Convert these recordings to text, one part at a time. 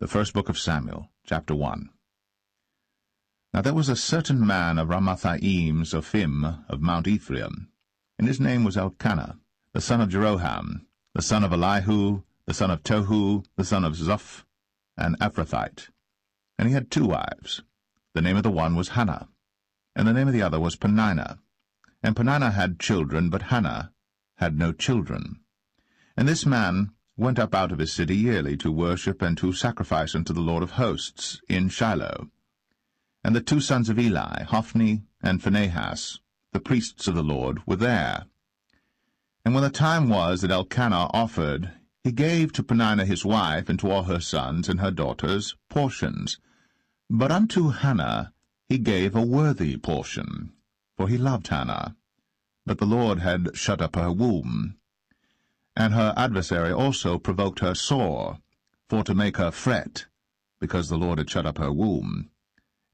The first book of Samuel, chapter 1. Now there was a certain man of Ramathaim Zophim of Mount Ephraim, and his name was Elkanah, the son of Jeroham, the son of Elihu, the son of Tohu, the son of Zoph, an Ephrathite. And he had 2 wives. The name of the one was Hannah, and the name of the other was Peninnah. And Peninnah had children, but Hannah had no children. And this man went up out of his city yearly to worship and to sacrifice unto the Lord of hosts in Shiloh. And the 2 sons of Eli, Hophni and Phinehas, the priests of the Lord, were there. And when the time was that Elkanah offered, he gave to Peninnah his wife and to all her sons and her daughters portions. But unto Hannah he gave a worthy portion, for he loved Hannah. But the Lord had shut up her womb. And her adversary also provoked her sore, for to make her fret, because the Lord had shut up her womb.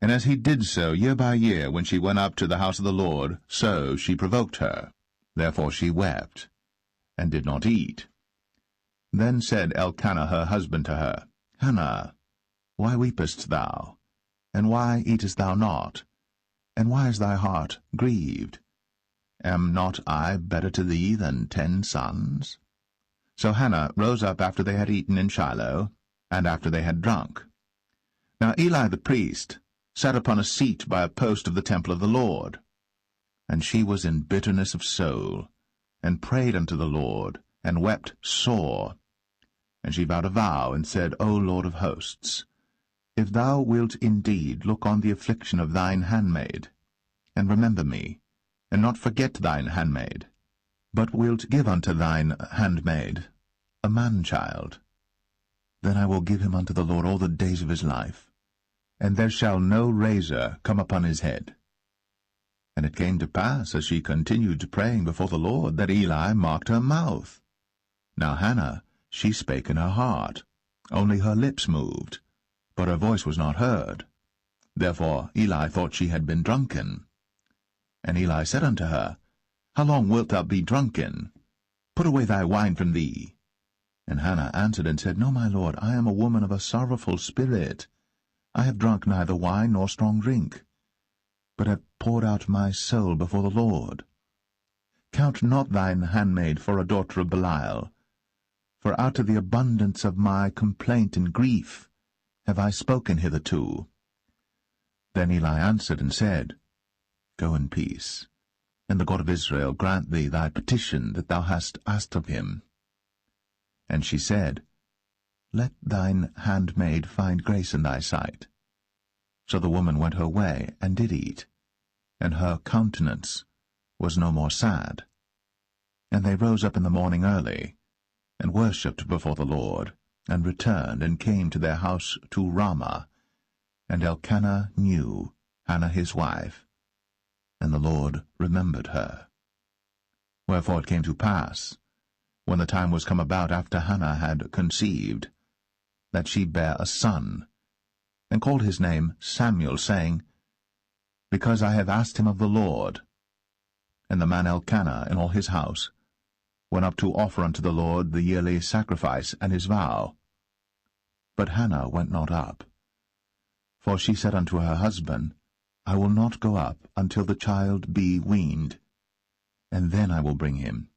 And as he did so year by year, when she went up to the house of the Lord, so she provoked her. Therefore she wept, and did not eat. Then said Elkanah her husband to her, Hannah, why weepest thou? And why eatest thou not? And why is thy heart grieved? Am not I better to thee than 10 sons? So Hannah rose up after they had eaten in Shiloh, and after they had drunk. Now Eli the priest sat upon a seat by a post of the temple of the Lord. And she was in bitterness of soul, and prayed unto the Lord, and wept sore. And she vowed a vow, and said, O Lord of hosts, if thou wilt indeed look on the affliction of thine handmaid, and remember me, and not forget thine handmaid, but wilt give unto thine handmaid a man-child, then I will give him unto the Lord all the days of his life, and there shall no razor come upon his head. And it came to pass, as she continued praying before the Lord, that Eli marked her mouth. Now Hannah, she spake in her heart, only her lips moved, but her voice was not heard. Therefore Eli thought she had been drunken. And Eli said unto her, How long wilt thou be drunken? Put away thy wine from thee. And Hannah answered and said, No, my lord, I am a woman of a sorrowful spirit. I have drunk neither wine nor strong drink, but have poured out my soul before the Lord. Count not thine handmaid for a daughter of Belial, for out of the abundance of my complaint and grief have I spoken hitherto. Then Eli answered and said, Go in peace, and the God of Israel grant thee thy petition that thou hast asked of him. And she said, Let thine handmaid find grace in thy sight. So the woman went her way, and did eat, and her countenance was no more sad. And they rose up in the morning early, and worshipped before the Lord, and returned, and came to their house to Ramah. And Elkanah knew Hannah his wife, and the Lord remembered her. Wherefore it came to pass, when the time was come about after Hannah had conceived, that she bare a son, and called his name Samuel, saying, Because I have asked him of the Lord. And the man Elkanah and all his house went up to offer unto the Lord the yearly sacrifice and his vow. But Hannah went not up. For she said unto her husband, I will not go up until the child be weaned, and then I will bring him,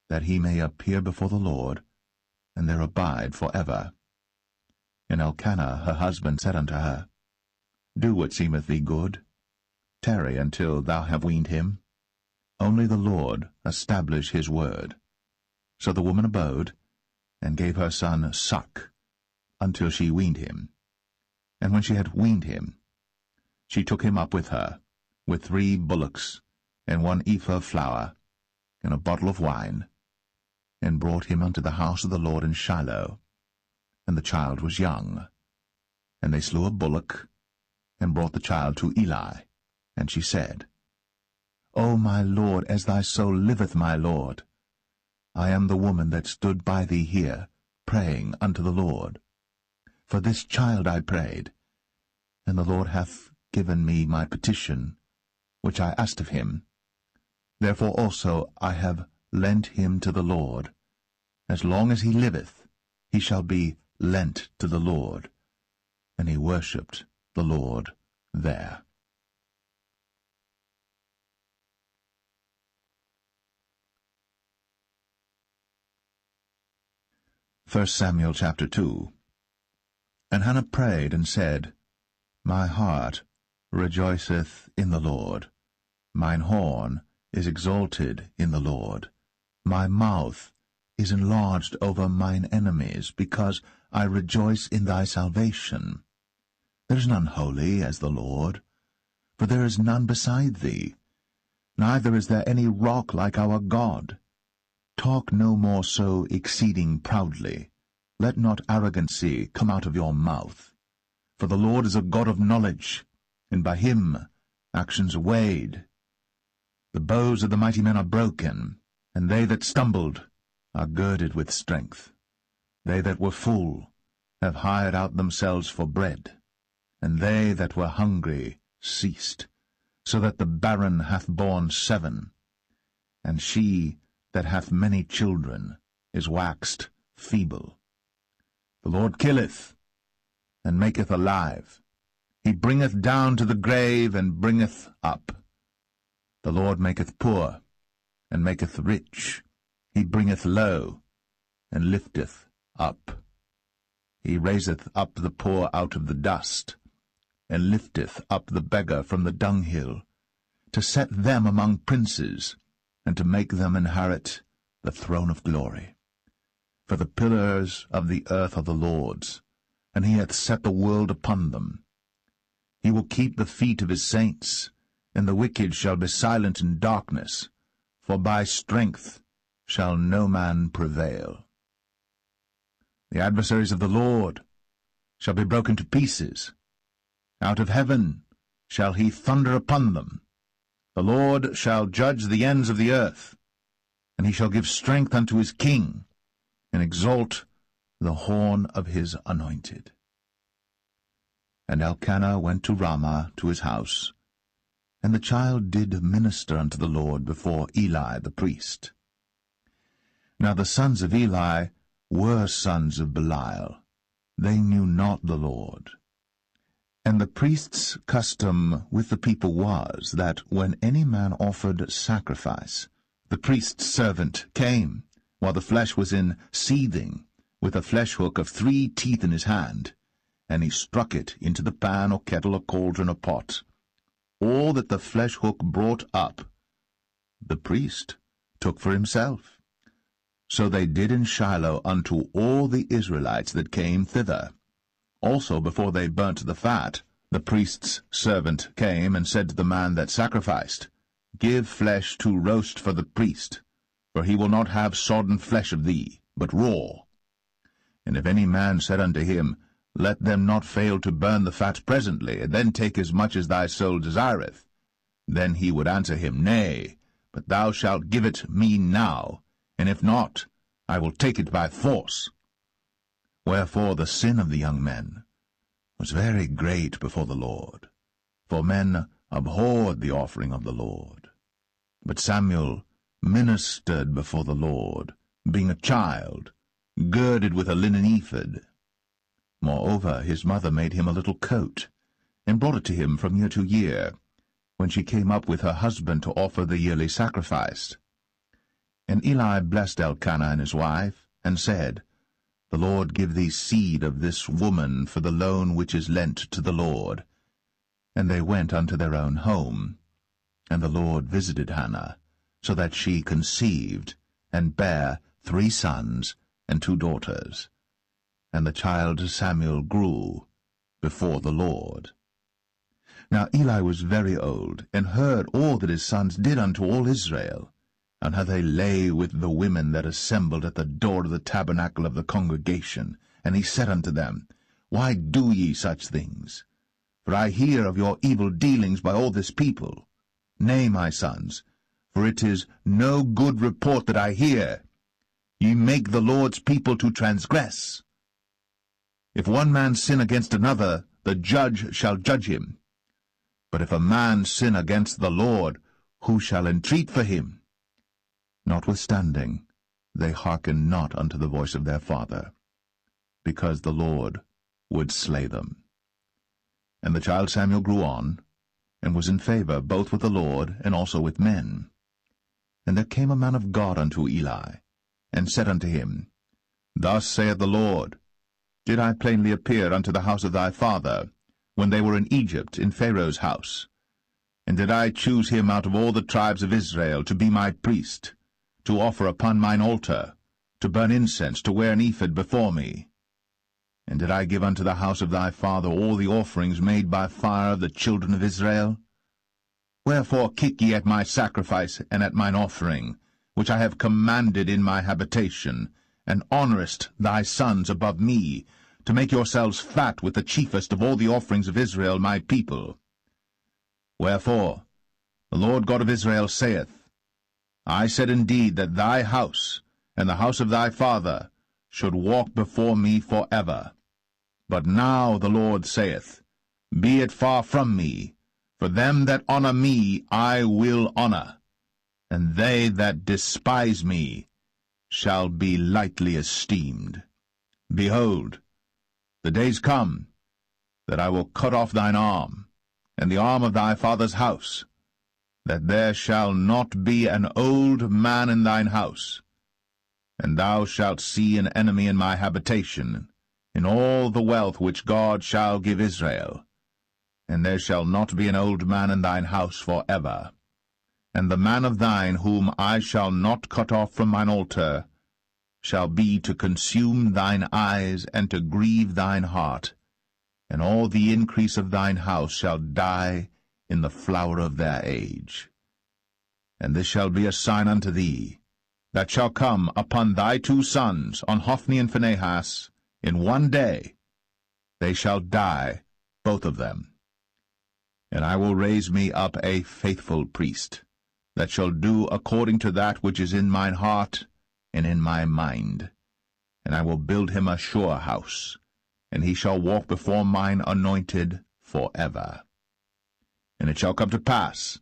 that he may appear before the Lord, and there abide for ever. And Elkanah her husband said unto her, Do what seemeth thee good. Tarry until thou have weaned him. Only the Lord establish his word. So the woman abode, and gave her son suck, until she weaned him. And when she had weaned him, she took him up with her, with 3 bullocks, and 1 ephah of flour, and a bottle of wine, and brought him unto the house of the Lord in Shiloh. And the child was young. And they slew a bullock, and brought the child to Eli. And she said, O my lord, as thy soul liveth, my lord, I am the woman that stood by thee here, praying unto the Lord. For this child I prayed, and the Lord hath given me my petition, which I asked of him. Therefore also I have lent him to the Lord. As long as he liveth, he shall be lent to the Lord. and he worshipped the Lord there. 1 Samuel chapter 2. And Hannah prayed and said, My heart rejoiceth in the Lord. Mine horn is exalted in the Lord. My mouth is enlarged over mine enemies, because I rejoice in thy salvation. There is none holy as the Lord, for there is none beside thee. Neither is there any rock like our God. Talk no more so exceeding proudly. Let not arrogancy come out of your mouth. For the Lord is a God of knowledge, and by him actions are weighed. The bows of the mighty men are broken, and they that stumbled are girded with strength. They that were full have hired out themselves for bread, and they that were hungry ceased, so that the barren hath borne 7, and she that hath many children is waxed feeble. The Lord killeth, and maketh alive. He bringeth down to the grave, and bringeth up. The Lord maketh poor, and maketh rich. He bringeth low, and lifteth up. He raiseth up the poor out of the dust, and lifteth up the beggar from the dunghill, to set them among princes, and to make them inherit the throne of glory. For the pillars of the earth are the Lord's, and he hath set the world upon them. He will keep the feet of his saints, and the wicked shall be silent in darkness, for by strength shall no man prevail. The adversaries of the Lord shall be broken to pieces. Out of heaven shall he thunder upon them. The Lord shall judge the ends of the earth, and he shall give strength unto his king, and exalt the horn of his anointed. And Elkanah went to Ramah to his house, and the child did minister unto the Lord before Eli the priest. Now the sons of Eli were sons of Belial. They knew not the Lord. And the priest's custom with the people was, that when any man offered sacrifice, the priest's servant came, while the flesh was in seething, with a flesh-hook of 3 teeth in his hand, and he struck it into the pan or kettle or cauldron or pot. All that the flesh-hook brought up, the priest took for himself. So they did in Shiloh unto all the Israelites that came thither. Also before they burnt the fat, the priest's servant came and said to the man that sacrificed, Give flesh to roast for the priest, for he will not have sodden flesh of thee, but raw. And if any man said unto him, Let them not fail to burn the fat presently, and then take as much as thy soul desireth, then he would answer him, Nay, but thou shalt give it me now, and if not, I will take it by force. Wherefore the sin of the young men was very great before the Lord, for men abhorred the offering of the Lord. But Samuel ministered before the Lord, being a child, girded with a linen ephod. Moreover, his mother made him a little coat, and brought it to him from year to year, when she came up with her husband to offer the yearly sacrifice. And Eli blessed Elkanah and his wife, and said, The Lord give thee seed of this woman for the loan which is lent to the Lord. And they went unto their own home. And the Lord visited Hannah, so that she conceived, and bare 3 sons and 2 daughters. And the child Samuel grew before the Lord. Now Eli was very old, and heard all that his sons did unto all Israel, and how they lay with the women that assembled at the door of the tabernacle of the congregation. And he said unto them, Why do ye such things? For I hear of your evil dealings by all this people. Nay, my sons, for it is no good report that I hear. Ye make the Lord's people to transgress. If one man sin against another, the judge shall judge him. But if a man sin against the Lord, who shall entreat for him? Notwithstanding, they hearkened not unto the voice of their father, because the Lord would slay them. And the child Samuel grew on, and was in favor both with the Lord and also with men. And there came a man of God unto Eli, and said unto him, Thus saith the Lord, Did I plainly appear unto the house of thy father, when they were in Egypt, in Pharaoh's house? And did I choose him out of all the tribes of Israel to be my priest, to offer upon mine altar, to burn incense, to wear an ephod before me? And did I give unto the house of thy father all the offerings made by fire of the children of Israel? Wherefore kick ye at my sacrifice and at mine offering, which I have commanded in my habitation, and honourest thy sons above me, to make yourselves fat with the chiefest of all the offerings of Israel my people? Wherefore the Lord God of Israel saith, I said indeed that thy house and the house of thy father should walk before me for ever. But now the Lord saith, Be it far from me, for them that honour me I will honour, and they that despise me shall be lightly esteemed. Behold, the days come that I will cut off thine arm, and the arm of thy father's house, that there shall not be an old man in thine house, and thou shalt see an enemy in my habitation, in all the wealth which God shall give Israel. And there shall not be an old man in thine house for ever. And the man of thine whom I shall not cut off from mine altar shall be to consume thine eyes and to grieve thine heart, and all the increase of thine house shall die in the flower of their age. And this shall be a sign unto thee, that shall come upon thy two sons, on Hophni and Phinehas, in one day. They shall die, both of them. And I will raise me up a faithful priest, that shall do according to that which is in mine heart and in my mind. And I will build him a sure house, and he shall walk before mine anointed for ever. And it shall come to pass,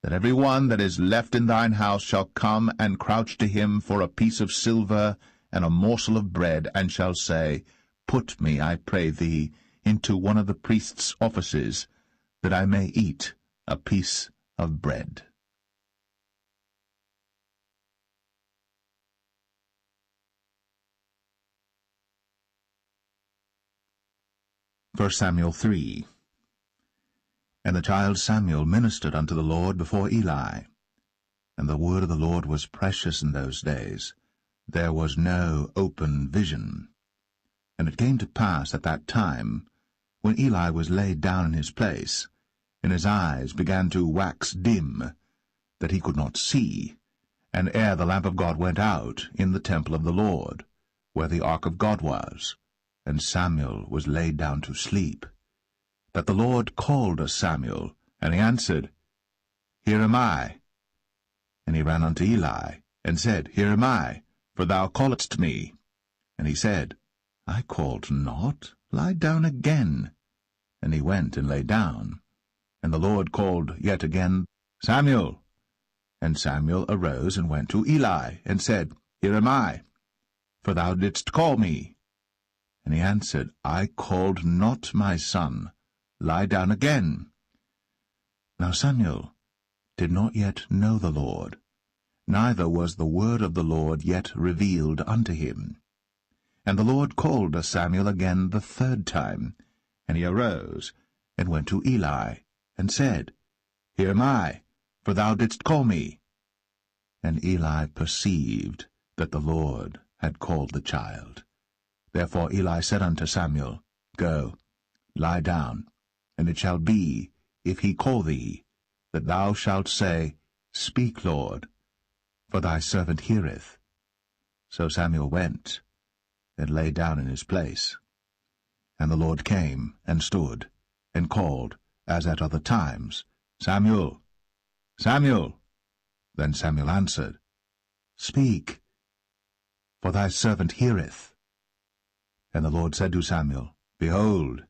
that every one that is left in thine house shall come and crouch to him for a piece of silver and a morsel of bread, and shall say, Put me, I pray thee, into one of the priest's offices, that I may eat a piece of bread. 1 Samuel 3. And the child Samuel ministered unto the Lord before Eli. And the word of the Lord was precious in those days. There was no open vision. And it came to pass at that time, when Eli was laid down in his place, and his eyes began to wax dim, that he could not see, and ere the lamp of God went out in the temple of the Lord, where the ark of God was, and Samuel was laid down to sleep, that the Lord called to Samuel, and he answered, Here am I. And he ran unto Eli, and said, Here am I, for thou calledst me. And he said, I called not, lie down again. And he went and lay down. And the Lord called yet again, Samuel. And Samuel arose and went to Eli, and said, Here am I, for thou didst call me. And he answered, I called not, my son, lie down again. Now Samuel did not yet know the Lord, neither was the word of the Lord yet revealed unto him. And the Lord called to Samuel again the third time, and he arose, and went to Eli, and said, Here am I, for thou didst call me. And Eli perceived that the Lord had called the child. Therefore Eli said unto Samuel, Go, lie down, and it shall be, if he call thee, that thou shalt say, Speak, Lord, for thy servant heareth. So Samuel went, and lay down in his place. And the Lord came, and stood, and called, as at other times, Samuel, Samuel. Then Samuel answered, Speak, for thy servant heareth. And the Lord said to Samuel, Behold,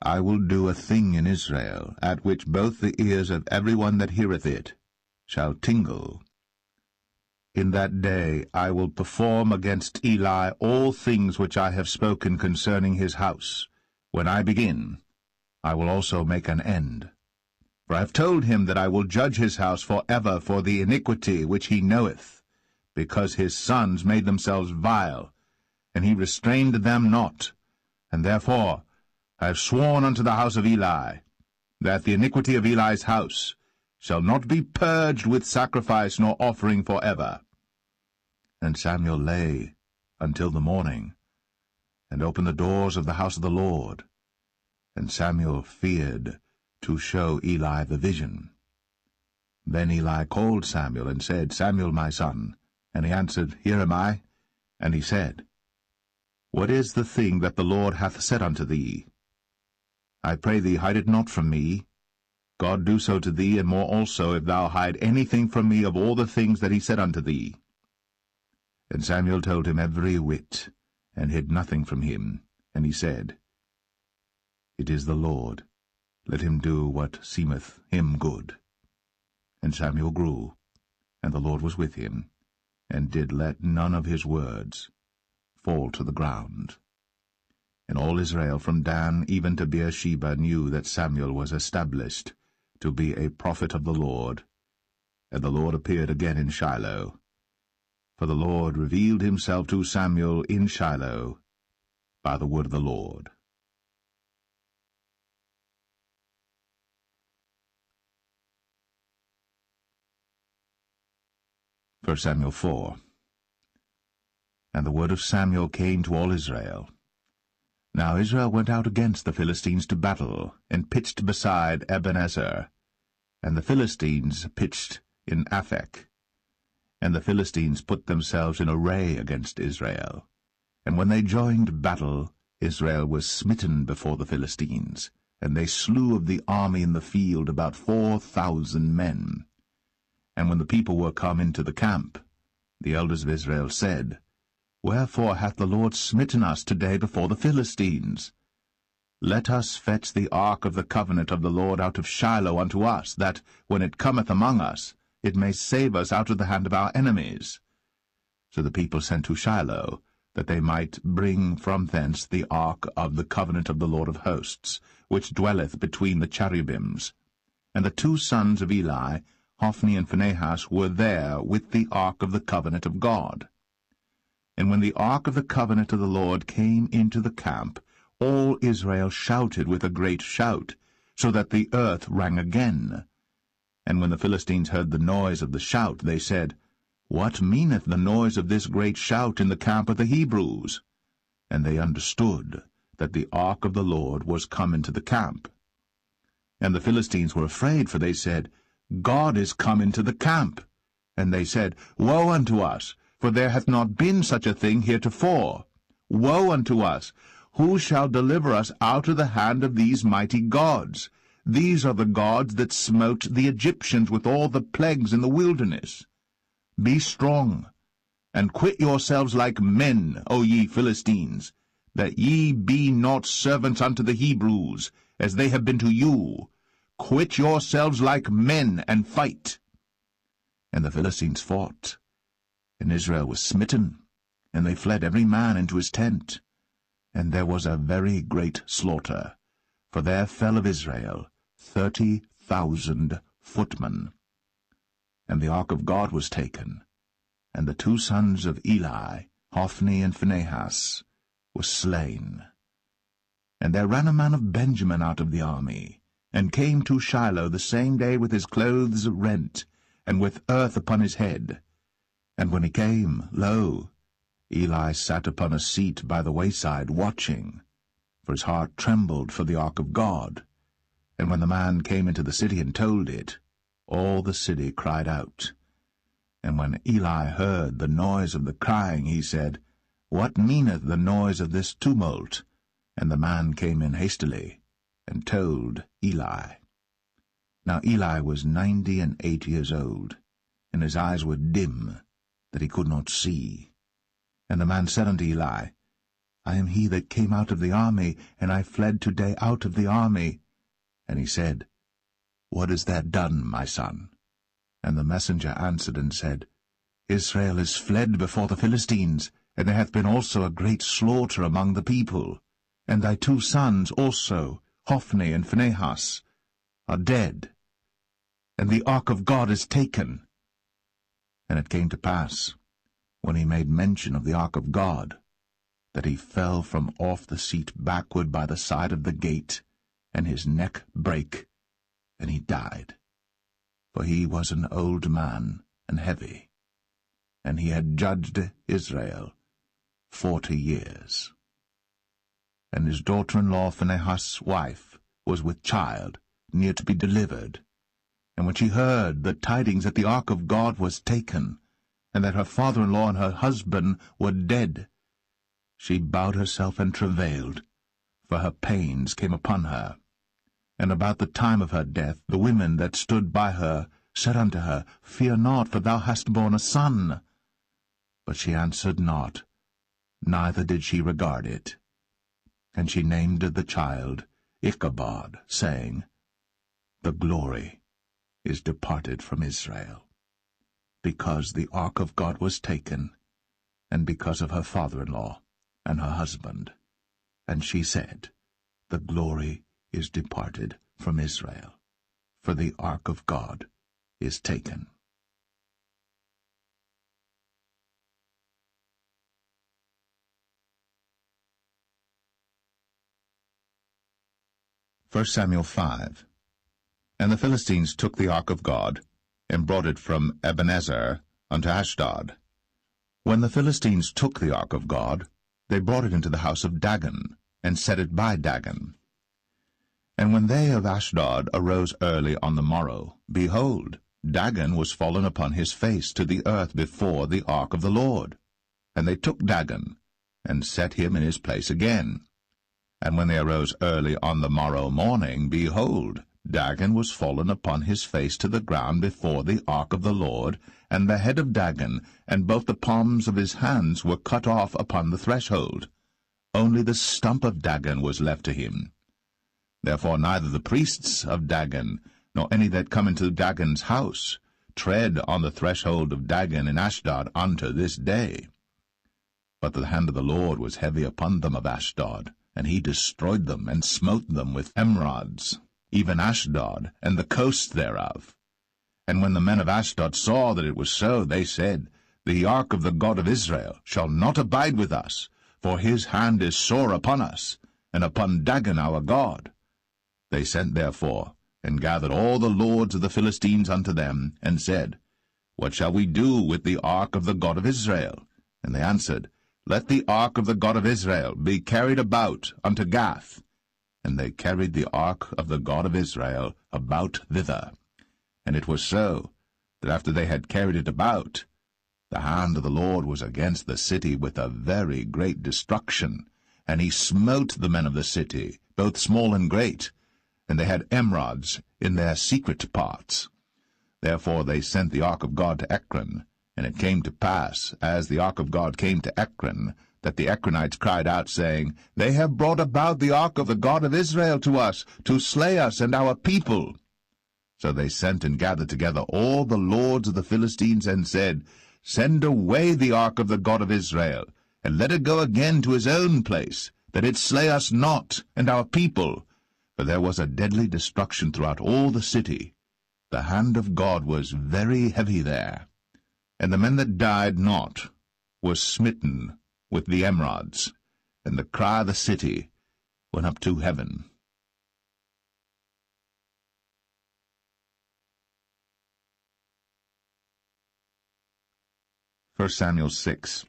I will do a thing in Israel, at which both the ears of every one that heareth it shall tingle. In that day I will perform against Eli all things which I have spoken concerning his house, when I begin, I will also make an end. For I have told him that I will judge his house for ever for the iniquity which he knoweth, because his sons made themselves vile, and he restrained them not. And therefore I have sworn unto the house of Eli, that the iniquity of Eli's house shall not be purged with sacrifice nor offering for ever. And Samuel lay until the morning, and opened the doors of the house of the Lord. And Samuel feared to show Eli the vision. Then Eli called Samuel, and said, Samuel, my son. And he answered, Here am I. And he said, What is the thing that the Lord hath said unto thee? I pray thee, hide it not from me. God do so to thee, and more also, if thou hide anything from me of all the things that he said unto thee. And Samuel told him every whit, and hid nothing from him. And he said, It is the Lord. Let him do what seemeth him good. And Samuel grew, and the Lord was with him, and did let none of his words fall to the ground. And all Israel from Dan even to Beersheba knew that Samuel was established to be a prophet of the Lord. And the Lord appeared again in Shiloh. For the Lord revealed himself to Samuel in Shiloh by the word of the Lord. 1 Samuel 4. And the word of Samuel came to all Israel. Now Israel went out against the Philistines to battle, and pitched beside Ebenezer. And the Philistines pitched in Aphek. And the Philistines put themselves in array against Israel. And when they joined battle, Israel was smitten before the Philistines, and they slew of the army in the field about 4,000 men. And when the people were come into the camp, the elders of Israel said, Wherefore hath the Lord smitten us today before the Philistines? Let us fetch the ark of the covenant of the Lord out of Shiloh unto us, that, when it cometh among us, it may save us out of the hand of our enemies. So the people sent to Shiloh, that they might bring from thence the ark of the covenant of the Lord of hosts, which dwelleth between the cherubims. And the two sons of Eli, Hophni and Phinehas, were there with the ark of the covenant of God. And when the ark of the covenant of the Lord came into the camp, all Israel shouted with a great shout, so that the earth rang again. And when the Philistines heard the noise of the shout, they said, What meaneth the noise of this great shout in the camp of the Hebrews? And they understood that the ark of the Lord was come into the camp. And the Philistines were afraid, for they said, God is come into the camp. And they said, Woe unto us, for there hath not been such a thing heretofore. Woe unto us! Who shall deliver us out of the hand of these mighty gods? These are the gods that smote the Egyptians with all the plagues in the wilderness. Be strong, and quit yourselves like men, O ye Philistines, that ye be not servants unto the Hebrews, as they have been to you. Quit yourselves like men, and fight. And the Philistines fought, and Israel was smitten, and they fled every man into his tent. And there was a very great slaughter, for there fell of Israel 30,000 footmen. And the ark of God was taken, and the two sons of Eli, Hophni and Phinehas, were slain. And there ran a man of Benjamin out of the army, and came to Shiloh the same day with his clothes rent, and with earth upon his head. And when he came, lo, Eli sat upon a seat by the wayside, watching, for his heart trembled for the ark of God. And when the man came into the city and told it, all the city cried out. And when Eli heard the noise of the crying, he said, What meaneth the noise of this tumult? And the man came in hastily, and told Eli. Now Eli was 98 years old, and his eyes were dim, that he could not see. And the man said unto Eli, I am he that came out of the army, and I fled today out of the army. And he said, What is that done, my son? And the messenger answered and said, Israel is fled before the Philistines, and there hath been also a great slaughter among the people. And thy two sons also, Hophni and Phinehas, are dead, and the ark of God is taken. And it came to pass, when he made mention of the ark of God, that he fell from off the seat backward by the side of the gate, and his neck brake, and he died. For he was an old man and heavy, and he had judged Israel 40 years. And his daughter-in-law Phinehas' wife was with child, near to be delivered. And when she heard the tidings that the ark of God was taken, and that her father-in-law and her husband were dead, she bowed herself and travailed, for her pains came upon her. And about the time of her death the women that stood by her said unto her, Fear not, for thou hast borne a son. But she answered not, neither did she regard it. And she named the child Ichabod, saying, The glory is departed from Israel, because the ark of God was taken, and because of her father-in-law and her husband. And she said, The glory is departed from Israel, for the ark of God is taken. First Samuel 5. And the Philistines took the ark of God, and brought it from Ebenezer unto Ashdod. When the Philistines took the ark of God, they brought it into the house of Dagon, and set it by Dagon. And when they of Ashdod arose early on the morrow, behold, Dagon was fallen upon his face to the earth before the ark of the Lord. And they took Dagon, and set him in his place again. And when they arose early on the morrow morning, behold, Dagon was fallen upon his face to the ground before the ark of the Lord, and the head of Dagon, and both the palms of his hands were cut off upon the threshold. Only the stump of Dagon was left to him. Therefore neither the priests of Dagon, nor any that come into Dagon's house, tread on the threshold of Dagon in Ashdod unto this day. But the hand of the Lord was heavy upon them of Ashdod, and he destroyed them, and smote them with emerods, even Ashdod, and the coast thereof. And when the men of Ashdod saw that it was so, they said, The ark of the God of Israel shall not abide with us, for his hand is sore upon us, and upon Dagon our God. They sent therefore, and gathered all the lords of the Philistines unto them, and said, What shall we do with the ark of the God of Israel? And they answered, Let the ark of the God of Israel be carried about unto Gath. And they carried the ark of the God of Israel about thither. And it was so, that after they had carried it about, the hand of the Lord was against the city with a very great destruction, and he smote the men of the city, both small and great, and they had emerods in their secret parts. Therefore they sent the ark of God to Ekron. And it came to pass, as the ark of God came to Ekron, that the Ekronites cried out, saying, They have brought about the ark of the God of Israel to us, to slay us and our people. So they sent and gathered together all the lords of the Philistines, and said, Send away the ark of the God of Israel, and let it go again to his own place, that it slay us not and our people. For there was a deadly destruction throughout all the city. The hand of God was very heavy there. And the men that died not were smitten with the emerods, and the cry of the city went up to heaven. First Samuel 6.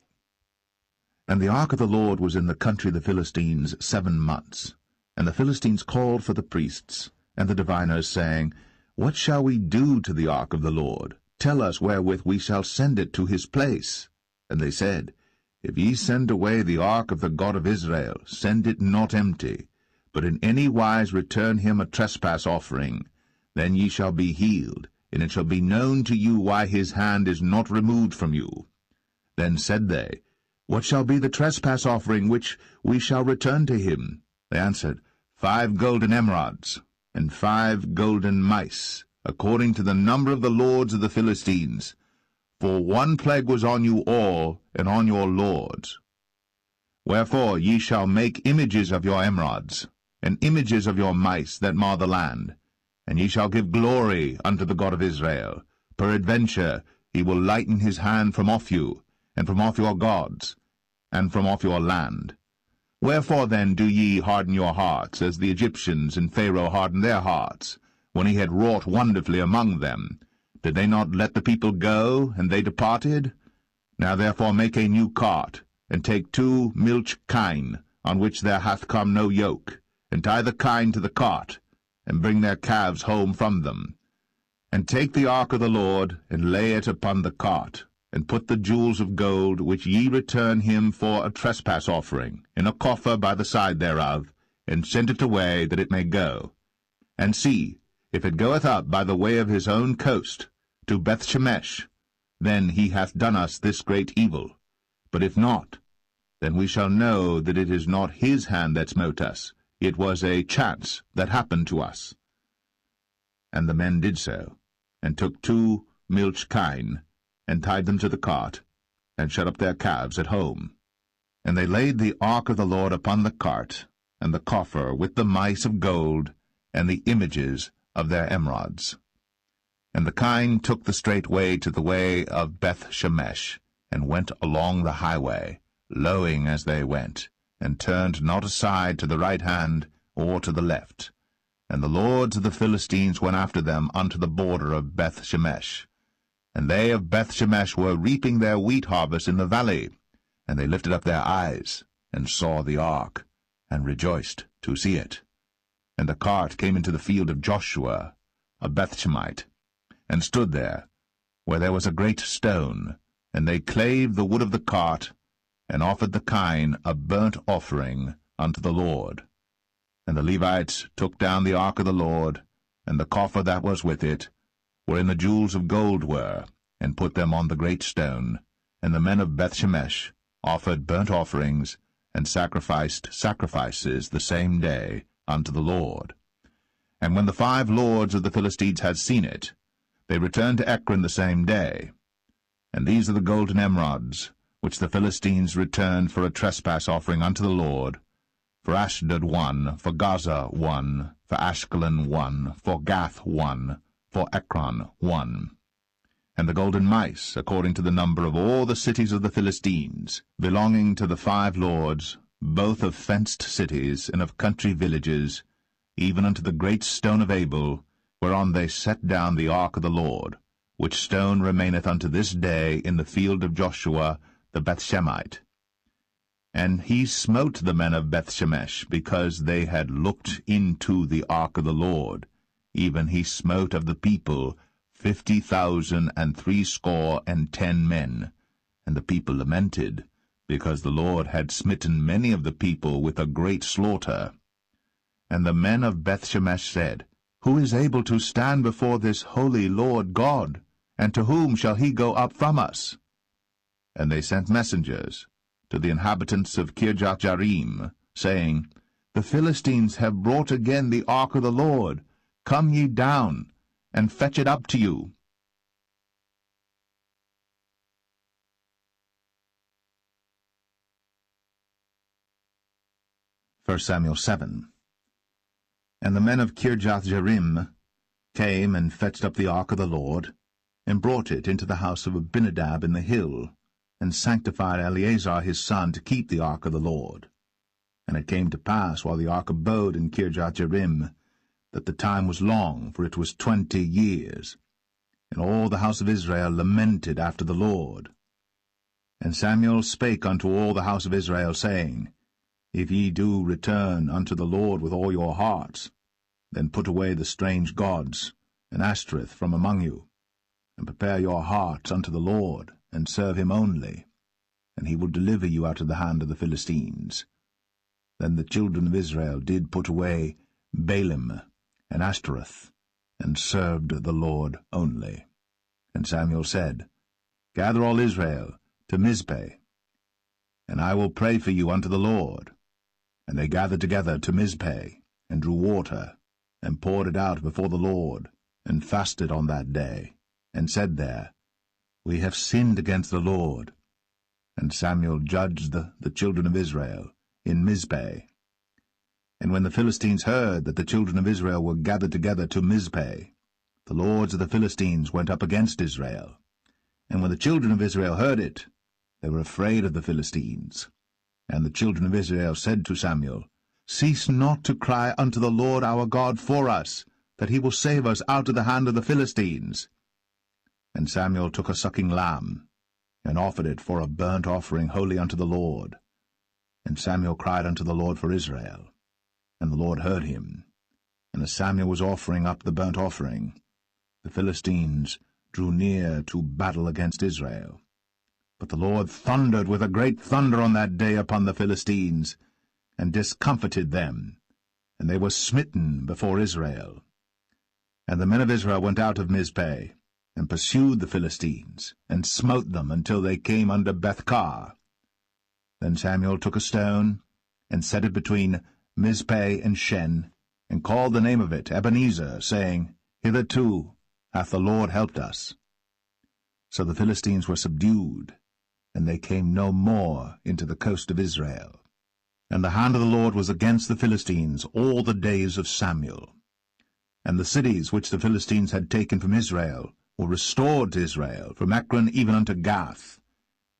And the ark of the Lord was in the country of the Philistines 7 months. And the Philistines called for the priests and the diviners, saying, What shall we do to the ark of the Lord? Tell us wherewith we shall send it to his place. And they said, If ye send away the ark of the God of Israel, send it not empty, but in any wise return him a trespass offering. Then ye shall be healed, and it shall be known to you why his hand is not removed from you. Then said they, What shall be the trespass offering which we shall return to him? They answered, 5 golden emerods, and 5 golden mice, according to the number of the lords of the Philistines. For one plague was on you all, and on your lords. Wherefore ye shall make images of your emerods, and images of your mice that mar the land. And ye shall give glory unto the God of Israel. Peradventure he will lighten his hand from off you, and from off your gods, and from off your land. Wherefore then do ye harden your hearts, as the Egyptians and Pharaoh hardened their hearts, when he had wrought wonderfully among them? Did they not let the people go, and they departed? Now therefore make a new cart, and take 2 milch kine, on which there hath come no yoke, and tie the kine to the cart, and bring their calves home from them. And take the ark of the Lord, and lay it upon the cart, and put the jewels of gold, which ye return him for a trespass offering, in a coffer by the side thereof, and send it away, that it may go. And see, if it goeth up by the way of his own coast, to Bethshemesh, then he hath done us this great evil. But if not, then we shall know that it is not his hand that smote us. It was a chance that happened to us. And the men did so, and took 2 milch kine, and tied them to the cart, and shut up their calves at home. And they laid the ark of the Lord upon the cart, and the coffer with the mice of gold, and the images of their emerods. And the kine took the straight way to the way of Bethshemesh, and went along the highway, lowing as they went, and turned not aside to the right hand or to the left. And the lords of the Philistines went after them unto the border of Bethshemesh. And they of Bethshemesh were reaping their wheat harvest in the valley. And they lifted up their eyes, and saw the ark, and rejoiced to see it. And the cart came into the field of Joshua, a Bethshemite, and stood there, where there was a great stone. And they clave the wood of the cart, and offered the kine a burnt offering unto the Lord. And the Levites took down the ark of the Lord, and the coffer that was with it, wherein the jewels of gold were, and put them on the great stone. And the men of Bethshemesh offered burnt offerings, and sacrificed sacrifices the same day unto the Lord. And when the 5 lords of the Philistines had seen it, they returned to Ekron the same day. And these are the golden emerods, which the Philistines returned for a trespass offering unto the Lord: for Ashdod 1, for Gaza 1, for Ashkelon 1, for Gath 1, for Ekron 1. And the golden mice, according to the number of all the cities of the Philistines, belonging to the 5 lords, both of fenced cities and of country villages, even unto the great stone of Abel, whereon they set down the ark of the Lord, which stone remaineth unto this day in the field of Joshua the Bethshemite. And he smote the men of Bethshemesh, because they had looked into the ark of the Lord. Even he smote of the people 50,010 men. And the people lamented, because the Lord had smitten many of the people with a great slaughter. And the men of Bethshemesh said, Who is able to stand before this holy Lord God? And to whom shall he go up from us? And they sent messengers to the inhabitants of Kirjath-jearim, saying, The Philistines have brought again the ark of the Lord. Come ye down, and fetch it up to you. First Samuel 7. And the men of Kirjath-jearim came and fetched up the ark of the Lord, and brought it into the house of Abinadab in the hill, and sanctified Eleazar his son to keep the ark of the Lord. And it came to pass, while the ark abode in Kirjath-jearim, that the time was long, for it was 20 years. And all the house of Israel lamented after the Lord. And Samuel spake unto all the house of Israel, saying, If ye do return unto the Lord with all your hearts, then put away the strange gods and Ashtoreth from among you, and prepare your hearts unto the Lord, and serve him only, and he will deliver you out of the hand of the Philistines. Then the children of Israel did put away Baalim and Ashtoreth, and served the Lord only. And Samuel said, Gather all Israel to Mizpeh, and I will pray for you unto the Lord. And they gathered together to Mizpeh, and drew water, and poured it out before the Lord, and fasted on that day, and said there, We have sinned against the Lord. And Samuel judged the children of Israel in Mizpeh. And when the Philistines heard that the children of Israel were gathered together to Mizpeh, the lords of the Philistines went up against Israel. And when the children of Israel heard it, they were afraid of the Philistines. And the children of Israel said to Samuel, Cease not to cry unto the Lord our God for us, that he will save us out of the hand of the Philistines. And Samuel took a sucking lamb, and offered it for a burnt offering holy unto the Lord. And Samuel cried unto the Lord for Israel, and the Lord heard him. And as Samuel was offering up the burnt offering, the Philistines drew near to battle against Israel. But the Lord thundered with a great thunder on that day upon the Philistines, and discomfited them, and they were smitten before Israel. And the men of Israel went out of Mizpeh, and pursued the Philistines, and smote them until they came unto Bethkar. Then Samuel took a stone, and set it between Mizpeh and Shen, and called the name of it Ebenezer, saying, Hitherto hath the Lord helped us. So the Philistines were subdued, and they came no more into the coast of Israel. And the hand of the Lord was against the Philistines all the days of Samuel. And the cities which the Philistines had taken from Israel were restored to Israel, from Ekron even unto Gath.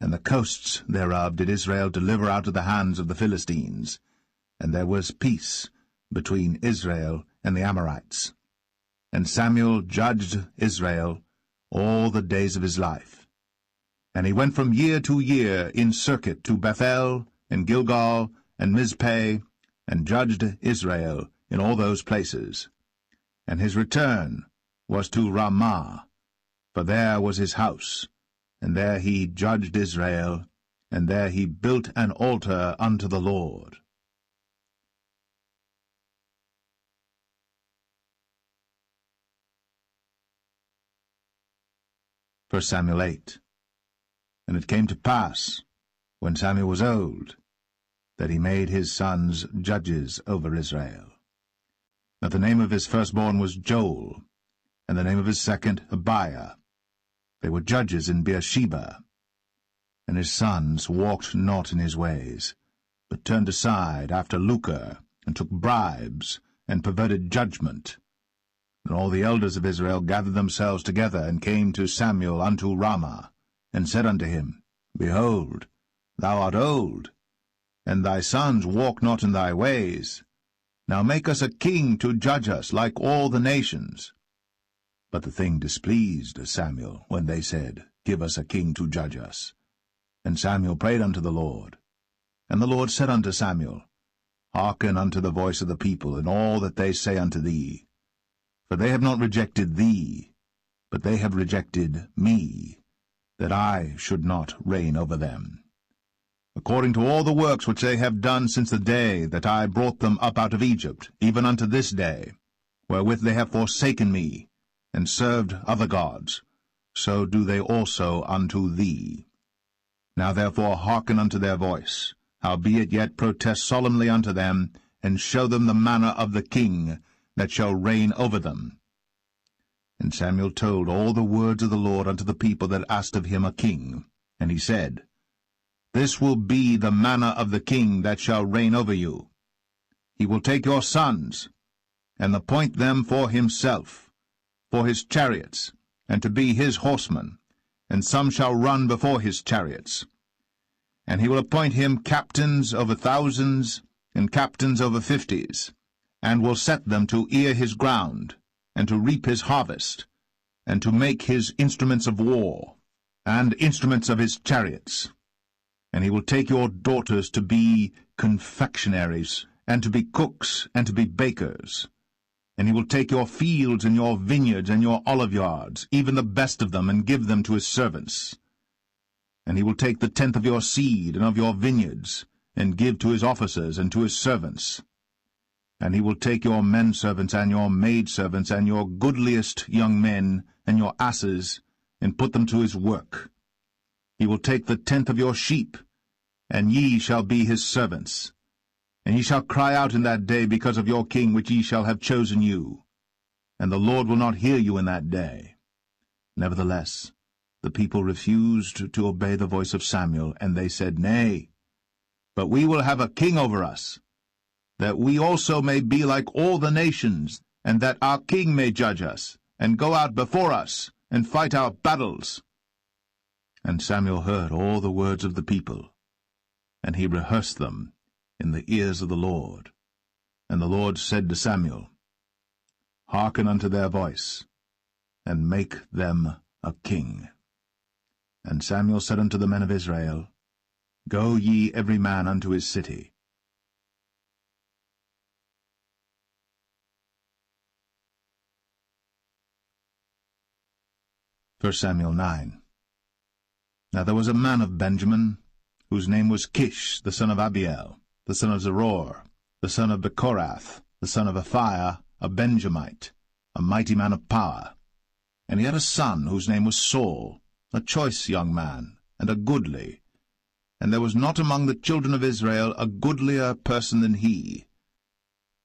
And the coasts thereof did Israel deliver out of the hands of the Philistines. And there was peace between Israel and the Amorites. And Samuel judged Israel all the days of his life. And he went from year to year in circuit to Bethel, and Gilgal, and Mizpeh, and judged Israel in all those places. And his return was to Ramah, for there was his house, and there he judged Israel, and there he built an altar unto the Lord. 1 Samuel 8. And it came to pass, when Samuel was old, that he made his sons judges over Israel. Now the name of his firstborn was Joel, and the name of his second Abiah. They were judges in Beersheba. And his sons walked not in his ways, but turned aside after lucre, and took bribes, and perverted judgment. And all the elders of Israel gathered themselves together, and came to Samuel unto Ramah, and said unto him, Behold, thou art old, and thy sons walk not in thy ways. Now make us a king to judge us like all the nations. But the thing displeased Samuel, when they said, Give us a king to judge us. And Samuel prayed unto the Lord. And the Lord said unto Samuel, Hearken unto the voice of the people, in all that they say unto thee. For they have not rejected thee, but they have rejected me, that I should not reign over them. According to all the works which they have done since the day that I brought them up out of Egypt, even unto this day, wherewith they have forsaken me, and served other gods, so do they also unto thee. Now therefore hearken unto their voice, howbeit yet protest solemnly unto them, and show them the manner of the king that shall reign over them. And Samuel told all the words of the Lord unto the people that asked of him a king. And he said, This will be the manner of the king that shall reign over you. He will take your sons, and appoint them for himself, for his chariots, and to be his horsemen, and some shall run before his chariots. And he will appoint him captains over thousands, and captains over 50s, and will set them to ear his ground, and to reap his harvest, and to make his instruments of war, and instruments of his chariots. And he will take your daughters to be confectionaries, and to be cooks, and to be bakers. And he will take your fields, and your vineyards, and your oliveyards, even the best of them, and give them to his servants. And he will take the tenth of your seed, and of your vineyards, and give to his officers, and to his servants. And he will take your men-servants, and your maidservants, and your goodliest young men, and your asses, and put them to his work. He will take the tenth of your sheep, and ye shall be his servants. And ye shall cry out in that day because of your king which ye shall have chosen you. And the Lord will not hear you in that day. Nevertheless, the people refused to obey the voice of Samuel, and they said, Nay, but we will have a king over us, that we also may be like all the nations, and that our king may judge us, and go out before us, and fight our battles." And Samuel heard all the words of the people, and he rehearsed them in the ears of the Lord. And the Lord said to Samuel, "Hearken unto their voice, and make them a king." And Samuel said unto the men of Israel, "Go ye every man unto his city." 1 Samuel 9. Now there was a man of Benjamin, whose name was Kish, the son of Abiel, the son of Zeror, the son of Bechorath, the son of Aphiah, a Benjamite, a mighty man of power. And he had a son whose name was Saul, a choice young man, and a goodly. And there was not among the children of Israel a goodlier person than he.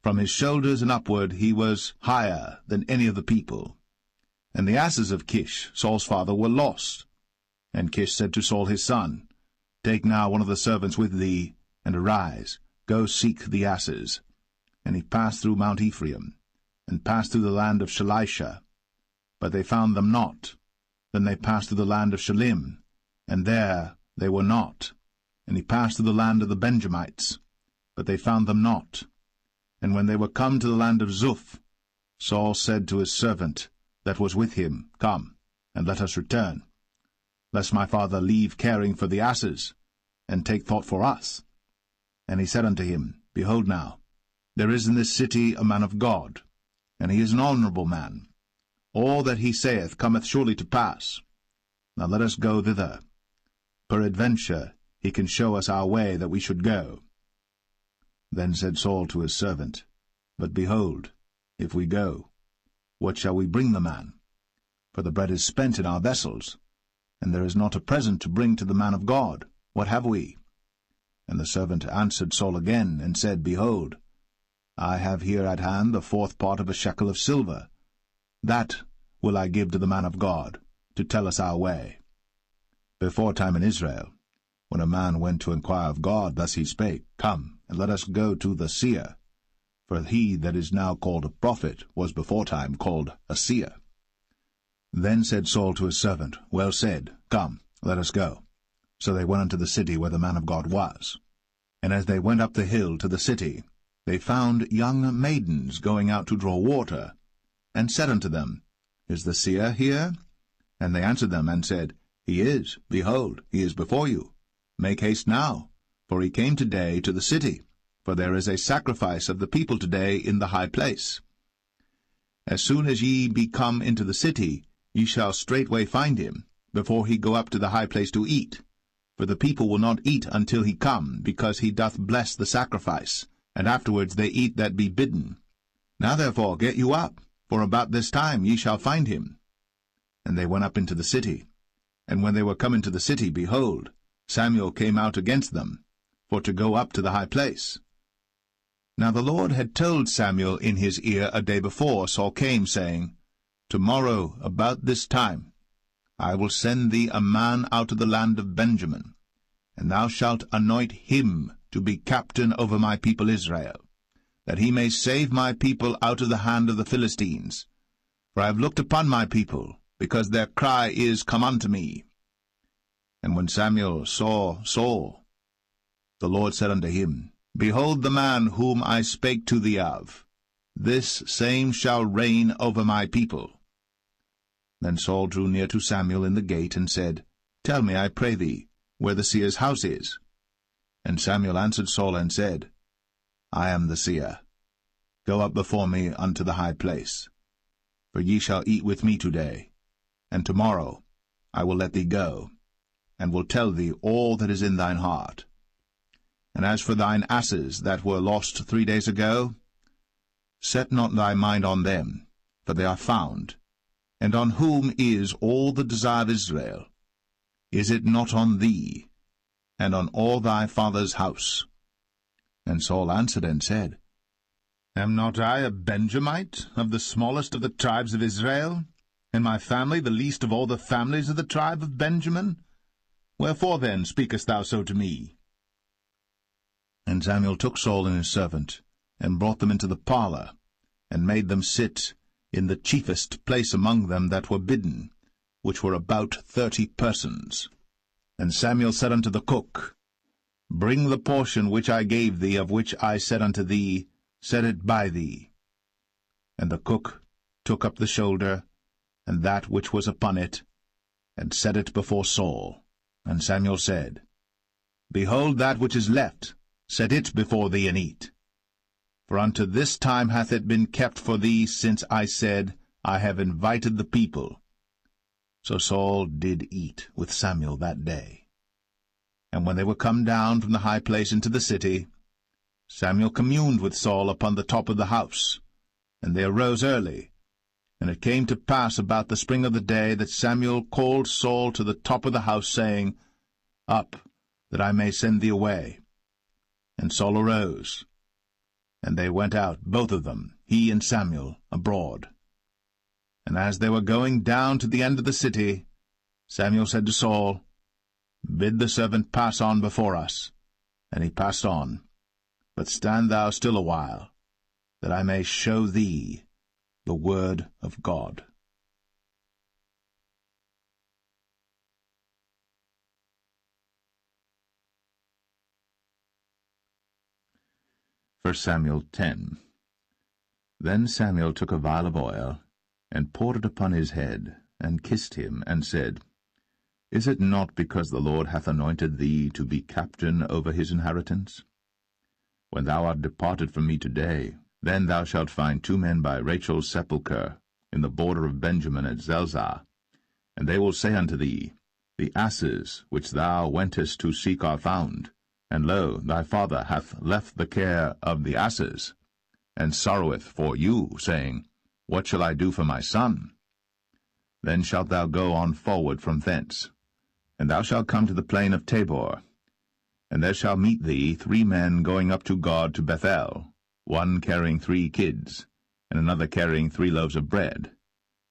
From his shoulders and upward he was higher than any of the people. And the asses of Kish, Saul's father, were lost. And Kish said to Saul his son, "Take now one of the servants with thee, and arise, go seek the asses." And he passed through Mount Ephraim, and passed through the land of Shalisha. But they found them not. Then they passed through the land of Shalim, and there they were not. And he passed through the land of the Benjamites, but they found them not. And when they were come to the land of Zuph, Saul said to his servant that was with him, "Come, and let us return, lest my father leave caring for the asses, and take thought for us." And he said unto him, "Behold now, there is in this city a man of God, and he is an honorable man. All that he saith cometh surely to pass. Now let us go thither. Peradventure he can show us our way that we should go." Then said Saul to his servant, "But behold, if we go, what shall we bring the man? For the bread is spent in our vessels, and there is not a present to bring to the man of God. What have we?" And the servant answered Saul again, and said, "Behold, I have here at hand the 4th part of a shekel of silver. That will I give to the man of God, to tell us our way." Before time in Israel, when a man went to inquire of God, thus he spake, "Come, and let us go to the seer." For he that is now called a prophet was before time called a seer. Then said Saul to his servant, "Well said, come, let us go." So they went unto the city where the man of God was. And as they went up the hill to the city, they found young maidens going out to draw water, and said unto them, "Is the seer here?" And they answered them, and said, "He is. Behold, he is before you. Make haste now, for he came today to the city, for there is a sacrifice of the people today in the high place. As soon as ye be come into the city, ye shall straightway find him, before he go up to the high place to eat. For the people will not eat until he come, because he doth bless the sacrifice, and afterwards they eat that be bidden. Now therefore get you up, for about this time ye shall find him." And they went up into the city. And when they were come into the city, behold, Samuel came out against them, for to go up to the high place. Now the Lord had told Samuel in his ear a day before Saul came, saying, "Tomorrow about this time I will send thee a man out of the land of Benjamin, and thou shalt anoint him to be captain over my people Israel, that he may save my people out of the hand of the Philistines. For I have looked upon my people, because their cry is come unto me." And when Samuel saw Saul, the Lord said unto him, "Behold the man whom I spake to thee of. This same shall reign over my people." Then Saul drew near to Samuel in the gate, and said, "Tell me, I pray thee, where the seer's house is." And Samuel answered Saul, and said, "I am the seer. Go up before me unto the high place. For ye shall eat with me today, and tomorrow I will let thee go, and will tell thee all that is in thine heart. And as for thine asses that were lost 3 days ago, set not thy mind on them, for they are found. And on whom is all the desire of Israel? Is it not on thee, and on all thy father's house?" And Saul answered and said, "Am not I a Benjamite, of the smallest of the tribes of Israel, and my family the least of all the families of the tribe of Benjamin? Wherefore then speakest thou so to me?" And Samuel took Saul and his servant, and brought them into the parlour, and made them sit in the chiefest place among them that were bidden, which were about 30 persons. And Samuel said unto the cook, Bring the portion which I gave thee, of which I said unto thee, Set it by thee. And the cook took up the shoulder, and that which was upon it, and set it before Saul. And Samuel said, Behold that which is left, set it before thee, and eat. For unto this time hath it been kept for thee, since I said, I have invited the people. So Saul did eat with Samuel that day. And when they were come down from the high place into the city, Samuel communed with Saul upon the top of the house. And they arose early. And it came to pass about the spring of the day that Samuel called Saul to the top of the house, saying, Up, that I may send thee away. And Saul arose. And they went out, both of them, he and Samuel, abroad. And as they were going down to the end of the city, Samuel said to Saul, Bid the servant pass on before us. And he passed on. But stand thou still a while, that I may show thee the word of God. 1 Samuel 10. Then Samuel took a vial of oil, and poured it upon his head, and kissed him, and said, Is it not because the Lord hath anointed thee to be captain over his inheritance? When thou art departed from me today, then thou shalt find 2 men by Rachel's sepulchre, in the border of Benjamin at Zelzah. And they will say unto thee, The asses which thou wentest to seek are found, and lo, thy father hath left the care of the asses, and sorroweth for you, saying, What shall I do for my son? Then shalt thou go on forward from thence, and thou shalt come to the plain of Tabor. And there shall meet thee 3 men going up to God to Bethel, one carrying 3 kids, and another carrying 3 loaves of bread,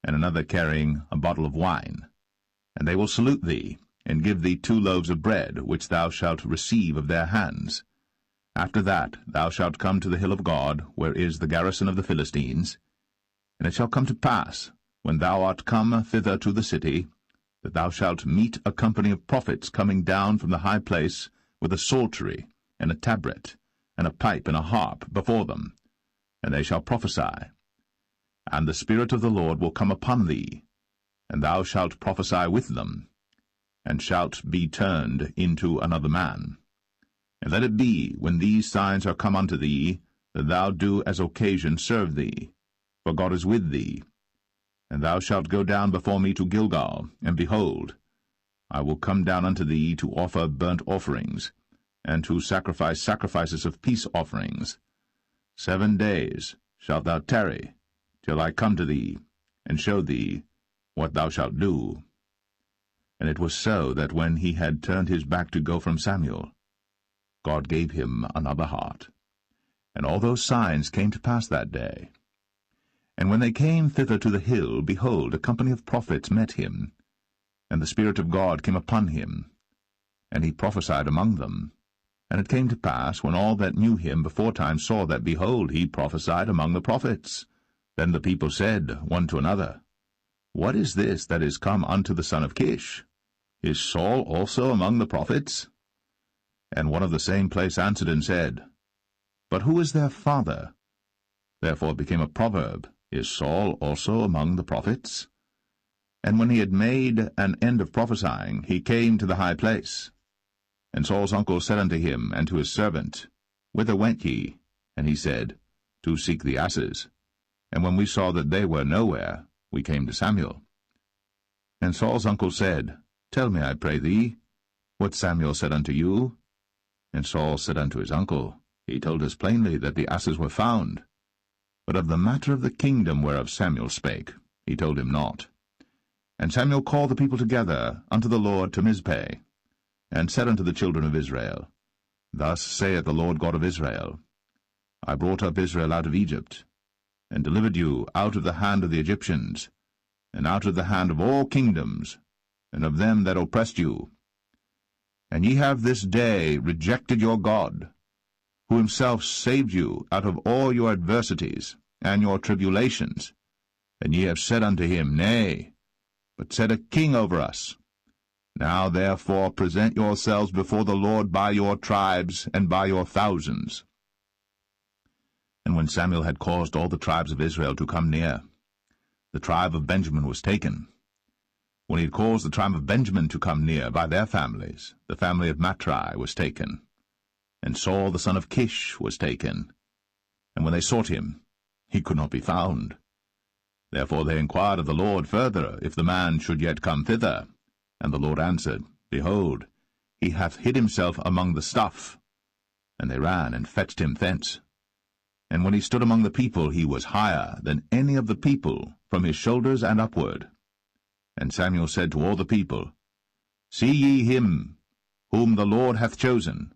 and another carrying a bottle of wine. And they will salute thee, and give thee 2 loaves of bread, which thou shalt receive of their hands. After that thou shalt come to the hill of God, where is the garrison of the Philistines. And it shall come to pass, when thou art come thither to the city, that thou shalt meet a company of prophets coming down from the high place, with a psaltery, and a tabret, and a pipe, and a harp before them, and they shall prophesy. And the Spirit of the Lord will come upon thee, and thou shalt prophesy with them, and shalt be turned into another man. And let it be, when these signs are come unto thee, that thou do as occasion serve thee, for God is with thee. And thou shalt go down before me to Gilgal, and behold, I will come down unto thee to offer burnt offerings, and to sacrifice sacrifices of peace offerings. 7 days shalt thou tarry, till I come to thee, and show thee what thou shalt do. And it was so that when he had turned his back to go from Samuel, God gave him another heart. And all those signs came to pass that day. And when they came thither to the hill, behold, a company of prophets met him, and the Spirit of God came upon him, and he prophesied among them. And it came to pass, when all that knew him beforetime saw that, behold, he prophesied among the prophets, then the people said one to another, What is this that is come unto the son of Kish? Is Saul also among the prophets? And one of the same place answered and said, But who is their father? Therefore it became a proverb, Is Saul also among the prophets? And when he had made an end of prophesying, he came to the high place. And Saul's uncle said unto him and to his servant, Whither went ye? And he said, To seek the asses. And when we saw that they were nowhere, we came to Samuel. And Saul's uncle said, Tell me, I pray thee, what Samuel said unto you. And Saul said unto his uncle, He told us plainly that the asses were found. But of the matter of the kingdom whereof Samuel spake, he told him not. And Samuel called the people together unto the Lord to Mizpeh, and said unto the children of Israel, Thus saith the Lord God of Israel, I brought up Israel out of Egypt, and delivered you out of the hand of the Egyptians, and out of the hand of all kingdoms, and of them that oppressed you. And ye have this day rejected your God, who himself saved you out of all your adversities and your tribulations. And ye have said unto him, Nay, but set a king over us. Now therefore present yourselves before the Lord by your tribes and by your thousands. And when Samuel had caused all the tribes of Israel to come near, the tribe of Benjamin was taken. When he had caused the tribe of Benjamin to come near by their families, the family of Matri was taken. And Saul the son of Kish was taken. And when they sought him, he could not be found. Therefore they inquired of the Lord further, if the man should yet come thither. And the Lord answered, Behold, he hath hid himself among the stuff. And they ran and fetched him thence. And when he stood among the people, he was higher than any of the people, from his shoulders and upward. And Samuel said to all the people, See ye him, whom the Lord hath chosen,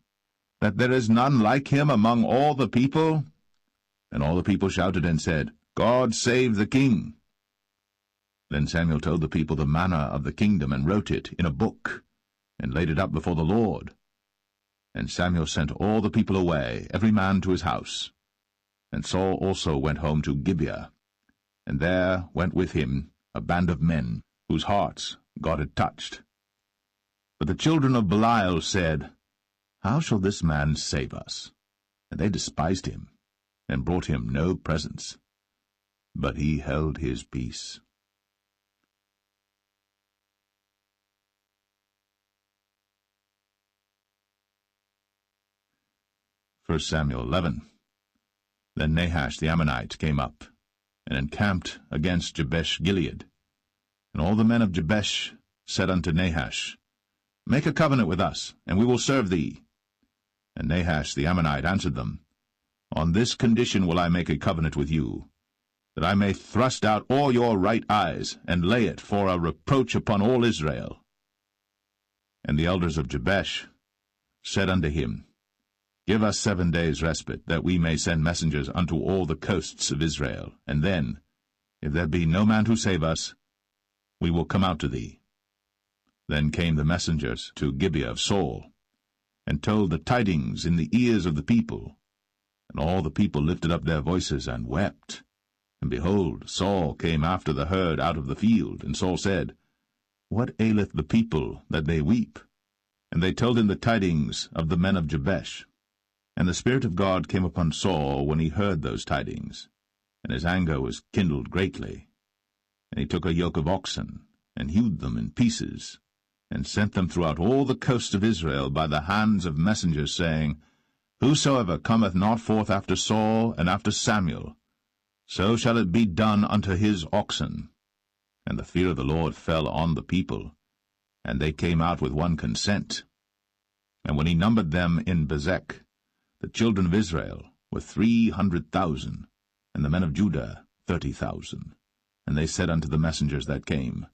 that there is none like him among all the people? And all the people shouted and said, God save the king. Then Samuel told the people the manner of the kingdom, and wrote it in a book, and laid it up before the Lord. And Samuel sent all the people away, every man to his house. And Saul also went home to Gibeah, and there went with him a band of men, whose hearts God had touched. But the children of Belial said, How shall this man save us? And they despised him, and brought him no presents. But he held his peace. First Samuel 11. Then Nahash the Ammonite came up, and encamped against Jabesh-Gilead. And all the men of Jabesh said unto Nahash, Make a covenant with us, and we will serve thee. And Nahash the Ammonite answered them, On this condition will I make a covenant with you, that I may thrust out all your right eyes, and lay it for a reproach upon all Israel. And the elders of Jabesh said unto him, Give us 7 days' respite, that we may send messengers unto all the coasts of Israel, and then, if there be no man to save us, we will come out to thee. Then came the messengers to Gibeah of Saul, and told the tidings in the ears of the people. And all the people lifted up their voices and wept. And behold, Saul came after the herd out of the field, and Saul said, What aileth the people, that they weep? And they told him the tidings of the men of Jabesh. And the Spirit of God came upon Saul when he heard those tidings, and his anger was kindled greatly. And he took a yoke of oxen, and hewed them in pieces, and sent them throughout all the coast of Israel by the hands of messengers, saying, Whosoever cometh not forth after Saul and after Samuel, so shall it be done unto his oxen. And the fear of the Lord fell on the people, and they came out with one consent. And when he numbered them in Bezek, the children of Israel were 300,000, and the men of Judah 30,000. And they said unto the messengers that came,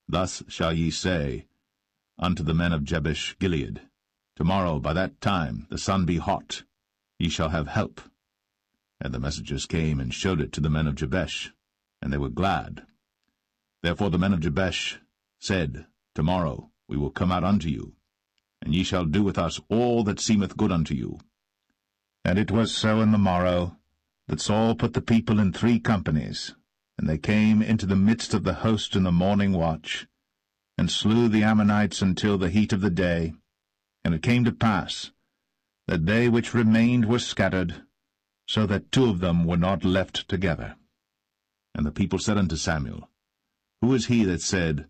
Thus shall ye say unto the men of Jabesh-Gilead, Tomorrow by that time the sun be hot, ye shall have help. And the messengers came and showed it to the men of Jabesh, and they were glad. Therefore the men of Jabesh said, Tomorrow we will come out unto you, and ye shall do with us all that seemeth good unto you. And it was so in the morrow, that Saul put the people in 3 companies, and they came into the midst of the host in the morning watch, and slew the Ammonites until the heat of the day. And it came to pass, that they which remained were scattered, so that 2 of them were not left together. And the people said unto Samuel, Who is he that said,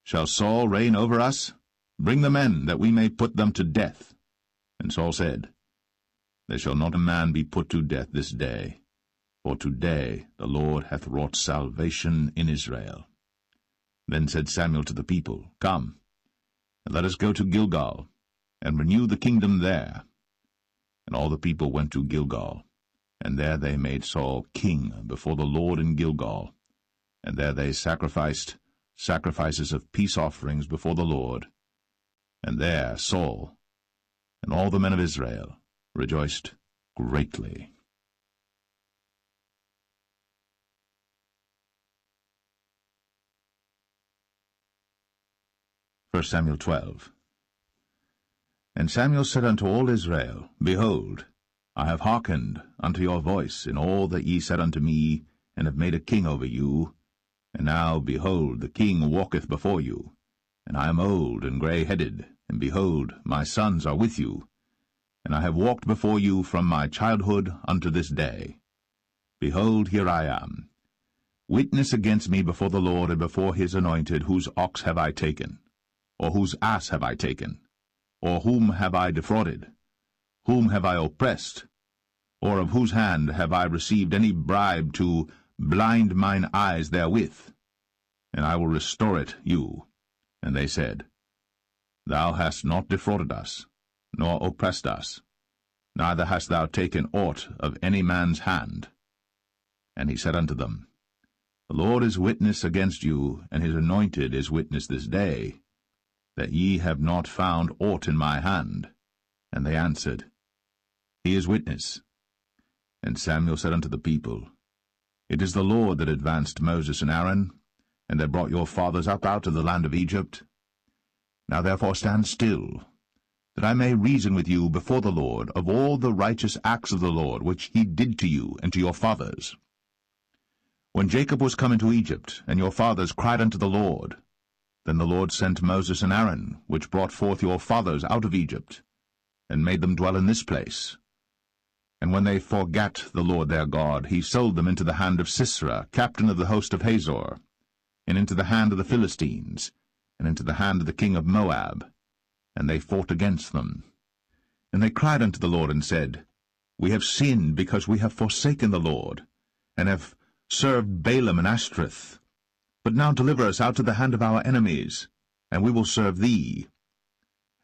Shall Saul reign over us? Bring the men, that we may put them to death. And Saul said, There shall not a man be put to death this day, for today the Lord hath wrought salvation in Israel. Then said Samuel to the people, Come, and let us go to Gilgal, and renew the kingdom there. And all the people went to Gilgal, and there they made Saul king before the Lord in Gilgal. And there they sacrificed sacrifices of peace offerings before the Lord. And there Saul and all the men of Israel rejoiced greatly. First Samuel 12. And Samuel said unto all Israel, Behold, I have hearkened unto your voice in all that ye said unto me, and have made a king over you. And now, behold, the king walketh before you, and I am old and grey-headed, and behold, my sons are with you. And I have walked before you from my childhood unto this day. Behold, here I am. Witness against me before the Lord and before his anointed, whose ox have I taken? Or whose ass have I taken? Or whom have I defrauded? Whom have I oppressed? Or of whose hand have I received any bribe to blind mine eyes therewith? And I will restore it you. And they said, Thou hast not defrauded us, nor oppressed us, neither hast thou taken aught of any man's hand. And he said unto them, The Lord is witness against you, and his anointed is witness this day, that ye have not found aught in my hand. And they answered, He is witness. And Samuel said unto the people, It is the Lord that advanced Moses and Aaron, and that brought your fathers up out of the land of Egypt. Now therefore stand still, that I may reason with you before the Lord of all the righteous acts of the Lord, which he did to you and to your fathers. When Jacob was come into Egypt, and your fathers cried unto the Lord, then the Lord sent Moses and Aaron, which brought forth your fathers out of Egypt, and made them dwell in this place. And when they forgat the Lord their God, he sold them into the hand of Sisera, captain of the host of Hazor, and into the hand of the Philistines, and into the hand of the king of Moab. And they fought against them. And they cried unto the Lord, and said, We have sinned, because we have forsaken the Lord, and have served Balaam and Ashtoreth. But now deliver us out of the hand of our enemies, and we will serve thee.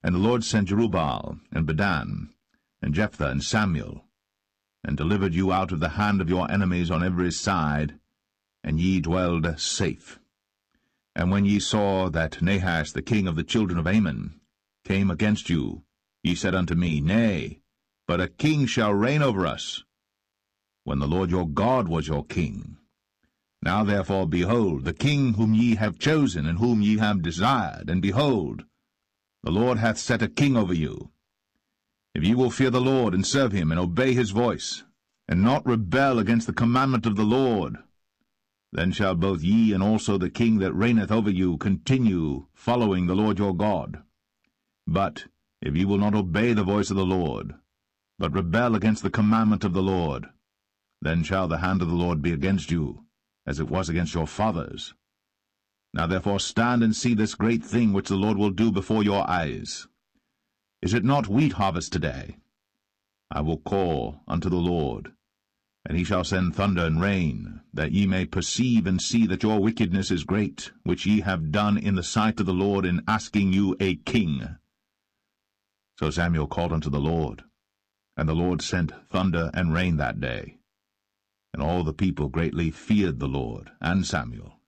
And the Lord sent Jerubbaal, and Bedan, and Jephthah, and Samuel, and delivered you out of the hand of your enemies on every side, and ye dwelled safe. And when ye saw that Nahash the king of the children of Ammon came against you, ye said unto me, Nay, but a king shall reign over us, when the Lord your God was your king. Now therefore, behold, the king whom ye have chosen, and whom ye have desired, and behold, the Lord hath set a king over you. If ye will fear the Lord, and serve him, and obey his voice, and not rebel against the commandment of the Lord, then shall both ye and also the king that reigneth over you continue following the Lord your God. But if ye will not obey the voice of the Lord, but rebel against the commandment of the Lord, then shall the hand of the Lord be against you, as it was against your fathers. Now therefore stand and see this great thing which the Lord will do before your eyes. Is it not wheat harvest today? I will call unto the Lord, and he shall send thunder and rain, that ye may perceive and see that your wickedness is great, which ye have done in the sight of the Lord in asking you a king. So Samuel called unto the Lord, and the Lord sent thunder and rain that day. And all the people greatly feared the Lord and Samuel.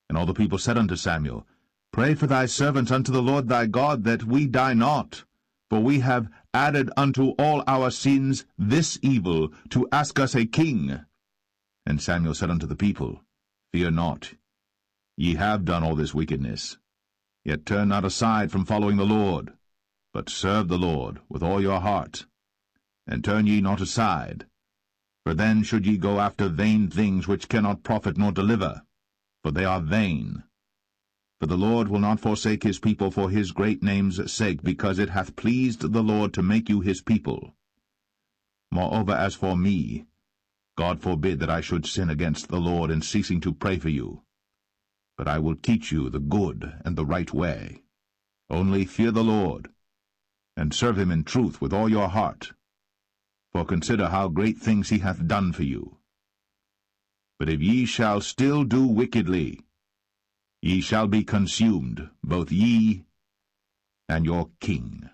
And all the people said unto Samuel, Pray for thy servants unto the Lord thy God, that we die not. For we have added unto all our sins this evil, to ask us a king. And Samuel said unto the people, Fear not. Ye have done all this wickedness. Yet turn not aside from following the Lord, but serve the Lord with all your heart. And turn ye not aside, for then should ye go after vain things which cannot profit nor deliver, for they are vain. For the Lord will not forsake his people for his great name's sake, because it hath pleased the Lord to make you his people. Moreover, as for me, God forbid that I should sin against the Lord in ceasing to pray for you. But I will teach you the good and the right way. Only fear the Lord, and serve him in truth with all your heart. For consider how great things he hath done for you. But if ye shall still do wickedly, ye shall be consumed, both ye and your king.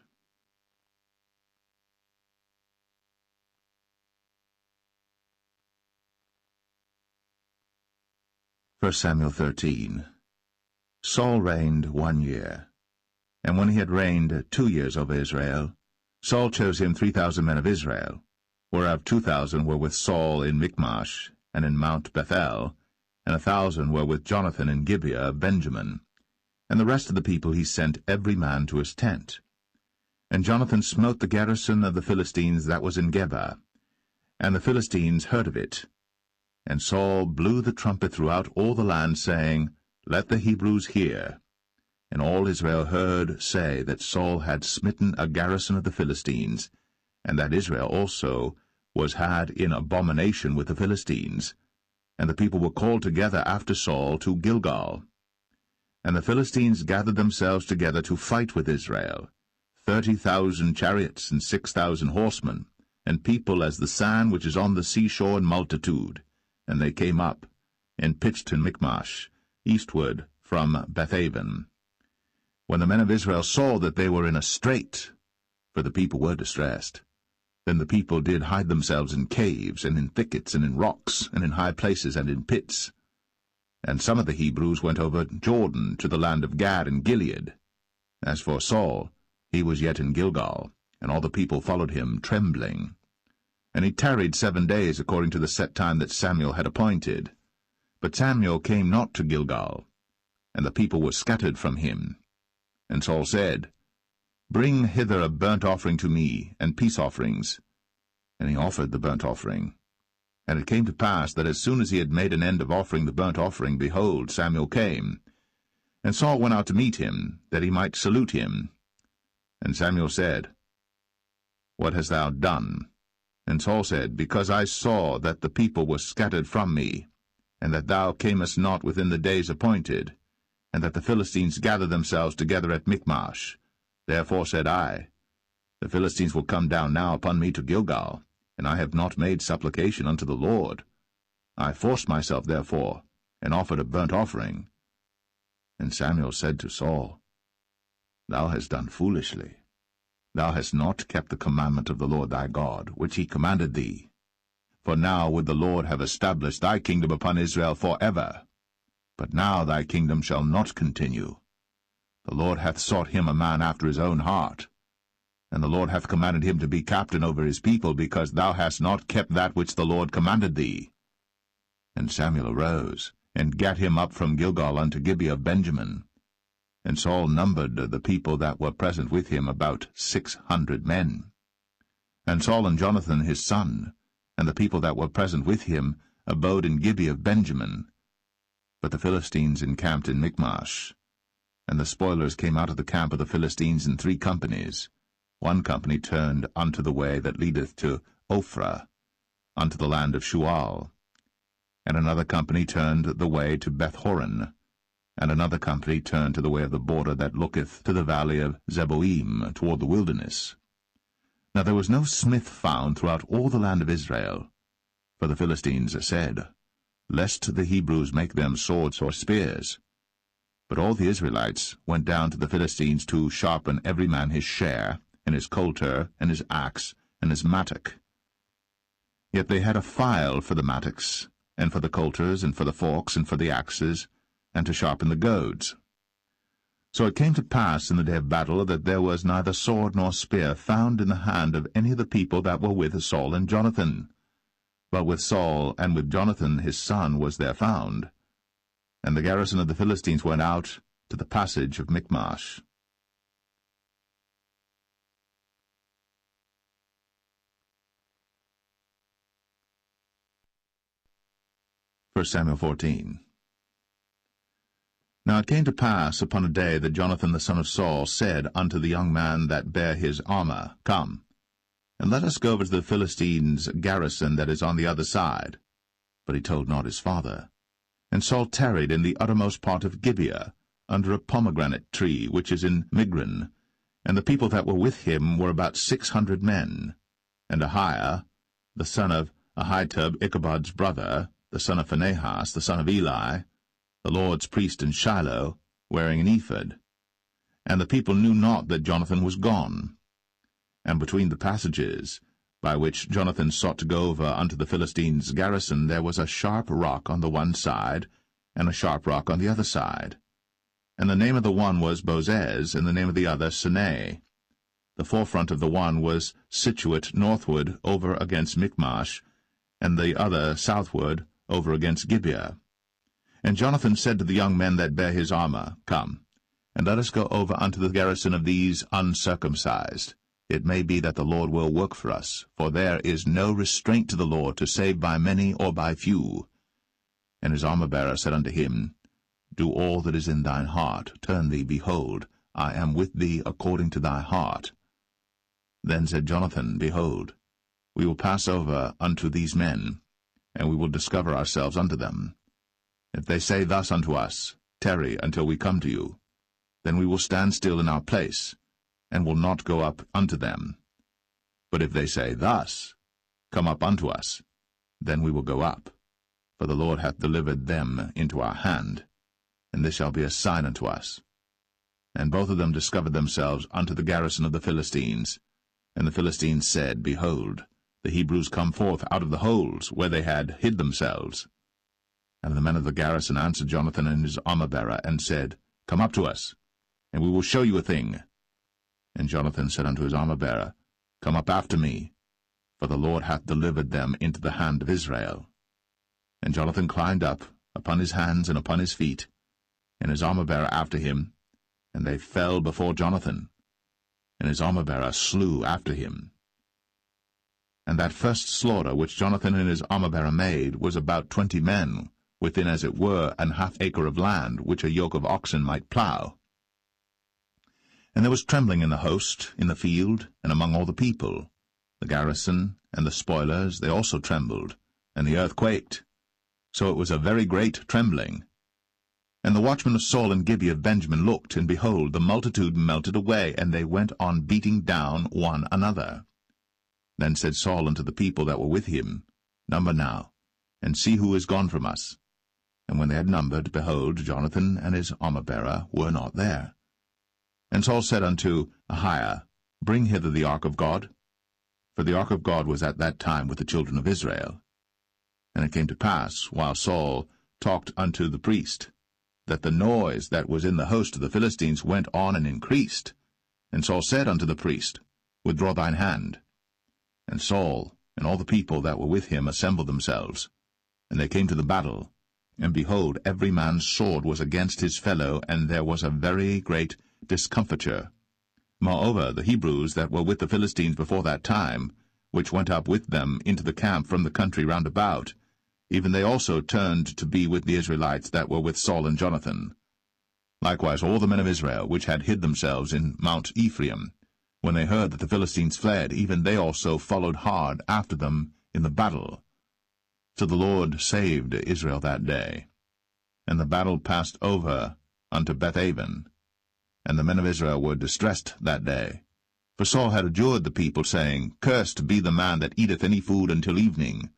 1 Samuel 13. Saul reigned 1 year. And when he had reigned 2 years over Israel, Saul chose him 3,000 men of Israel, whereof 2,000 were with Saul in Michmash and in Mount Bethel, and 1,000 were with Jonathan in Gibeah of Benjamin. And the rest of the people he sent every man to his tent. And Jonathan smote the garrison of the Philistines that was in Geba. And the Philistines heard of it. And Saul blew the trumpet throughout all the land, saying, Let the Hebrews hear. And all Israel heard say that Saul had smitten a garrison of the Philistines, and that Israel also was had in abomination with the Philistines. And the people were called together after Saul to Gilgal. And the Philistines gathered themselves together to fight with Israel, 30,000 chariots and 6,000 horsemen, and people as the sand which is on the seashore in multitude. And they came up, and pitched in Michmash, eastward from Bethaven. When the men of Israel saw that they were in a strait, for the people were distressed, then the people did hide themselves in caves, and in thickets, and in rocks, and in high places, and in pits. And some of the Hebrews went over Jordan to the land of Gad and Gilead. As for Saul, he was yet in Gilgal, and all the people followed him, trembling. And he tarried 7 days according to the set time that Samuel had appointed. But Samuel came not to Gilgal, and the people were scattered from him. And Saul said, Bring hither a burnt offering to me, and peace offerings. And he offered the burnt offering. And it came to pass that as soon as he had made an end of offering the burnt offering, behold, Samuel came. And Saul went out to meet him, that he might salute him. And Samuel said, What hast thou done? And Saul said, Because I saw that the people were scattered from me, and that thou camest not within the days appointed, and that the Philistines gathered themselves together at Michmash. Therefore said I, The Philistines will come down now upon me to Gilgal, and I have not made supplication unto the Lord. I forced myself therefore, and offered a burnt offering. And Samuel said to Saul, Thou hast done foolishly. Thou hast not kept the commandment of the Lord thy God, which he commanded thee. For now would the Lord have established thy kingdom upon Israel for ever. But now thy kingdom shall not continue. The Lord hath sought him a man after his own heart. And the Lord hath commanded him to be captain over his people, because thou hast not kept that which the Lord commanded thee. And Samuel arose, and gat him up from Gilgal unto Gibeah of Benjamin. And Saul numbered the people that were present with him about 600 men. And Saul and Jonathan his son, and the people that were present with him, abode in Gibeah of Benjamin. But the Philistines encamped in Michmash. And the spoilers came out of the camp of the Philistines in 3 companies. One company turned unto the way that leadeth to Ophrah, unto the land of Shual. And another company turned the way to Bethhoron, and another company turned to the way of the border that looketh to the valley of Zeboim, toward the wilderness. Now there was no smith found throughout all the land of Israel, for the Philistines said, Lest the Hebrews make them swords or spears. But all the Israelites went down to the Philistines to sharpen every man his share, and his coulter, and his axe, and his mattock. Yet they had a file for the mattocks, and for the coulters, and for the forks, and for the axes, and to sharpen the goads. So it came to pass in the day of battle that there was neither sword nor spear found in the hand of any of the people that were with Saul and Jonathan. But with Saul and with Jonathan his son was there found. And the garrison of the Philistines went out to the passage of Michmash. 1 Samuel 14. Now it came to pass upon a day that Jonathan the son of Saul said unto the young man that bare his armor, Come, and let us go over to the Philistines' garrison that is on the other side. But he told not his father. And Saul tarried in the uttermost part of Gibeah, under a pomegranate tree which is in Migron. And the people that were with him were about 600 men. And Ahiah, the son of Ahitub, Ichabod's brother, the son of Phinehas, the son of Eli, the Lord's priest in Shiloh, wearing an ephod. And the people knew not that Jonathan was gone. And between the passages, by which Jonathan sought to go over unto the Philistines' garrison, there was a sharp rock on the one side, and a sharp rock on the other side. And the name of the one was Bozez, and the name of the other Sinai. The forefront of the one was situate northward over against Michmash, and the other southward over against Gibeah. And Jonathan said to the young men that bare his armor, Come, and let us go over unto the garrison of these uncircumcised, It may be that the Lord will work for us, for there is no restraint to the Lord to save by many or by few. And his armor-bearer said unto him, Do all that is in thine heart. Turn thee, behold, I am with thee according to thy heart. Then said Jonathan, Behold, we will pass over unto these men, and we will discover ourselves unto them. If they say thus unto us, Tarry until we come to you, then we will stand still in our place, and will not go up unto them. But if they say thus, Come up unto us, then we will go up. For the Lord hath delivered them into our hand, and this shall be a sign unto us. And both of them discovered themselves unto the garrison of the Philistines. And the Philistines said, Behold, the Hebrews come forth out of the holes where they had hid themselves. And the men of the garrison answered Jonathan and his armor-bearer, and said, Come up to us, and we will show you a thing. And Jonathan said unto his armor-bearer, Come up after me, for the Lord hath delivered them into the hand of Israel. And Jonathan climbed up upon his hands and upon his feet, and his armor-bearer after him, and they fell before Jonathan, and his armor-bearer slew after him. And that first slaughter which Jonathan and his armor-bearer made was about 20 men, within as it were an half-acre of land, which a yoke of oxen might plough. And there was trembling in the host, in the field, and among all the people. The garrison and the spoilers, they also trembled, and the earth quaked. So it was a very great trembling. And the watchmen of Saul and Gibeah of Benjamin looked, and behold, the multitude melted away, and they went on beating down one another. Then said Saul unto the people that were with him, Number now, and see who is gone from us. And when they had numbered, behold, Jonathan and his armor-bearer were not there. And Saul said unto Ahiah, Bring hither the ark of God. For the ark of God was at that time with the children of Israel. And it came to pass, while Saul talked unto the priest, that the noise that was in the host of the Philistines went on and increased. And Saul said unto the priest, Withdraw thine hand. And Saul and all the people that were with him assembled themselves. And they came to the battle. And behold, every man's sword was against his fellow, and there was a very great discomfiture. Moreover, the Hebrews that were with the Philistines before that time, which went up with them into the camp from the country round about, even they also turned to be with the Israelites that were with Saul and Jonathan. Likewise all the men of Israel, which had hid themselves in Mount Ephraim, when they heard that the Philistines fled, even they also followed hard after them in the battle. So the Lord saved Israel that day. And the battle passed over unto Bethaven. And the men of Israel were distressed that day. For Saul had adjured the people, saying, Cursed be the man that eateth any food until evening,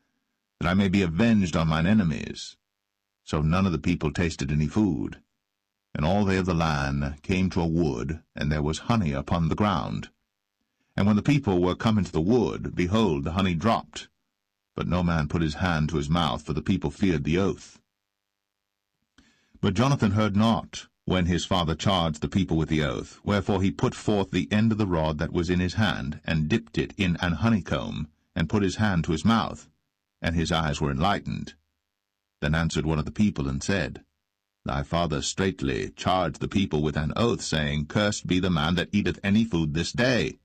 that I may be avenged on mine enemies. So none of the people tasted any food. And all they of the land came to a wood, and there was honey upon the ground. And when the people were come into the wood, behold, the honey dropped. But no man put his hand to his mouth, for the people feared the oath. But Jonathan heard not, when his father charged the people with the oath, wherefore he put forth the end of the rod that was in his hand, and dipped it in an honeycomb, and put his hand to his mouth, and his eyes were enlightened. Then answered one of the people, and said, Thy father straitly charged the people with an oath, saying, Cursed be the man that eateth any food this day.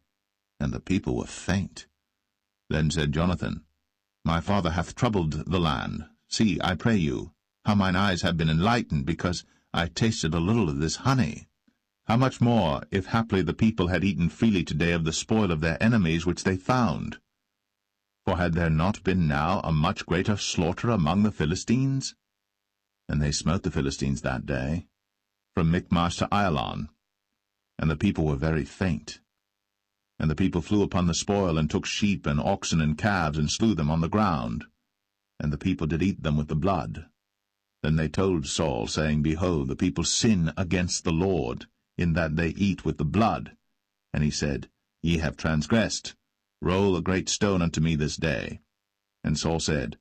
And the people were faint. Then said Jonathan, My father hath troubled the land. See, I pray you, how mine eyes have been enlightened, because I tasted a little of this honey. How much more, if haply the people had eaten freely today of the spoil of their enemies which they found? For had there not been now a much greater slaughter among the Philistines? And they smote the Philistines that day, from Michmash to Ajalon. And the people were very faint. And the people flew upon the spoil, and took sheep and oxen and calves, and slew them on the ground. And the people did eat them with the blood. Then they told Saul, saying, Behold, the people sin against the Lord, in that they eat with the blood. And he said, Ye have transgressed. Roll a great stone unto me this day. And Saul said,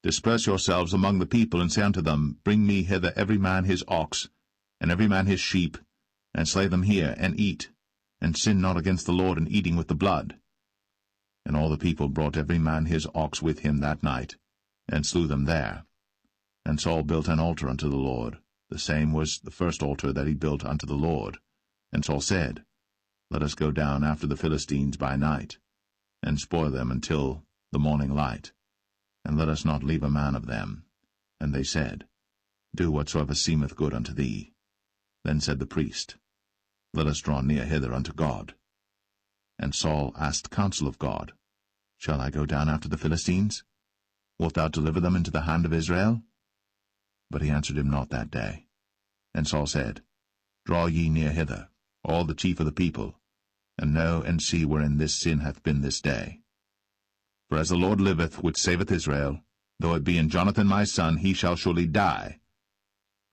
Disperse yourselves among the people, and say unto them, Bring me hither every man his ox, and every man his sheep, and slay them here, and eat, and sin not against the Lord in eating with the blood. And all the people brought every man his ox with him that night, and slew them there. And Saul built an altar unto the Lord. The same was the first altar that he built unto the Lord. And Saul said, Let us go down after the Philistines by night, and spoil them until the morning light, and let us not leave a man of them. And they said, Do whatsoever seemeth good unto thee. Then said the priest, Let us draw near hither unto God. And Saul asked counsel of God, Shall I go down after the Philistines? Wilt thou deliver them into the hand of Israel? But he answered him not that day. And Saul said, Draw ye near hither, all the chief of the people, and know and see wherein this sin hath been this day. For as the Lord liveth, which saveth Israel, though it be in Jonathan my son, he shall surely die.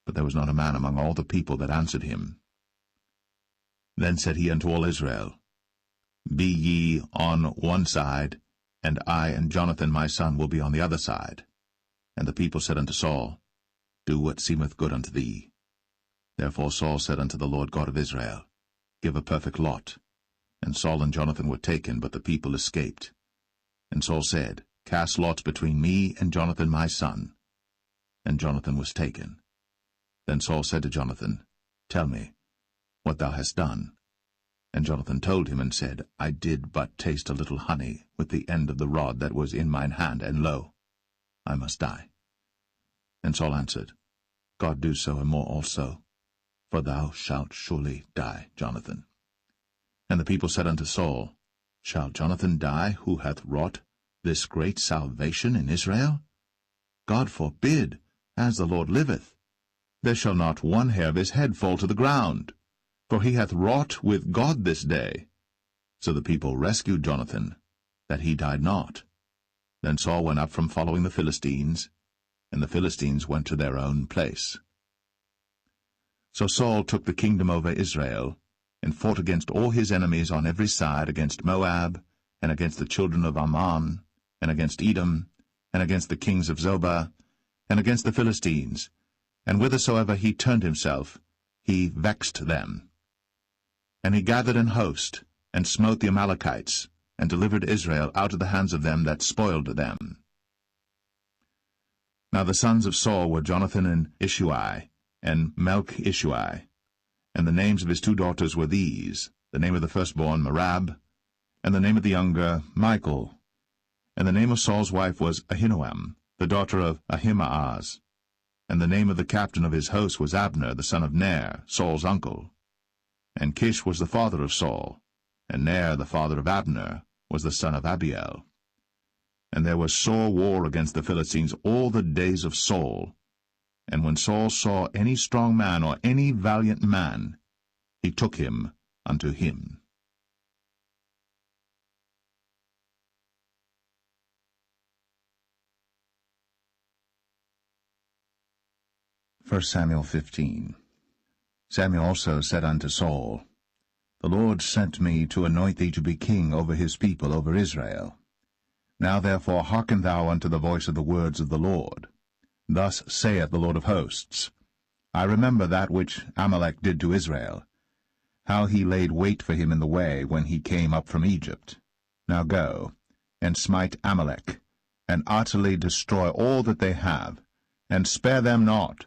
But there was not a man among all the people that answered him. Then said he unto all Israel, Be ye on one side, and I and Jonathan my son will be on the other side. And the people said unto Saul, Do what seemeth good unto thee. Therefore Saul said unto the Lord God of Israel, Give a perfect lot. And Saul and Jonathan were taken, but the people escaped. And Saul said, Cast lots between me and Jonathan my son. And Jonathan was taken. Then Saul said to Jonathan, Tell me what thou hast done. And Jonathan told him, and said, I did but taste a little honey with the end of the rod that was in mine hand, and lo, I must die. And Saul answered, God do so and more also, for thou shalt surely die, Jonathan. And the people said unto Saul, Shall Jonathan die, who hath wrought this great salvation in Israel? God forbid, as the Lord liveth. There shall not one hair of his head fall to the ground, for he hath wrought with God this day. So the people rescued Jonathan, that he died not. Then Saul went up from following the Philistines, and the Philistines went to their own place. So Saul took the kingdom over Israel, and fought against all his enemies on every side, against Moab, and against the children of Ammon, and against Edom, and against the kings of Zobah, and against the Philistines, and whithersoever he turned himself, he vexed them. And he gathered an host, and smote the Amalekites, and delivered Israel out of the hands of them that spoiled them. Now the sons of Saul were Jonathan and Ishui, and Melch-Ishui. And the names of his two daughters were these, the name of the firstborn Merab, and the name of the younger Michal. And the name of Saul's wife was Ahinoam, the daughter of Ahimaaz. And the name of the captain of his host was Abner, the son of Ner, Saul's uncle. And Kish was the father of Saul, and Ner, the father of Abner, was the son of Abiel. And there was sore war against the Philistines all the days of Saul. And when Saul saw any strong man or any valiant man, he took him unto him. 1 Samuel 15. Samuel also said unto Saul, The Lord sent me to anoint thee to be king over his people, over Israel. Now therefore hearken thou unto the voice of the words of the Lord. Thus saith the Lord of hosts, I remember that which Amalek did to Israel, how he laid wait for him in the way when he came up from Egypt. Now go, and smite Amalek, and utterly destroy all that they have, and spare them not,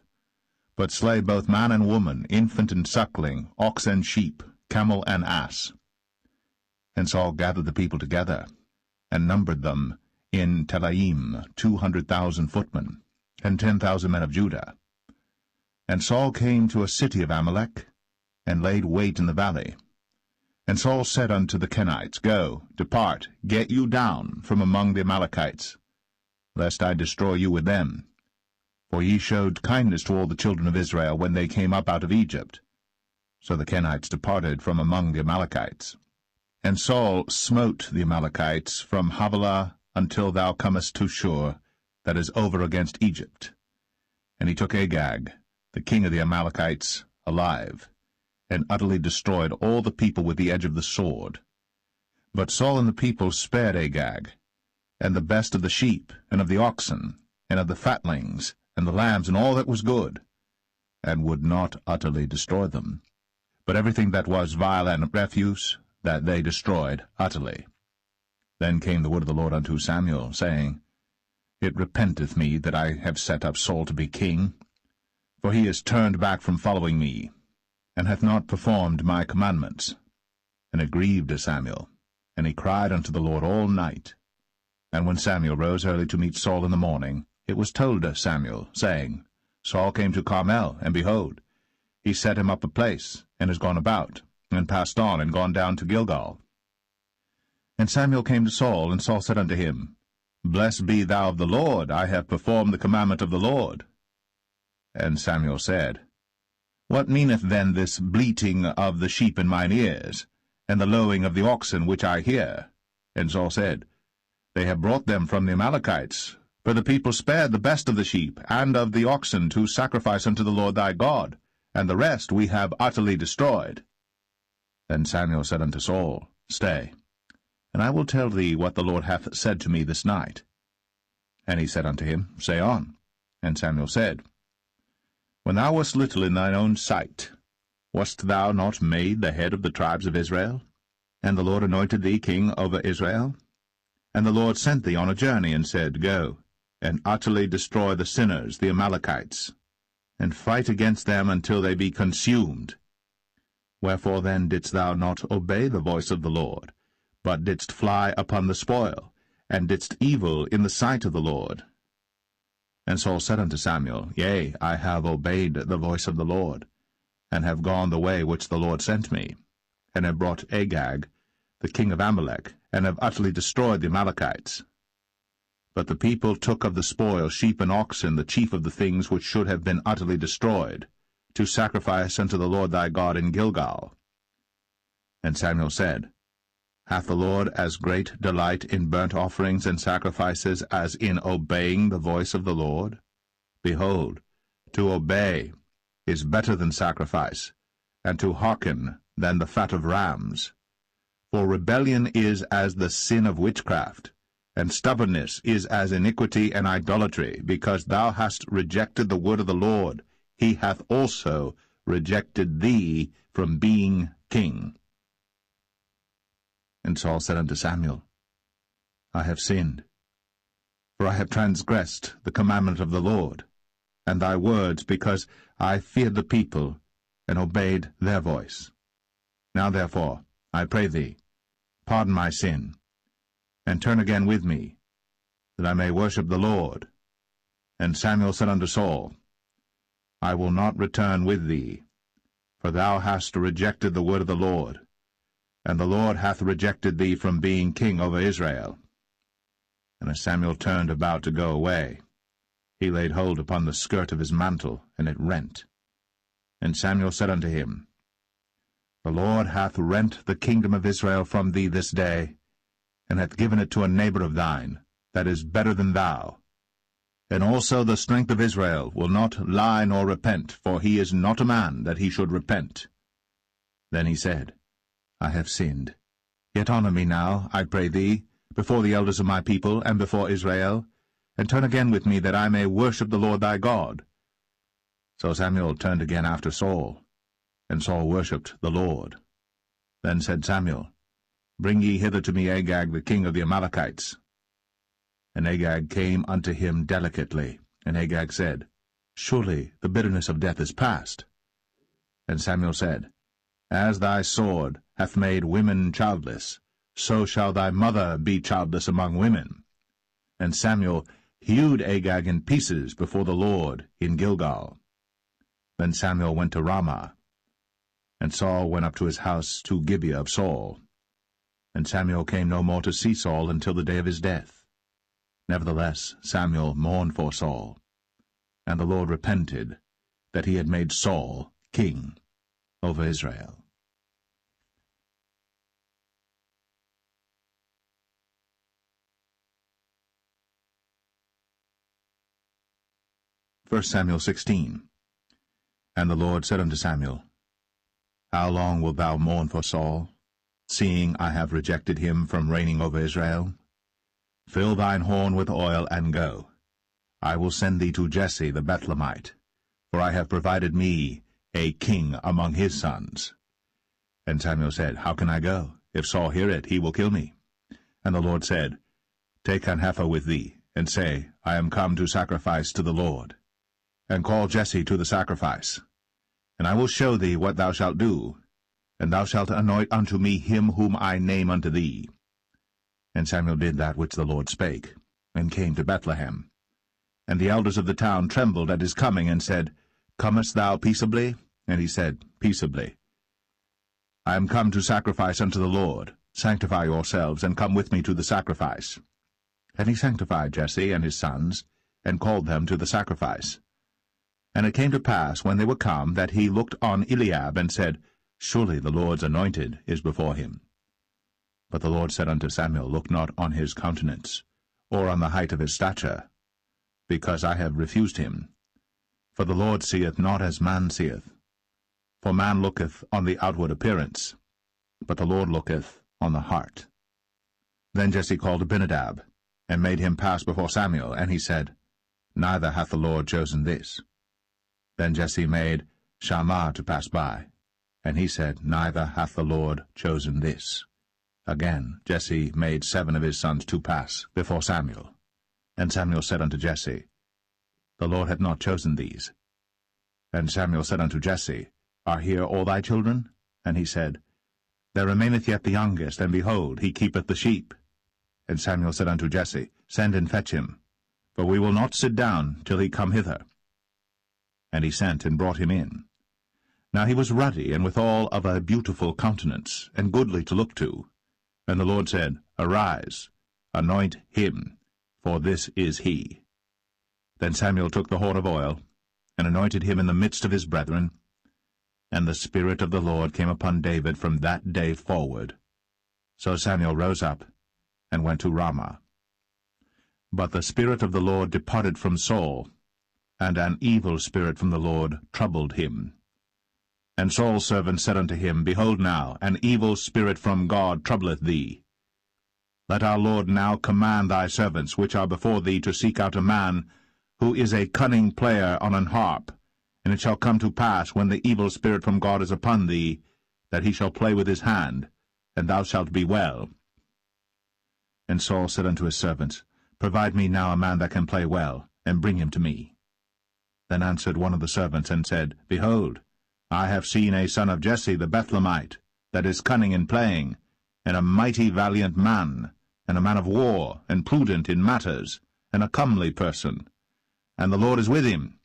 but slay both man and woman, infant and suckling, ox and sheep, camel and ass. And Saul gathered the people together, and numbered them in Telaim 200,000 footmen, and 10,000 men of Judah. And Saul came to a city of Amalek, and laid wait in the valley. And Saul said unto the Kenites, Go, depart, get you down from among the Amalekites, lest I destroy you with them. For ye showed kindness to all the children of Israel when they came up out of Egypt. So the Kenites departed from among the Amalekites. And Saul smote the Amalekites from Havilah until thou comest to Shur, that is over against Egypt. And he took Agag, the king of the Amalekites, alive, and utterly destroyed all the people with the edge of the sword. But Saul and the people spared Agag, and the best of the sheep, and of the oxen, and of the fatlings, and the lambs, and all that was good, and would not utterly destroy them. But everything that was vile and refuse, that they destroyed utterly. Then came the word of the Lord unto Samuel, saying, It repenteth me that I have set up Saul to be king, for he is turned back from following me, and hath not performed my commandments. And it grieved Samuel, and he cried unto the Lord all night. And when Samuel rose early to meet Saul in the morning, it was told Samuel, saying, Saul came to Carmel, and behold, he set him up a place, and is gone about, and passed on, and gone down to Gilgal. And Samuel came to Saul, and Saul said unto him, Blessed be thou of the Lord, I have performed the commandment of the Lord. And Samuel said, What meaneth then this bleating of the sheep in mine ears, and the lowing of the oxen which I hear? And Saul said, They have brought them from the Amalekites, for the people spared the best of the sheep and of the oxen to sacrifice unto the Lord thy God, and the rest we have utterly destroyed. Then Samuel said unto Saul, Stay, and I will tell thee what the Lord hath said to me this night. And he said unto him, Say on. And Samuel said, When thou wast little in thine own sight, wast thou not made the head of the tribes of Israel? And the Lord anointed thee king over Israel? And the Lord sent thee on a journey, and said, Go, and utterly destroy the sinners, the Amalekites, and fight against them until they be consumed. Wherefore then didst thou not obey the voice of the Lord, but didst fly upon the spoil, and didst evil in the sight of the Lord? And Saul said unto Samuel, Yea, I have obeyed the voice of the Lord, and have gone the way which the Lord sent me, and have brought Agag, the king of Amalek, and have utterly destroyed the Amalekites. But the people took of the spoil sheep and oxen, the chief of the things which should have been utterly destroyed, to sacrifice unto the Lord thy God in Gilgal. And Samuel said, Hath the Lord as great delight in burnt offerings and sacrifices as in obeying the voice of the Lord? Behold, to obey is better than sacrifice, and to hearken than the fat of rams. For rebellion is as the sin of witchcraft, and stubbornness is as iniquity and idolatry. Because thou hast rejected the word of the Lord, he hath also rejected thee from being king. And Saul said unto Samuel, I have sinned, for I have transgressed the commandment of the Lord, and thy words, because I feared the people, and obeyed their voice. Now therefore, I pray thee, pardon my sin, and turn again with me, that I may worship the Lord. And Samuel said unto Saul, I will not return with thee, for thou hast rejected the word of the Lord, and the Lord hath rejected thee from being king over Israel. And as Samuel turned about to go away, he laid hold upon the skirt of his mantle, and it rent. And Samuel said unto him, The Lord hath rent the kingdom of Israel from thee this day, and hath given it to a neighbor of thine, that is better than thou. And also the strength of Israel will not lie nor repent, for he is not a man that he should repent. Then he said, I have sinned. Yet honor me now, I pray thee, before the elders of my people, and before Israel, and turn again with me, that I may worship the Lord thy God. So Samuel turned again after Saul, and Saul worshipped the Lord. Then said Samuel, Bring ye hither to me Agag the king of the Amalekites. And Agag came unto him delicately, and Agag said, Surely the bitterness of death is past. And Samuel said, As thy sword hath made women childless, so shall thy mother be childless among women. And Samuel hewed Agag in pieces before the Lord in Gilgal. Then Samuel went to Ramah, and Saul went up to his house to Gibeah of Saul. And Samuel came no more to see Saul until the day of his death. Nevertheless Samuel mourned for Saul, and the Lord repented that he had made Saul king over Israel. 1 Samuel 16. And the Lord said unto Samuel, How long wilt thou mourn for Saul, seeing I have rejected him from reigning over Israel? Fill thine horn with oil, and go. I will send thee to Jesse the Bethlehemite, for I have provided me a king among his sons. And Samuel said, How can I go? If Saul hear it, he will kill me. And the Lord said, Take an heifer with thee, and say, I am come to sacrifice to the Lord. And call Jesse to the sacrifice. And I will show thee what thou shalt do. and thou shalt anoint unto me him whom I name unto thee. And Samuel did that which the Lord spake, and came to Bethlehem. And the elders of the town trembled at his coming, and said, Comest thou peaceably? And he said, Peaceably. I am come to sacrifice unto the Lord. Sanctify yourselves, and come with me to the sacrifice. And he sanctified Jesse and his sons, and called them to the sacrifice. And it came to pass, when they were come, that he looked on Eliab, and said, Surely the Lord's anointed is before him. But the Lord said unto Samuel, Look not on his countenance, or on the height of his stature, because I have refused him. For the Lord seeth not as man seeth. For man looketh on the outward appearance, but the Lord looketh on the heart. Then Jesse called Abinadab, and made him pass before Samuel, and he said, Neither hath the Lord chosen this. Then Jesse made Shammah to pass by, and he said, Neither hath the Lord chosen this. Again Jesse made 7 of his sons to pass before Samuel. And Samuel said unto Jesse, The Lord hath not chosen these. And Samuel said unto Jesse, Are here all thy children? And he said, There remaineth yet the youngest, and behold, he keepeth the sheep. And Samuel said unto Jesse, Send and fetch him, for we will not sit down till he come hither. And he sent and brought him in. Now he was ruddy, and withal of a beautiful countenance, and goodly to look to. And the Lord said, Arise, anoint him, for this is he. Then Samuel took the horn of oil, and anointed him in the midst of his brethren. And the Spirit of the Lord came upon David from that day forward. So Samuel rose up, and went to Ramah. But the Spirit of the Lord departed from Saul, and an evil spirit from the Lord troubled him. And Saul's servant said unto him, Behold now, an evil spirit from God troubleth thee. Let our Lord now command thy servants, which are before thee, to seek out a man, who is a cunning player on an harp. And it shall come to pass, when the evil spirit from God is upon thee, that he shall play with his hand, and thou shalt be well. And Saul said unto his servants, Provide me now a man that can play well, and bring him to me. Then answered one of the servants, and said, Behold, I have seen a son of Jesse the Bethlehemite, that is cunning in playing, and a mighty valiant man, and a man of war, and prudent in matters, and a comely person. And the Lord is with him.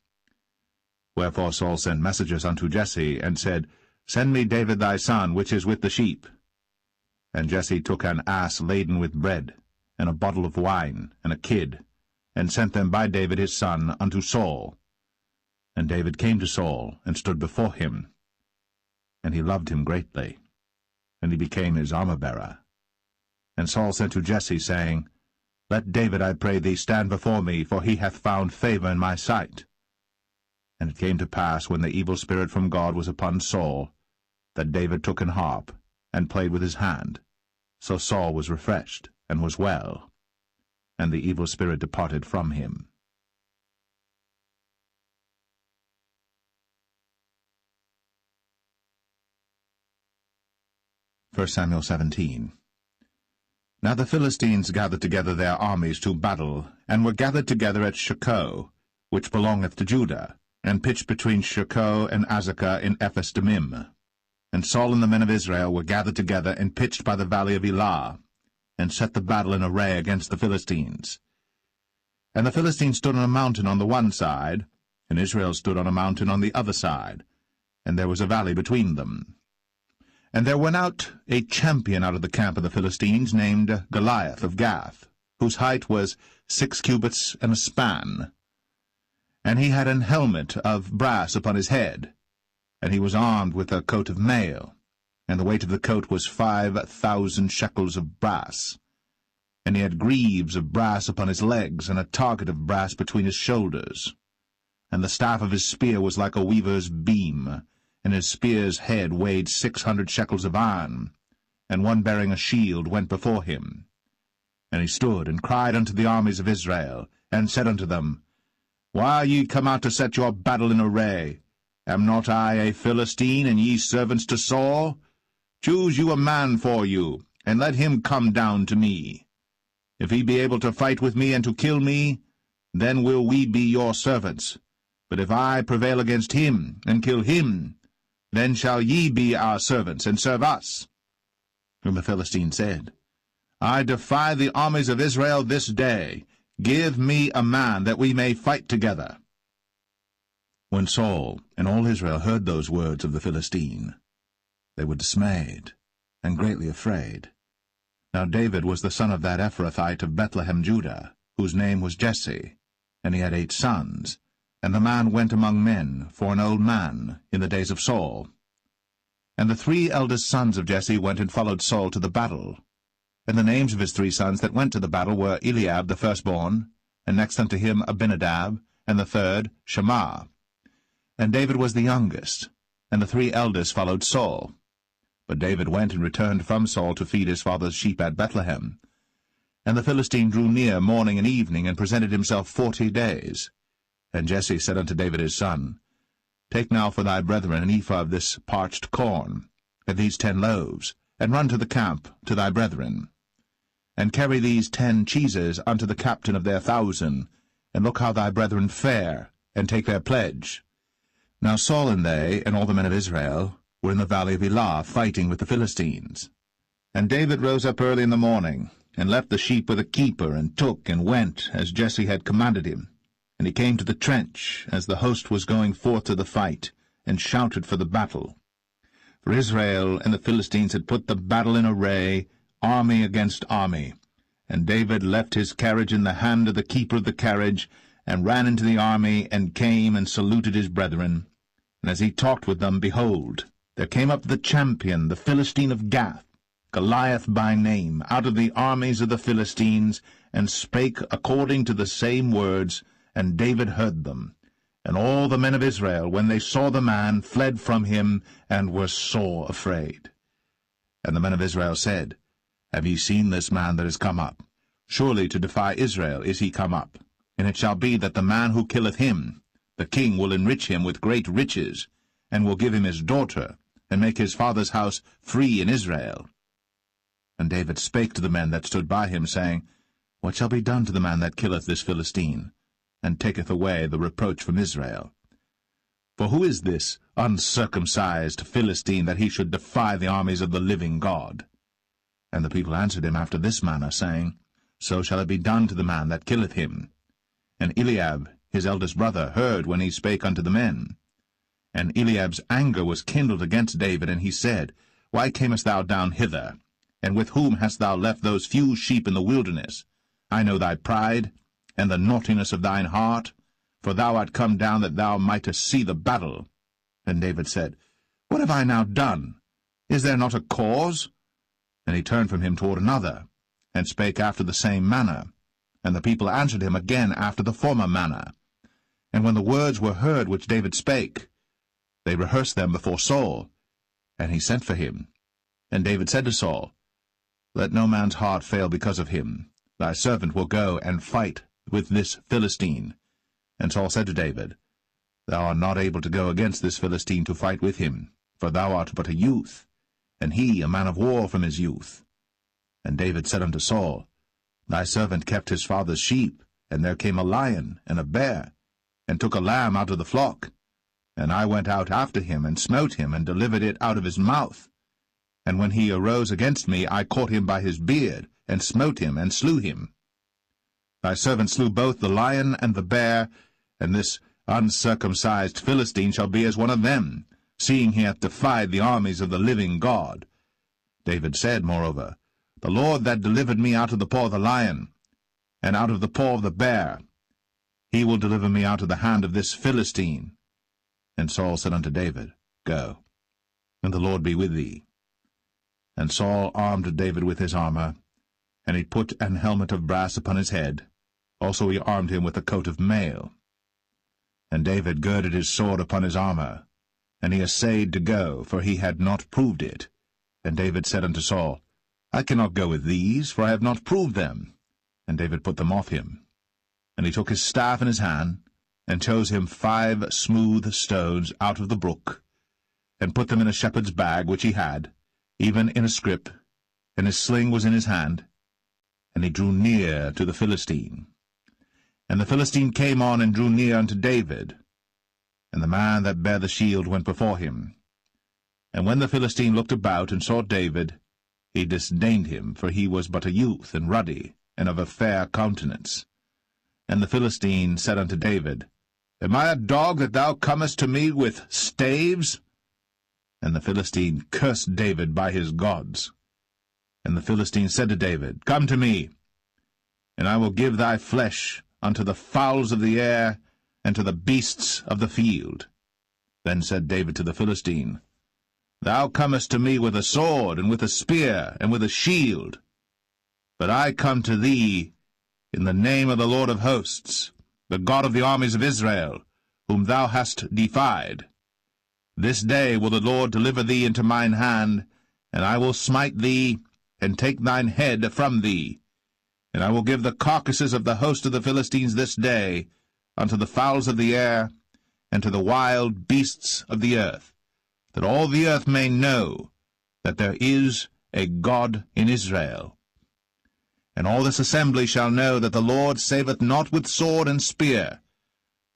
Wherefore Saul sent messengers unto Jesse, and said, Send me David thy son, which is with the sheep. And Jesse took an ass laden with bread, and a bottle of wine, and a kid, and sent them by David his son unto Saul. And David came to Saul, and stood before him. And he loved him greatly, and he became his armor-bearer. And Saul sent to Jesse, saying, Let David, I pray thee, stand before me, for he hath found favor in my sight. And it came to pass, when the evil spirit from God was upon Saul, that David took an harp, and played with his hand. So Saul was refreshed, and was well, and the evil spirit departed from him. 1 Samuel 17. Now the Philistines gathered together their armies to battle, and were gathered together at Shochoh, which belongeth to Judah, and pitched between Shochoh and Azekah in Ephes-dammim. And Saul and the men of Israel were gathered together, and pitched by the valley of Elah, and set the battle in array against the Philistines. And the Philistines stood on a mountain on the one side, and Israel stood on a mountain on the other side, and there was a valley between them. And there went out a champion out of the camp of the Philistines, named Goliath of Gath, whose height was 6 cubits and a span. And he had an helmet of brass upon his head, and he was armed with a coat of mail, and the weight of the coat was 5,000 shekels of brass. And he had greaves of brass upon his legs, and a target of brass between his shoulders. And the staff of his spear was like a weaver's beam, and his spear's head weighed 600 shekels of iron, and one bearing a shield went before him. And he stood and cried unto the armies of Israel, and said unto them, Why are ye come out to set your battle in array? Am not I a Philistine, and ye servants to Saul? Choose you a man for you, and let him come down to me. If he be able to fight with me and to kill me, then will we be your servants. But if I prevail against him, and kill him, Then shall ye be our servants, and serve us. Whom the Philistine said, I defy the armies of Israel this day. Give me a man, that we may fight together. When Saul and all Israel heard those words of the Philistine, they were dismayed, and greatly afraid. Now David was the son of that Ephrathite of Bethlehem, Judah, whose name was Jesse, and he had 8 sons. And the man went among men for an old man in the days of Saul. And the 3 eldest sons of Jesse went and followed Saul to the battle. And the names of his 3 sons that went to the battle were Eliab the firstborn, and next unto him Abinadab, and the third Shammah. And David was the youngest, and the 3 eldest followed Saul. But David went and returned from Saul to feed his father's sheep at Bethlehem. And the Philistine drew near morning and evening, and presented himself 40 days. And Jesse said unto David his son, Take now for thy brethren an ephah of this parched corn, and these 10 loaves, and run to the camp to thy brethren. And carry these 10 cheeses unto the captain of their 1,000, and look how thy brethren fare, and take their pledge. Now Saul and they, and all the men of Israel, were in the valley of Elah, fighting with the Philistines. And David rose up early in the morning, and left the sheep with a keeper, and took and went, as Jesse had commanded him. And he came to the trench, as the host was going forth to the fight, and shouted for the battle. For Israel and the Philistines had put the battle in array, army against army. And David left his carriage in the hand of the keeper of the carriage, and ran into the army, and came and saluted his brethren. And as he talked with them, behold, there came up the champion, the Philistine of Gath, Goliath by name, out of the armies of the Philistines, and spake according to the same words, and David heard them. And all the men of Israel, when they saw the man, fled from him, and were sore afraid. And the men of Israel said, Have ye seen this man that is come up? Surely to defy Israel is he come up. And it shall be that the man who killeth him, the king will enrich him with great riches, and will give him his daughter, and make his father's house free in Israel. And David spake to the men that stood by him, saying, What shall be done to the man that killeth this Philistine, and taketh away the reproach from Israel? For who is this uncircumcised Philistine, that he should defy the armies of the living God? And the people answered him after this manner, saying, So shall it be done to the man that killeth him. And Eliab, his eldest brother, heard when he spake unto the men. And Eliab's anger was kindled against David, and he said, Why camest thou down hither? And with whom hast thou left those few sheep in the wilderness? I know thy pride, and the naughtiness of thine heart, for thou art come down that thou mightest see the battle. And David said, What have I now done? Is there not a cause? And he turned from him toward another, and spake after the same manner. And the people answered him again after the former manner. And when the words were heard which David spake, they rehearsed them before Saul. And he sent for him. And David said to Saul, Let no man's heart fail because of him. Thy servant will go and fight with this Philistine. And Saul said to David, Thou art not able to go against this Philistine to fight with him, for thou art but a youth, and he a man of war from his youth. And David said unto Saul, Thy servant kept his father's sheep, and there came a lion and a bear, and took a lamb out of the flock. And I went out after him, and smote him, and delivered it out of his mouth. And when he arose against me, I caught him by his beard, and smote him, and slew him. Thy servant slew both the lion and the bear, and this uncircumcised Philistine shall be as one of them, seeing he hath defied the armies of the living God. David said, moreover, The Lord that delivered me out of the paw of the lion, and out of the paw of the bear, he will deliver me out of the hand of this Philistine. And Saul said unto David, Go, and the Lord be with thee. And Saul armed David with his armor, and he put an helmet of brass upon his head. Also he armed him with a coat of mail. And David girded his sword upon his armor, and he essayed to go, for he had not proved it. And David said unto Saul, I cannot go with these, for I have not proved them. And David put them off him. And he took his staff in his hand, and chose him 5 smooth stones out of the brook, and put them in a shepherd's bag which he had, even in a scrip, and his sling was in his hand. And he drew near to the Philistine. And the Philistine came on and drew near unto David. And the man that bare the shield went before him. And when the Philistine looked about and saw David, he disdained him, for he was but a youth, and ruddy, and of a fair countenance. And the Philistine said unto David, Am I a dog that thou comest to me with staves? And the Philistine cursed David by his gods. And the Philistine said to David, Come to me, and I will give thy flesh unto the fowls of the air, and to the beasts of the field. Then said David to the Philistine, Thou comest to me with a sword, and with a spear, and with a shield. But I come to thee in the name of the Lord of hosts, the God of the armies of Israel, whom thou hast defied. This day will the Lord deliver thee into mine hand, and I will smite thee, and take thine head from thee. And I will give the carcasses of the host of the Philistines this day unto the fowls of the air, and to the wild beasts of the earth, that all the earth may know that there is a God in Israel. And all this assembly shall know that the Lord saveth not with sword and spear,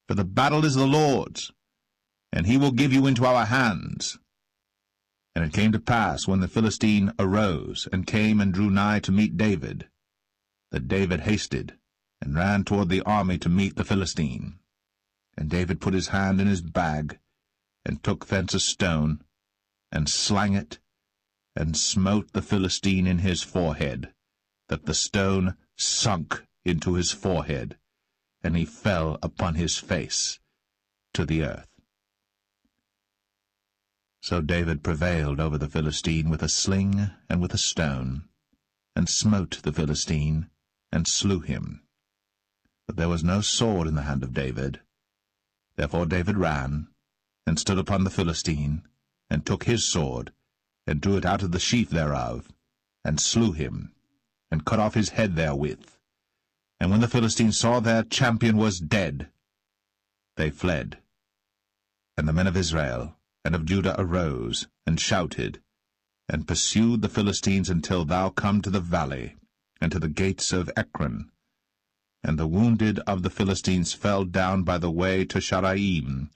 for the battle is the Lord's, and he will give you into our hands. And it came to pass, when the Philistine arose, and came and drew nigh to meet David, that David hasted, and ran toward the army to meet the Philistine. And David put his hand in his bag, and took thence a stone, and slang it, and smote the Philistine in his forehead, that the stone sunk into his forehead, and he fell upon his face to the earth. So David prevailed over the Philistine with a sling and with a stone, and smote the Philistine, and slew him. But there was no sword in the hand of David. Therefore David ran, and stood upon the Philistine, and took his sword, and drew it out of the sheath thereof, and slew him, and cut off his head therewith. And when the Philistines saw their champion was dead, they fled. And the men of Israel and of Judah arose, and shouted, and pursued the Philistines until thou come to the valley, and to the gates of Ekron. And the wounded of the Philistines fell down by the way to Shaaraim,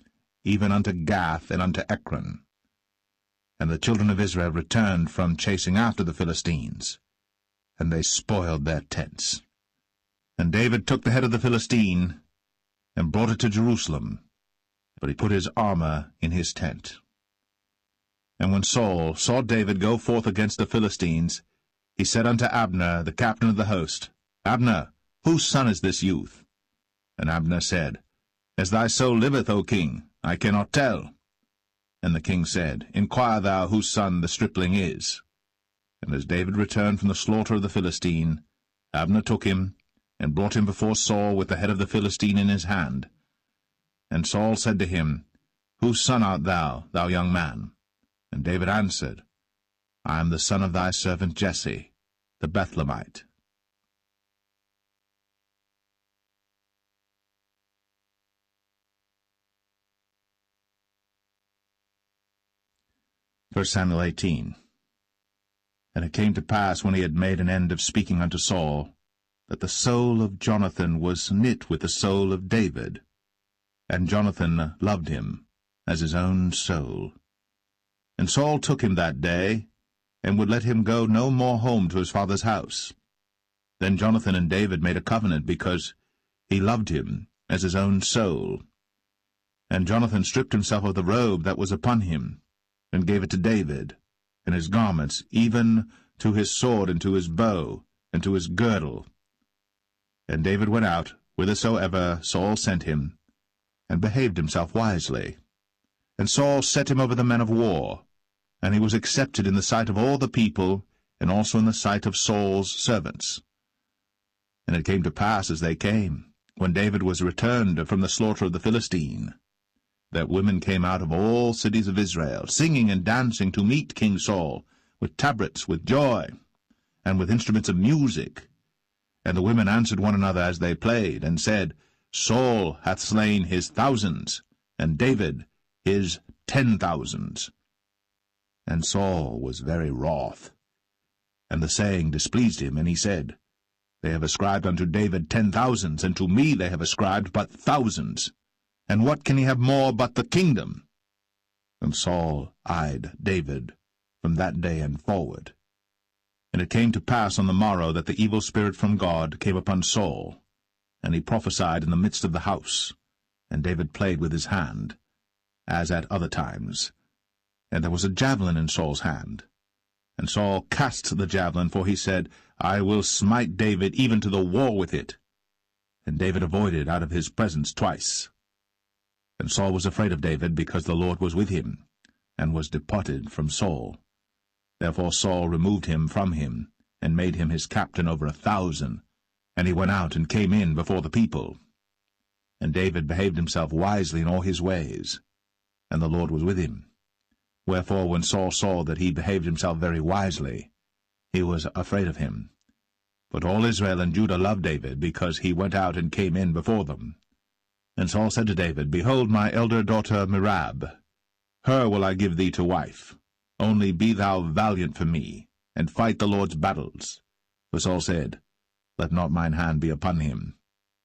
even unto Gath and unto Ekron. And the children of Israel returned from chasing after the Philistines, and they spoiled their tents. And David took the head of the Philistine, and brought it to Jerusalem, but he put his armor in his tent. And when Saul saw David go forth against the Philistines, he said unto Abner, the captain of the host, Abner, whose son is this youth? And Abner said, As thy soul liveth, O king, I cannot tell. And the king said, Inquire thou whose son the stripling is. And as David returned from the slaughter of the Philistine, Abner took him, and brought him before Saul with the head of the Philistine in his hand. And Saul said to him, Whose son art thou, thou young man? And David answered, I am the son of thy servant Jesse, the Bethlehemite. 1 Samuel 18. And it came to pass, when he had made an end of speaking unto Saul, that the soul of Jonathan was knit with the soul of David, and Jonathan loved him as his own soul. And Saul took him that day, and would let him go no more home to his father's house. Then Jonathan and David made a covenant, because he loved him as his own soul. And Jonathan stripped himself of the robe that was upon him, and gave it to David, and his garments, even to his sword, and to his bow, and to his girdle. And David went out whithersoever Saul sent him, and behaved himself wisely. And Saul set him over the men of war, and he was accepted in the sight of all the people, and also in the sight of Saul's servants. And it came to pass, as they came, when David was returned from the slaughter of the Philistine, that women came out of all cities of Israel, singing and dancing to meet King Saul, with tabrets, with joy, and with instruments of music. And the women answered one another as they played, and said, Saul hath slain his thousands, and David his 10,000s. And Saul was very wroth, and the saying displeased him, and he said, They have ascribed unto David 10,000s, and to me they have ascribed but thousands. And what can he have more but the kingdom? And Saul eyed David from that day and forward. And it came to pass on the morrow that the evil spirit from God came upon Saul, and he prophesied in the midst of the house. And David played with his hand, as at other times. And there was a javelin in Saul's hand. And Saul cast the javelin, for he said, I will smite David even to the wall with it. And David avoided out of his presence twice. And Saul was afraid of David, because the Lord was with him, and was departed from Saul. Therefore Saul removed him from him, and made him his captain over 1,000. And he went out and came in before the people. And David behaved himself wisely in all his ways, and the Lord was with him. Wherefore when Saul saw that he behaved himself very wisely, he was afraid of him. But all Israel and Judah loved David, because he went out and came in before them. And Saul said to David, Behold my elder daughter Merab, her will I give thee to wife. Only be thou valiant for me, and fight the Lord's battles. For Saul said, Let not mine hand be upon him,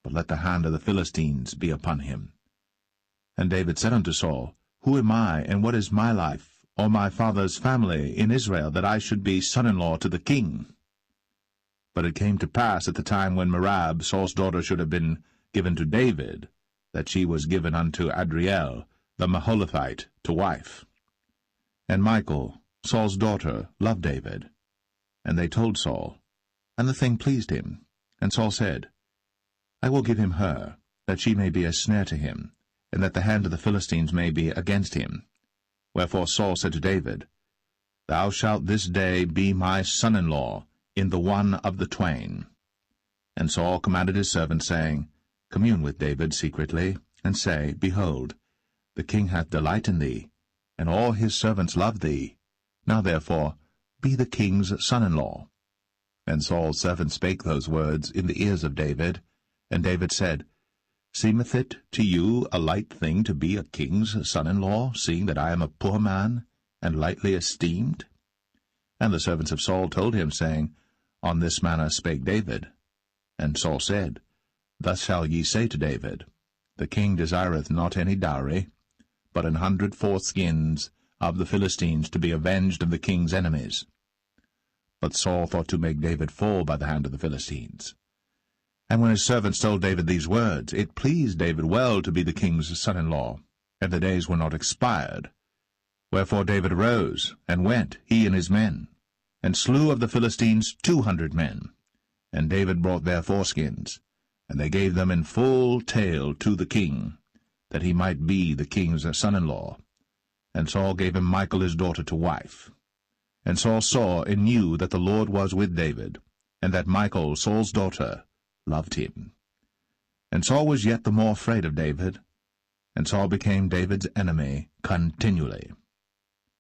but let the hand of the Philistines be upon him. And David said unto Saul, Who am I, and what is my life, or my father's family in Israel, that I should be son-in-law to the king? But it came to pass at the time when Merab, Saul's daughter, should have been given to David, that she was given unto Adriel, the Maholathite, to wife. And Michal, Saul's daughter, loved David. And they told Saul, and the thing pleased him. And Saul said, I will give him her, that she may be a snare to him, and that the hand of the Philistines may be against him. Wherefore Saul said to David, Thou shalt this day be my son-in-law in the one of the twain. And Saul commanded his servants, saying, Commune with David secretly, and say, Behold, the king hath delight in thee, and all his servants love thee. Now therefore be the king's son-in-law. And Saul's servants spake those words in the ears of David. And David said, Seemeth it to you a light thing to be a king's son-in-law, seeing that I am a poor man, and lightly esteemed? And the servants of Saul told him, saying, On this manner spake David. And Saul said, Thus shall ye say to David, The king desireth not any dowry, but 100 foreskins of the Philistines to be avenged of the king's enemies. But Saul thought to make David fall by the hand of the Philistines. And when his servants told David these words, it pleased David well to be the king's son-in-law, and the days were not expired. Wherefore David arose, and went, he and his men, and slew of the Philistines 200 men. And David brought their foreskins, and they gave them in full tale to the king, that he might be the king's son-in-law. And Saul gave him Michal his daughter to wife. And Saul saw and knew that the Lord was with David, and that Michal, Saul's daughter, loved him. And Saul was yet the more afraid of David, and Saul became David's enemy continually.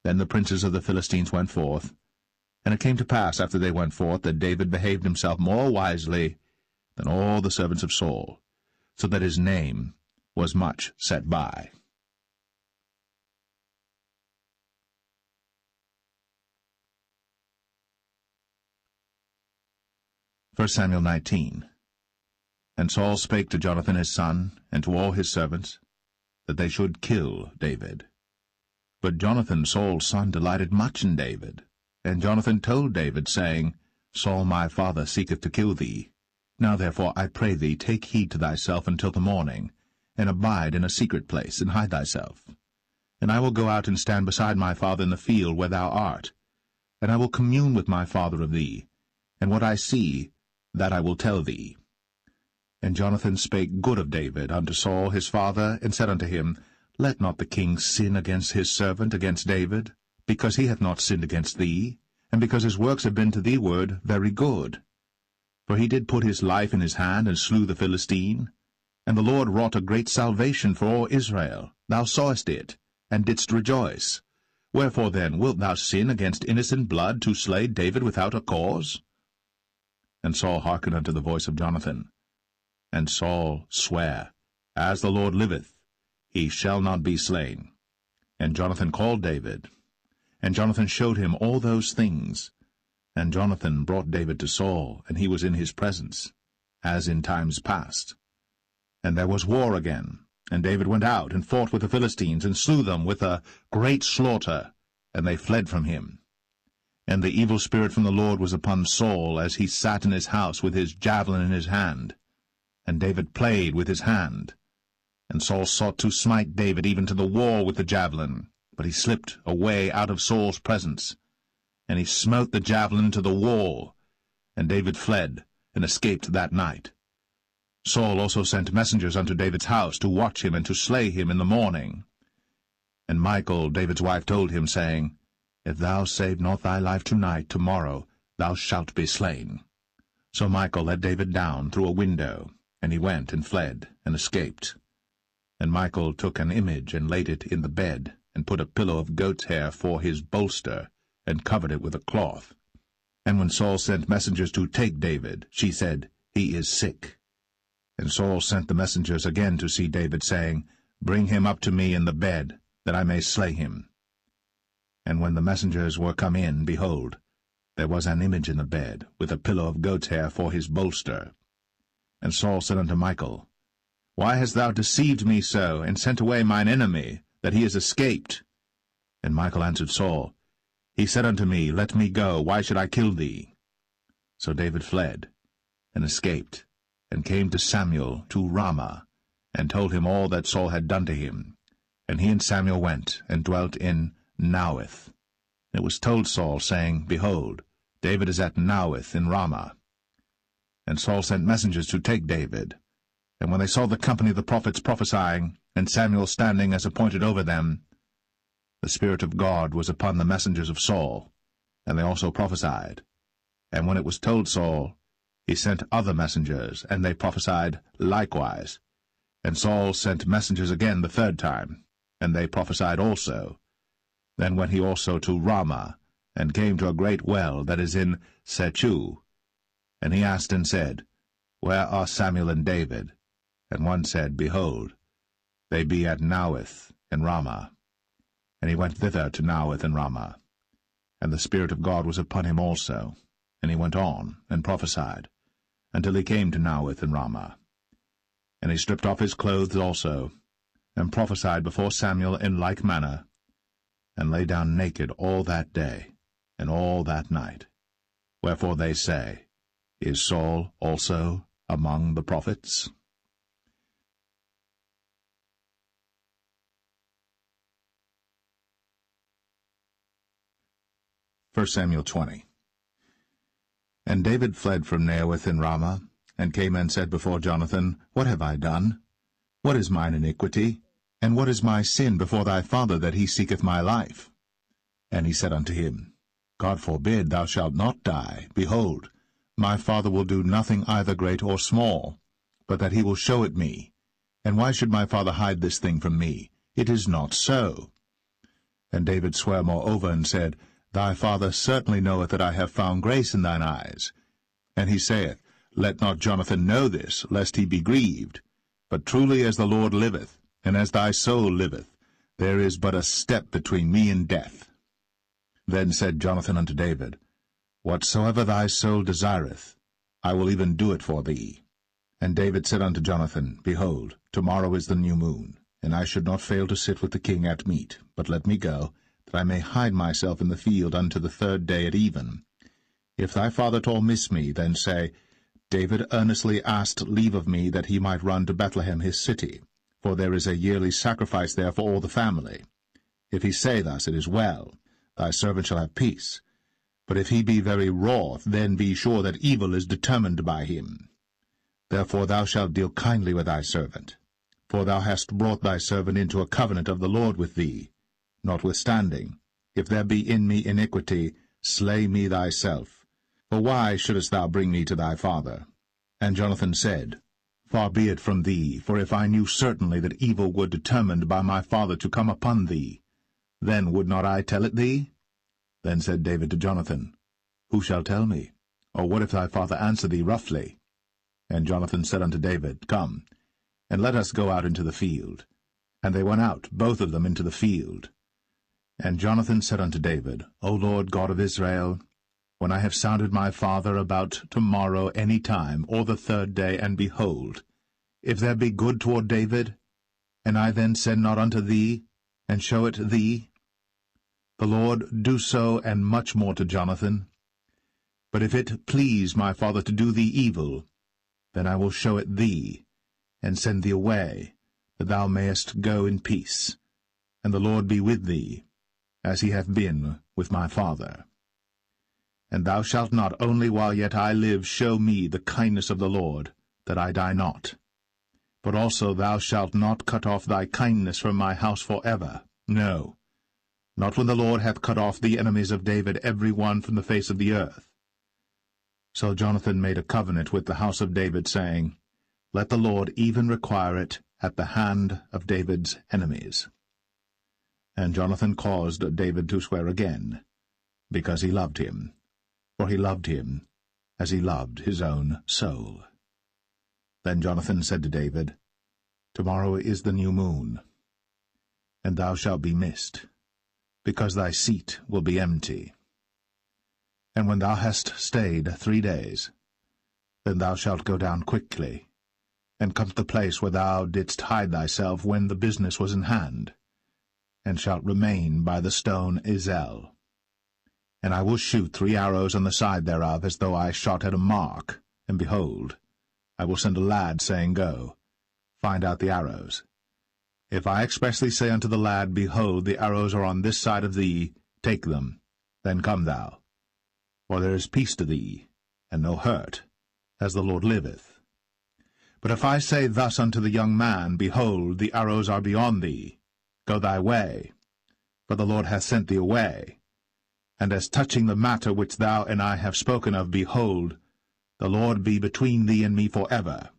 Then the princes of the Philistines went forth, and it came to pass after they went forth that David behaved himself more wisely than all the servants of Saul, so that his name was much set by. 1 Samuel 19. And Saul spake to Jonathan his son, and to all his servants, that they should kill David. But Jonathan Saul's son delighted much in David. And Jonathan told David, saying, Saul my father seeketh to kill thee. Now therefore I pray thee, take heed to thyself until the morning, and abide in a secret place, and hide thyself. And I will go out and stand beside my father in the field where thou art, and I will commune with my father of thee, and what I see, that I will tell thee. And Jonathan spake good of David unto Saul his father, and said unto him, Let not the king sin against his servant, against David, because he hath not sinned against thee, and because his works have been to thee ward very good. For he did put his life in his hand, and slew the Philistine. And the Lord wrought a great salvation for all Israel. Thou sawest it, and didst rejoice. Wherefore then wilt thou sin against innocent blood, to slay David without a cause? And Saul hearkened unto the voice of Jonathan. And Saul sware, As the Lord liveth, he shall not be slain. And Jonathan called David. And Jonathan showed him all those things. And Jonathan brought David to Saul, and he was in his presence, as in times past. And there was war again, And David went out and fought with the Philistines, and slew them with a great slaughter, and they fled from him. And the evil spirit from the Lord was upon Saul, as he sat in his house with his javelin in his hand. And David played with his hand. And Saul sought to smite David even to the wall with the javelin, but he slipped away out of Saul's presence. And he smote the javelin to the wall, and David fled, and escaped that night. Saul also sent messengers unto David's house to watch him and to slay him in the morning. And Michal, David's wife, told him, saying, If thou save not thy life tonight, tomorrow thou shalt be slain. So Michal let David down through a window, and he went and fled, and escaped. And Michal took an image, and laid it in the bed, and put a pillow of goat's hair for his bolster, and covered it with a cloth. And when Saul sent messengers to take David, she said, He is sick. And Saul sent the messengers again to see David, saying, Bring him up to me in the bed, that I may slay him. And when the messengers were come in, behold, there was an image in the bed, with a pillow of goat's hair for his bolster. And Saul said unto Michal, Why hast thou deceived me so, and sent away mine enemy, that he is escaped? And Michal answered Saul, He said unto me, Let me go, why should I kill thee? So David fled, and escaped, and came to Samuel to Ramah, and told him all that Saul had done to him. And he and Samuel went, and dwelt in Naueth. And it was told Saul, saying, Behold, David is at Naueth in Ramah. And Saul sent messengers to take David. And when they saw the company of the prophets prophesying, and Samuel standing as appointed over them, the Spirit of God was upon the messengers of Saul, and they also prophesied. And when it was told Saul, he sent other messengers, and they prophesied likewise. And Saul sent messengers again the third time, and they prophesied also. Then went he also to Ramah, and came to a great well that is in Sechu. And he asked and said, Where are Samuel and David? And one said, Behold, they be at Naueth in Ramah. And he went thither to Naueth in Ramah. And the Spirit of God was upon him also. And he went on, and prophesied, until he came to Naueth in Ramah. And he stripped off his clothes also, and prophesied before Samuel in like manner, and lay down naked all that day, and all that night. Wherefore they say, Is Saul also among the prophets? 1 Samuel 20. And David fled from Naueth in Ramah, and came and said before Jonathan, What have I done? What is mine iniquity? And what is my sin before thy father, that he seeketh my life? And he said unto him, God forbid, thou shalt not die. Behold, my father will do nothing either great or small, but that he will show it me. And why should my father hide this thing from me? It is not so. And David sware moreover, and said, Thy father certainly knoweth that I have found grace in thine eyes. And he saith, Let not Jonathan know this, lest he be grieved. But truly as the Lord liveth, and as thy soul liveth, there is but a step between me and death. Then said Jonathan unto David, Whatsoever thy soul desireth, I will even do it for thee. And David said unto Jonathan, Behold, tomorrow is the new moon, and I should not fail to sit with the king at meat, but let me go, that I may hide myself in the field unto the third day at even. If thy father at all miss me, then say, David earnestly asked leave of me that he might run to Bethlehem his city, for there is a yearly sacrifice there for all the family. If he say thus, it is well, thy servant shall have peace. But if he be very wroth, then be sure that evil is determined by him. Therefore thou shalt deal kindly with thy servant, for thou hast brought thy servant into a covenant of the Lord with thee. Notwithstanding, if there be in me iniquity, slay me thyself. For why shouldest thou bring me to thy father? And Jonathan said, Far be it from thee, for if I knew certainly that evil were determined by my father to come upon thee, then would not I tell it thee? Then said David to Jonathan, Who shall tell me? Or what if thy father answer thee roughly? And Jonathan said unto David, Come, and let us go out into the field. And they went out, both of them, into the field. And Jonathan said unto David, O Lord God of Israel, when I have sounded my father about tomorrow any time, or the third day, and behold, if there be good toward David, And I then said not unto thee, and show it thee? The Lord do so, and much more to Jonathan. But if it please my father to do thee evil, then I will show it thee, and send thee away, that thou mayest go in peace, and the Lord be with thee, as he hath been with my father. And thou shalt not only while yet I live show me the kindness of the Lord, that I die not, but also thou shalt not cut off thy kindness from my house for ever, no, not when the Lord hath cut off the enemies of David every one from the face of the earth. So Jonathan made a covenant with the house of David, saying, Let the Lord even require it at the hand of David's enemies. And Jonathan caused David to swear again, because he loved him, for he loved him as he loved his own soul. Then Jonathan said to David, Tomorrow is the new moon, and thou shalt be missed, because thy seat will be empty. And when thou hast stayed 3 days, then thou shalt go down quickly, and come to the place where thou didst hide thyself when the business was in hand, and shalt remain by the stone Zelle. And I will shoot 3 arrows on the side thereof, as though I shot at a mark, and behold, I will send a lad, saying, Go, find out the arrows. If I expressly say unto the lad, Behold, the arrows are on this side of thee, take them, then come thou. For there is peace to thee, and no hurt, as the Lord liveth. But if I say thus unto the young man, Behold, the arrows are beyond thee, go thy way, for the Lord hath sent thee away. And as touching the matter which thou and I have spoken of, behold, the Lord be between thee and me for ever.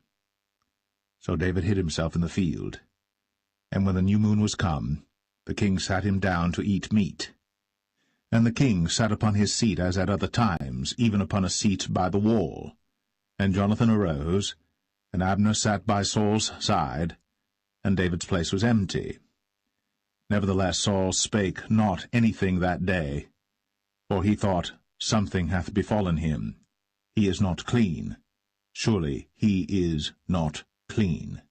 So David hid himself in the field. And when the new moon was come, the king sat him down to eat meat. And the king sat upon his seat as at other times, even upon a seat by the wall. And Jonathan arose, and Abner sat by Saul's side, and David's place was empty. Nevertheless Saul spake not anything that day, for he thought, Something hath befallen him. He is not clean. Surely he is not clean.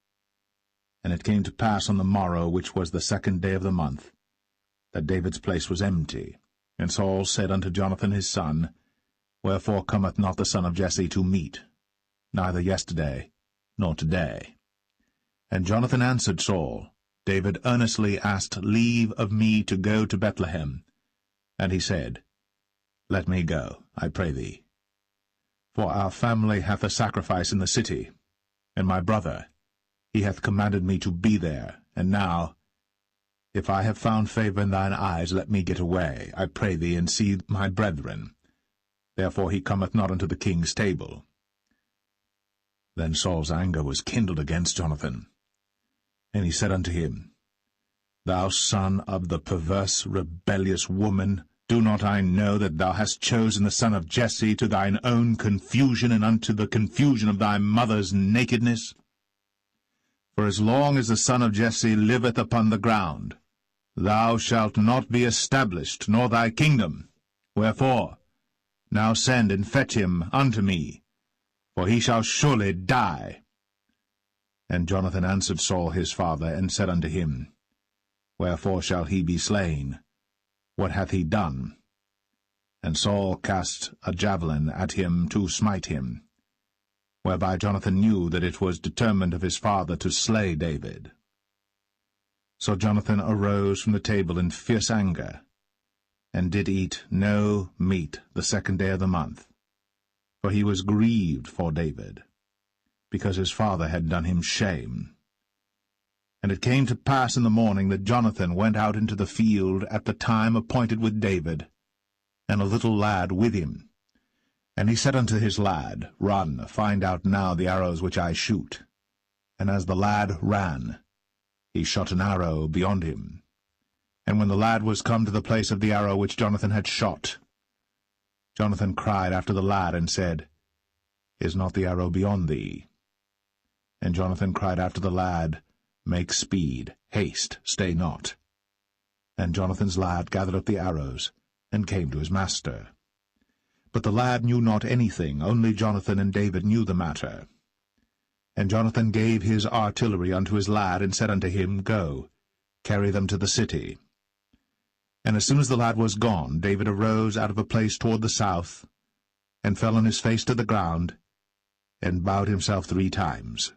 And it came to pass on the morrow, which was the 2nd day of the month, that David's place was empty. And Saul said unto Jonathan his son, Wherefore cometh not the son of Jesse to meat, neither yesterday nor today? And Jonathan answered Saul, David earnestly asked leave of me to go to Bethlehem. And he said, Let me go, I pray thee. For our family hath a sacrifice in the city, and my brother, he hath commanded me to be there. And now, if I have found favor in thine eyes, let me get away, I pray thee, and see my brethren. Therefore he cometh not unto the king's table. Then Saul's anger was kindled against Jonathan. And he said unto him, Thou son of the perverse, rebellious woman, do not I know that thou hast chosen the son of Jesse to thine own confusion, and unto the confusion of thy mother's nakedness? For as long as the son of Jesse liveth upon the ground, thou shalt not be established, nor thy kingdom. Wherefore, now send and fetch him unto me, for he shall surely die. And Jonathan answered Saul his father, and said unto him, Wherefore shall he be slain? What hath he done? And Saul cast a javelin at him to smite him, whereby Jonathan knew that it was determined of his father to slay David. So Jonathan arose from the table in fierce anger, and did eat no meat the 2nd day of the month, for he was grieved for David, because his father had done him shame. And it came to pass in the morning that Jonathan went out into the field at the time appointed with David, and a little lad with him. And he said unto his lad, Run, find out now the arrows which I shoot. And as the lad ran, he shot an arrow beyond him. And when the lad was come to the place of the arrow which Jonathan had shot, Jonathan cried after the lad, and said, Is not the arrow beyond thee? And Jonathan cried after the lad, Make speed, haste, stay not. And Jonathan's lad gathered up the arrows, and came to his master. But the lad knew not anything, only Jonathan and David knew the matter. And Jonathan gave his artillery unto his lad, and said unto him, Go, carry them to the city. And as soon as the lad was gone, David arose out of a place toward the south, and fell on his face to the ground, and bowed himself 3 times.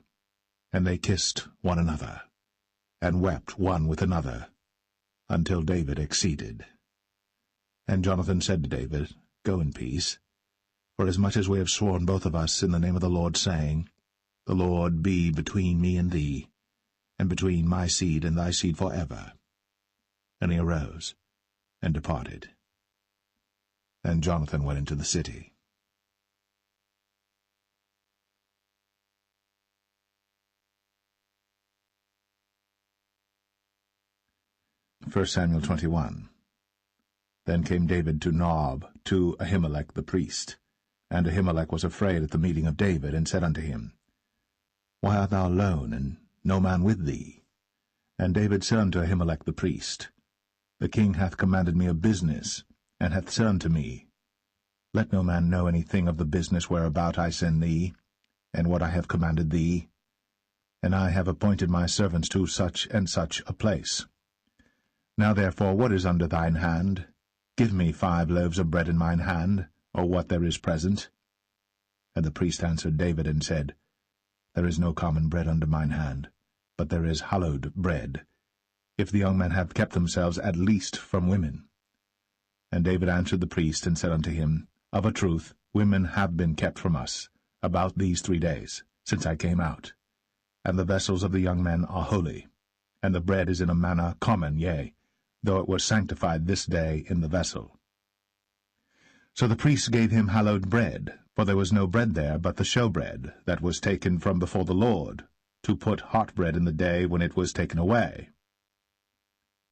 And they kissed one another, and wept one with another, until David exceeded. And Jonathan said to David, Go in peace, for as much as we have sworn both of us in the name of the Lord, saying, The Lord be between me and thee, and between my seed and thy seed forever. And he arose, and departed. And Jonathan went into the city. 1 Samuel 21. Then came David to Nob, to Ahimelech the priest. And Ahimelech was afraid at the meeting of David, and said unto him, Why art thou alone, and no man with thee? And David said unto Ahimelech the priest, The king hath commanded me a business, and hath said unto me, Let no man know anything of the business whereabout I send thee, and what I have commanded thee. And I have appointed my servants to such and such a place. Now therefore, what is under thine hand? Give me 5 loaves of bread in mine hand, or what there is present. And the priest answered David, and said, There is no common bread under mine hand, but there is hallowed bread, if the young men have kept themselves at least from women. And David answered the priest, and said unto him, Of a truth, women have been kept from us, about these 3 days, since I came out. And the vessels of the young men are holy, and the bread is in a manner common, yea, though it was sanctified this day in the vessel. So the priests gave him hallowed bread, for there was no bread there but the showbread, that was taken from before the Lord, to put hot bread in the day when it was taken away.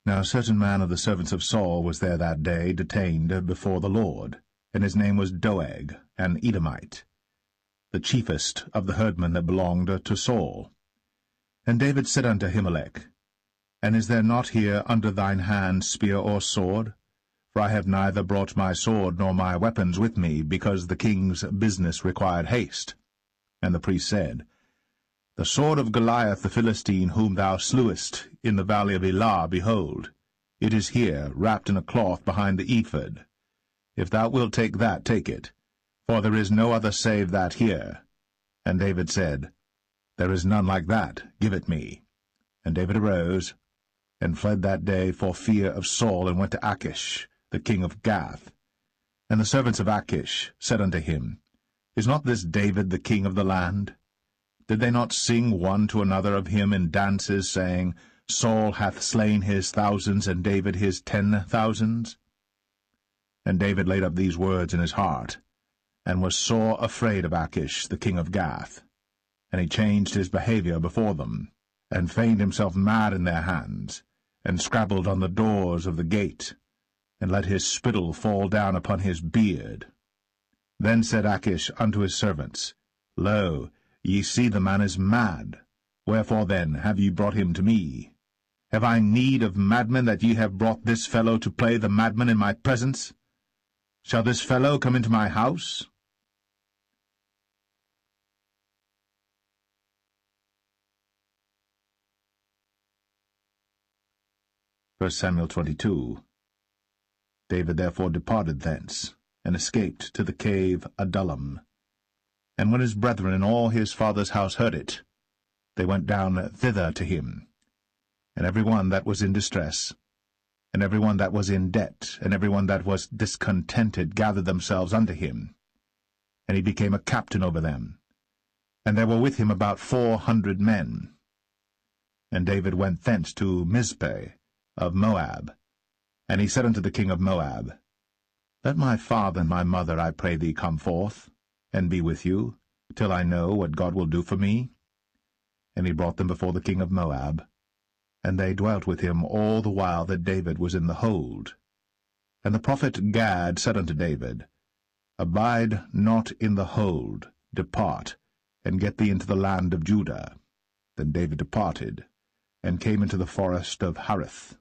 Now a certain man of the servants of Saul was there that day, detained before the Lord, and his name was Doeg, an Edomite, the chiefest of the herdmen that belonged to Saul. And David said unto Ahimelech, And is there not here under thine hand spear or sword? For I have neither brought my sword nor my weapons with me, because the king's business required haste. And the priest said, The sword of Goliath the Philistine, whom thou slewest in the valley of Elah, behold, it is here, wrapped in a cloth behind the ephod. If thou wilt take that, take it, for there is no other save that here. And David said, There is none like that, give it me. And David arose, and fled that day for fear of Saul, and went to Achish, the king of Gath. And the servants of Achish said unto him, Is not this David the king of the land? Did they not sing one to another of him in dances, saying, Saul hath slain his thousands, and David his 10,000s? And David laid up these words in his heart, and was sore afraid of Achish, the king of Gath. And he changed his behavior before them, and feigned himself mad in their hands, and scrabbled on the doors of the gate, and let his spittle fall down upon his beard. Then said Achish unto his servants, Lo, ye see the man is mad. Wherefore then have ye brought him to me? Have I need of madmen, that ye have brought this fellow to play the madman in my presence? Shall this fellow come into my house? First Samuel 22. David therefore departed thence, and escaped to the cave Adullam. And when his brethren and all his father's house heard it, they went down thither to him. And every one that was in distress, and every one that was in debt, and every one that was discontented gathered themselves unto him. And he became a captain over them. And there were with him about 400 men. And David went thence to Mizpeh of Moab. And he said unto the king of Moab, Let my father and my mother, I pray thee, come forth, and be with you, till I know what God will do for me. And he brought them before the king of Moab, and they dwelt with him all the while that David was in the hold. And the prophet Gad said unto David, Abide not in the hold, depart, and get thee into the land of Judah. Then David departed, and came into the forest of Hareth.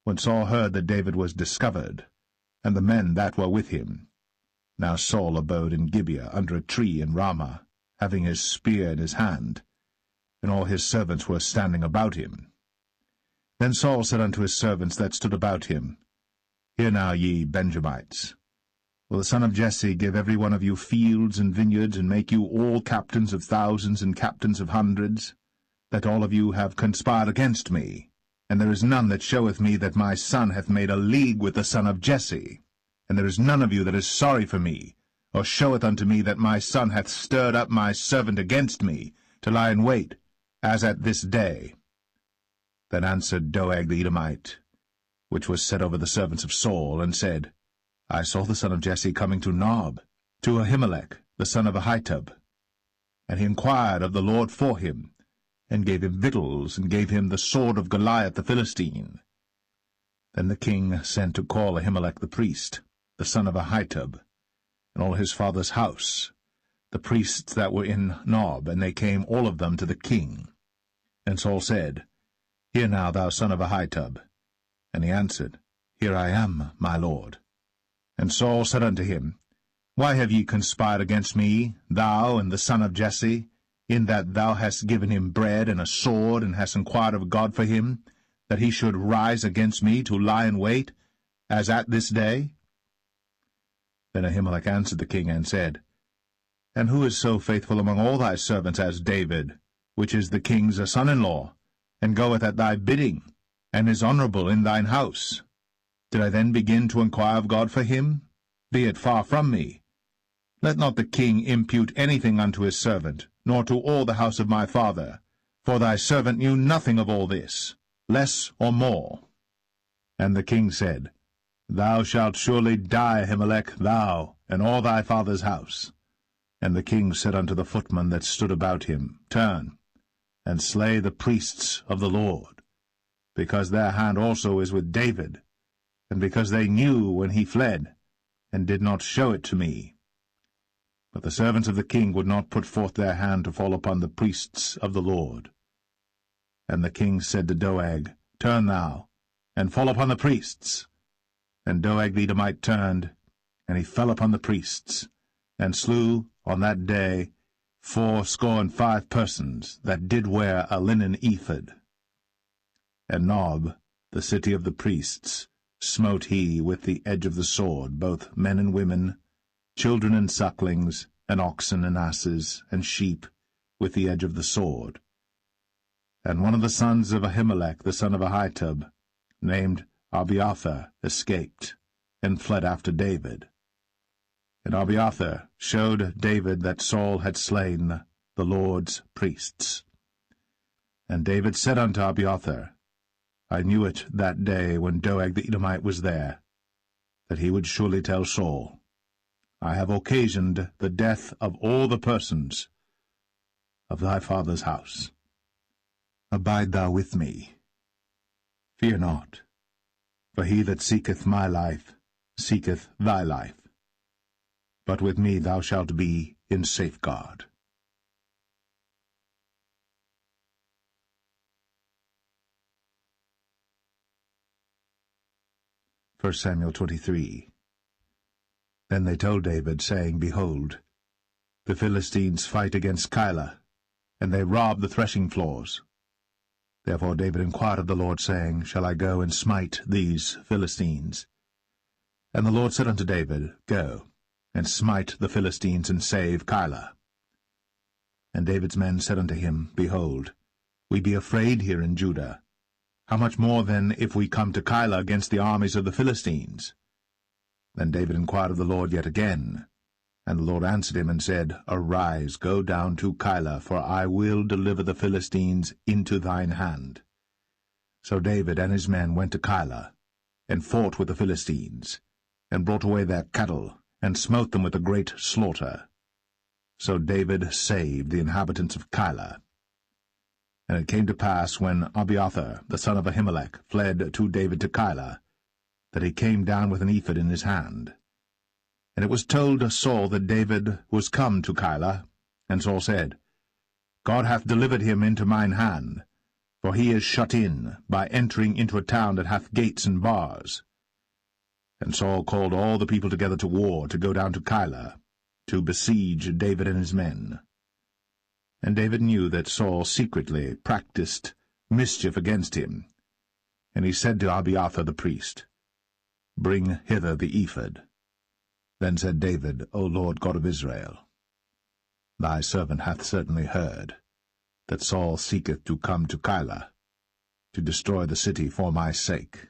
When Saul heard that David was discovered, and the men that were with him. Now Saul abode in Gibeah under a tree in Ramah, having his spear in his hand, and all his servants were standing about him. Then Saul said unto his servants that stood about him, Hear now, ye Benjamites, will the son of Jesse give every one of you fields and vineyards, and make you all captains of thousands and captains of hundreds, that all of you have conspired against me? And there is none that showeth me that my son hath made a league with the son of Jesse. And there is none of you that is sorry for me, or showeth unto me that my son hath stirred up my servant against me, to lie in wait, as at this day. Then answered Doeg the Edomite, which was set over the servants of Saul, and said, I saw the son of Jesse coming to Nob, to Ahimelech, the son of Ahitub. And he inquired of the Lord for him, and gave him victuals, and gave him the sword of Goliath the Philistine. Then the king sent to call Ahimelech the priest, the son of Ahitub, and all his father's house, the priests that were in Nob, and they came all of them to the king. And Saul said, Hear now, thou son of Ahitub. And he answered, Here I am, my lord. And Saul said unto him, Why have ye conspired against me, thou and the son of Jesse, in that thou hast given him bread and a sword, and hast inquired of God for him, that he should rise against me to lie in wait, as at this day? Then Ahimelech answered the king, and said, And who is so faithful among all thy servants as David, which is the king's son-in-law, and goeth at thy bidding, and is honourable in thine house? Did I then begin to inquire of God for him? Be it far from me. Let not the king impute anything unto his servant, nor to all the house of my father, for thy servant knew nothing of all this, less or more. And the king said, Thou shalt surely die, Ahimelech, thou, and all thy father's house. And the king said unto the footmen that stood about him, Turn, and slay the priests of the Lord, because their hand also is with David, and because they knew when he fled, and did not show it to me. But the servants of the king would not put forth their hand to fall upon the priests of the Lord. And the king said to Doeg, Turn thou, and fall upon the priests. And Doeg the Edomite turned, and he fell upon the priests, and slew on that day 75 persons that did wear a linen ephod. And Nob, the city of the priests, smote he with the edge of the sword, both men and women, children and sucklings, and oxen and asses, and sheep, with the edge of the sword. And one of the sons of Ahimelech, the son of Ahitub, named Abiathar, escaped, and fled after David. And Abiathar showed David that Saul had slain the Lord's priests. And David said unto Abiathar, I knew it that day when Doeg the Edomite was there, that he would surely tell Saul, I have occasioned the death of all the persons of thy father's house. Abide thou with me. Fear not, for he that seeketh my life seeketh thy life. But with me thou shalt be in safeguard. 1 Samuel 23. Then they told David, saying, Behold, the Philistines fight against Keilah, and they rob the threshing floors. Therefore David inquired of the Lord, saying, Shall I go and smite these Philistines? And the Lord said unto David, Go, and smite the Philistines, and save Keilah. And David's men said unto him, Behold, we be afraid here in Judah. How much more then if we come to Keilah against the armies of the Philistines? Then David inquired of the Lord yet again. And the Lord answered him and said, Arise, go down to Keilah, for I will deliver the Philistines into thine hand. So David and his men went to Keilah, and fought with the Philistines, and brought away their cattle, and smote them with a great slaughter. So David saved the inhabitants of Keilah. And it came to pass, when Abiathar, the son of Ahimelech, fled to David to Keilah, that he came down with an ephod in his hand. And it was told Saul that David was come to Keilah, and Saul said, God hath delivered him into mine hand, for he is shut in, by entering into a town that hath gates and bars. And Saul called all the people together to war, to go down to Keilah, to besiege David and his men. And David knew that Saul secretly practiced mischief against him. And he said to Abiathar the priest, Bring hither the ephod. Then said David, O Lord God of Israel, Thy servant hath certainly heard that Saul seeketh to come to Keilah, to destroy the city for my sake.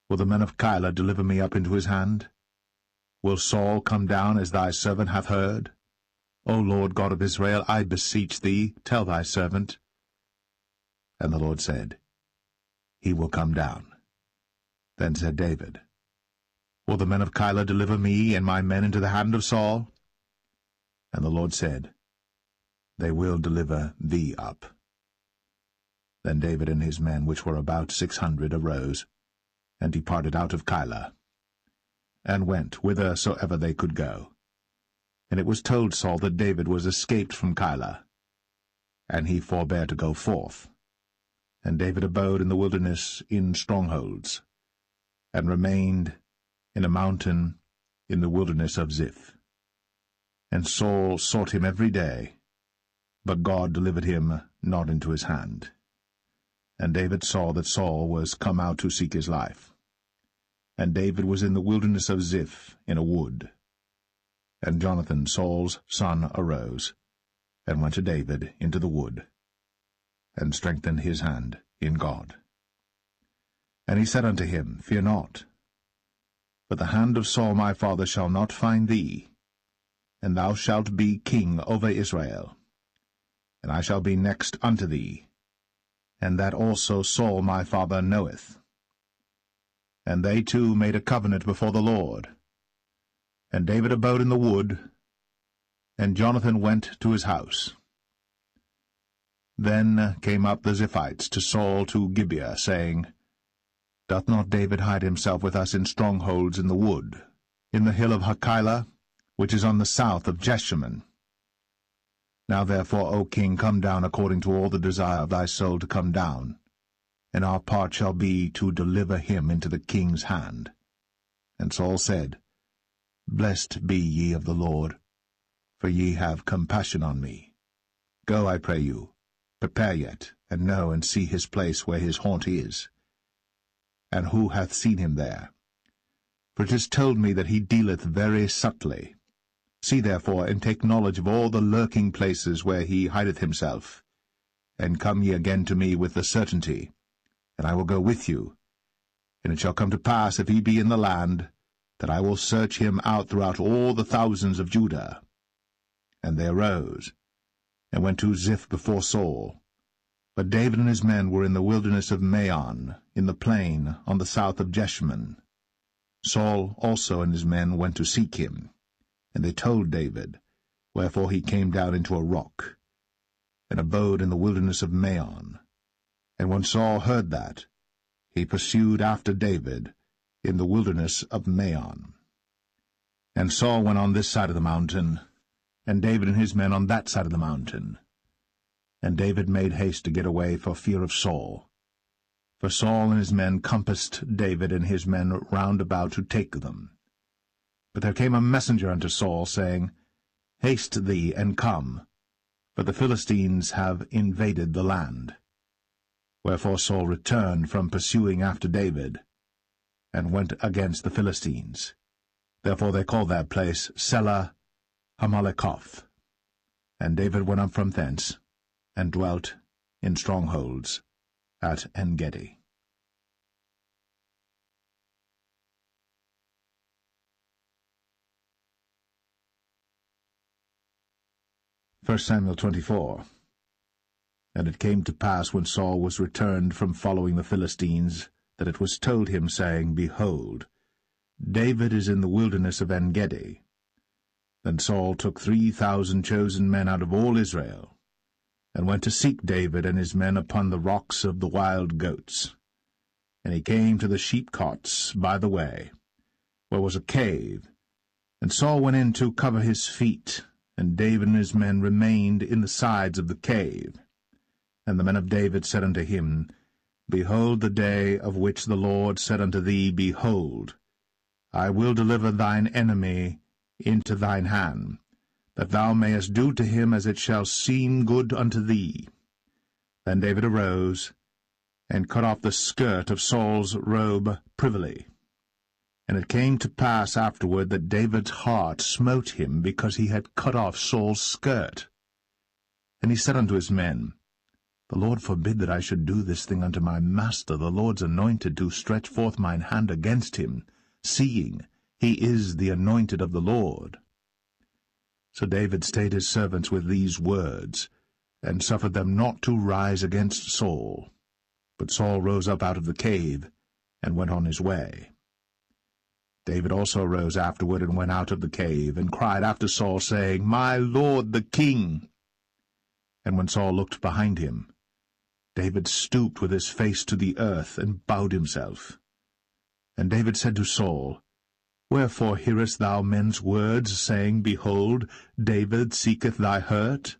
Will the men of Keilah deliver me up into his hand? Will Saul come down as thy servant hath heard? O Lord God of Israel, I beseech thee, tell thy servant. And the Lord said, He will come down. Then said David, Will the men of Keilah deliver me and my men into the hand of Saul? And the Lord said, They will deliver thee up. Then David and his men, which were about 600, arose, and departed out of Keilah, and went whithersoever they could go. And it was told Saul that David was escaped from Keilah, and he forbare to go forth. And David abode in the wilderness in strongholds, and remained in a mountain in the wilderness of Ziph. And Saul sought him every day, but God delivered him not into his hand. And David saw that Saul was come out to seek his life. And David was in the wilderness of Ziph in a wood. And Jonathan, Saul's son, arose, and went to David into the wood, and strengthened his hand in God. And he said unto him, Fear not, but the hand of Saul my father shall not find thee, and thou shalt be king over Israel, and I shall be next unto thee, and that also Saul my father knoweth. And they two made a covenant before the Lord. And David abode in the wood, and Jonathan went to his house. Then came up the Ziphites to Saul to Gibeah, saying, Doth not David hide himself with us in strongholds in the wood, in the hill of Hachilah, which is on the south of Jeshimon? Now therefore, O king, come down according to all the desire of thy soul to come down, and our part shall be to deliver him into the king's hand. And Saul said, Blessed be ye of the Lord, for ye have compassion on me. Go, I pray you, prepare yet, and know and see his place where his haunt is, and who hath seen him there. For it is told me that he dealeth very subtly. See therefore, and take knowledge of all the lurking places where he hideth himself, and come ye again to me with the certainty, and I will go with you. And it shall come to pass, if he be in the land, that I will search him out throughout all the thousands of Judah. And they arose, and went to Ziph before Saul. But David and his men were in the wilderness of Maon, in the plain on the south of Jeshimon. Saul also and his men went to seek him, and they told David, wherefore he came down into a rock, and abode in the wilderness of Maon. And when Saul heard that, he pursued after David in the wilderness of Maon. And Saul went on this side of the mountain, and David and his men on that side of the mountain. And David made haste to get away for fear of Saul. For Saul and his men compassed David and his men round about to take them. But there came a messenger unto Saul, saying, Haste thee, and come, for the Philistines have invaded the land. Wherefore Saul returned from pursuing after David, and went against the Philistines. Therefore they called that place Selah Hamalekoth. And David went up from thence, and dwelt in strongholds at En-gedi. 1 Samuel 24. And it came to pass, when Saul was returned from following the Philistines, that it was told him, saying, Behold, David is in the wilderness of En-gedi. Then Saul took 3,000 chosen men out of all Israel, and went to seek David and his men upon the rocks of the wild goats. And he came to the sheepcots by the way, where was a cave. And Saul went in to cover his feet, and David and his men remained in the sides of the cave. And the men of David said unto him, Behold the day of which the Lord said unto thee, Behold, I will deliver thine enemy into thine hand, that thou mayest do to him as it shall seem good unto thee. Then David arose, and cut off the skirt of Saul's robe privily. And it came to pass afterward that David's heart smote him, because he had cut off Saul's skirt. And he said unto his men, The Lord forbid that I should do this thing unto my master, the Lord's anointed, to stretch forth mine hand against him, seeing he is the anointed of the Lord. So David stayed his servants with these words, and suffered them not to rise against Saul. But Saul rose up out of the cave, and went on his way. David also rose afterward, and went out of the cave, and cried after Saul, saying, My lord the king. And when Saul looked behind him, David stooped with his face to the earth, and bowed himself. And David said to Saul, Wherefore hearest thou men's words, saying, Behold, David seeketh thy hurt?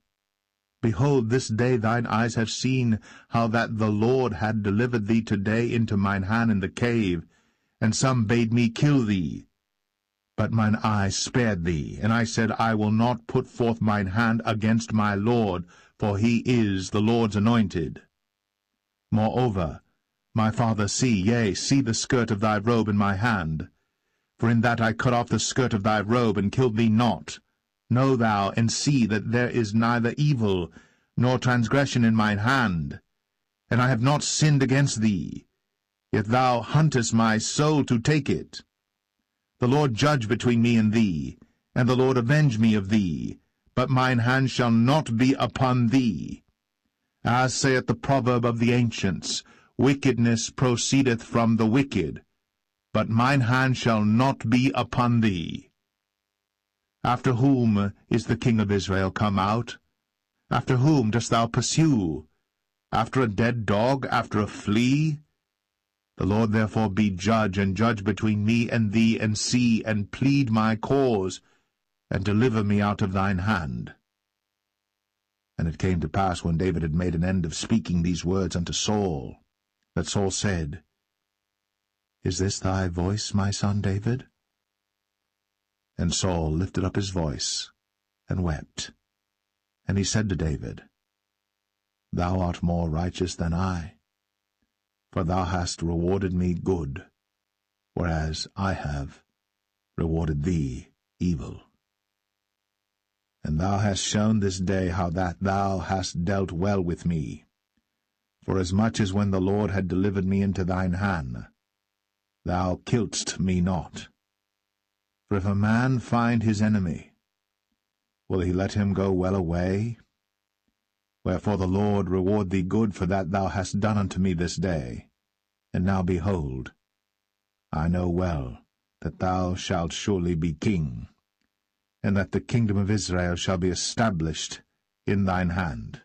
Behold, this day thine eyes have seen how that the Lord had delivered thee today into mine hand in the cave, and some bade me kill thee. But mine eye spared thee, and I said, I will not put forth mine hand against my Lord, for he is the Lord's anointed. Moreover, my father, see the skirt of thy robe in my hand. For in that I cut off the skirt of thy robe, and killed thee not. Know thou, and see that there is neither evil nor transgression in mine hand, and I have not sinned against thee. Yet thou huntest my soul to take it. The Lord judge between me and thee, and the Lord avenge me of thee, but mine hand shall not be upon thee. As saith the proverb of the ancients, Wickedness proceedeth from the wicked, but mine hand shall not be upon thee. After whom is the king of Israel come out? After whom dost thou pursue? After a dead dog, after a flea? The Lord therefore be judge, and judge between me and thee, and see, and plead my cause, and deliver me out of thine hand. And it came to pass, when David had made an end of speaking these words unto Saul, that Saul said, Is this thy voice, my son David? And Saul lifted up his voice, and wept. And he said to David, Thou art more righteous than I, for thou hast rewarded me good, whereas I have rewarded thee evil. And thou hast shown this day how that thou hast dealt well with me, forasmuch as when the Lord had delivered me into thine hand, thou killedst me not. For if a man find his enemy, will he let him go well away? Wherefore the Lord reward thee good for that thou hast done unto me this day. And now behold, I know well that thou shalt surely be king, and that the kingdom of Israel shall be established in thine hand.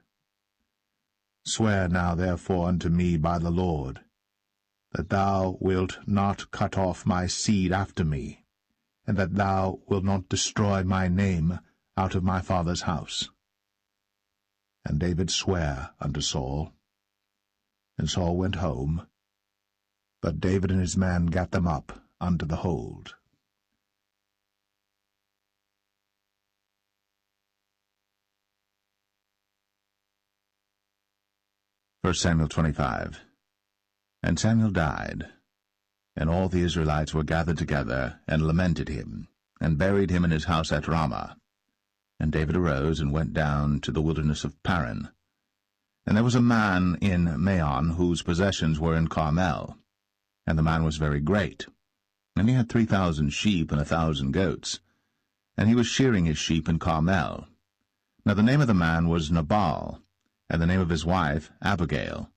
Swear now therefore unto me by the Lord, that thou wilt not cut off my seed after me, and that thou wilt not destroy my name out of my father's house. And David sware unto Saul. And Saul went home, but David and his men gat them up unto the hold. 1 Samuel 25. And Samuel died, and all the Israelites were gathered together, and lamented him, and buried him in his house at Ramah. And David arose, and went down to the wilderness of Paran. And there was a man in Maon, whose possessions were in Carmel. And the man was very great, and he had 3,000 sheep and 1,000 goats, and he was shearing his sheep in Carmel. Now the name of the man was Nabal, and the name of his wife Abigail.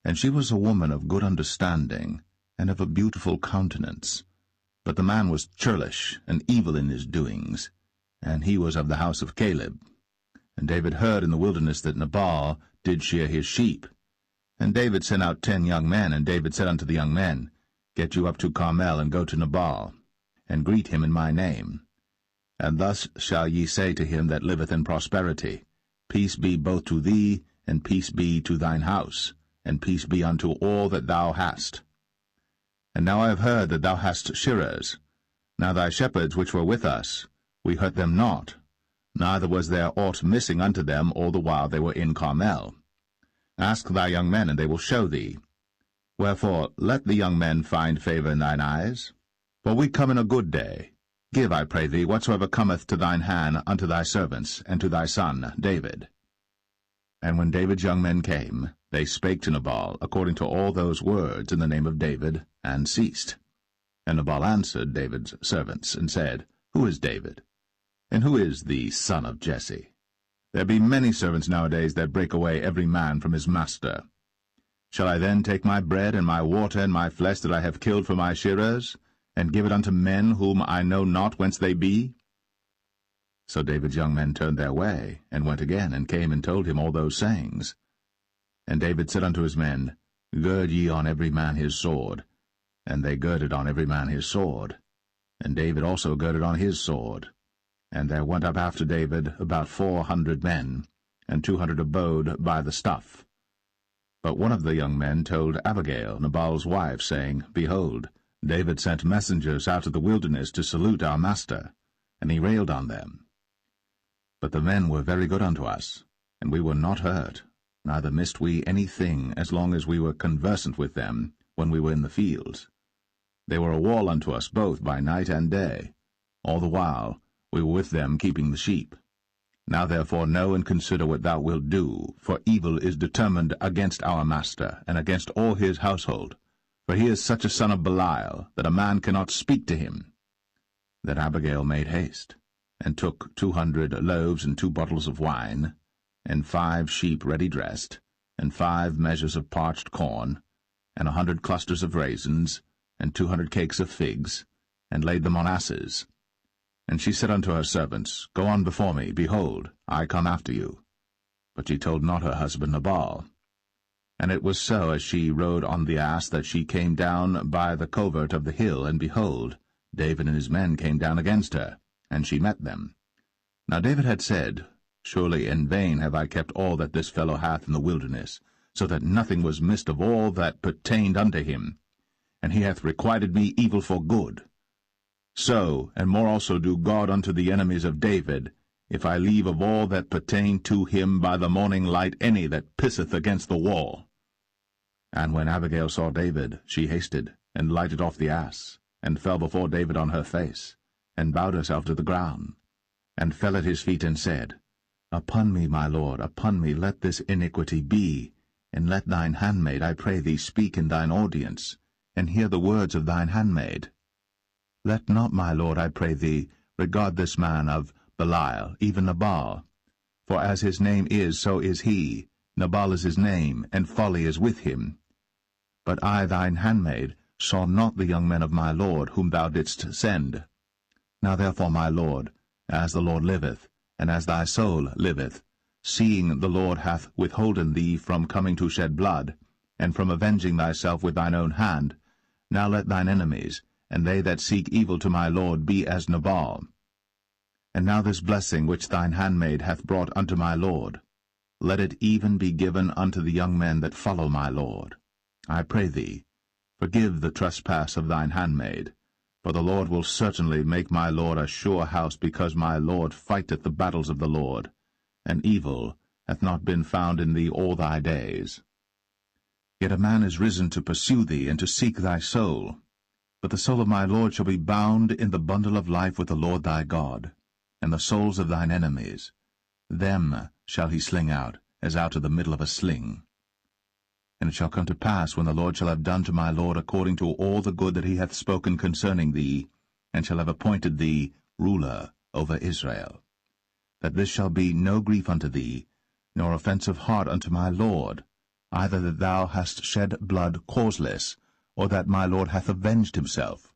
And she was a woman of good understanding, and of a beautiful countenance. But the man was churlish, and evil in his doings, and he was of the house of Caleb. And David heard in the wilderness that Nabal did shear his sheep. And David sent out 10 young men, and David said unto the young men, Get you up to Carmel, and go to Nabal, and greet him in my name. And thus shall ye say to him that liveth in prosperity, Peace be both to thee, and peace be to thine house, and peace be unto all that thou hast. And now I have heard that thou hast shearers. Now thy shepherds which were with us, we hurt them not, neither was there aught missing unto them all the while they were in Carmel. Ask thy young men, and they will show thee. Wherefore let the young men find favour in thine eyes. For we come in a good day. Give, I pray thee, whatsoever cometh to thine hand unto thy servants, and to thy son David. And when David's young men came, they spake to Nabal according to all those words in the name of David, and ceased. And Nabal answered David's servants, and said, Who is David? And who is the son of Jesse? There be many servants nowadays that break away every man from his master. Shall I then take my bread and my water and my flesh that I have killed for my shearers, and give it unto men whom I know not whence they be? So David's young men turned their way, and went again, and came and told him all those sayings. And David said unto his men, Gird ye on every man his sword. And they girded on every man his sword. And David also girded on his sword. And there went up after David about 400 men, and 200 abode by the stuff. But one of the young men told Abigail, Nabal's wife, saying, Behold, David sent messengers out of the wilderness to salute our master, and he railed on them. But the men were very good unto us, and we were not hurt, neither missed we any thing as long as we were conversant with them when we were in the fields. They were a wall unto us both by night and day. All the while we were with them keeping the sheep. Now therefore know and consider what thou wilt do, for evil is determined against our master, and against all his household. For he is such a son of Belial, that a man cannot speak to him. Then Abigail made haste, and took 200 loaves and 2 bottles of wine, and 5 sheep ready dressed, and 5 measures of parched corn, and 100 clusters of raisins, and 200 cakes of figs, and laid them on asses. And she said unto her servants, Go on before me, behold, I come after you. But she told not her husband Nabal. And it was so, as she rode on the ass, that she came down by the covert of the hill, and behold, David and his men came down against her, and she met them. Now David had said, Surely in vain have I kept all that this fellow hath in the wilderness, so that nothing was missed of all that pertained unto him. And he hath requited me evil for good. So, and more also do God unto the enemies of David, if I leave of all that pertain to him by the morning light any that pisseth against the wall. And when Abigail saw David, she hasted, and lighted off the ass, and fell before David on her face, and bowed herself to the ground, and fell at his feet, and said, Upon me, my lord, upon me let this iniquity be, and let thine handmaid, I pray thee, speak in thine audience, and hear the words of thine handmaid. Let not, my lord, I pray thee, regard this man of Belial, even Nabal. For as his name is, so is he. Nabal is his name, and folly is with him. But I, thine handmaid, saw not the young men of my lord, whom thou didst send. Now therefore, my lord, as the Lord liveth, and as thy soul liveth, seeing the Lord hath withholden thee from coming to shed blood, and from avenging thyself with thine own hand, now let thine enemies, and they that seek evil to my lord, be as Nabal. And now this blessing which thine handmaid hath brought unto my lord, let it even be given unto the young men that follow my lord. I pray thee, forgive the trespass of thine handmaid, for the Lord will certainly make my lord a sure house, because my lord fighteth the battles of the Lord, and evil hath not been found in thee all thy days. Yet a man is risen to pursue thee, and to seek thy soul. But the soul of my lord shall be bound in the bundle of life with the Lord thy God, and the souls of thine enemies. Them shall he sling out, as out of the middle of a sling. And it shall come to pass, when the Lord shall have done to my lord according to all the good that he hath spoken concerning thee, and shall have appointed thee ruler over Israel, that this shall be no grief unto thee, nor offence of heart unto my lord, either that thou hast shed blood causeless, or that my lord hath avenged himself.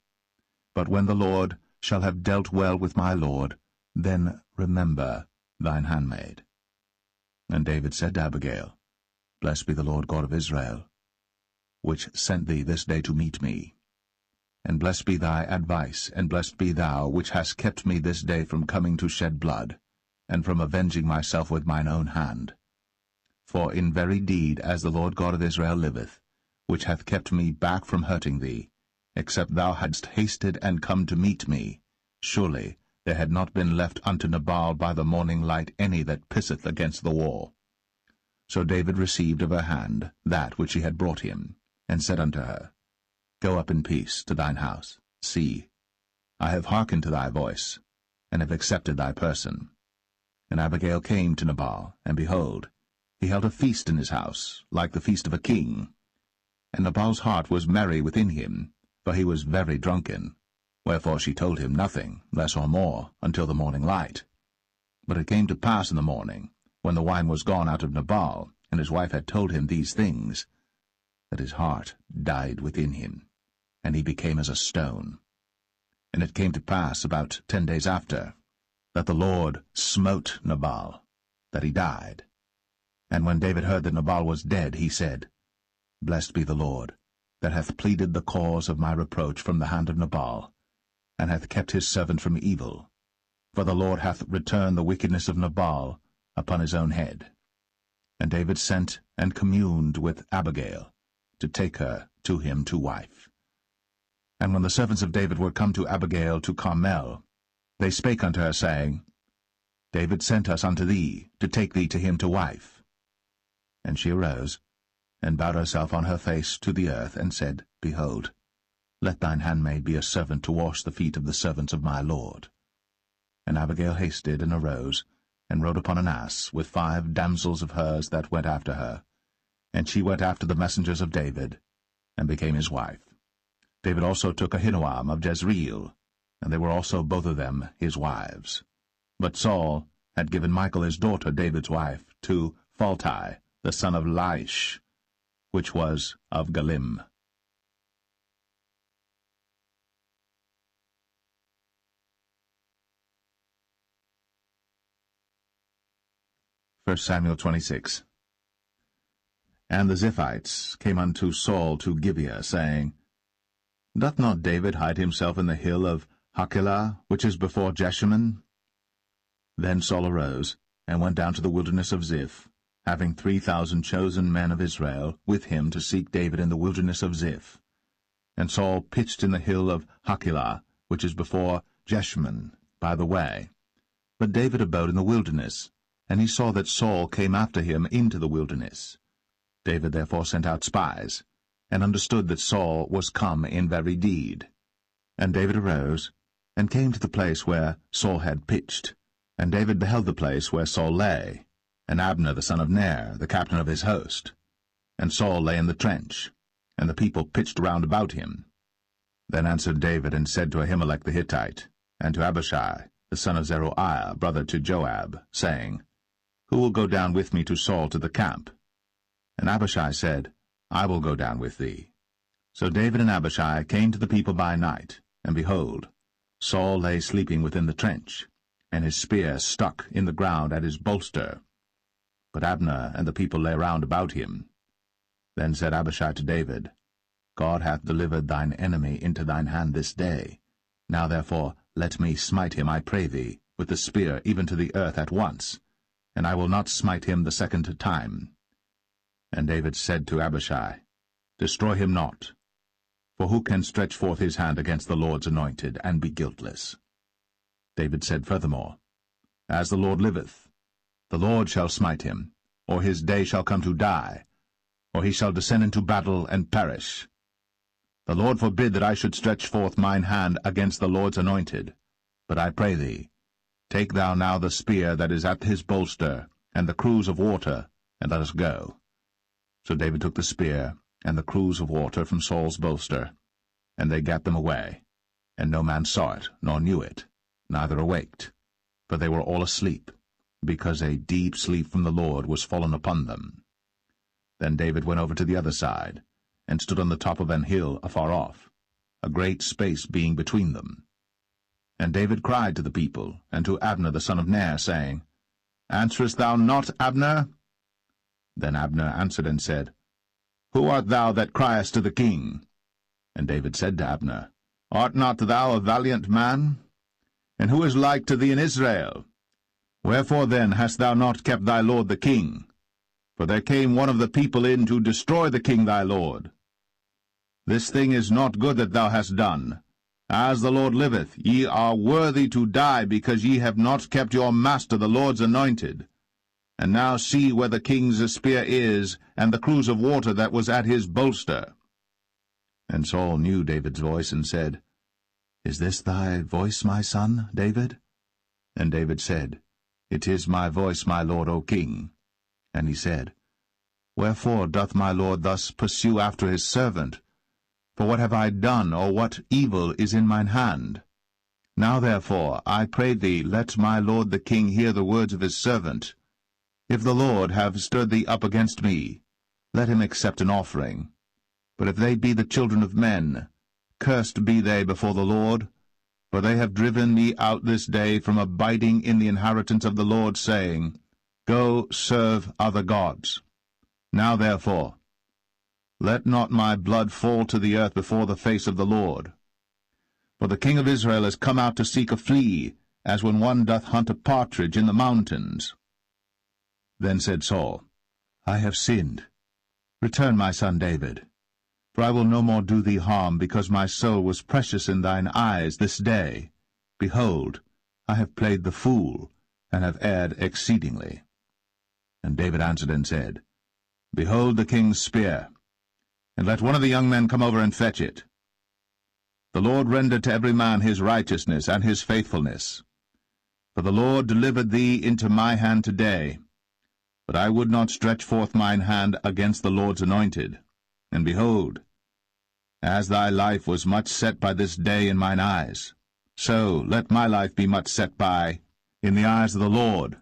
But when the Lord shall have dealt well with my lord, then remember thine handmaid. And David said to Abigail, Blessed be the Lord God of Israel, which sent thee this day to meet me. And blessed be thy advice, and blessed be thou, which hast kept me this day from coming to shed blood, and from avenging myself with mine own hand. For in very deed, as the Lord God of Israel liveth, which hath kept me back from hurting thee, except thou hadst hasted and come to meet me, surely there had not been left unto Nabal by the morning light any that pisseth against the wall. So David received of her hand that which she had brought him, and said unto her, Go up in peace to thine house. See, I have hearkened to thy voice, and have accepted thy person. And Abigail came to Nabal, and behold, he held a feast in his house, like the feast of a king. And Nabal's heart was merry within him, for he was very drunken. Wherefore she told him nothing, less or more, until the morning light. But it came to pass in the morning, when the wine was gone out of Nabal, and his wife had told him these things, that his heart died within him, and he became as a stone. And it came to pass about 10 days after, that the Lord smote Nabal, that he died. And when David heard that Nabal was dead, he said, Blessed be the Lord, that hath pleaded the cause of my reproach from the hand of Nabal, and hath kept his servant from evil. For the Lord hath returned the wickedness of Nabal upon his own head. And David sent and communed with Abigail, to take her to him to wife. And when the servants of David were come to Abigail to Carmel, they spake unto her, saying, David sent us unto thee, to take thee to him to wife. And she arose, and bowed herself on her face to the earth, and said, Behold, let thine handmaid be a servant to wash the feet of the servants of my lord. And Abigail hasted, and arose, and rode upon an ass, with 5 damsels of hers that went after her. And she went after the messengers of David, and became his wife. David also took Ahinoam of Jezreel, and they were also both of them his wives. But Saul had given Michal his daughter, David's wife, to Phalti, the son of Laish, which was of Galim. 1 Samuel 26. And the Ziphites came unto Saul to Gibeah, saying, Doth not David hide himself in the hill of Hachilah, which is before Jeshimon? Then Saul arose, and went down to the wilderness of Ziph, having 3,000 chosen men of Israel with him to seek David in the wilderness of Ziph. And Saul pitched in the hill of Hachilah, which is before Jeshimon, by the way. But David abode in the wilderness, and he saw that Saul came after him into the wilderness. David therefore sent out spies, and understood that Saul was come in very deed. And David arose, and came to the place where Saul had pitched. And David beheld the place where Saul lay, and Abner the son of Ner, the captain of his host. And Saul lay in the trench, and the people pitched round about him. Then answered David, and said to Ahimelech the Hittite, and to Abishai, the son of Zeruiah, brother to Joab, saying, Who will go down with me to Saul to the camp? And Abishai said, I will go down with thee. So David and Abishai came to the people by night, and behold, Saul lay sleeping within the trench, and his spear stuck in the ground at his bolster. But Abner and the people lay round about him. Then said Abishai to David, God hath delivered thine enemy into thine hand this day. Now therefore let me smite him, I pray thee, with the spear even to the earth at once, and I will not smite him the second time. And David said to Abishai, Destroy him not, for who can stretch forth his hand against the Lord's anointed, and be guiltless? David said furthermore, As the Lord liveth, the Lord shall smite him, or his day shall come to die, or he shall descend into battle and perish. The Lord forbid that I should stretch forth mine hand against the Lord's anointed. But I pray thee, take thou now the spear that is at his bolster, and the cruse of water, and let us go. So David took the spear and the cruse of water from Saul's bolster, and they gat them away, and no man saw it, nor knew it, neither awaked, for they were all asleep, because a deep sleep from the Lord was fallen upon them. Then David went over to the other side, and stood on the top of an hill afar off, a great space being between them. And David cried to the people, and to Abner the son of Ner, saying, Answerest thou not, Abner? Then Abner answered and said, Who art thou that criest to the king? And David said to Abner, Art not thou a valiant man? And who is like to thee in Israel? Wherefore then hast thou not kept thy lord the king? For there came one of the people in to destroy the king thy lord. This thing is not good that thou hast done. As the Lord liveth, ye are worthy to die, because ye have not kept your master the Lord's anointed. And now see where the king's spear is, and the cruse of water that was at his bolster. And Saul knew David's voice, and said, Is this thy voice, my son, David? And David said, It is my voice, my lord, O king. And he said, Wherefore doth my lord thus pursue after his servant? For what have I done, or what evil is in mine hand? Now therefore, I pray thee, let my lord the king hear the words of his servant. If the Lord have stirred thee up against me, let him accept an offering. But if they be the children of men, cursed be they before the Lord, for they have driven me out this day from abiding in the inheritance of the Lord, saying, Go serve other gods. Now therefore, let not my blood fall to the earth before the face of the Lord. For the king of Israel is come out to seek a flea, as when one doth hunt a partridge in the mountains. Then said Saul, I have sinned. Return, my son David. For I will no more do thee harm, because my soul was precious in thine eyes this day. Behold, I have played the fool, and have erred exceedingly. And David answered and said, Behold the king's spear, and let one of the young men come over and fetch it. The Lord render to every man his righteousness and his faithfulness. For the Lord delivered thee into my hand today. But I would not stretch forth mine hand against the Lord's anointed. And behold, as thy life was much set by this day in mine eyes, so let my life be much set by in the eyes of the Lord,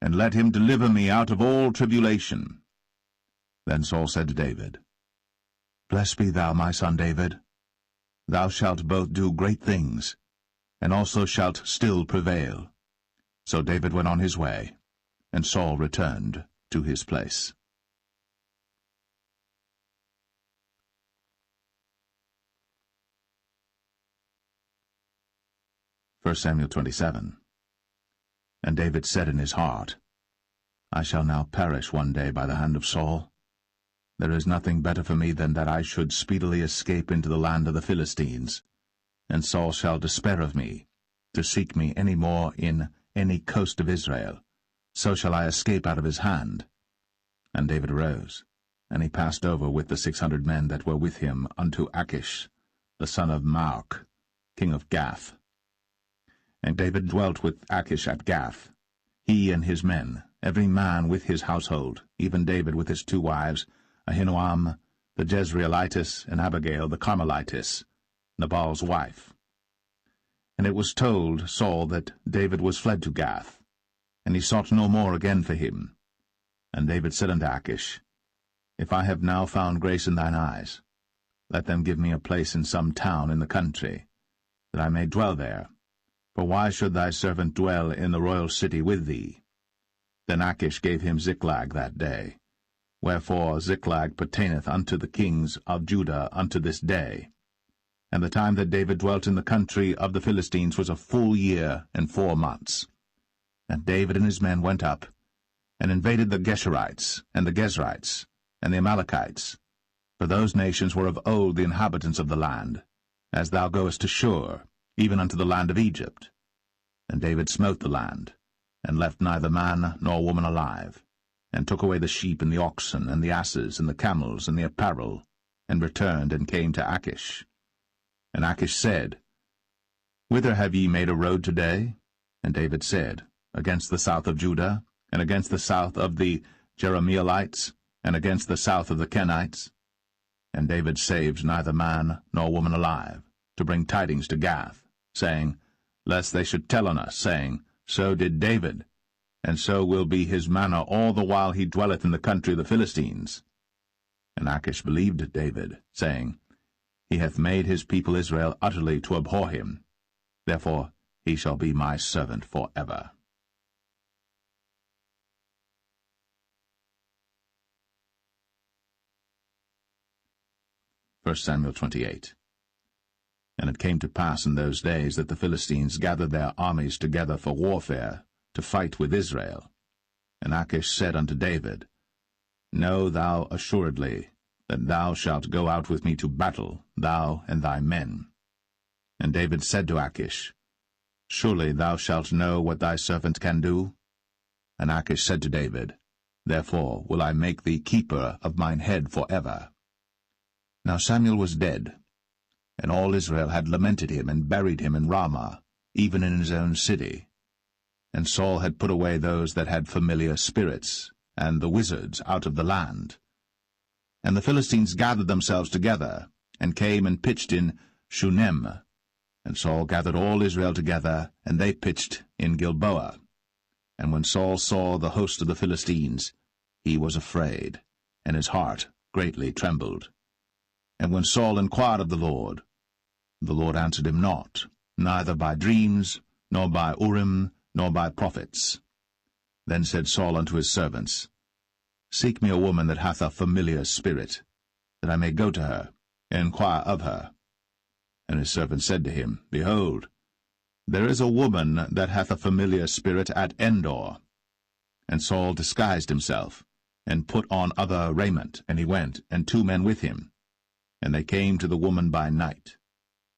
and let him deliver me out of all tribulation. Then Saul said to David, Blessed be thou, my son David. Thou shalt both do great things, and also shalt still prevail. So David went on his way, and Saul returned to his place. 1 Samuel 27. And David said in his heart, I shall now perish one day by the hand of Saul. There is nothing better for me than that I should speedily escape into the land of the Philistines, and Saul shall despair of me, to seek me any more in any coast of Israel. So shall I escape out of his hand. And David arose, and he passed over with the 600 men that were with him unto Achish, the son of Maoch, king of Gath. And David dwelt with Achish at Gath, he and his men, every man with his household, even David with his 2 wives, Ahinoam the Jezreelitess, and Abigail the Carmelitess, Nabal's wife. And it was told Saul that David was fled to Gath, and he sought no more again for him. And David said unto Achish, If I have now found grace in thine eyes, let them give me a place in some town in the country, that I may dwell there. For why should thy servant dwell in the royal city with thee? Then Achish gave him Ziklag that day. Wherefore Ziklag pertaineth unto the kings of Judah unto this day. And the time that David dwelt in the country of the Philistines was a full year and 4 months. And David and his men went up, and invaded the Geshurites, and the Gezrites, and the Amalekites. For those nations were of old the inhabitants of the land, as thou goest to Shur, even unto the land of Egypt. And David smote the land, and left neither man nor woman alive, and took away the sheep and the oxen, and the asses, and the camels, and the apparel, and returned and came to Achish. And Achish said, Whither have ye made a road today? And David said, Against the south of Judah, and against the south of the Jerahmeelites, and against the south of the Kenites. And David saved neither man nor woman alive, to bring tidings to Gath, saying, Lest they should tell on us, saying, So did David, and so will be his manner all the while he dwelleth in the country of the Philistines. And Achish believed David, saying, He hath made his people Israel utterly to abhor him. Therefore he shall be my servant for ever. 1 Samuel 28. And it came to pass in those days that the Philistines gathered their armies together for warfare, to fight with Israel. And Achish said unto David, Know thou assuredly that thou shalt go out with me to battle, thou and thy men. And David said to Achish, Surely thou shalt know what thy servant can do? And Achish said to David, Therefore will I make thee keeper of mine head for ever. Now Samuel was dead, and all Israel had lamented him and buried him in Ramah, even in his own city. And Saul had put away those that had familiar spirits, and the wizards out of the land. And the Philistines gathered themselves together, and came and pitched in Shunem. And Saul gathered all Israel together, and they pitched in Gilboa. And when Saul saw the host of the Philistines, he was afraid, and his heart greatly trembled. And when Saul inquired of the Lord answered him not, neither by dreams, nor by Urim, nor by prophets. Then said Saul unto his servants, Seek me a woman that hath a familiar spirit, that I may go to her, and inquire of her. And his servants said to him, Behold, there is a woman that hath a familiar spirit at Endor. And Saul disguised himself, and put on other raiment, and he went, and 2 men with him. And they came to the woman by night.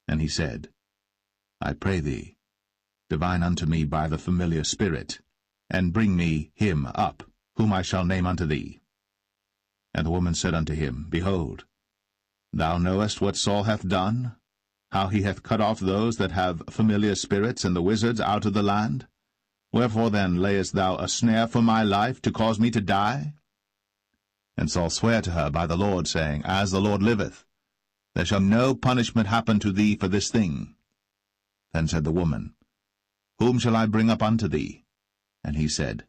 And he said, I pray thee, divine unto me by the familiar spirit, and bring me him up, whom I shall name unto thee. And the woman said unto him, Behold, thou knowest what Saul hath done, how he hath cut off those that have familiar spirits and the wizards out of the land? Wherefore then layest thou a snare for my life, to cause me to die? And Saul sware to her by the Lord, saying, As the Lord liveth, there shall no punishment happen to thee for this thing. Then said the woman, Whom shall I bring up unto thee? And he said,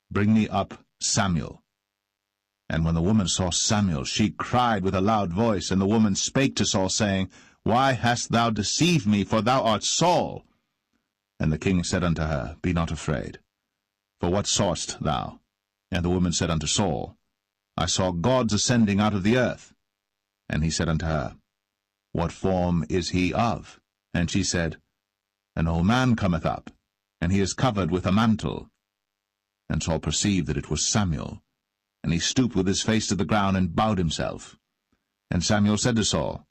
Bring me up Samuel. And when the woman saw Samuel, she cried with a loud voice, and the woman spake to Saul, saying, Why hast thou deceived me, for thou art Saul? And the king said unto her, Be not afraid. For what sawest thou? And the woman said unto Saul, I saw gods ascending out of the earth. And he said unto her, What form is he of? And she said, An old man cometh up, and he is covered with a mantle. And Saul perceived that it was Samuel, and he stooped with his face to the ground, and bowed himself. And Samuel said to Saul,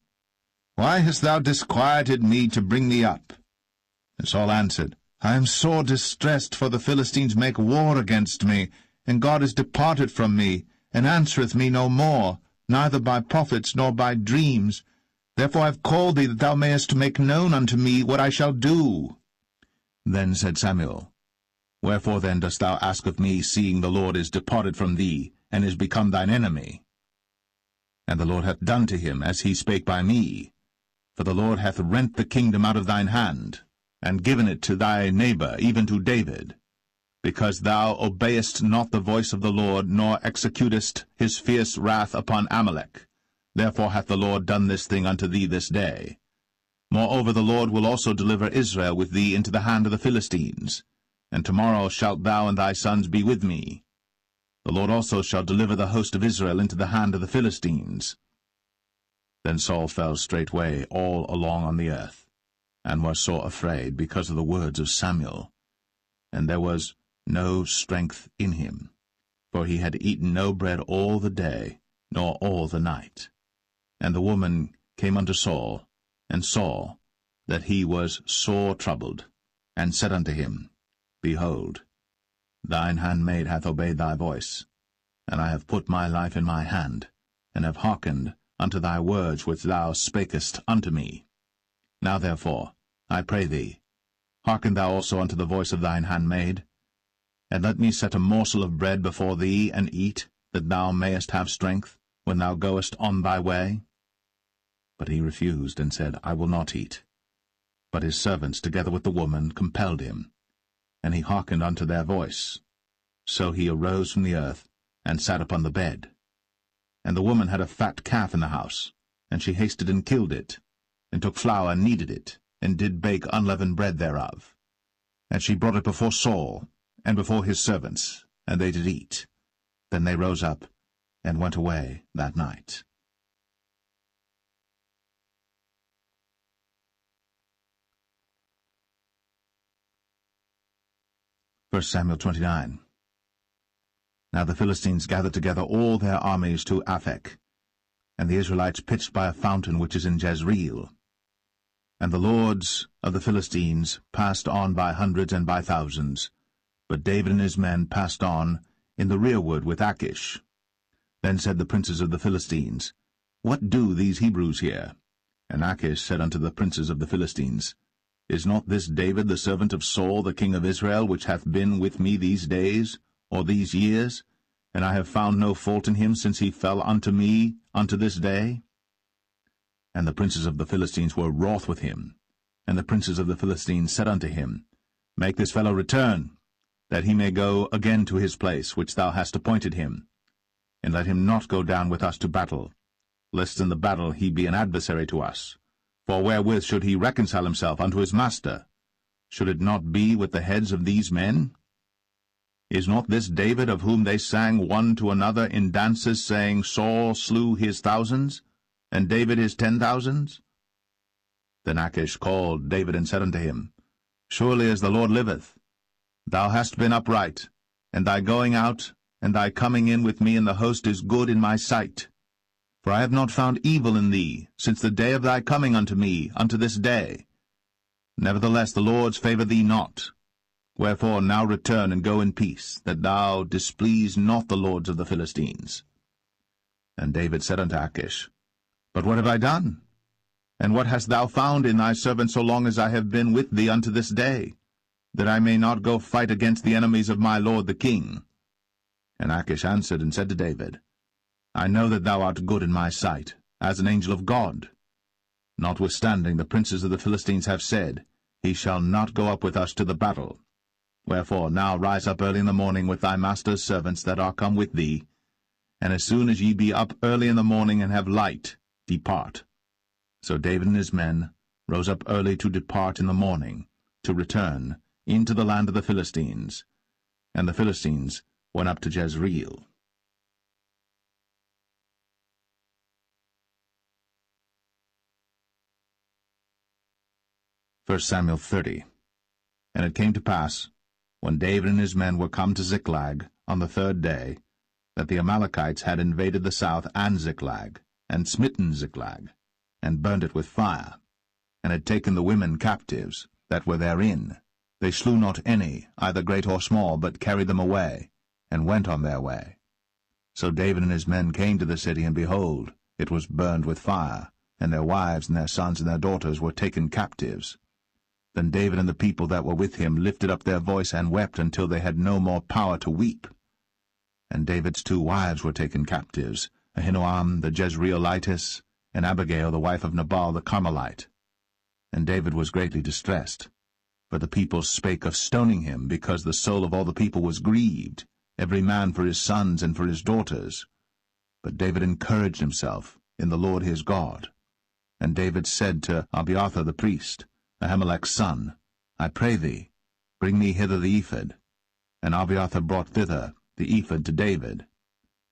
Why hast thou disquieted me to bring me up? And Saul answered, I am sore distressed, for the Philistines make war against me, and God is departed from me, and answereth me no more, neither by prophets nor by dreams. Therefore I have called thee, that thou mayest make known unto me what I shall do. Then said Samuel, Wherefore then dost thou ask of me, seeing the Lord is departed from thee, and is become thine enemy? And the Lord hath done to him as he spake by me. For the Lord hath rent the kingdom out of thine hand, and given it to thy neighbor, even to David, because thou obeyest not the voice of the Lord, nor executest his fierce wrath upon Amalek. Therefore hath the Lord done this thing unto thee this day. Moreover the Lord will also deliver Israel with thee into the hand of the Philistines, and tomorrow shalt thou and thy sons be with me. The Lord also shall deliver the host of Israel into the hand of the Philistines. Then Saul fell straightway all along on the earth, and was sore afraid because of the words of Samuel. And there was no strength in him, for he had eaten no bread all the day, nor all the night. And the woman came unto Saul, and saw that he was sore troubled, and said unto him, Behold, thine handmaid hath obeyed thy voice, and I have put my life in my hand, and have hearkened unto thy words which thou spakest unto me. Now therefore, I pray thee, hearken thou also unto the voice of thine handmaid, and let me set a morsel of bread before thee, and eat, that thou mayest have strength, when thou goest on thy way. But he refused, and said, I will not eat. But his servants, together with the woman, compelled him, and he hearkened unto their voice. So he arose from the earth, and sat upon the bed. And the woman had a fat calf in the house, and she hasted and killed it, and took flour and kneaded it, and did bake unleavened bread thereof. And she brought it before Saul, and before his servants, and they did eat. Then they rose up, and went away that night. 1 Samuel 29. Now the Philistines gathered together all their armies to Aphek, and the Israelites pitched by a fountain which is in Jezreel. And the lords of the Philistines passed on by hundreds and by thousands, but David and his men passed on in the rearward with Achish. Then said the princes of the Philistines, What do these Hebrews here? And Achish said unto the princes of the Philistines, Is not this David the servant of Saul the king of Israel, which hath been with me these days, or these years? And I have found no fault in him since he fell unto me unto this day. And the princes of the Philistines were wroth with him. And the princes of the Philistines said unto him, Make this fellow return, that he may go again to his place, which thou hast appointed him. And let him not go down with us to battle, lest in the battle he be an adversary to us. For wherewith should he reconcile himself unto his master? Should it not be with the heads of these men? Is not this David, of whom they sang one to another in dances, saying, Saul slew his thousands, and David his 10,000s? Then Achish called David and said unto him, Surely as the Lord liveth, thou hast been upright, and thy going out and thy coming in with me in the host is good in my sight. For I have not found evil in thee since the day of thy coming unto me unto this day. Nevertheless the Lord's favour thee not. Wherefore now return and go in peace, that thou displease not the lords of the Philistines. And David said unto Achish, But what have I done? And what hast thou found in thy servant so long as I have been with thee unto this day, that I may not go fight against the enemies of my lord the king? And Achish answered and said to David, I know that thou art good in my sight, as an angel of God. Notwithstanding the princes of the Philistines have said, He shall not go up with us to the battle. Wherefore now rise up early in the morning with thy master's servants that are come with thee, and as soon as ye be up early in the morning and have light, depart. So David and his men rose up early to depart in the morning, to return into the land of the Philistines. And the Philistines went up to Jezreel. 1 Samuel 30. And it came to pass, when David and his men were come to Ziklag on the 3rd day, that the Amalekites had invaded the south and Ziklag, and smitten Ziklag, and burnt it with fire, and had taken the women captives that were therein. They slew not any, either great or small, but carried them away, and went on their way. So David and his men came to the city, and behold, it was burned with fire, and their wives and their sons and their daughters were taken captives. Then David and the people that were with him lifted up their voice and wept until they had no more power to weep. And David's 2 wives were taken captives, Ahinoam the Jezreelitess, and Abigail the wife of Nabal the Carmelite. And David was greatly distressed. But the people spake of stoning him, because the soul of all the people was grieved, every man for his sons and for his daughters. But David encouraged himself in the Lord his God. And David said to Abiathar the priest, Ahimelech's son, I pray thee, bring me hither the ephod. And Abiathar brought thither the ephod to David.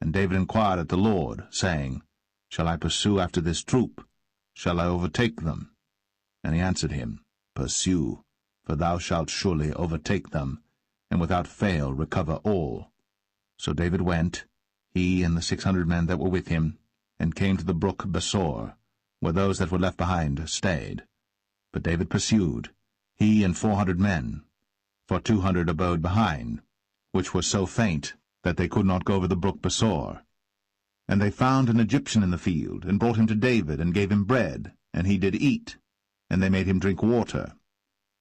And David inquired at the Lord, saying, Shall I pursue after this troop? Shall I overtake them? And he answered him, Pursue, for thou shalt surely overtake them, and without fail recover all. So David went, he and the 600 men that were with him, and came to the brook Besor, where those that were left behind stayed. But David pursued, he and 400 men, for 200 abode behind, which were so faint that they could not go over the brook Besor. And they found an Egyptian in the field, and brought him to David, and gave him bread, and he did eat, and they made him drink water.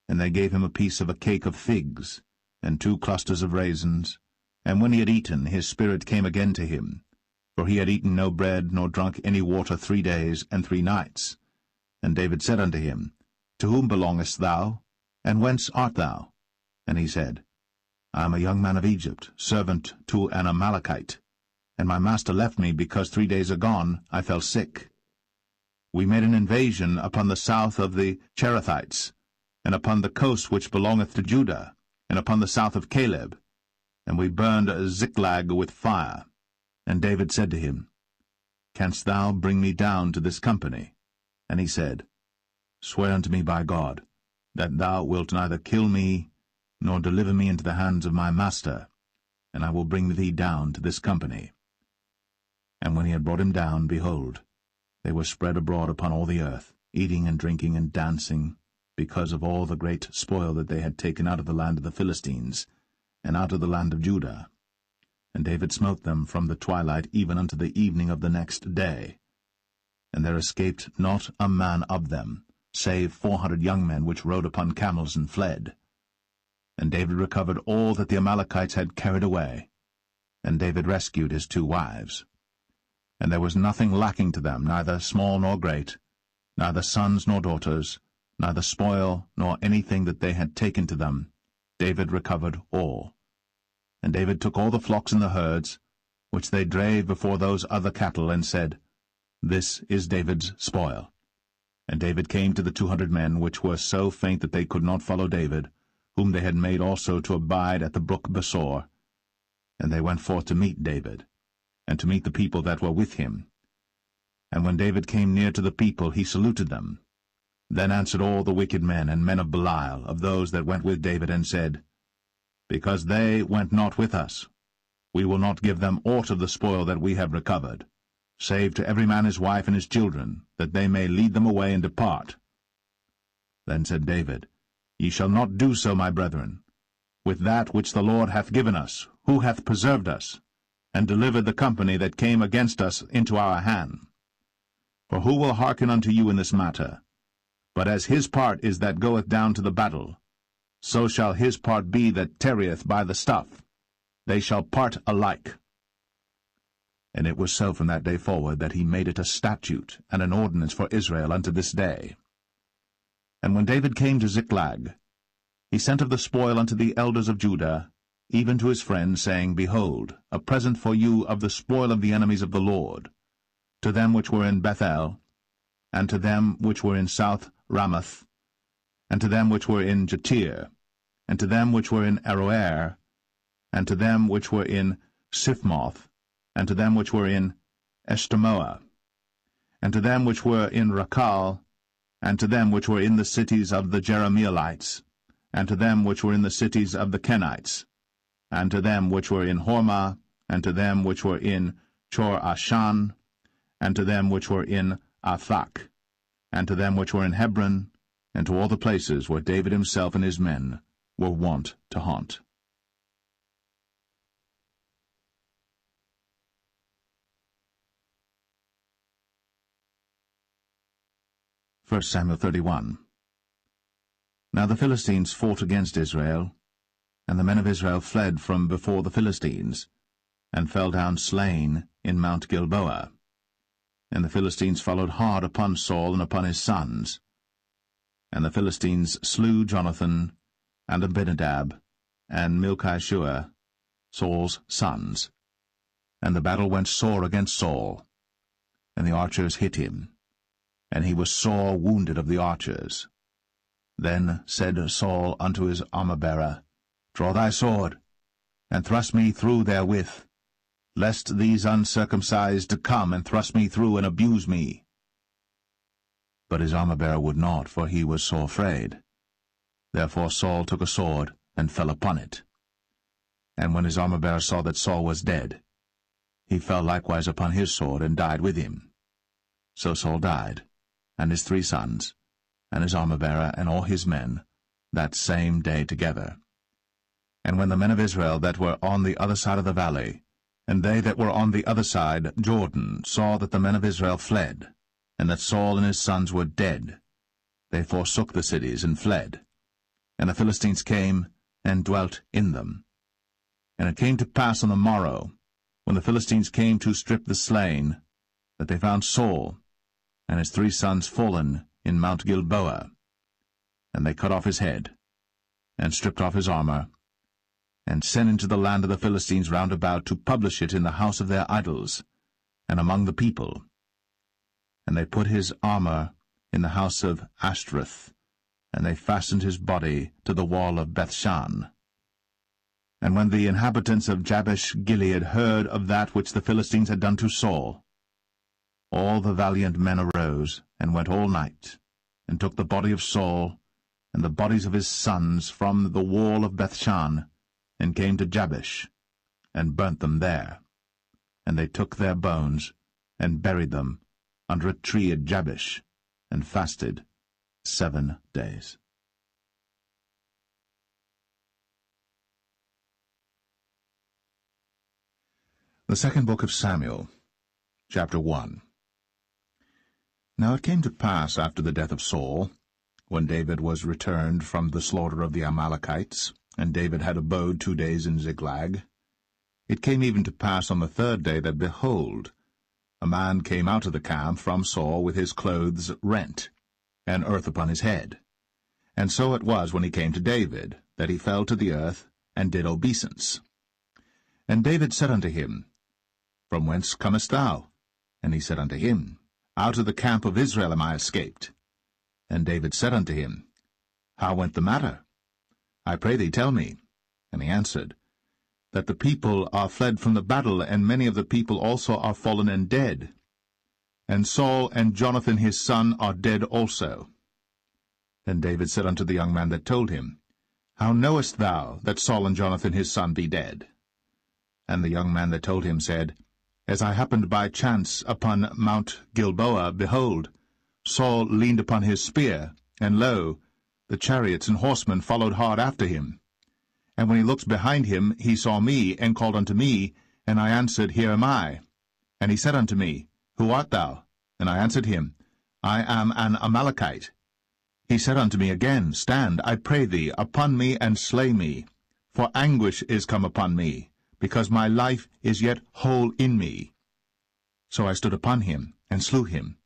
And they gave him a piece of a cake of figs, and 2 clusters of raisins. And when he had eaten, his spirit came again to him, for he had eaten no bread, nor drunk any water 3 days and 3 nights. And David said unto him, To whom belongest thou, and whence art thou? And he said, I am a young man of Egypt, servant to an Amalekite, and my master left me, because 3 days agone I fell sick. We made an invasion upon the south of the Cherethites, and upon the coast which belongeth to Judah, and upon the south of Caleb, and we burned Ziklag with fire. And David said to him, Canst thou bring me down to this company? And he said, Swear unto me by God, that thou wilt neither kill me, nor deliver me into the hands of my master, and I will bring thee down to this company. And when he had brought him down, behold, they were spread abroad upon all the earth, eating and drinking and dancing, because of all the great spoil that they had taken out of the land of the Philistines, and out of the land of Judah. And David smote them from the twilight even unto the evening of the next day. And there escaped not a man of them, save 400 young men which rode upon camels and fled. And David recovered all that the Amalekites had carried away. And David rescued his 2 wives. And there was nothing lacking to them, neither small nor great, neither sons nor daughters, neither spoil nor anything that they had taken to them. David recovered all. And David took all the flocks and the herds, which they drave before those other cattle, and said, This is David's spoil. And David came to the 200 men, which were so faint that they could not follow David, whom they had made also to abide at the brook Besor. And they went forth to meet David, and to meet the people that were with him. And when David came near to the people, he saluted them. Then answered all the wicked men and men of Belial, of those that went with David, and said, Because they went not with us, we will not give them aught of the spoil that we have recovered, save to every man his wife and his children, that they may lead them away and depart. Then said David, Ye shall not do so, my brethren, with that which the Lord hath given us, who hath preserved us, and delivered the company that came against us into our hand. For who will hearken unto you in this matter? But as his part is that goeth down to the battle, so shall his part be that tarrieth by the stuff. They shall part alike. And it was so from that day forward that he made it a statute and an ordinance for Israel unto this day. And when David came to Ziklag, he sent of the spoil unto the elders of Judah, even to his friends, saying, Behold, a present for you of the spoil of the enemies of the Lord, to them which were in Bethel, and to them which were in South Ramoth, and to them which were in Jatir, and to them which were in Aroer, and to them which were in Siphmoth, and to them which were in Eshtemoa, and to them which were in Rakal, and to them which were in the cities of the Jerahmeelites, and to them which were in the cities of the Kenites, and to them which were in Hormah, and to them which were in Chor-Ashan, and to them which were in Athak, and to them which were in Hebron, and to all the places where David himself and his men were wont to haunt. 1 Samuel 31. Now the Philistines fought against Israel, and the men of Israel fled from before the Philistines, and fell down slain in Mount Gilboa. And the Philistines followed hard upon Saul and upon his sons. And the Philistines slew Jonathan, and Abinadab, and Malchishua, Saul's sons. And the battle went sore against Saul, and the archers hit him, and he was sore wounded of the archers. Then said Saul unto his armor-bearer, Draw thy sword, and thrust me through therewith, lest these uncircumcised come and thrust me through and abuse me. But his armor-bearer would not, for he was sore afraid. Therefore Saul took a sword, and fell upon it. And when his armor-bearer saw that Saul was dead, he fell likewise upon his sword, and died with him. So Saul died, and his 3 sons, and his armor-bearer, and all his men, that same day together. And when the men of Israel that were on the other side of the valley, and they that were on the other side Jordan, saw that the men of Israel fled, and that Saul and his sons were dead, they forsook the cities and fled. And the Philistines came and dwelt in them. And it came to pass on the morrow, when the Philistines came to strip the slain, that they found Saul and his 3 sons fallen in Mount Gilboa. And they cut off his head, and stripped off his armor, and sent into the land of the Philistines round about to publish it in the house of their idols, and among the people. And they put his armor in the house of Ashtoreth, and they fastened his body to the wall of Bethshan. And when the inhabitants of Jabesh-Gilead heard of that which the Philistines had done to Saul, all the valiant men arose, and went all night, and took the body of Saul, and the bodies of his sons from the wall of Bethshan, and came to Jabesh, and burnt them there. And they took their bones, and buried them under a tree at Jabesh, and fasted 7 days. The second book of Samuel, chapter 1. Now it came to pass after the death of Saul, when David was returned from the slaughter of the Amalekites, and David had abode 2 days in Ziklag, it came even to pass on the 3rd day that, behold, a man came out of the camp from Saul with his clothes rent, and earth upon his head. And so it was when he came to David, that he fell to the earth, and did obeisance. And David said unto him, From whence comest thou? And he said unto him, Out of the camp of Israel am I escaped. And David said unto him, How went the matter? I pray thee, tell me. And he answered, That the people are fled from the battle, and many of the people also are fallen and dead. And Saul and Jonathan his son are dead also. Then David said unto the young man that told him, How knowest thou that Saul and Jonathan his son be dead? And the young man that told him said, As I happened by chance upon Mount Gilboa, behold, Saul leaned upon his spear, and lo, the chariots and horsemen followed hard after him. And when he looked behind him, he saw me, and called unto me, and I answered, Here am I. And he said unto me, Who art thou? And I answered him, I am an Amalekite. He said unto me again, Stand, I pray thee, upon me, and slay me, for anguish is come upon me, because my life is yet whole in me. So I stood upon him, and slew him,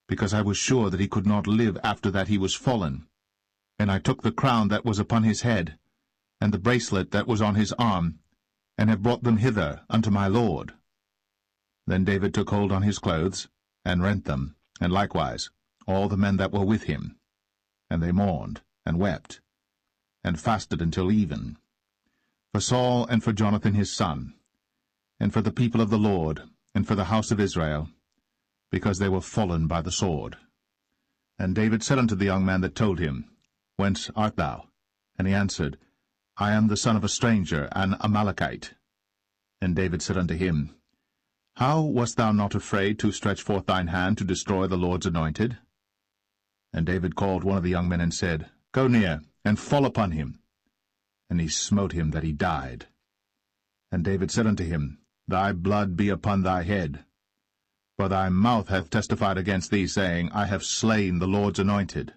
because I was sure that he could not live after that he was fallen. And I took the crown that was upon his head, and the bracelet that was on his arm, and have brought them hither unto my lord. Then David took hold on his clothes, and rent them, and likewise all the men that were with him. And they mourned, and wept, and fasted until even, for Saul and for Jonathan his son, and for the people of the Lord, and for the house of Israel, because they were fallen by the sword. And David said unto the young man that told him, Whence art thou? And he answered, I am the son of a stranger, an Amalekite. And David said unto him, How wast thou not afraid to stretch forth thine hand to destroy the Lord's anointed? And David called one of the young men and said, Go near, and fall upon him. And he smote him that he died. And David said unto him, Thy blood be upon thy head. For thy mouth hath testified against thee, saying, I have slain the Lord's anointed.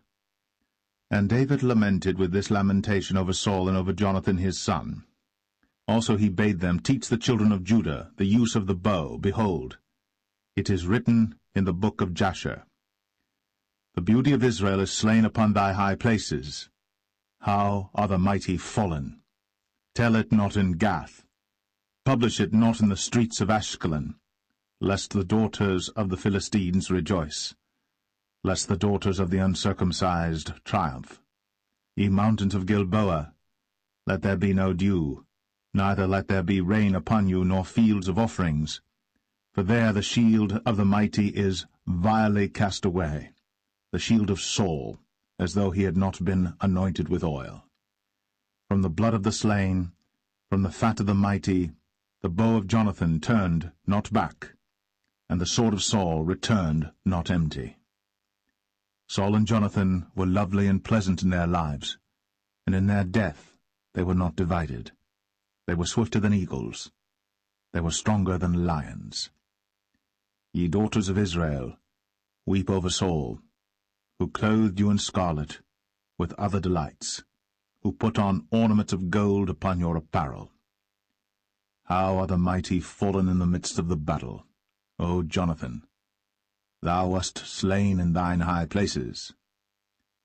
And David lamented with this lamentation over Saul and over Jonathan his son. Also he bade them teach the children of Judah the use of the bow. Behold, it is written in the book of Jasher, The beauty of Israel is slain upon thy high places. How are the mighty fallen! Tell it not in Gath. Publish it not in the streets of Ashkelon, lest the daughters of the Philistines rejoice, lest the daughters of the uncircumcised triumph. Ye mountains of Gilboa, let there be no dew, neither let there be rain upon you, nor fields of offerings. For there the shield of the mighty is vilely cast away, the shield of Saul, as though he had not been anointed with oil. From the blood of the slain, from the fat of the mighty, the bow of Jonathan turned not back, and the sword of Saul returned not empty. Saul and Jonathan were lovely and pleasant in their lives, and in their death they were not divided. They were swifter than eagles. They were stronger than lions. Ye daughters of Israel, weep over Saul, who clothed you in scarlet, with other delights, who put on ornaments of gold upon your apparel. How are the mighty fallen in the midst of the battle, O Jonathan! Thou wast slain in thine high places.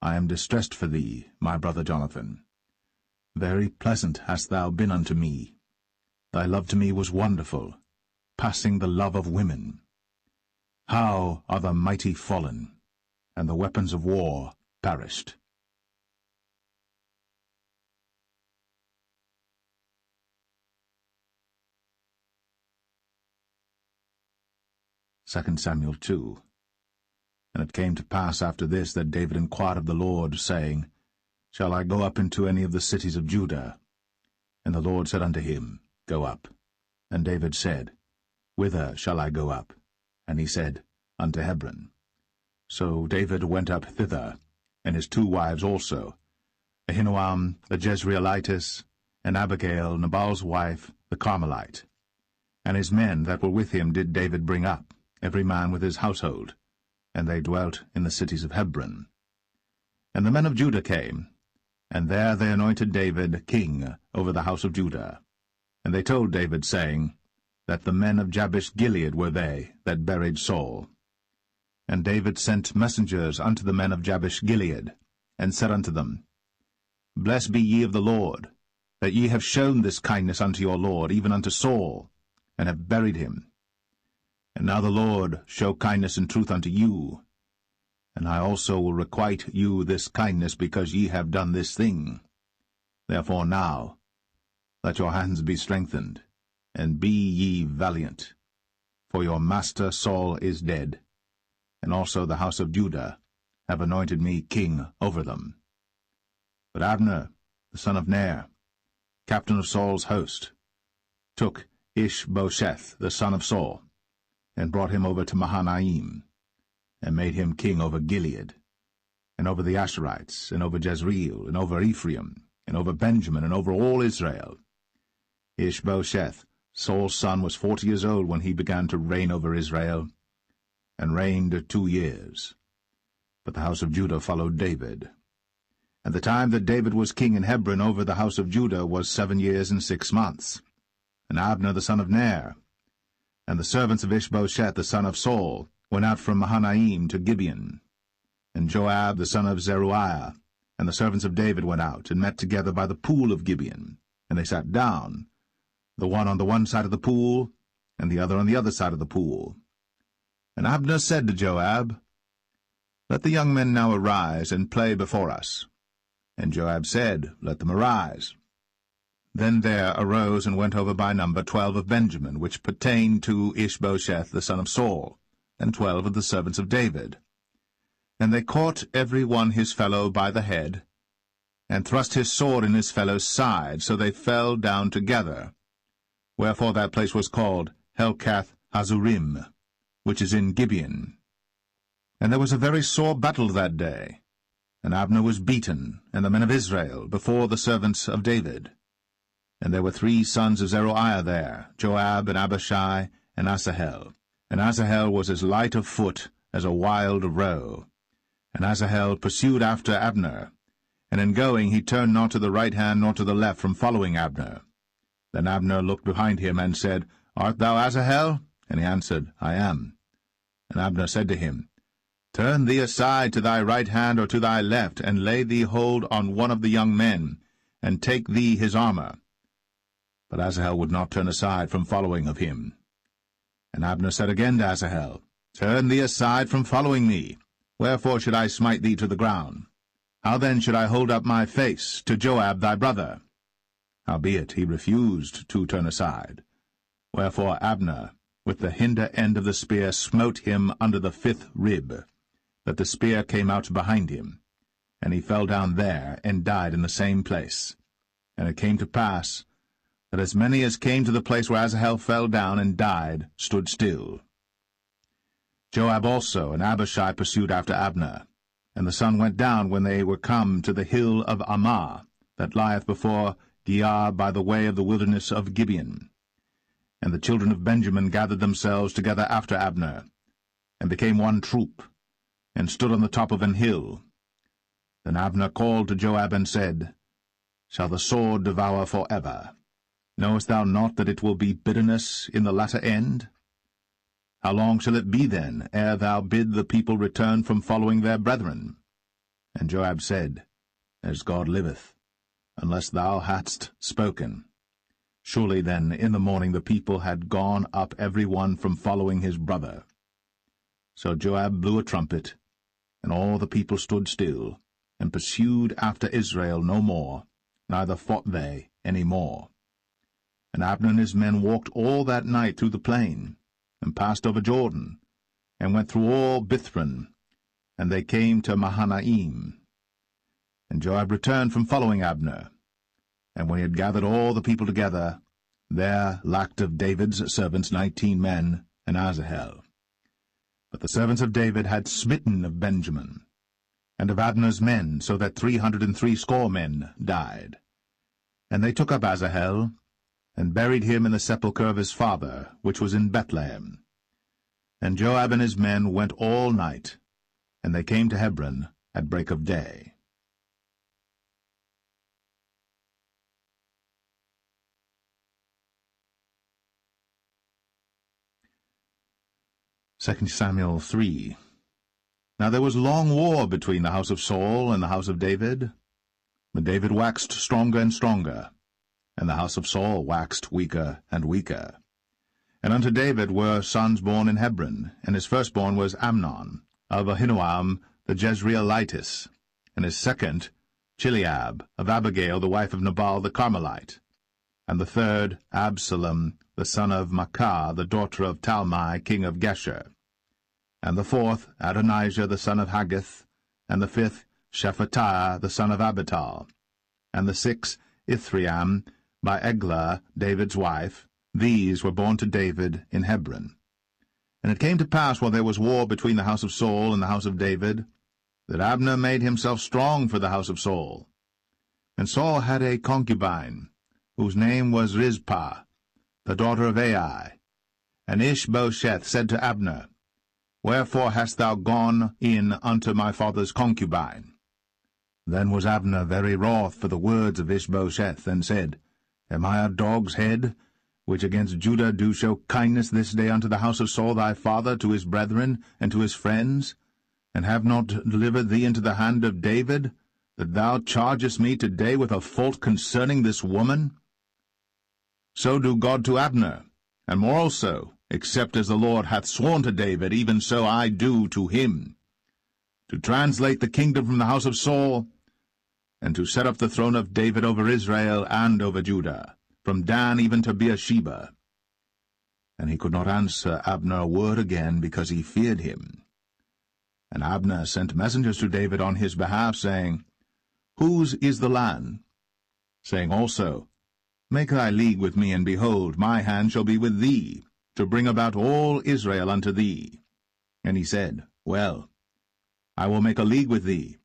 I am distressed for thee, my brother Jonathan. Very pleasant hast thou been unto me. Thy love to me was wonderful, passing the love of women. How are the mighty fallen, and the weapons of war perished! 2 Samuel 2. And it came to pass after this that David inquired of the Lord, saying, Shall I go up into any of the cities of Judah? And the Lord said unto him, Go up. And David said, Whither shall I go up? And he said, Unto Hebron. So David went up thither, and his 2 wives also, Ahinoam the Jezreelitess, and Abigail, Nabal's wife, the Carmelite. And his men that were with him did David bring up, every man with his household, and they dwelt in the cities of Hebron. And the men of Judah came, and there they anointed David king over the house of Judah. And they told David, saying, that the men of Jabesh-Gilead were they that buried Saul. And David sent messengers unto the men of Jabesh-Gilead, and said unto them, Blessed be ye of the Lord, that ye have shown this kindness unto your Lord, even unto Saul, and have buried him. And now the Lord show kindness and truth unto you, and I also will requite you this kindness, because ye have done this thing. Therefore now let your hands be strengthened, and be ye valiant. For your master Saul is dead, and also the house of Judah have anointed me king over them. But Abner, the son of Ner, captain of Saul's host, took Ishbosheth, the son of Saul, and brought him over to Mahanaim, and made him king over Gilead, and over the Asherites, and over Jezreel, and over Ephraim, and over Benjamin, and over all Israel. Ishbosheth, Saul's son, was 40 years old when he began to reign over Israel, and reigned 2 years. But the house of Judah followed David. And the time that David was king in Hebron over the house of Judah was 7 years and 6 months. And Abner the son of Ner, and the servants of Ishbosheth the son of Saul, went out from Mahanaim to Gibeon. And Joab the son of Zeruiah, and the servants of David went out, and met together by the pool of Gibeon. And they sat down, the one on the one side of the pool, and the other on the other side of the pool. And Abner said to Joab, Let the young men now arise, and play before us. And Joab said, Let them arise. Then there arose and went over by number 12 of Benjamin, which pertained to Ishbosheth the son of Saul, and 12 of the servants of David. And they caught every one his fellow by the head, and thrust his sword in his fellow's side, so they fell down together. Wherefore that place was called Helkath Hazurim, which is in Gibeon. And there was a very sore battle that day. And Abner was beaten, and the men of Israel, before the servants of David. And there were 3 sons of Zeruiah there, Joab, and Abishai, and Asahel. And Asahel was as light of foot as a wild roe. And Asahel pursued after Abner, and in going he turned not to the right hand nor to the left from following Abner. Then Abner looked behind him, and said, Art thou Asahel? And he answered, I am. And Abner said to him, Turn thee aside to thy right hand or to thy left, and lay thee hold on one of the young men, and take thee his armor. But Asahel would not turn aside from following of him. And Abner said again to Asahel, Turn thee aside from following me. Wherefore should I smite thee to the ground? How then should I hold up my face to Joab thy brother? Howbeit he refused to turn aside. Wherefore Abner with the hinder end of the spear smote him under the 5th rib, that the spear came out behind him, and he fell down there, and died in the same place. And it came to pass, that as many as came to the place where Asahel fell down and died stood still. Joab also and Abishai pursued after Abner, and the sun went down when they were come to the hill of Ammah, that lieth before Giah by the way of the wilderness of Gibeon. And the children of Benjamin gathered themselves together after Abner, and became one troop, and stood on the top of an hill. Then Abner called to Joab and said, Shall the sword devour for ever? Knowest thou not that it will be bitterness in the latter end? How long shall it be then, ere thou bid the people return from following their brethren? And Joab said, As God liveth, unless thou hadst spoken. Surely then in the morning the people had gone up every one from following his brother. So Joab blew a trumpet, and all the people stood still, and pursued after Israel no more, neither fought they any more. And Abner and his men walked all that night through the plain, and passed over Jordan, and went through all Bithron, and they came to Mahanaim. And Joab returned from following Abner. And when he had gathered all the people together, there lacked of David's servants 19 men, and Asahel. But the servants of David had smitten of Benjamin, and of Abner's men, so that 360 men died. And they took up Asahel, and buried him in the sepulchre of his father, which was in Bethlehem. And Joab and his men went all night, and they came to Hebron at break of day. 2 Samuel 3. Now there was long war between the house of Saul and the house of David. But David waxed stronger and stronger, and the house of Saul waxed weaker and weaker. And unto David were sons born in Hebron, and his firstborn was Amnon, of Ahinoam the Jezreelitess, and his second Chileab, of Abigail the wife of Nabal the Carmelite, and the third Absalom the son of Maacah the daughter of Talmai king of Geshur, and the fourth Adonijah the son of Haggith, and the fifth Shephatiah the son of Abital, and the sixth Ithream by Eglah David's wife. These were born to David in Hebron. And it came to pass, while there was war between the house of Saul and the house of David, that Abner made himself strong for the house of Saul. And Saul had a concubine, whose name was Rizpah, the daughter of Ai. And Ishbosheth said to Abner, Wherefore hast thou gone in unto my father's concubine? Then was Abner very wroth for the words of Ishbosheth, and said, Am I a dog's head, which against Judah do show kindness this day unto the house of Saul thy father, to his brethren, and to his friends, and have not delivered thee into the hand of David, that thou chargest me today with a fault concerning this woman? So do God to Abner, and more also, except as the Lord hath sworn to David, even so I do to him, to translate the kingdom from the house of Saul, and to set up the throne of David over Israel and over Judah, from Dan even to Beersheba. And he could not answer Abner a word again, because he feared him. And Abner sent messengers to David on his behalf, saying, Whose is the land? Saying also, Make thy league with me, and behold, my hand shall be with thee, to bring about all Israel unto thee. And he said, Well, I will make a league with thee.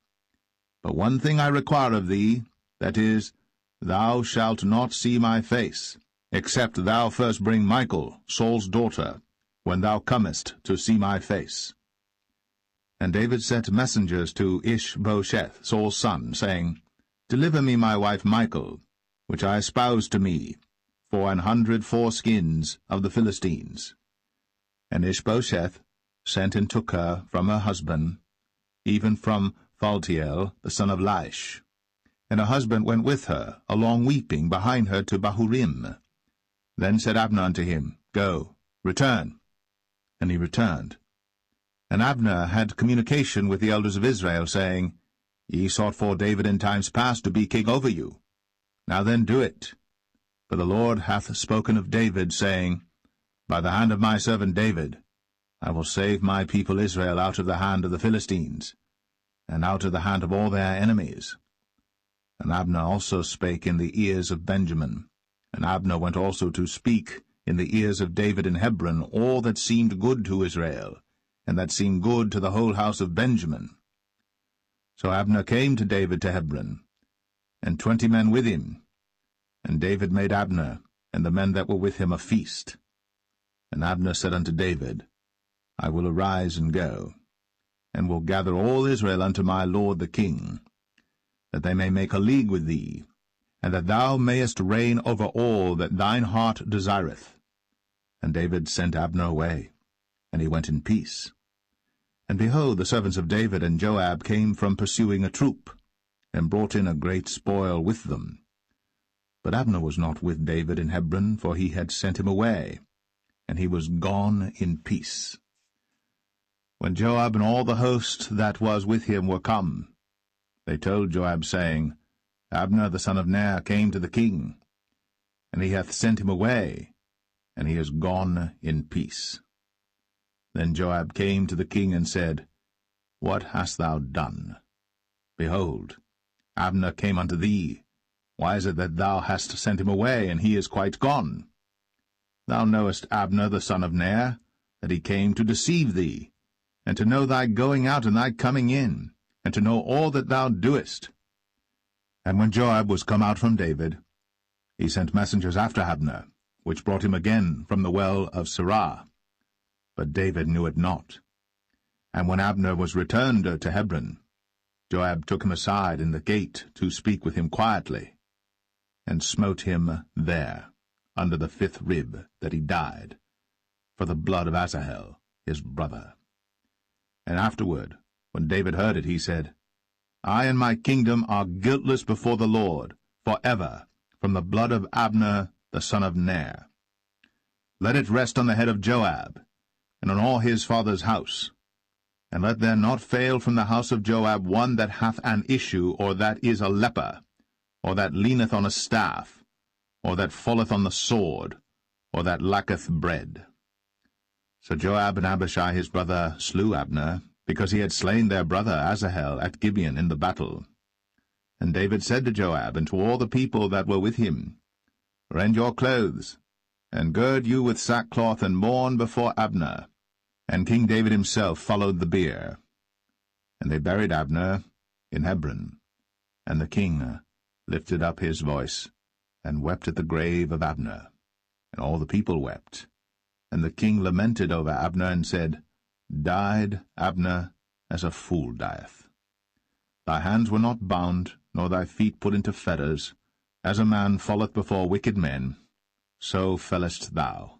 But one thing I require of thee, that is, thou shalt not see my face, except thou first bring Michal, Saul's daughter, when thou comest to see my face. And David sent messengers to Ishbosheth, Saul's son, saying, Deliver me my wife Michal, which I espoused to me, for 100 foreskins of the Philistines. And Ishbosheth sent and took her from her husband, even from Phaltiel, the son of Laish. And her husband went with her, along weeping, behind her to Bahurim. Then said Abner unto him, Go, return. And he returned. And Abner had communication with the elders of Israel, saying, Ye sought for David in times past to be king over you. Now then do it. For the Lord hath spoken of David, saying, By the hand of my servant David I will save my people Israel out of the hand of the Philistines, and out of the hand of all their enemies. And Abner also spake in the ears of Benjamin. And Abner went also to speak in the ears of David in Hebron all that seemed good to Israel, and that seemed good to the whole house of Benjamin. So Abner came to David to Hebron, and 20 men with him. And David made Abner and the men that were with him a feast. And Abner said unto David, I will arise and go, and will gather all Israel unto my lord the king, that they may make a league with thee, and that thou mayest reign over all that thine heart desireth. And David sent Abner away, and he went in peace. And behold, the servants of David and Joab came from pursuing a troop, and brought in a great spoil with them. But Abner was not with David in Hebron, for he had sent him away, and he was gone in peace. When Joab and all the host that was with him were come, they told Joab, saying, Abner the son of Ner came to the king, and he hath sent him away, and he is gone in peace. Then Joab came to the king and said, What hast thou done? Behold, Abner came unto thee. Why is it that thou hast sent him away, and he is quite gone? Thou knowest Abner the son of Ner, that he came to deceive thee, and to know thy going out and thy coming in, and to know all that thou doest. And when Joab was come out from David, he sent messengers after Abner, which brought him again from the well of Sirah. But David knew it not. And when Abner was returned to Hebron, Joab took him aside in the gate to speak with him quietly, and smote him there, under the 5th rib, that he died, for the blood of Asahel, his brother. And afterward, when David heard it, he said, I and my kingdom are guiltless before the Lord, for ever, from the blood of Abner the son of Ner. Let it rest on the head of Joab, and on all his father's house. And let there not fail from the house of Joab one that hath an issue, or that is a leper, or that leaneth on a staff, or that falleth on the sword, or that lacketh bread. So Joab and Abishai his brother slew Abner, because he had slain their brother Asahel at Gibeon in the battle. And David said to Joab and to all the people that were with him, Rend your clothes, and gird you with sackcloth, and mourn before Abner. And King David himself followed the bier. And they buried Abner in Hebron. And the king lifted up his voice, and wept at the grave of Abner. And all the people wept. And the king lamented over Abner, and said, Died Abner as a fool dieth. Thy hands were not bound, nor thy feet put into fetters. As a man falleth before wicked men, so fellest thou.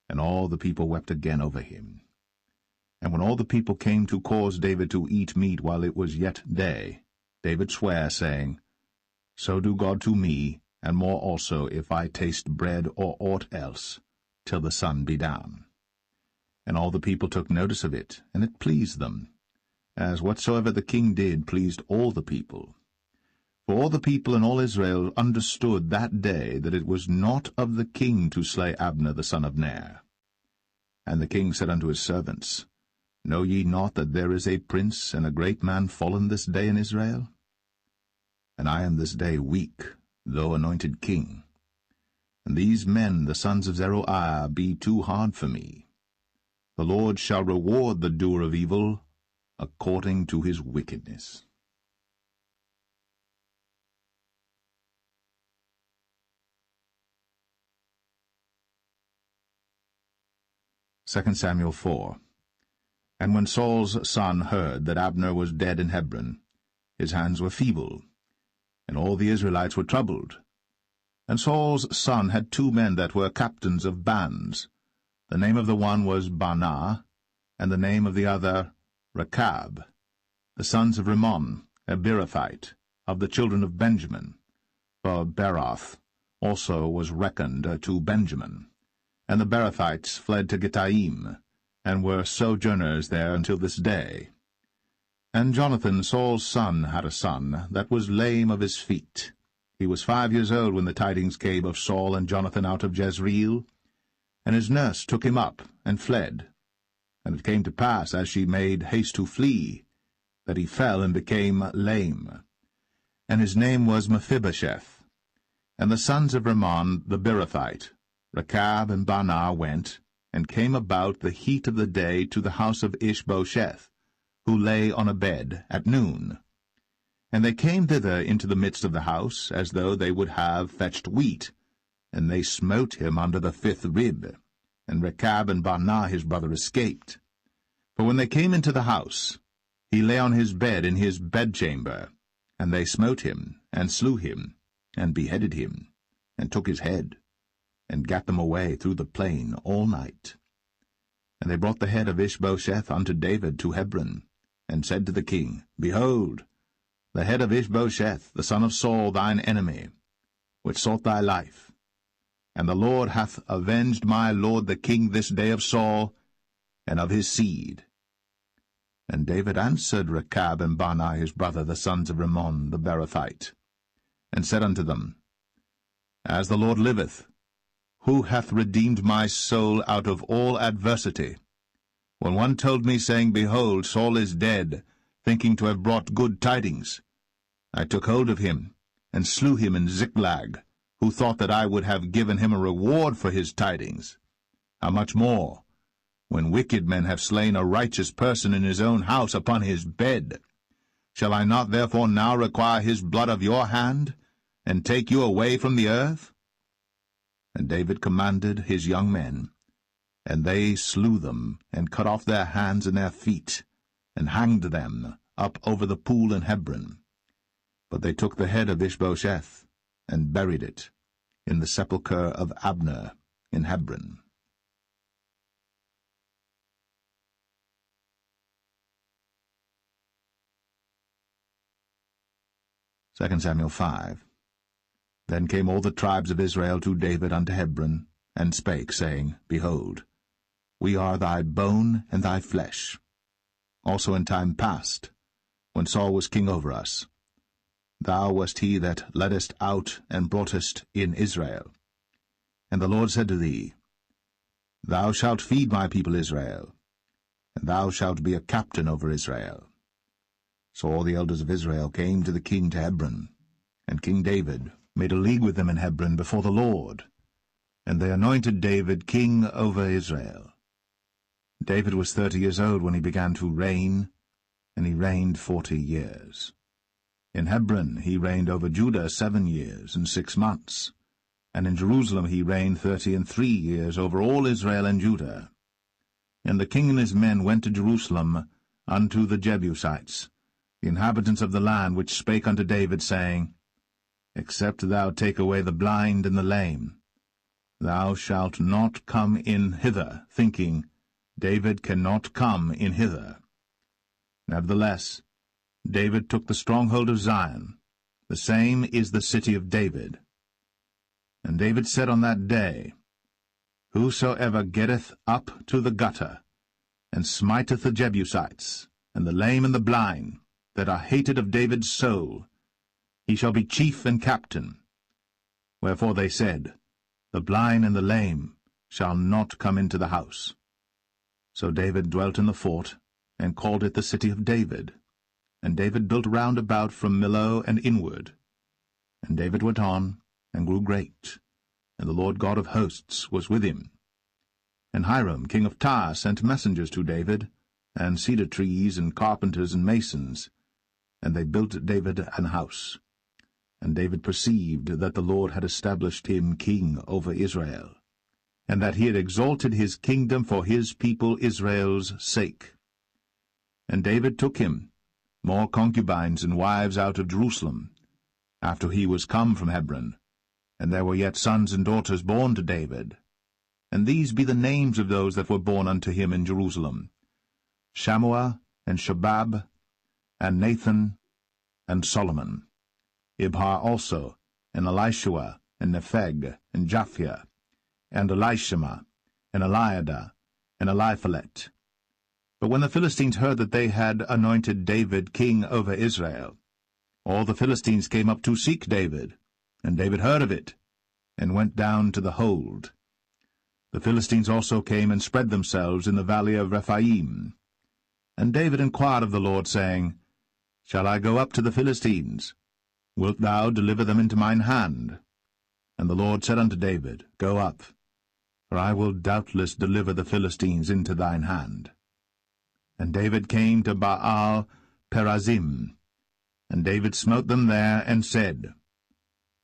And all the people wept again over him. And when all the people came to cause David to eat meat while it was yet day, David sware, saying, So do God to me, and more also, if I taste bread or aught else, till the sun be down. And all the people took notice of it, and it pleased them, as whatsoever the king did pleased all the people. For all the people and all Israel understood that day that it was not of the king to slay Abner the son of Ner. And the king said unto his servants, Know ye not that there is a prince and a great man fallen this day in Israel? And I am this day weak, though anointed king. And these men, the sons of Zeruiah, be too hard for me. The Lord shall reward the doer of evil according to his wickedness. 2 Samuel 4. And when Saul's son heard that Abner was dead in Hebron, his hands were feeble, and all the Israelites were troubled. And Saul's son had 2 men that were captains of bands. The name of the one was Baanah, and the name of the other Rechab, the sons of Rimmon, a Beerothite, of the children of Benjamin. For Beeroth also was reckoned to Benjamin. And the Beerothites fled to Gittaim, and were sojourners there until this day. And Jonathan, Saul's son, had a son that was lame of his feet. He was 5 years old when the tidings came of Saul and Jonathan out of Jezreel. And his nurse took him up, and fled. And it came to pass, as she made haste to flee, that he fell and became lame. And his name was Mephibosheth. And the sons of Rimmon the Beerothite, Rechab and Baanah, went, and came about the heat of the day to the house of Ishbosheth, who lay on a bed at noon. And they came thither into the midst of the house, as though they would have fetched wheat, and they smote him under the 5th rib. And Rechab and Baanah his brother escaped. For when they came into the house, he lay on his bed in his bedchamber, and they smote him, and slew him, and beheaded him, and took his head, and gat them away through the plain all night. And they brought the head of Ishbosheth unto David to Hebron, and said to the king, Behold, the head of Ishbosheth, the son of Saul, thine enemy, which sought thy life. And the Lord hath avenged my lord the king this day of Saul, and of his seed. And David answered Rechab and Baanah his brother, the sons of Rimmon the Beerothite, and said unto them, As the Lord liveth, who hath redeemed my soul out of all adversity? When one told me, saying, Behold, Saul is dead, thinking to have brought good tidings, I took hold of him, and slew him in Ziklag, who thought that I would have given him a reward for his tidings. How much more, when wicked men have slain a righteous person in his own house upon his bed? Shall I not therefore now require his blood of your hand, and take you away from the earth? And David commanded his young men, and they slew them, and cut off their hands and their feet, and hanged them up over the pool in Hebron. But they took the head of Ishbosheth, and buried it in the sepulchre of Abner in Hebron. 2 Samuel 5. Then came all the tribes of Israel to David unto Hebron, and spake, saying, Behold, we are thy bone and thy flesh. Also in time past, when Saul was king over us, thou wast he that leddest out and broughtest in Israel. And the Lord said to thee, Thou shalt feed my people Israel, and thou shalt be a captain over Israel. So all the elders of Israel came to the king to Hebron, and King David made a league with them in Hebron before the Lord, and they anointed David king over Israel. David was 30 years old when he began to reign, and he reigned 40 years. In Hebron he reigned over Judah 7 years and 6 months, and in Jerusalem he reigned 33 years over all Israel and Judah. And the king and his men went to Jerusalem unto the Jebusites, the inhabitants of the land, which spake unto David, saying, Except thou take away the blind and the lame, thou shalt not come in hither, thinking, David cannot come in hither. Nevertheless, David took the stronghold of Zion, the same is the city of David. And David said on that day, Whosoever getteth up to the gutter, and smiteth the Jebusites, and the lame and the blind, that are hated of David's soul, he shall be chief and captain. Wherefore they said, The blind and the lame shall not come into the house. So David dwelt in the fort, and called it the city of David. And David built round about from Millo and inward. And David went on, and grew great, and the Lord God of hosts was with him. And Hiram king of Tyre sent messengers to David, and cedar trees, and carpenters, and masons, and they built David an house. And David perceived that the Lord had established him king over Israel, and that he had exalted his kingdom for his people Israel's sake. And David took him more concubines and wives out of Jerusalem, after he was come from Hebron, and there were yet sons and daughters born to David. And these be the names of those that were born unto him in Jerusalem, Shammua, and Shobab, and Nathan, and Solomon, Ibhar also, and Elishua, and Nepheg, and Japhia, and Elishama, and Eliada, and Eliphalet. But when the Philistines heard that they had anointed David king over Israel, all the Philistines came up to seek David, and David heard of it, and went down to the hold. The Philistines also came and spread themselves in the valley of Rephaim. And David inquired of the Lord, saying, Shall I go up to the Philistines? Wilt thou deliver them into mine hand? And the Lord said unto David, Go up, for I will doubtless deliver the Philistines into thine hand. And David came to Baal Perazim, and David smote them there, and said,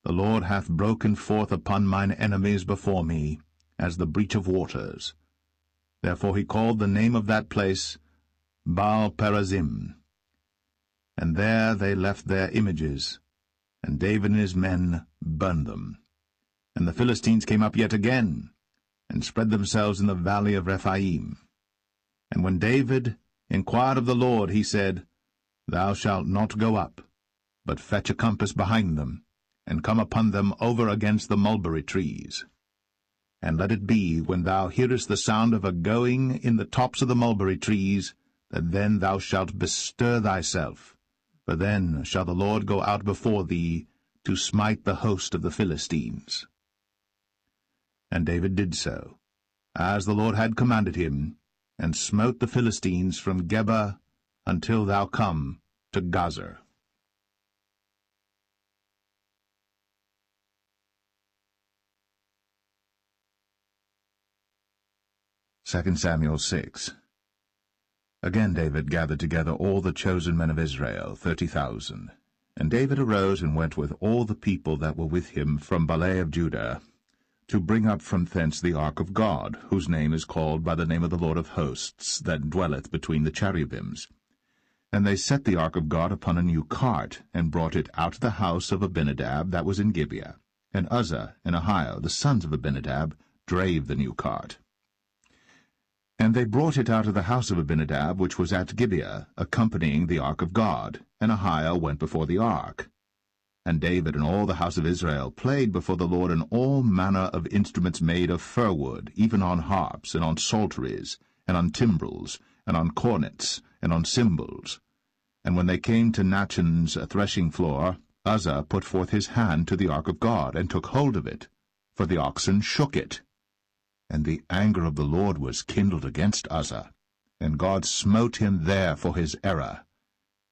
The Lord hath broken forth upon mine enemies before me, as the breach of waters. Therefore he called the name of that place Baal Perazim. And there they left their images, and David and his men burned them. And the Philistines came up yet again, and spread themselves in the valley of Rephaim. And when David inquired of the Lord, he said, Thou shalt not go up, but fetch a compass behind them, and come upon them over against the mulberry trees. And let it be, when thou hearest the sound of a going in the tops of the mulberry trees, that then thou shalt bestir thyself, for then shall the Lord go out before thee to smite the host of the Philistines. And David did so, as the Lord had commanded him, and smote the Philistines from Geba until thou come to Gazer. 2 Samuel 6. Again David gathered together all the chosen men of Israel, 30,000. And David arose and went with all the people that were with him from Baale of Judah, to bring up from thence the ark of God, whose name is called by the name of the Lord of hosts, that dwelleth between the cherubims. And they set the ark of God upon a new cart, and brought it out of the house of Abinadab that was in Gibeah. And Uzzah and Ahio, the sons of Abinadab, drave the new cart. And they brought it out of the house of Abinadab, which was at Gibeah, accompanying the ark of God, and Ahio went before the ark. And David and all the house of Israel played before the Lord in all manner of instruments made of fir wood, even on harps, and on psalteries, and on timbrels, and on cornets, and on cymbals. And when they came to Nachon's threshing floor, Uzzah put forth his hand to the ark of God, and took hold of it, for the oxen shook it. And the anger of the Lord was kindled against Uzzah, and God smote him there for his error,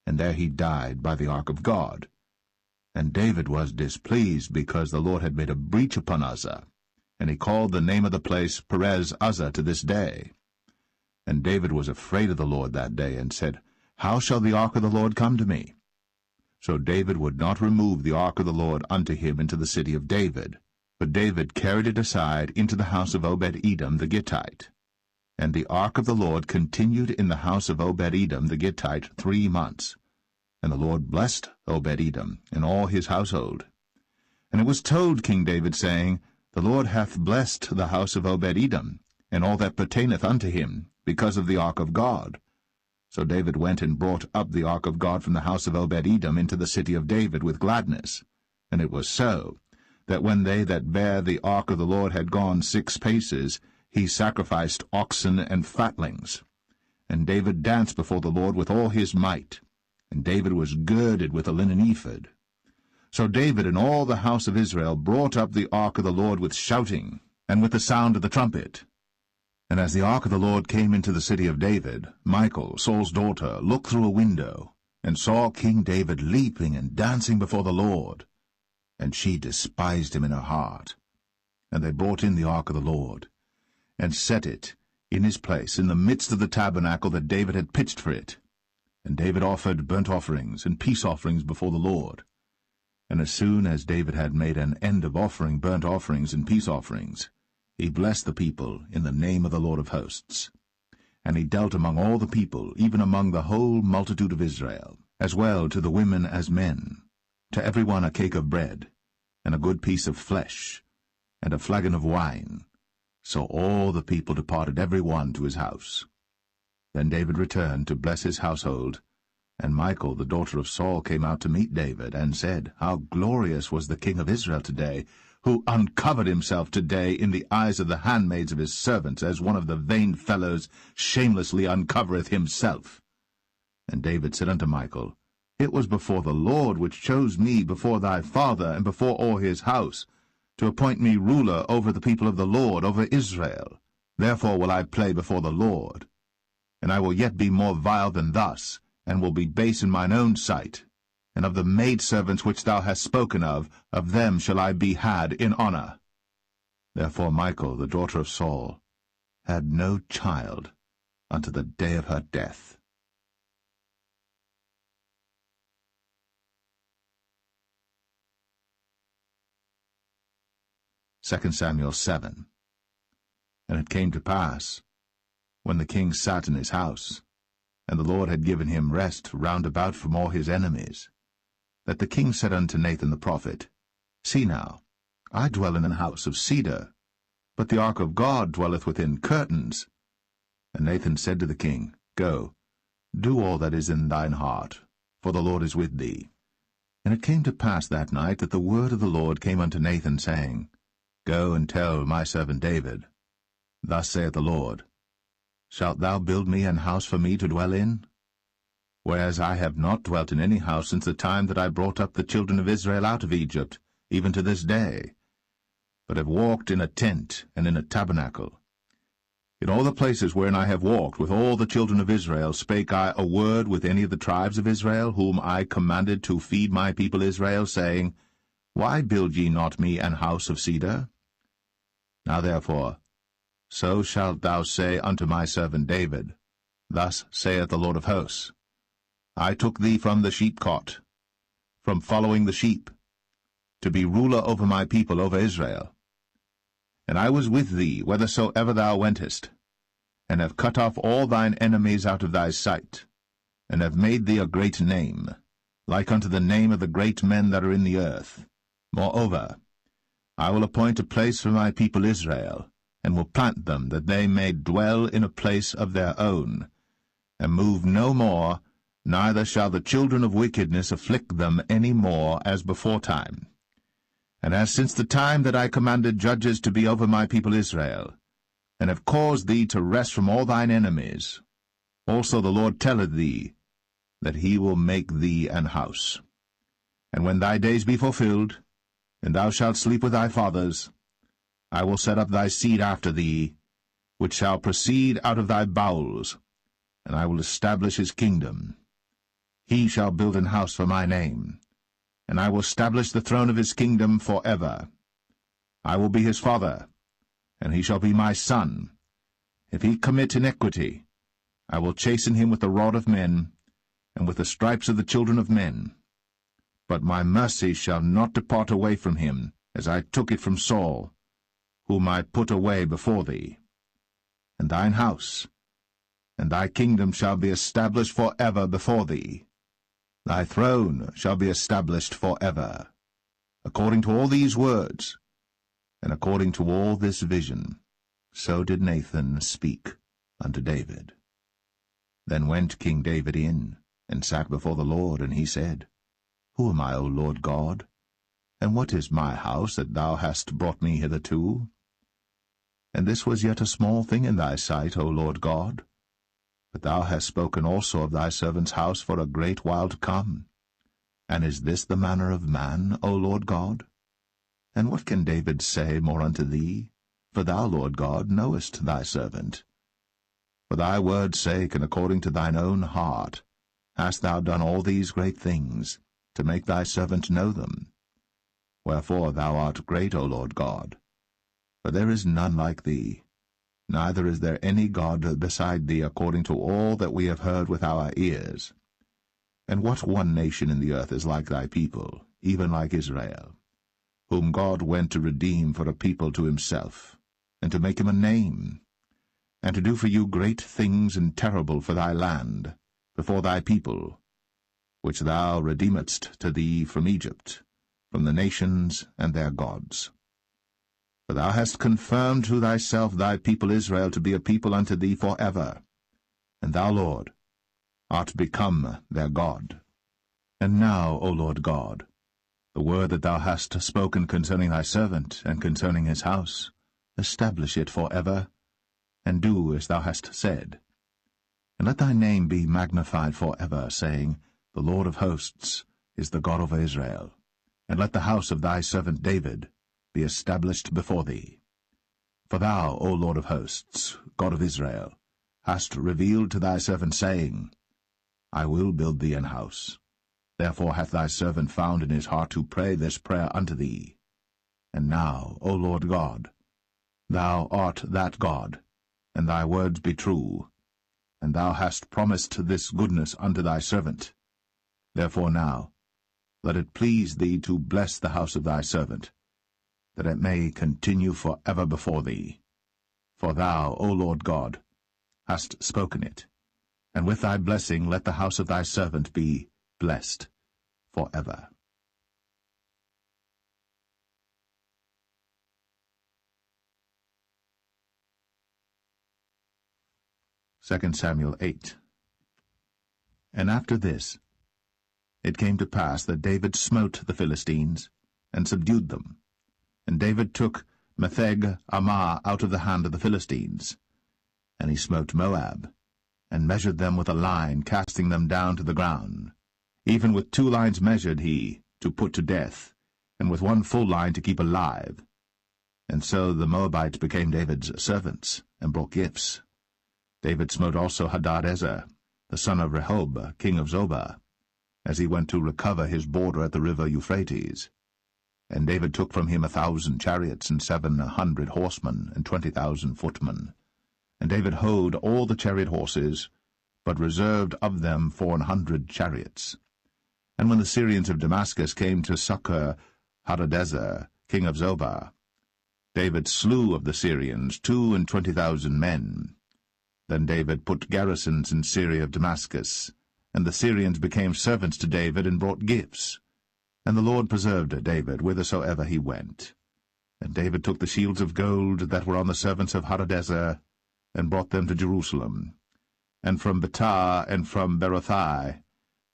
and there he died by the ark of God. And David was displeased, because the Lord had made a breach upon Uzzah, and he called the name of the place Perez Uzzah to this day. And David was afraid of the Lord that day, and said, How shall the ark of the Lord come to me? So David would not remove the ark of the Lord unto him into the city of David, but David carried it aside into the house of Obed-Edom the Gittite. And the ark of the Lord continued in the house of Obed-Edom the Gittite 3 months. And the Lord blessed Obed-Edom and all his household. And it was told King David, saying, The Lord hath blessed the house of Obed-Edom, and all that pertaineth unto him, because of the ark of God. So David went and brought up the ark of God from the house of Obed-Edom into the city of David with gladness. And it was so, that when they that bare the ark of the Lord had gone 6 paces, he sacrificed oxen and fatlings. And David danced before the Lord with all his might. And David was girded with a linen ephod. So David and all the house of Israel brought up the ark of the Lord with shouting, and with the sound of the trumpet. And as the ark of the Lord came into the city of David, Michal, Saul's daughter, looked through a window, and saw King David leaping and dancing before the Lord. And she despised him in her heart. And they brought in the ark of the Lord, and set it in his place in the midst of the tabernacle that David had pitched for it. And David offered burnt offerings and peace offerings before the Lord. And as soon as David had made an end of offering burnt offerings and peace offerings, he blessed the people in the name of the Lord of hosts. And he dealt among all the people, even among the whole multitude of Israel, as well to the women as men, to every one a cake of bread, and a good piece of flesh, and a flagon of wine. So all the people departed every one to his house. Then David returned to bless his household, and Michal the daughter of Saul came out to meet David, and said, How glorious was the king of Israel today, who uncovered himself today in the eyes of the handmaids of his servants, as one of the vain fellows shamelessly uncovereth himself. And David said unto Michal, It was before the Lord which chose me before thy father, and before all his house, to appoint me ruler over the people of the Lord, over Israel. Therefore will I play before the Lord. And I will yet be more vile than thus, and will be base in mine own sight. And of the maidservants which thou hast spoken of them shall I be had in honor. Therefore Michal, the daughter of Saul, had no child unto the day of her death. Second Samuel 7. And it came to pass, when the king sat in his house, and the Lord had given him rest round about from all his enemies, that the king said unto Nathan the prophet, See now, I dwell in an house of cedar, but the ark of God dwelleth within curtains. And Nathan said to the king, Go, do all that is in thine heart, for the Lord is with thee. And it came to pass that night that the word of the Lord came unto Nathan, saying, Go and tell my servant David, Thus saith the Lord, Shalt thou build me an house for me to dwell in? Whereas I have not dwelt in any house since the time that I brought up the children of Israel out of Egypt, even to this day, but have walked in a tent and in a tabernacle. In all the places wherein I have walked with all the children of Israel spake I a word with any of the tribes of Israel, whom I commanded to feed my people Israel, saying, Why build ye not me an house of cedar? Now therefore, so shalt thou say unto my servant David, Thus saith the Lord of hosts, I took thee from the sheepcot, from following the sheep, to be ruler over my people, over Israel. And I was with thee whithersoever thou wentest, and have cut off all thine enemies out of thy sight, and have made thee a great name, like unto the name of the great men that are in the earth. Moreover, I will appoint a place for my people Israel, and will plant them, that they may dwell in a place of their own, and move no more, neither shall the children of wickedness afflict them any more as beforetime. And as since the time that I commanded judges to be over my people Israel, and have caused thee to rest from all thine enemies, also the Lord telleth thee, that he will make thee an house. And when thy days be fulfilled, and thou shalt sleep with thy fathers, I will set up thy seed after thee, which shall proceed out of thy bowels, and I will establish his kingdom. He shall build an house for my name, and I will establish the throne of his kingdom for ever. I will be his father, and he shall be my son. If he commit iniquity, I will chasten him with the rod of men, and with the stripes of the children of men. But my mercy shall not depart away from him, as I took it from Saul, whom I put away before thee. And thine house, and thy kingdom shall be established for ever before thee. Thy throne shall be established for ever. According to all these words, and according to all this vision, so did Nathan speak unto David. Then went King David in, and sat before the Lord, and he said, Who am I, O Lord God? And what is my house that thou hast brought me hitherto? And this was yet a small thing in thy sight, O Lord God. But thou hast spoken also of thy servant's house for a great while to come. And is this the manner of man, O Lord God? And what can David say more unto thee? For thou, Lord God, knowest thy servant. For thy word's sake, and according to thine own heart, hast thou done all these great things, to make thy servant know them. Wherefore thou art great, O Lord God. For there is none like thee, neither is there any God beside thee, according to all that we have heard with our ears. And what one nation in the earth is like thy people, even like Israel, whom God went to redeem for a people to himself, and to make him a name, and to do for you great things and terrible for thy land, before thy people, which thou redeemedst to thee from Egypt, from the nations and their gods. For thou hast confirmed to thyself thy people Israel to be a people unto thee for ever, and thou, Lord, art become their God. And now, O Lord God, the word that thou hast spoken concerning thy servant, and concerning his house, establish it for ever, and do as thou hast said. And let thy name be magnified for ever, saying, The Lord of hosts is the God of Israel. And let the house of thy servant David be established before thee. For thou, O Lord of hosts, God of Israel, hast revealed to thy servant, saying, I will build thee an house. Therefore hath thy servant found in his heart to pray this prayer unto thee. And now, O Lord God, thou art that God, and thy words be true, and thou hast promised this goodness unto thy servant. Therefore now, let it please thee to bless the house of thy servant, that it may continue for ever before thee. For thou, O Lord God, hast spoken it, and with thy blessing let the house of thy servant be blessed for ever. 2 Samuel 8. And after this, it came to pass that David smote the Philistines, and subdued them. And David took Metheg Ammah out of the hand of the Philistines. And he smote Moab, and measured them with a line, casting them down to the ground. Even with 2 lines measured he, to put to death, and with 1 full line to keep alive. And so the Moabites became David's servants, and brought gifts. David smote also Hadadezer, the son of Rehob, king of Zobah, as he went to recover his border at the river Euphrates. And David took from him 1,000 chariots, and 700 horsemen, and 20,000 footmen. And David houghed all the chariot horses, but reserved of them 400 chariots. And when the Syrians of Damascus came to succor Hadadezer, king of Zobah, David slew of the Syrians 22,000 men. Then David put garrisons in Syria of Damascus, and the Syrians became servants to David and brought gifts. And the Lord preserved David whithersoever he went. And David took the shields of gold that were on the servants of Hadadezer, and brought them to Jerusalem. And from Betah and from Berothai,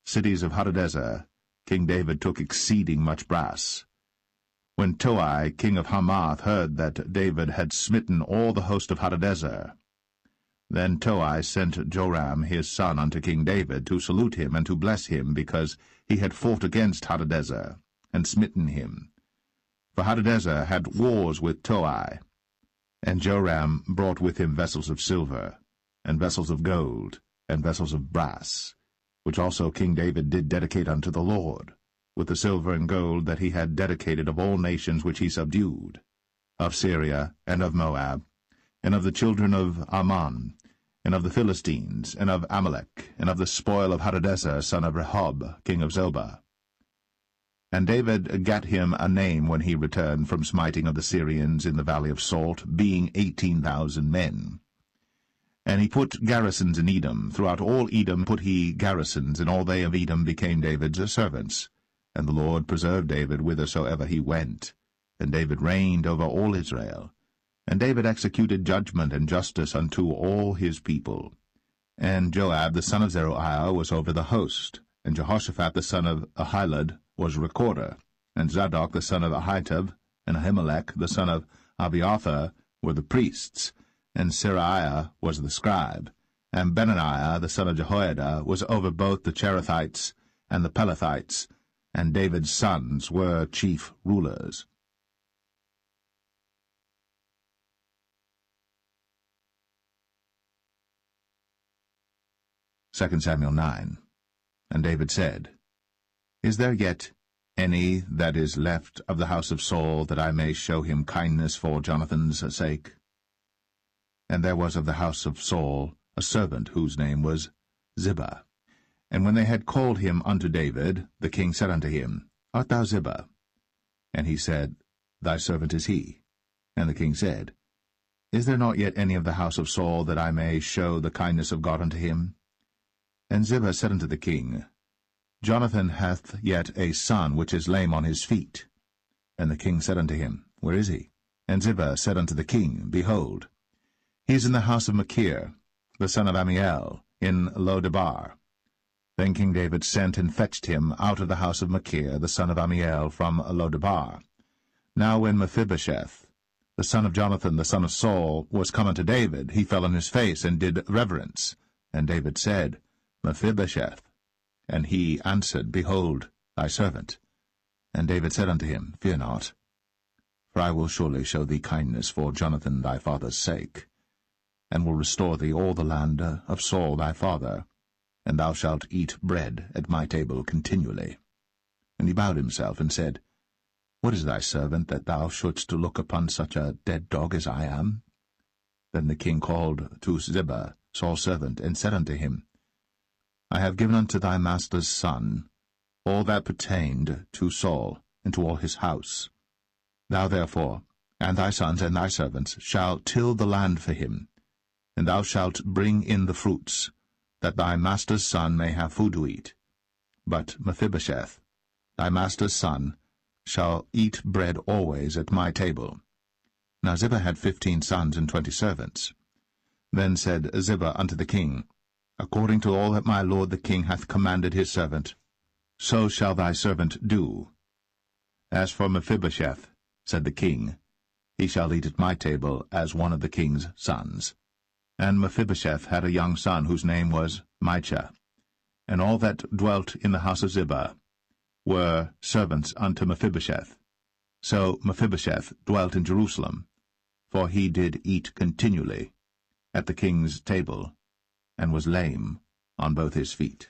cities of Hadadezer, King David took exceeding much brass. When Toi, king of Hamath, heard that David had smitten all the host of Hadadezer, then Toi sent Joram his son unto King David to salute him and to bless him, because he had fought against Hadadezer, and smitten him. For Hadadezer had wars with Toi. And Joram brought with him vessels of silver, and vessels of gold, and vessels of brass, which also King David did dedicate unto the Lord, with the silver and gold that he had dedicated of all nations which he subdued, of Syria, and of Moab, and of the children of Ammon, and of the Philistines, and of Amalek, and of the spoil of Hadadezer, son of Rehob, king of Zobah. And David gat him a name when he returned from smiting of the Syrians in the valley of Salt, being 18,000 men. And he put garrisons in Edom. Throughout all Edom put he garrisons, and all they of Edom became David's servants. And the Lord preserved David whithersoever he went. And David reigned over all Israel. And David executed judgment and justice unto all his people. And Joab the son of Zeruiah was over the host, and Jehoshaphat the son of Ahilud was recorder, and Zadok the son of Ahitub, and Ahimelech the son of Abiathar were the priests, and Seraiah was the scribe, and Benaniah the son of Jehoiada was over both the Cherethites and the Pelethites, and David's sons were chief rulers. 2 Samuel 9. And David said, Is there yet any that is left of the house of Saul, that I may show him kindness for Jonathan's sake? And there was of the house of Saul a servant whose name was Ziba. And when they had called him unto David, the king said unto him, Art thou Ziba? And he said, Thy servant is he. And the king said, Is there not yet any of the house of Saul, that I may show the kindness of God unto him? And Ziba said unto the king, Jonathan hath yet a son which is lame on his feet. And the king said unto him, Where is he? And Ziba said unto the king, Behold, he is in the house of Machir, the son of Ammiel, in Lo-debar. Then King David sent and fetched him out of the house of Machir, the son of Ammiel, from Lo-debar. Now when Mephibosheth, the son of Jonathan, the son of Saul, was come unto David, he fell on his face, and did reverence. And David said, Mephibosheth. And he answered, Behold, thy servant. And David said unto him, Fear not, for I will surely show thee kindness for Jonathan thy father's sake, and will restore thee all the land of Saul thy father, and thou shalt eat bread at my table continually. And he bowed himself, and said, What is thy servant, that thou shouldst look upon such a dead dog as I am? Then the king called to Ziba, Saul's servant, and said unto him, I have given unto thy master's son all that pertained to Saul, and to all his house. Thou therefore, and thy sons and thy servants, shall till the land for him, and thou shalt bring in the fruits, that thy master's son may have food to eat. But Mephibosheth, thy master's son, shall eat bread always at my table. Now Ziba had 15 sons and 20 servants. Then said Ziba unto the king, According to all that my lord the king hath commanded his servant, so shall thy servant do. As for Mephibosheth, said the king, he shall eat at my table as one of the king's sons. And Mephibosheth had a young son whose name was Micah. And all that dwelt in the house of Ziba were servants unto Mephibosheth. So Mephibosheth dwelt in Jerusalem, for he did eat continually at the king's table, and was lame on both his feet.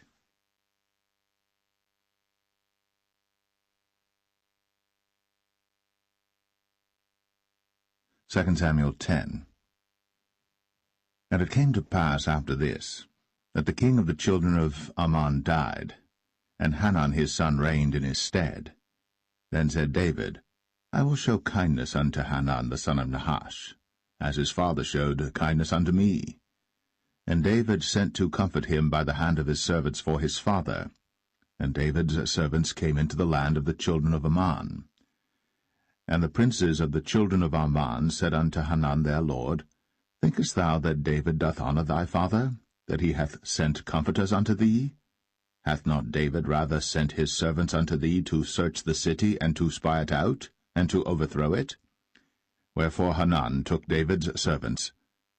2 Samuel 10. And it came to pass after this, that the king of the children of Ammon died, and Hanun his son reigned in his stead. Then said David, I will show kindness unto Hanun the son of Nahash, as his father showed kindness unto me. And David sent to comfort him by the hand of his servants for his father. And David's servants came into the land of the children of Ammon. And the princes of the children of Ammon said unto Hanun their lord, Thinkest thou that David doth honour thy father, that he hath sent comforters unto thee? Hath not David rather sent his servants unto thee to search the city, and to spy it out, and to overthrow it? Wherefore Hanun took David's servants,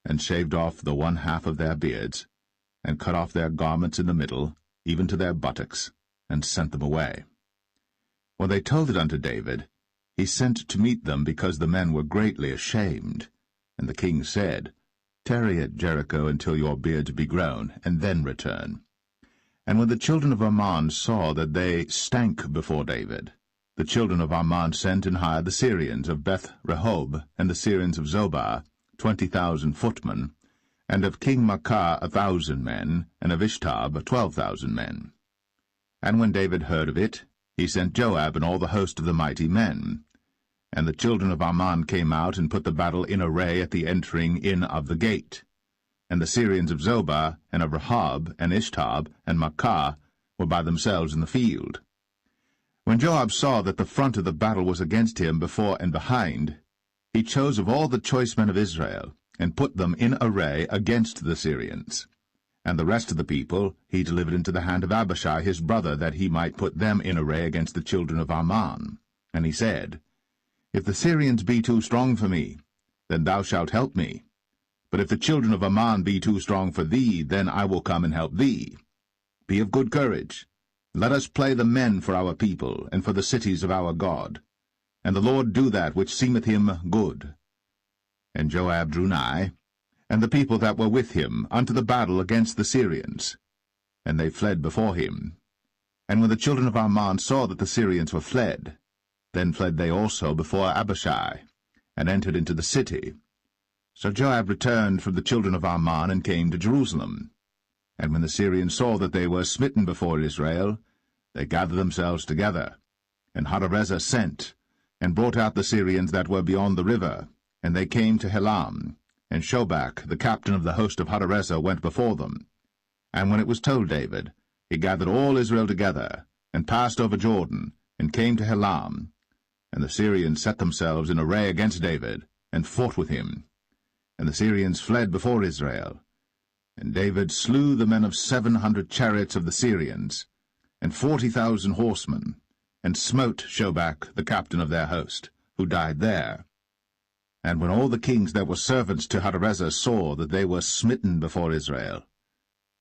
and shaved off the one half of their beards, and cut off their garments in the middle, even to their buttocks, and sent them away. When they told it unto David, he sent to meet them, because the men were greatly ashamed. And the king said, Tarry at Jericho until your beards be grown, and then return. And when the children of Ammon saw that they stank before David, the children of Ammon sent and hired the Syrians of Beth-rehob, and the Syrians of Zobah, 20,000 footmen, and of King Maacah 1,000 men, and of Ishtab 12,000 men. And when David heard of it, he sent Joab and all the host of the mighty men. And the children of Ammon came out and put the battle in array at the entering in of the gate. And the Syrians of Zobah, and of Rehob, and Ishtab, and Maacah were by themselves in the field. When Joab saw that the front of the battle was against him before and behind, he chose of all the choice men of Israel, and put them in array against the Syrians. And the rest of the people he delivered into the hand of Abishai his brother, that he might put them in array against the children of Ammon. And he said, If the Syrians be too strong for me, then thou shalt help me. But if the children of Ammon be too strong for thee, then I will come and help thee. Be of good courage. Let us play the men for our people, and for the cities of our God. And the Lord do that which seemeth him good. And Joab drew nigh, and the people that were with him, unto the battle against the Syrians. And they fled before him. And when the children of Ammon saw that the Syrians were fled, then fled they also before Abishai, and entered into the city. So Joab returned from the children of Ammon, and came to Jerusalem. And when the Syrians saw that they were smitten before Israel, they gathered themselves together. And Hadarezer sent, and brought out the Syrians that were beyond the river, and they came to Helam. And Shobach, the captain of the host of Hadarezer, went before them. And when it was told David, he gathered all Israel together, and passed over Jordan, and came to Helam. And the Syrians set themselves in array against David, and fought with him. And the Syrians fled before Israel. And David slew the men of 700 chariots of the Syrians, and 40,000 horsemen, and smote Shobach, the captain of their host, who died there. And when all the kings that were servants to Hadarezer saw that they were smitten before Israel,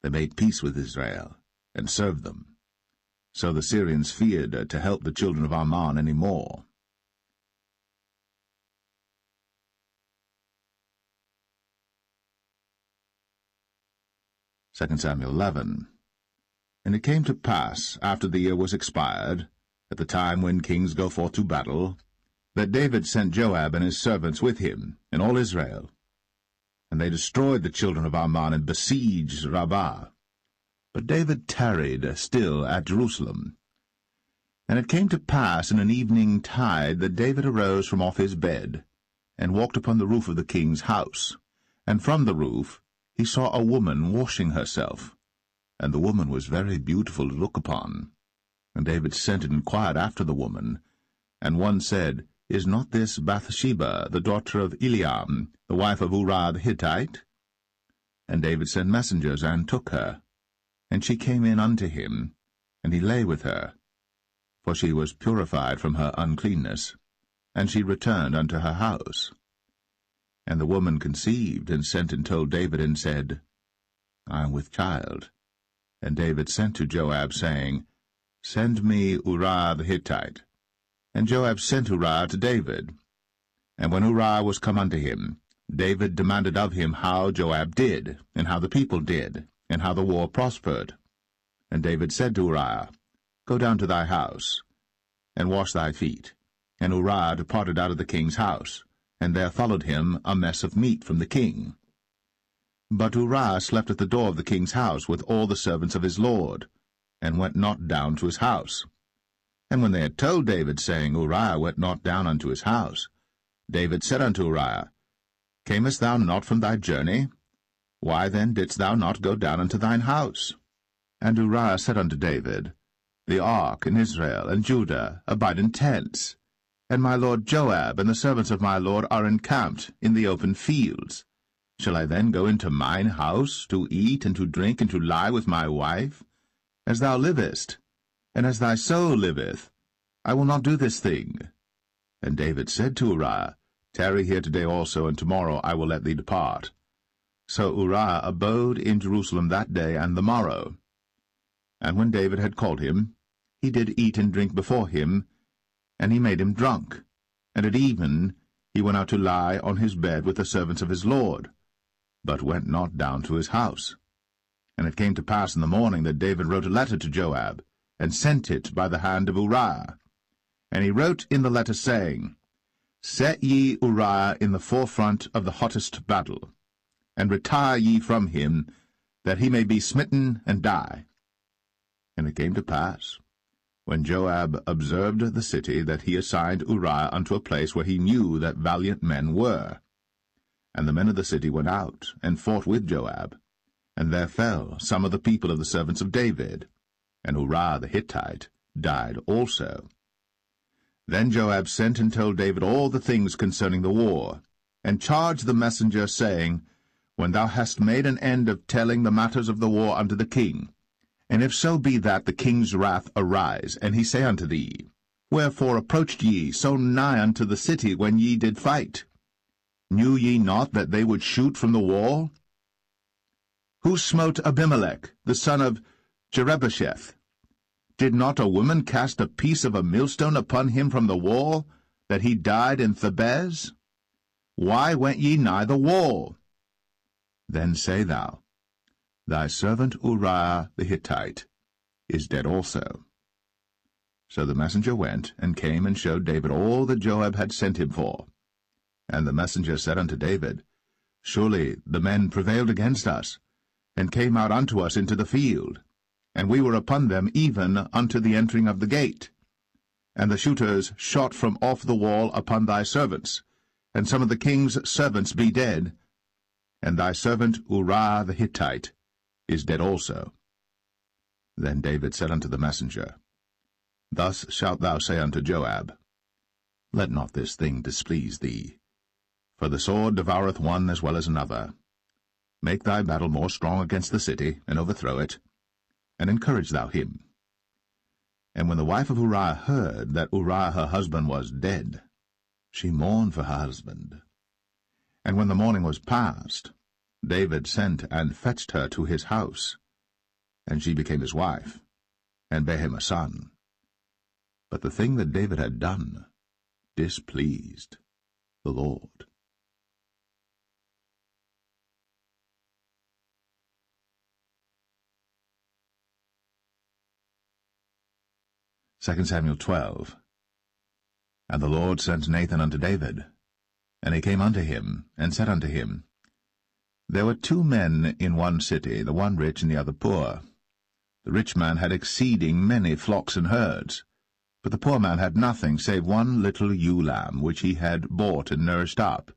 they made peace with Israel, and served them. So the Syrians feared to help the children of Ammon any more. Second Samuel 11. And it came to pass, after the year was expired, at the time when kings go forth to battle, that David sent Joab and his servants with him, and all Israel. And they destroyed the children of Ammon, and besieged Rabbah. But David tarried still at Jerusalem. And it came to pass in an evening tide that David arose from off his bed, and walked upon the roof of the king's house. And from the roof he saw a woman washing herself, and the woman was very beautiful to look upon. And David sent and inquired after the woman. And one said, Is not this Bathsheba, the daughter of Eliam, the wife of Uriah the Hittite? And David sent messengers, and took her. And she came in unto him, and he lay with her, for she was purified from her uncleanness, and she returned unto her house. And the woman conceived, and sent and told David, and said, I am with child. And David sent to Joab, saying, Send me Uriah the Hittite. And Joab sent Uriah to David. And when Uriah was come unto him, David demanded of him how Joab did, and how the people did, and how the war prospered. And David said to Uriah, Go down to thy house, and wash thy feet. And Uriah departed out of the king's house, and there followed him a mess of meat from the king. But Uriah slept at the door of the king's house with all the servants of his lord, and went not down to his house. And when they had told David, saying, Uriah went not down unto his house, David said unto Uriah, Camest thou not from thy journey? Why then didst thou not go down unto thine house? And Uriah said unto David, The ark and Israel and Judah abide in tents, and my lord Joab and the servants of my lord are encamped in the open fields. Shall I then go into mine house to eat and to drink and to lie with my wife? As thou livest, and as thy soul liveth, I will not do this thing. And David said to Uriah, Tarry here today also, and tomorrow I will let thee depart. So Uriah abode in Jerusalem that day and the morrow. And when David had called him, he did eat and drink before him, and he made him drunk. And at even he went out to lie on his bed with the servants of his lord, but went not down to his house. And it came to pass in the morning that David wrote a letter to Joab, and sent it by the hand of Uriah. And he wrote in the letter, saying, Set ye Uriah in the forefront of the hottest battle, and retire ye from him, that he may be smitten and die. And it came to pass, when Joab observed the city, that he assigned Uriah unto a place where he knew that valiant men were. And the men of the city went out, and fought with Joab, and there fell some of the people of the servants of David, and Uriah the Hittite died also. Then Joab sent and told David all the things concerning the war, and charged the messenger, saying, When thou hast made an end of telling the matters of the war unto the king, and if so be that the king's wrath arise, and he say unto thee, Wherefore approached ye so nigh unto the city when ye did fight? Knew ye not that they would shoot from the wall? Who smote Abimelech, the son of Jerubbesheth? Did not a woman cast a piece of a millstone upon him from the wall, that he died in Thebez? Why went ye nigh the wall? Then say thou, Thy servant Uriah the Hittite is dead also. So the messenger went, and came and showed David all that Joab had sent him for. And the messenger said unto David, Surely the men prevailed against us, and came out unto us into the field, and we were upon them even unto the entering of the gate. And the shooters shot from off the wall upon thy servants, and some of the king's servants be dead, and thy servant Uriah the Hittite is dead also. Then David said unto the messenger, Thus shalt thou say unto Joab, Let not this thing displease thee, for the sword devoureth one as well as another. Make thy battle more strong against the city, and overthrow it, and encourage thou him. And when the wife of Uriah heard that Uriah her husband was dead, she mourned for her husband. And when the morning was past, David sent and fetched her to his house, and she became his wife, and bare him a son. But the thing that David had done displeased the Lord. 2 Samuel 12. And the Lord sent Nathan unto David. And he came unto him, and said unto him, There were 2 men in one city, the one rich and the other poor. The rich man had exceeding many flocks and herds, but the poor man had nothing save one little ewe lamb, which he had bought and nourished up.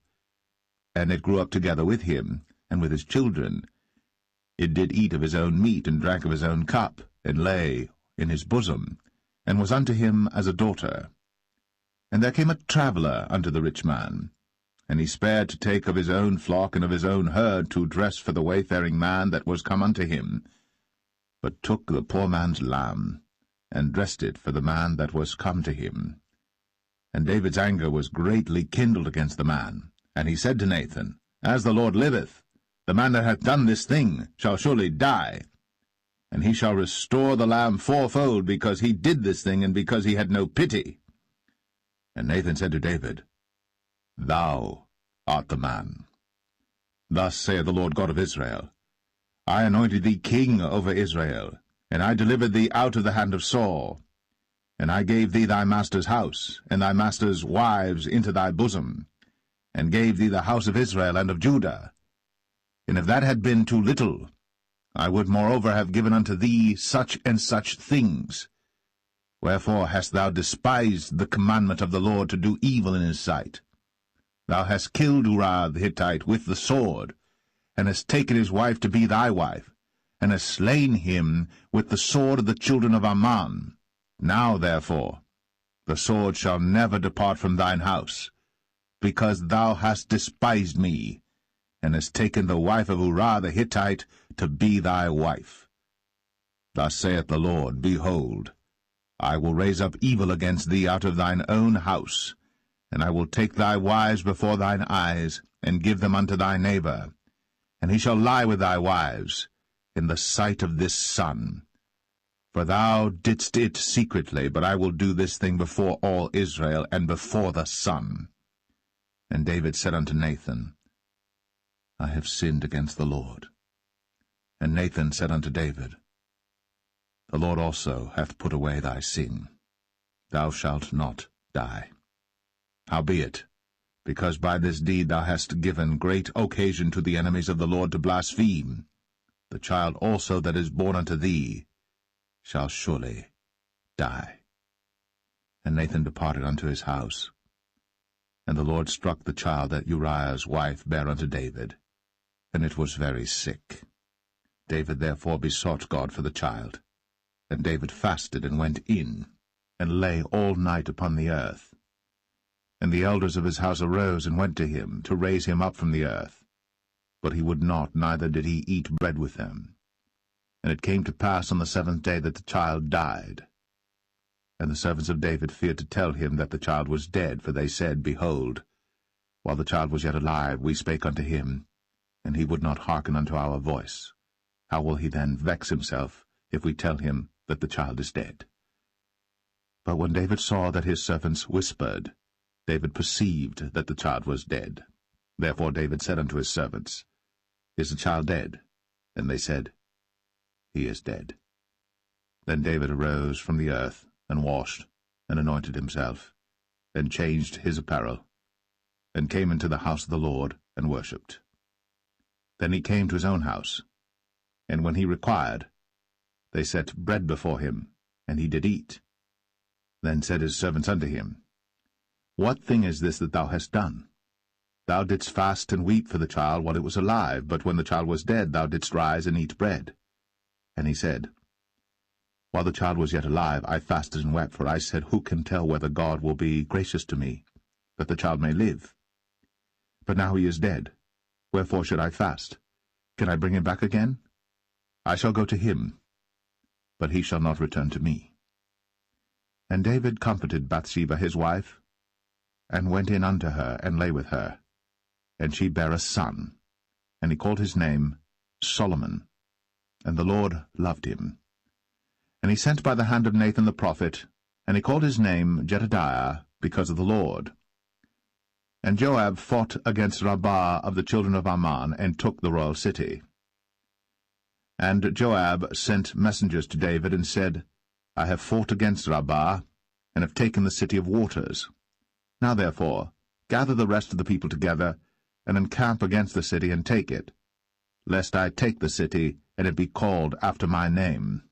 And it grew up together with him, and with his children. It did eat of his own meat, and drank of his own cup, and lay in his bosom, and was unto him as a daughter. And there came a traveller unto the rich man, and he spared to take of his own flock and of his own herd to dress for the wayfaring man that was come unto him, but took the poor man's lamb, and dressed it for the man that was come to him. And David's anger was greatly kindled against the man, and he said to Nathan, As the Lord liveth, the man that hath done this thing shall surely die, and he shall restore the lamb 4-fold, because he did this thing, and because he had no pity. And Nathan said to David, Thou art the man. Thus saith the Lord God of Israel, I anointed thee king over Israel, and I delivered thee out of the hand of Saul. And I gave thee thy master's house, and thy master's wives into thy bosom. and gave thee the house of Israel and of Judah. And if that had been too little, I would moreover have given unto thee such and such things. Wherefore hast thou despised the commandment of the Lord to do evil in his sight? Thou hast killed Uriah the Hittite with the sword, and hast taken his wife to be thy wife, and hast slain him with the sword of the children of Ammon. Now, therefore, the sword shall never depart from thine house, because thou hast despised me, and hast taken the wife of Uriah the Hittite to be thy wife. Thus saith the Lord, Behold, I will raise up evil against thee out of thine own house, and I will take thy wives before thine eyes, and give them unto thy neighbor, and he shall lie with thy wives in the sight of this sun. For thou didst it secretly, but I will do this thing before all Israel, and before the sun. And David said unto Nathan, I have sinned against the Lord. And Nathan said unto David, The Lord also hath put away thy sin. Thou shalt not die. Howbeit, because by this deed thou hast given great occasion to the enemies of the Lord to blaspheme, the child also that is born unto thee shall surely die. And Nathan departed unto his house. And the Lord struck the child that Uriah's wife bare unto David, and it was very sick. David therefore besought God for the child. And David fasted, and went in, and lay all night upon the earth. And the elders of his house arose, and went to him, to raise him up from the earth. But he would not, neither did he eat bread with them. And it came to pass on the 7th day that the child died. And the servants of David feared to tell him that the child was dead, for they said, Behold, while the child was yet alive, we spake unto him, and he would not hearken unto our voice. How will he then vex himself, if we tell him that the child is dead? But when David saw that his servants whispered, David perceived that the child was dead. Therefore David said unto his servants, Is the child dead? And they said, He is dead. Then David arose from the earth, and washed, and anointed himself, and changed his apparel, and came into the house of the Lord, and worshipped. Then he came to his own house, and when he required, they set bread before him, and he did eat. Then said his servants unto him, What thing is this that thou hast done? Thou didst fast and weep for the child while it was alive, but when the child was dead thou didst rise and eat bread. And he said, While the child was yet alive, I fasted and wept, for I said, Who can tell whether God will be gracious to me, that the child may live? But now he is dead. Wherefore should I fast? Can I bring him back again? I shall go to him, but he shall not return to me. And David comforted Bathsheba his wife, and went in unto her, and lay with her. And she bare a son, and he called his name Solomon. And the Lord loved him. And he sent by the hand of Nathan the prophet, and he called his name Jedediah, because of the Lord. And Joab fought against Rabbah of the children of Ammon, and took the royal city. And Joab sent messengers to David, and said, I have fought against Rabbah, and have taken the city of waters. Now therefore, gather the rest of the people together, and encamp against the city, and take it, lest I take the city, and it be called after my name.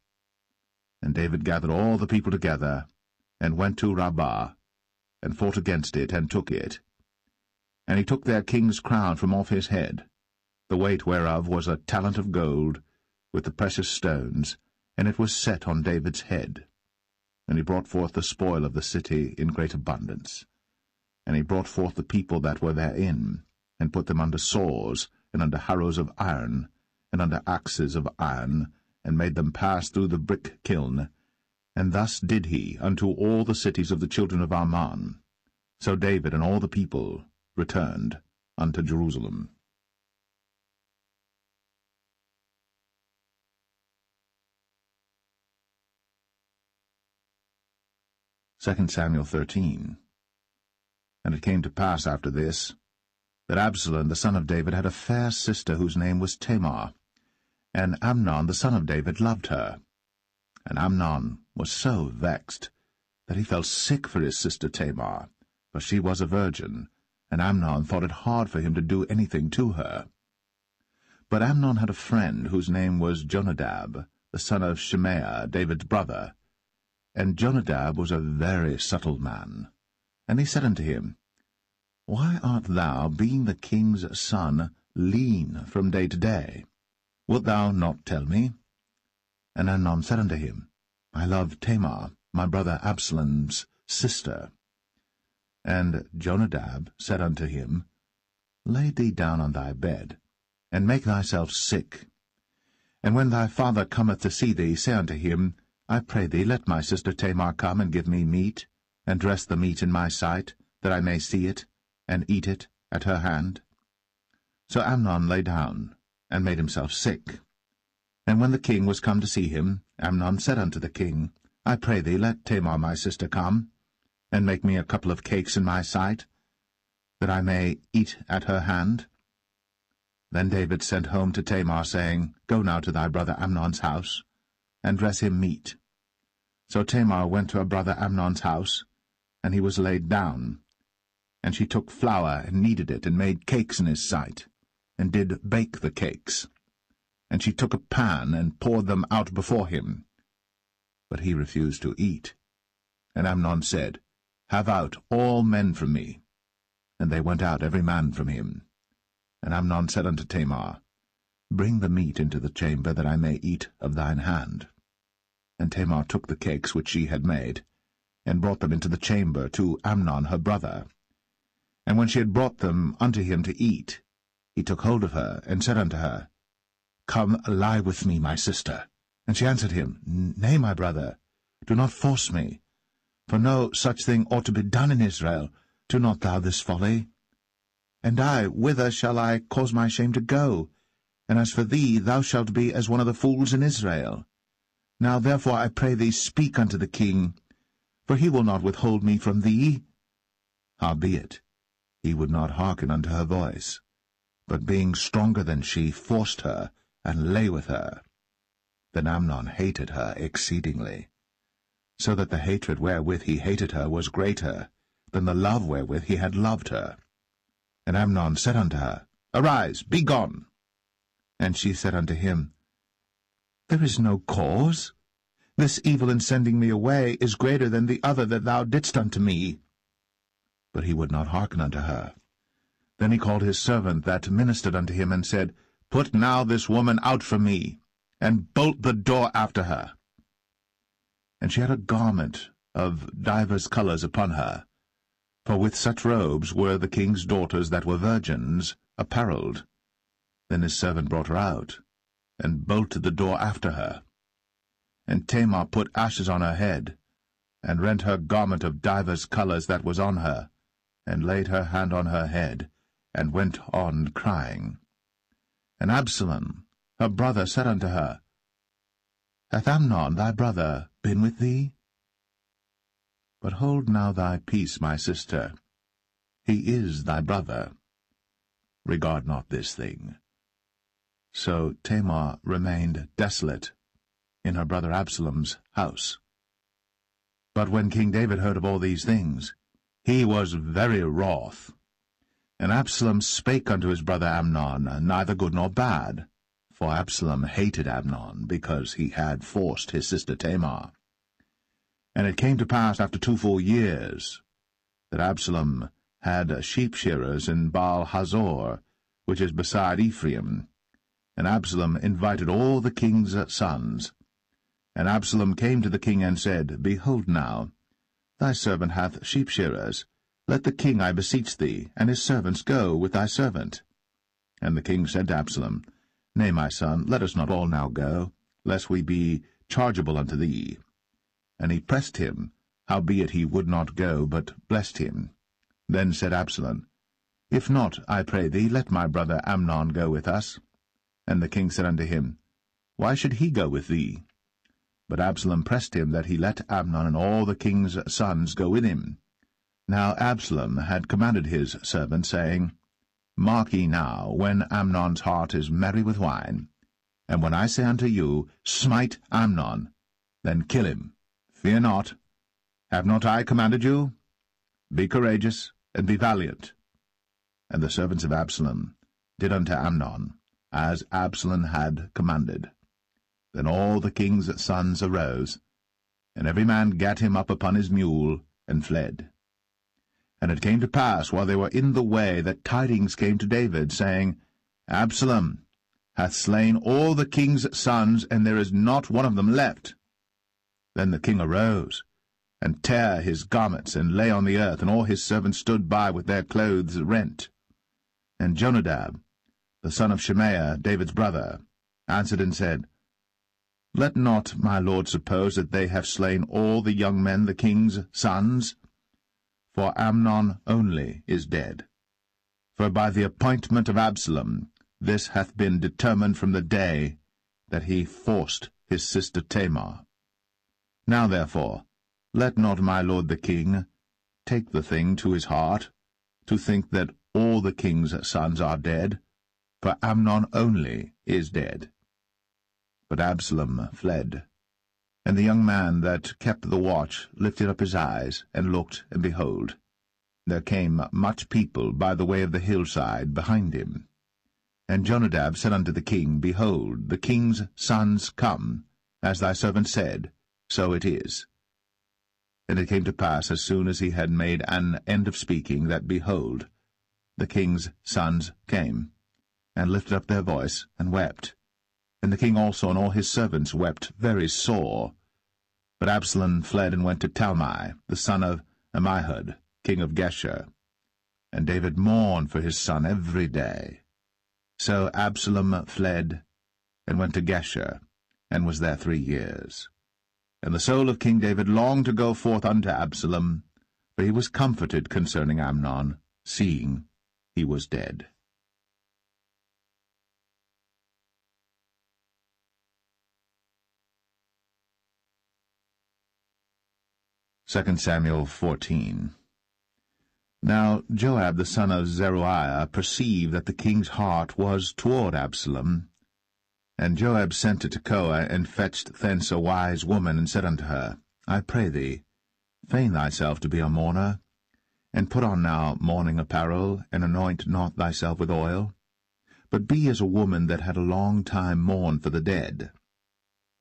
And David gathered all the people together, and went to Rabbah, and fought against it, and took it. And he took their king's crown from off his head, the weight whereof was a talent of gold, with the precious stones, and it was set on David's head. And he brought forth the spoil of the city in great abundance. And he brought forth the people that were therein, and put them under saws, and under harrows of iron, and under axes of iron, and made them pass through the brick kiln. And thus did he unto all the cities of the children of Ammon. So David and all the people returned unto Jerusalem. 2 Samuel 13. And it came to pass after this, that Absalom the son of David had a fair sister whose name was Tamar, and Amnon the son of David loved her. And Amnon was so vexed that he felt sick for his sister Tamar, for she was a virgin, and Amnon thought it hard for him to do anything to her. But Amnon had a friend whose name was Jonadab, the son of Shimea, David's brother. And Jonadab was a very subtle man. And he said unto him, Why art thou, being the king's son, lean from day to day? Wilt thou not tell me? And Amnon said unto him, I love Tamar, my brother Absalom's sister. And Jonadab said unto him, Lay thee down on thy bed, and make thyself sick. And when thy father cometh to see thee, say unto him, I pray thee, let my sister Tamar come and give me meat, and dress the meat in my sight, that I may see it, and eat it at her hand. So Amnon lay down, and made himself sick. And when the king was come to see him, Amnon said unto the king, I pray thee, let Tamar my sister come, and make me a couple of cakes in my sight, that I may eat at her hand. Then David sent home to Tamar, saying, Go now to thy brother Amnon's house, and dress him meat. So Tamar went to her brother Amnon's house, and he was laid down. And she took flour, and kneaded it, and made cakes in his sight, and did bake the cakes. And she took a pan, and poured them out before him. But he refused to eat. And Amnon said, Have out all men from me. And they went out every man from him. And Amnon said unto Tamar, Bring the meat into the chamber, that I may eat of thine hand. And Tamar took the cakes which she had made, and brought them into the chamber to Amnon her brother. And when she had brought them unto him to eat, he took hold of her, and said unto her, Come, lie with me, my sister. And she answered him, Nay, my brother, do not force me. For no such thing ought to be done in Israel. Do not thou this folly. And I, whither shall I cause my shame to go? And as for thee, thou shalt be as one of the fools in Israel. Now therefore I pray thee, speak unto the king, for he will not withhold me from thee. Howbeit, he would not hearken unto her voice, but being stronger than she, forced her, and lay with her. Then Amnon hated her exceedingly, so that the hatred wherewith he hated her was greater than the love wherewith he had loved her. And Amnon said unto her, Arise, be gone. And she said unto him, There is no cause. This evil in sending me away is greater than the other that thou didst unto me. But he would not hearken unto her. Then he called his servant that ministered unto him, and said, Put now this woman out from me, and bolt the door after her. And she had a garment of divers colours upon her, for with such robes were the king's daughters that were virgins apparelled. Then his servant brought her out, and bolted the door after her. And Tamar put ashes on her head, and rent her garment of divers colours that was on her, and laid her hand on her head, and went on crying. And Absalom, her brother, said unto her, Hath Amnon thy brother been with thee? But hold now thy peace, my sister. He is thy brother. Regard not this thing. So Tamar remained desolate in her brother Absalom's house. But when King David heard of all these things, he was very wroth. And Absalom spake unto his brother Amnon, neither good nor bad, for Absalom hated Amnon, because he had forced his sister Tamar. And it came to pass after 2 full years, that Absalom had sheep-shearers in Baal-Hazor, which is beside Ephraim. And Absalom invited all the king's sons. And Absalom came to the king and said, Behold now, thy servant hath sheep-shearers. Let the king, I beseech thee, and his servants go with thy servant. And the king said to Absalom, Nay, my son, let us not all now go, lest we be chargeable unto thee. And he pressed him, howbeit he would not go, but blessed him. Then said Absalom, If not, I pray thee, let my brother Amnon go with us. And the king said unto him, Why should he go with thee? But Absalom pressed him that he let Amnon and all the king's sons go with him. Now Absalom had commanded his servant, saying, Mark ye now, when Amnon's heart is merry with wine, and when I say unto you, Smite Amnon, then kill him. Fear not. Have not I commanded you? Be courageous, and be valiant. and the servants of Absalom did unto Amnon, as Absalom had commanded. Then all the king's sons arose, and every man gat him up upon his mule, and fled. And it came to pass, while they were in the way, that tidings came to David, saying, Absalom hath slain all the king's sons, and there is not one of them left. Then the king arose, and tare his garments, and lay on the earth, and all his servants stood by with their clothes rent. And Jonadab, the son of Shemaiah, David's brother, answered and said, Let not my lord suppose that they have slain all the young men, the king's sons, for Amnon only is dead. For by the appointment of Absalom this hath been determined from the day that he forced his sister Tamar. Now therefore, let not my lord the king take the thing to his heart, to think that all the king's sons are dead, for Amnon only is dead. But Absalom fled. And the young man that kept the watch lifted up his eyes, and looked, and behold, there came much people by the way of the hillside behind him. And Jonadab said unto the king, Behold, the king's sons come, as thy servant said, so it is. And it came to pass, as soon as he had made an end of speaking, that, behold, the king's sons came, and lifted up their voice, and wept. And the king also and all his servants wept very sore. But Absalom fled and went to Talmai, the son of Ammihud, king of Geshur. And David mourned for his son every day. So Absalom fled, and went to Geshur, and was there 3 years. And the soul of King David longed to go forth unto Absalom, for he was comforted concerning Amnon, seeing he was dead. 2 Samuel 14. Now Joab the son of Zeruiah perceived that the king's heart was toward Absalom. And Joab sent to Tekoa, and fetched thence a wise woman, and said unto her, I pray thee, feign thyself to be a mourner, and put on now mourning apparel, and anoint not thyself with oil, but be as a woman that had a long time mourned for the dead,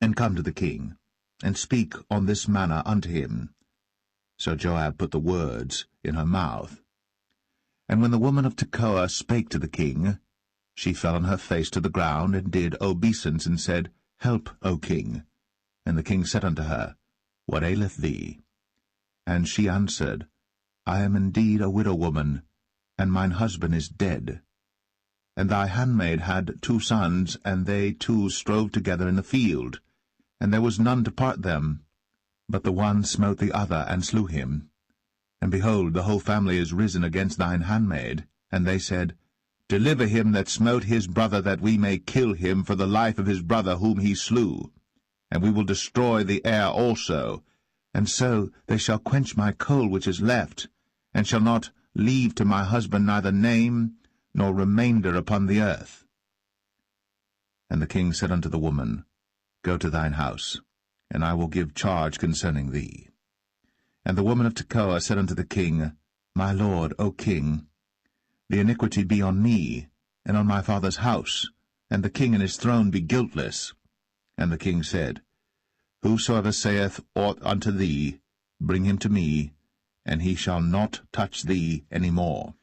and come to the king, and speak on this manner unto him. So Joab put the words in her mouth. And when the woman of Tekoa spake to the king, she fell on her face to the ground, and did obeisance, and said, Help, O king. And the king said unto her, What aileth thee? And she answered, I am indeed a widow woman, and mine husband is dead. And thy handmaid had 2 sons, and they 2 strove together in the field, and there was none to part them. But the one smote the other, and slew him. And behold, the whole family is risen against thine handmaid. And they said, Deliver him that smote his brother, that we may kill him for the life of his brother whom he slew. And we will destroy the heir also. And so they shall quench my coal which is left, and shall not leave to my husband neither name nor remainder upon the earth. And the king said unto the woman, Go to thine house, and I will give charge concerning thee. And the woman of Tekoa said unto the king, My lord, O king, the iniquity be on me, and on my father's house, and the king and his throne be guiltless. And the king said, Whosoever saith aught unto thee, bring him to me, and he shall not touch thee any more.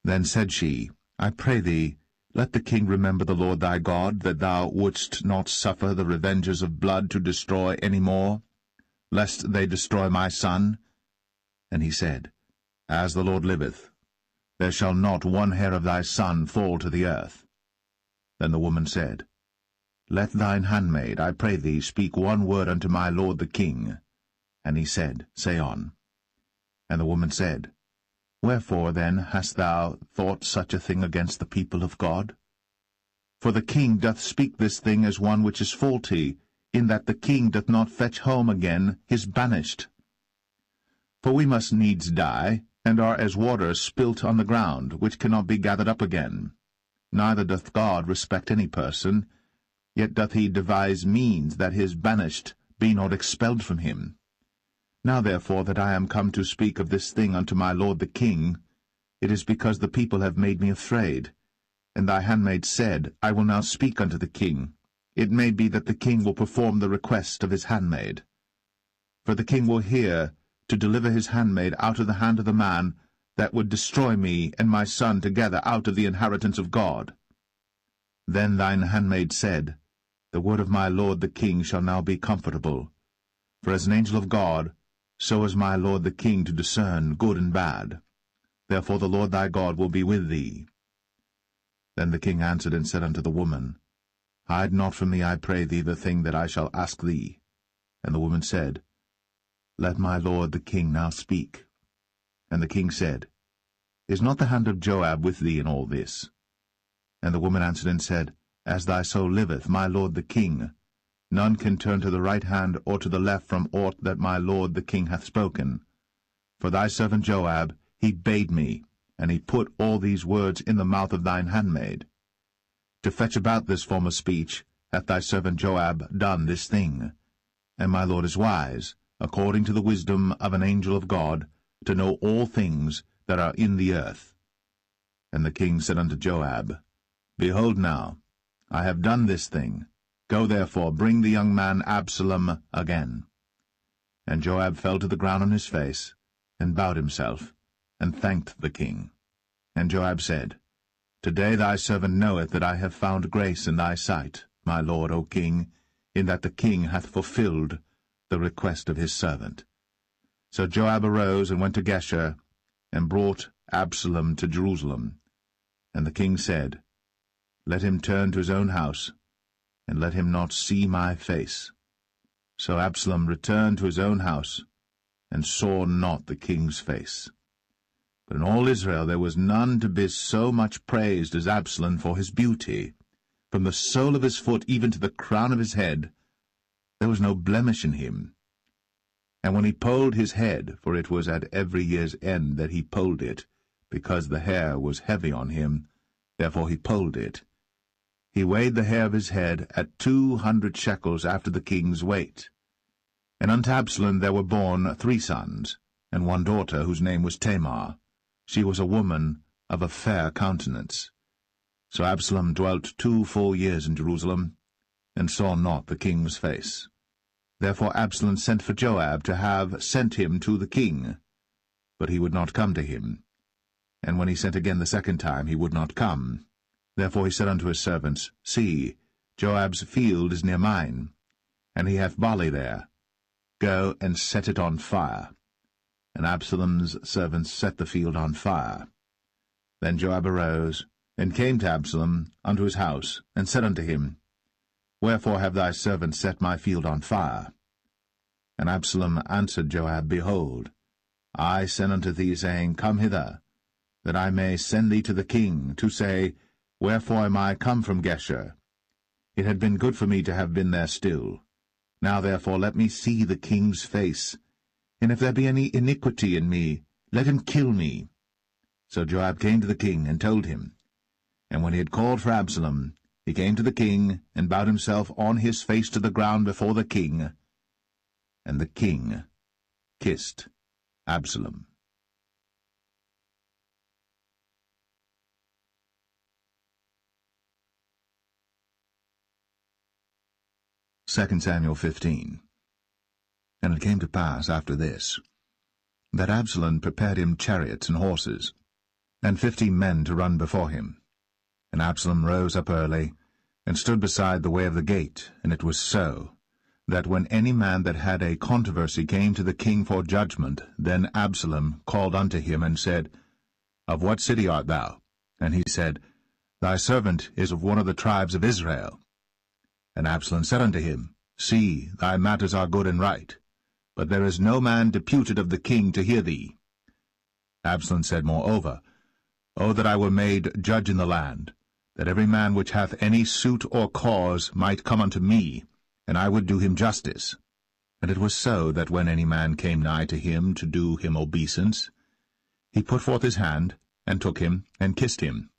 Then said she, I pray thee, let the king remember the Lord thy God, that thou wouldst not suffer the revengers of blood to destroy any more, lest they destroy my son. And he said, As the Lord liveth, there shall not one hair of thy son fall to the earth. Then the woman said, Let thine handmaid, I pray thee, speak one word unto my lord the king. And he said, Say on. And the woman said, Wherefore then hast thou thought such a thing against the people of God? For the king doth speak this thing as one which is faulty, in that the king doth not fetch home again his banished. For we must needs die, and are as water spilt on the ground, which cannot be gathered up again. Neither doth God respect any person, yet doth he devise means that his banished be not expelled from him. Now therefore that I am come to speak of this thing unto my lord the king, it is because the people have made me afraid. And thy handmaid said, I will now speak unto the king. It may be that the king will perform the request of his handmaid. For the king will hear to deliver his handmaid out of the hand of the man that would destroy me and my son together out of the inheritance of God. Then thine handmaid said, The word of my lord the king shall now be comfortable. For as an angel of God, so is my lord the king to discern good and bad. Therefore the Lord thy God will be with thee. Then the king answered and said unto the woman, Hide not from me, I pray thee, the thing that I shall ask thee. And the woman said, Let my lord the king now speak. And the king said, Is not the hand of Joab with thee in all this? And the woman answered and said, As thy soul liveth, my lord the king, none can turn to the right hand or to the left from aught that my lord the king hath spoken. For thy servant Joab, he bade me, and he put all these words in the mouth of thine handmaid. To fetch about this former speech hath thy servant Joab done this thing. And my lord is wise, according to the wisdom of an angel of God, to know all things that are in the earth. And the king said unto Joab, Behold now, I have done this thing. Go therefore, bring the young man Absalom again. And Joab fell to the ground on his face, and bowed himself, and thanked the king. And Joab said, Today thy servant knoweth that I have found grace in thy sight, my lord, O king, in that the king hath fulfilled the request of his servant. So Joab arose and went to Geshur, and brought Absalom to Jerusalem. And the king said, Let him turn to his own house, and let him not see my face. So Absalom returned to his own house, and saw not the king's face. But in all Israel there was none to be so much praised as Absalom for his beauty. From the sole of his foot even to the crown of his head, there was no blemish in him. And when he polled his head, for it was at every year's end that he polled it, because the hair was heavy on him, therefore he polled it, he weighed the hair of his head at 200 shekels after the king's weight. And unto Absalom there were born 3 sons, and 1 daughter, whose name was Tamar. She was a woman of a fair countenance. So Absalom dwelt 2 full years in Jerusalem, and saw not the king's face. Therefore Absalom sent for Joab to have sent him to the king, but he would not come to him. And when he sent again the second time, he would not come. Therefore he said unto his servants, See, Joab's field is near mine, and he hath barley there. Go and set it on fire. And Absalom's servants set the field on fire. Then Joab arose, and came to Absalom unto his house, and said unto him, Wherefore have thy servants set my field on fire? And Absalom answered Joab, Behold, I sent unto thee, saying, Come hither, that I may send thee to the king, to say, Wherefore am I come from Geshur? It had been good for me to have been there still. Now therefore let me see the king's face, and if there be any iniquity in me, let him kill me. So Joab came to the king, and told him. And when he had called for Absalom, he came to the king, and bowed himself on his face to the ground before the king. And the king kissed Absalom. 2 Samuel 15. And it came to pass after this, that Absalom prepared him chariots and horses, and 50 men to run before him. And Absalom rose up early, and stood beside the way of the gate. And it was so, that when any man that had a controversy came to the king for judgment, then Absalom called unto him, and said, Of what city art thou? And he said, Thy servant is of one of the tribes of Israel. And Absalom said unto him, See, thy matters are good and right, but there is no man deputed of the king to hear thee. Absalom said moreover, O that I were made judge in the land, that every man which hath any suit or cause might come unto me, and I would do him justice. And it was so, that when any man came nigh to him to do him obeisance, he put forth his hand, and took him, and kissed him.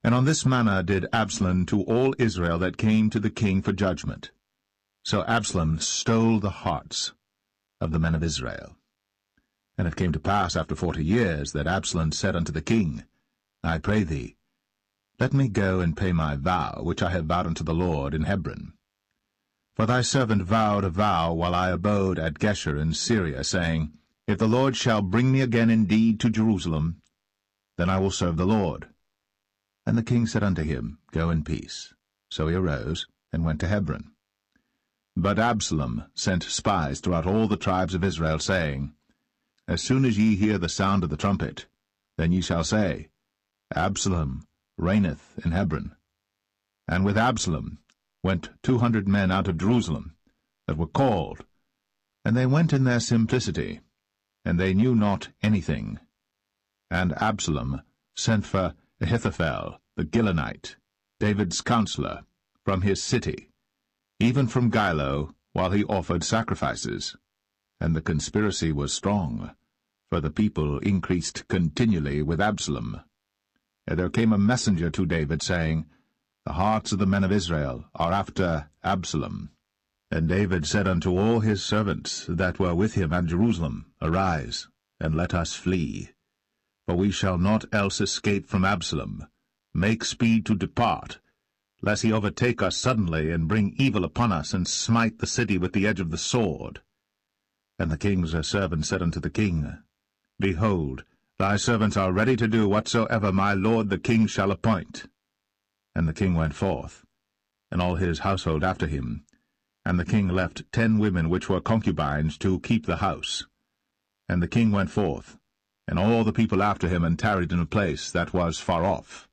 And on this manner did Absalom to all Israel that came to the king for judgment. So Absalom stole the hearts of the men of Israel. And it came to pass after 40 years that Absalom said unto the king, I pray thee, let me go and pay my vow, which I have vowed unto the Lord in Hebron. For thy servant vowed a vow while I abode at Geshur in Syria, saying, If the Lord shall bring me again indeed to Jerusalem, then I will serve the Lord. And the king said unto him, Go in peace. So he arose, and went to Hebron. But Absalom sent spies throughout all the tribes of Israel, saying, As soon as ye hear the sound of the trumpet, then ye shall say, Absalom reigneth in Hebron. And with Absalom went 200 men out of Jerusalem, that were called, and they went in their simplicity, and they knew not anything. And Absalom sent for Ahithophel the Gilonite, David's counselor, from his city, even from Gilo, while he offered sacrifices. And the conspiracy was strong, for the people increased continually with Absalom. And there came a messenger to David, saying, The hearts of the men of Israel are after Absalom. And David said unto all his servants that were with him at Jerusalem, Arise, and let us flee. For we shall not else escape from Absalom. Make speed to depart, lest he overtake us suddenly, and bring evil upon us, and smite the city with the edge of the sword. And the king's servant said unto the king, Behold, thy servants are ready to do whatsoever my lord the king shall appoint. And the king went forth, and all his household after him. And the king left 10 women which were concubines to keep the house. And the king went forth, and all the people after him, and tarried in a place that was far off.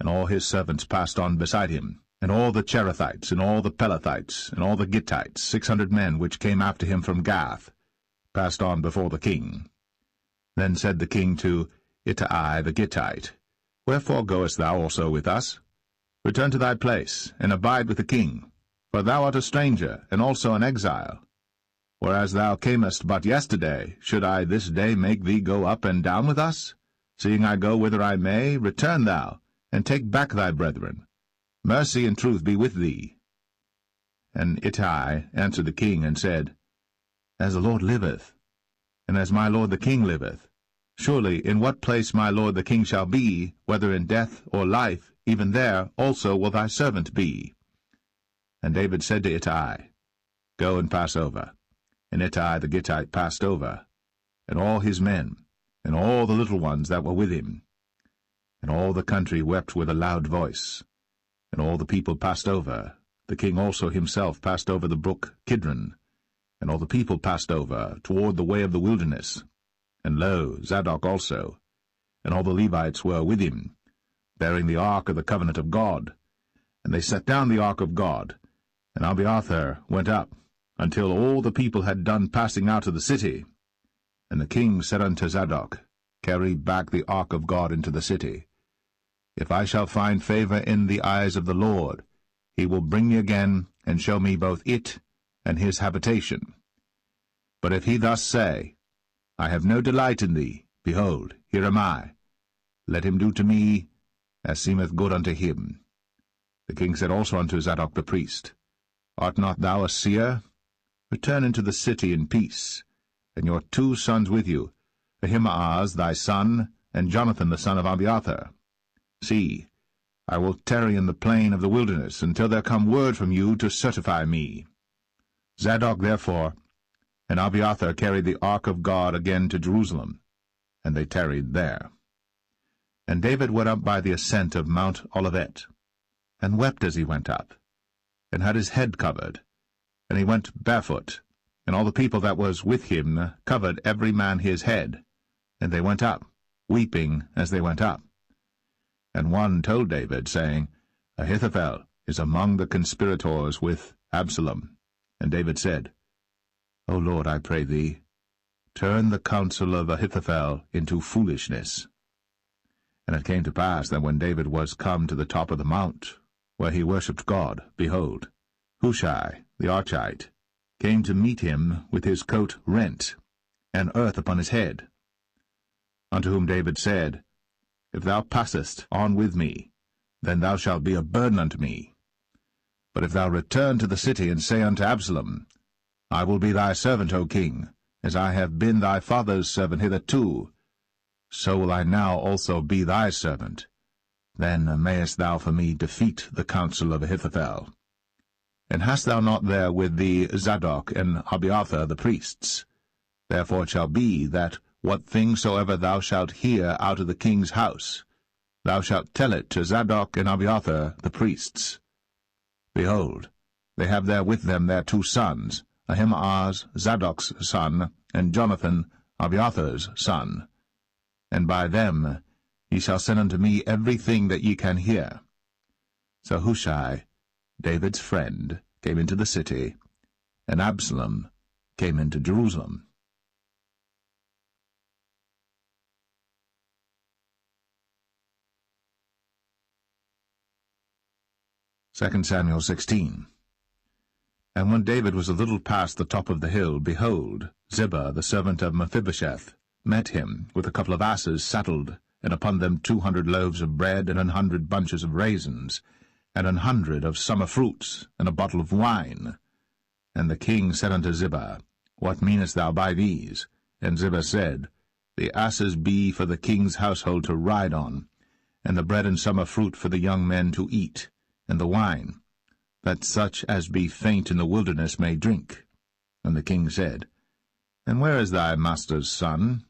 And all his servants passed on beside him, and all the Cherethites, and all the Pelethites, and all the Gittites, 600 men which came after him from Gath, passed on before the king. Then said the king to Ittai the Gittite, Wherefore goest thou also with us? Return to thy place, and abide with the king, for thou art a stranger, and also an exile. Whereas thou camest but yesterday, should I this day make thee go up and down with us? Seeing I go whither I may, return thou, and take back thy brethren. Mercy and truth be with thee. And Ittai answered the king, and said, As the Lord liveth, and as my lord the king liveth, surely in what place my lord the king shall be, whether in death or life, even there also will thy servant be. And David said to Ittai, Go and pass over. And Ittai the Gittite passed over, and all his men, and all the little ones that were with him. And all the country wept with a loud voice. And all the people passed over. The king also himself passed over the brook Kidron. And all the people passed over toward the way of the wilderness. And lo, Zadok also, and all the Levites were with him, bearing the ark of the covenant of God. And they set down the ark of God, and Abiathar went up, until all the people had done passing out of the city. And the king said unto Zadok, Carry back the ark of God into the city. If I shall find favor in the eyes of the Lord, he will bring me again, and show me both it and his habitation. But if he thus say, I have no delight in thee, behold, here am I. Let him do to me as seemeth good unto him. The king said also unto Zadok the priest, Art not thou a seer? Return into the city in peace, and your 2 sons with you, Ahimaaz thy son, and Jonathan the son of Abiathar. See, I will tarry in the plain of the wilderness, until there come word from you to certify me. Zadok therefore and Abiathar carried the ark of God again to Jerusalem, and they tarried there. And David went up by the ascent of Mount Olivet, and wept as he went up, and had his head covered, and he went barefoot, and all the people that was with him covered every man his head, and they went up, weeping as they went up. And one told David, saying, Ahithophel is among the conspirators with Absalom. And David said, O Lord, I pray thee, turn the counsel of Ahithophel into foolishness. And it came to pass that when David was come to the top of the mount, where he worshipped God, behold, Hushai the Archite came to meet him with his coat rent, and earth upon his head. Unto whom David said, If thou passest on with me, then thou shalt be a burden unto me. But if thou return to the city, and say unto Absalom, I will be thy servant, O king, as I have been thy father's servant hitherto, so will I now also be thy servant. Then mayest thou for me defeat the counsel of Ahithophel. And hast thou not there with thee Zadok and Abiathar the priests? Therefore it shall be that what thing soever thou shalt hear out of the king's house, thou shalt tell it to Zadok and Abiathar the priests. Behold, they have there with them their 2 sons, Ahimaaz Zadok's son, and Jonathan Abiathar's son. And by them ye shall send unto me everything that ye can hear. So Hushai, David's friend, came into the city, and Absalom came into Jerusalem. 2 Samuel 16. And when David was a little past the top of the hill, behold, Ziba, the servant of Mephibosheth, met him with a couple of asses saddled, and upon them 200 loaves of bread, and 100 bunches of raisins, and 100 of summer fruits, and a bottle of wine. And the king said unto Ziba, What meanest thou by these? And Ziba said, The asses be for the king's household to ride on, and the bread and summer fruit for the young men to eat, and the wine, that such as be faint in the wilderness may drink. And the king said, And where is thy master's son?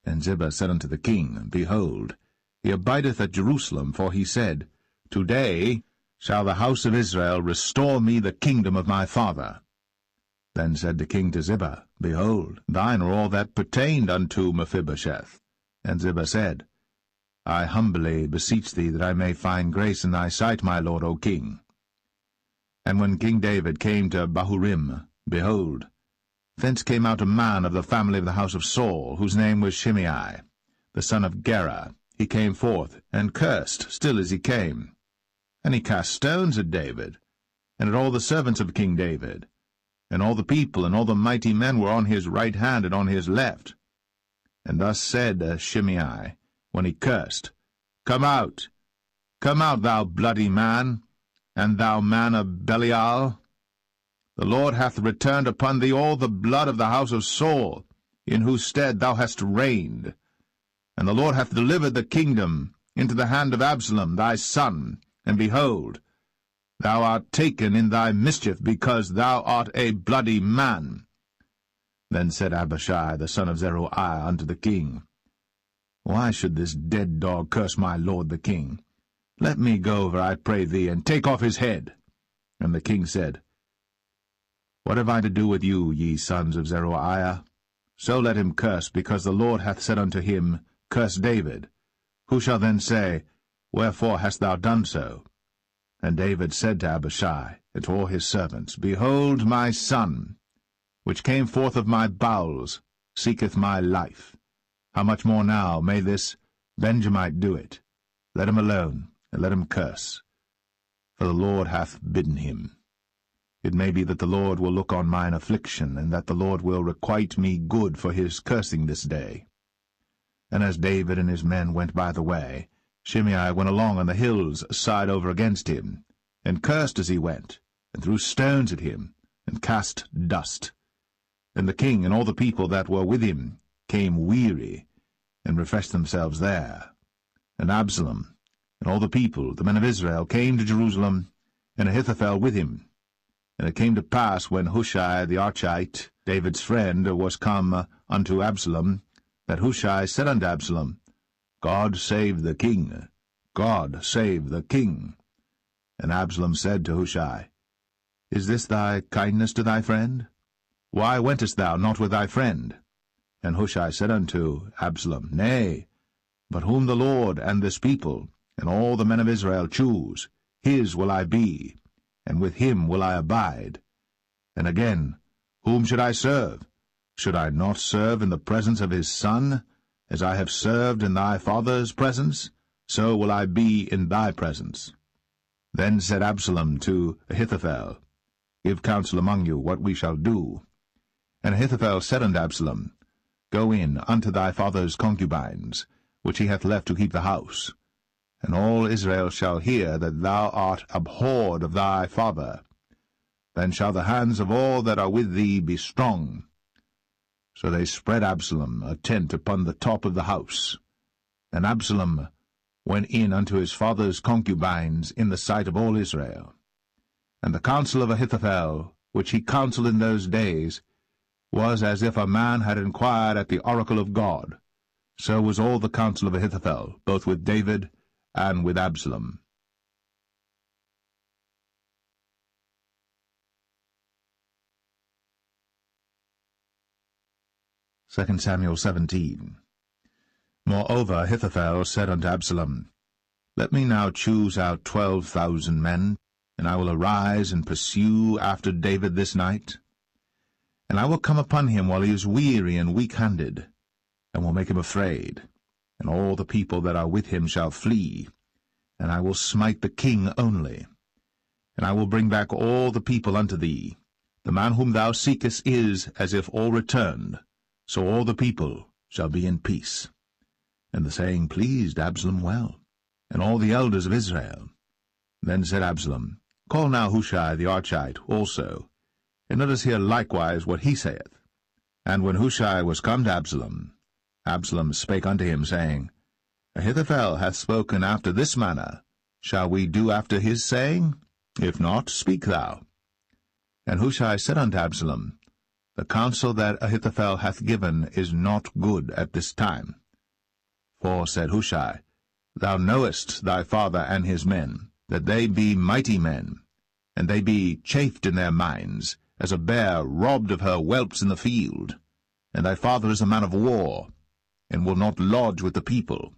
And Ziba said unto the king, Behold, he abideth at Jerusalem, for he said, Today shall the house of Israel restore me the kingdom of my father. Then said the king to Ziba, Behold, thine are all that pertained unto Mephibosheth. And Ziba said, I humbly beseech thee that I may find grace in thy sight, my lord, O king. And when King David came to Bahurim, behold, thence came out a man of the family of the house of Saul, whose name was Shimei, the son of Gera. He came forth, and cursed still as he came. And he cast stones at David, and at all the servants of King David. And all the people and all the mighty men were on his right hand and on his left. And thus said Shimei, when he cursed, Come out, thou bloody man, and thou man of Belial. The Lord hath returned upon thee all the blood of the house of Saul, in whose stead thou hast reigned. And the Lord hath delivered the kingdom into the hand of Absalom thy son, and behold, thou art taken in thy mischief, because thou art a bloody man. Then said Abishai the son of Zeruiah unto the king, Why should this dead dog curse my lord the king? Let me go over, I pray thee, and take off his head. And the king said, What have I to do with you, ye sons of Zeruiah? So let him curse, because the Lord hath said unto him, Curse David. Who shall then say, Wherefore hast thou done so? And David said to Abishai and to all his servants, Behold, my son, which came forth of my bowels, seeketh my life. How much more now may this Benjamite do it? Let him alone, and let him curse. For the Lord hath bidden him. It may be that the Lord will look on mine affliction, and that the Lord will requite me good for his cursing this day. And as David and his men went by the way, Shimei went along on the hills side over against him, and cursed as he went, and threw stones at him, and cast dust. And the king and all the people that were with him came weary, and refreshed themselves there. And Absalom and all the people, the men of Israel, came to Jerusalem, and Ahithophel with him. And it came to pass, when Hushai the Archite, David's friend, was come unto Absalom, that Hushai said unto Absalom, God save the king, God save the king. And Absalom said to Hushai, Is this thy kindness to thy friend? Why wentest thou not with thy friend? And Hushai said unto Absalom, Nay, but whom the Lord and this people, and all the men of Israel choose, his will I be, and with him will I abide. And again, whom should I serve? Should I not serve in the presence of his son? As I have served in thy father's presence, so will I be in thy presence. Then said Absalom to Ahithophel, Give counsel among you what we shall do. And Ahithophel said unto Absalom, Go in unto thy father's concubines, which he hath left to keep the house. And all Israel shall hear that thou art abhorred of thy father. Then shall the hands of all that are with thee be strong. So they spread Absalom a tent upon the top of the house. And Absalom went in unto his father's concubines in the sight of all Israel. And the counsel of Ahithophel, which he counselled in those days, was as if a man had inquired at the oracle of God. So was all the counsel of Ahithophel, both with David and with Absalom. 2 Samuel 17. Moreover Ahithophel said unto Absalom, Let me now choose out 12,000 men, and I will arise and pursue after David this night. And I will come upon him while he is weary and weak-handed, and will make him afraid, and all the people that are with him shall flee, and I will smite the king only. And I will bring back all the people unto thee. The man whom thou seekest is as if all returned, so all the people shall be in peace. And the saying pleased Absalom well, and all the elders of Israel. Then said Absalom, Call now Hushai the Archite also, and let us hear likewise what he saith. And when Hushai was come to Absalom, Absalom spake unto him, saying, Ahithophel hath spoken after this manner. Shall we do after his saying? If not, speak thou. And Hushai said unto Absalom, The counsel that Ahithophel hath given is not good at this time. For, said Hushai, Thou knowest thy father and his men, that they be mighty men, and they be chafed in their minds, as a bear robbed of her whelps in the field. And thy father is a man of war, and will not lodge with the people.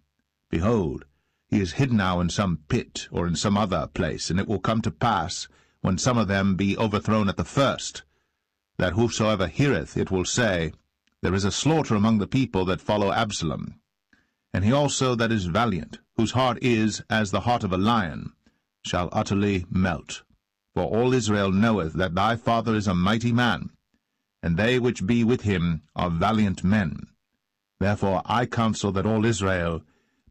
Behold, he is hid now in some pit, or in some other place, and it will come to pass, when some of them be overthrown at the first, that whosoever heareth it will say, There is a slaughter among the people that follow Absalom. And he also that is valiant, whose heart is as the heart of a lion, shall utterly melt. For all Israel knoweth that thy father is a mighty man, and they which be with him are valiant men. Therefore I counsel that all Israel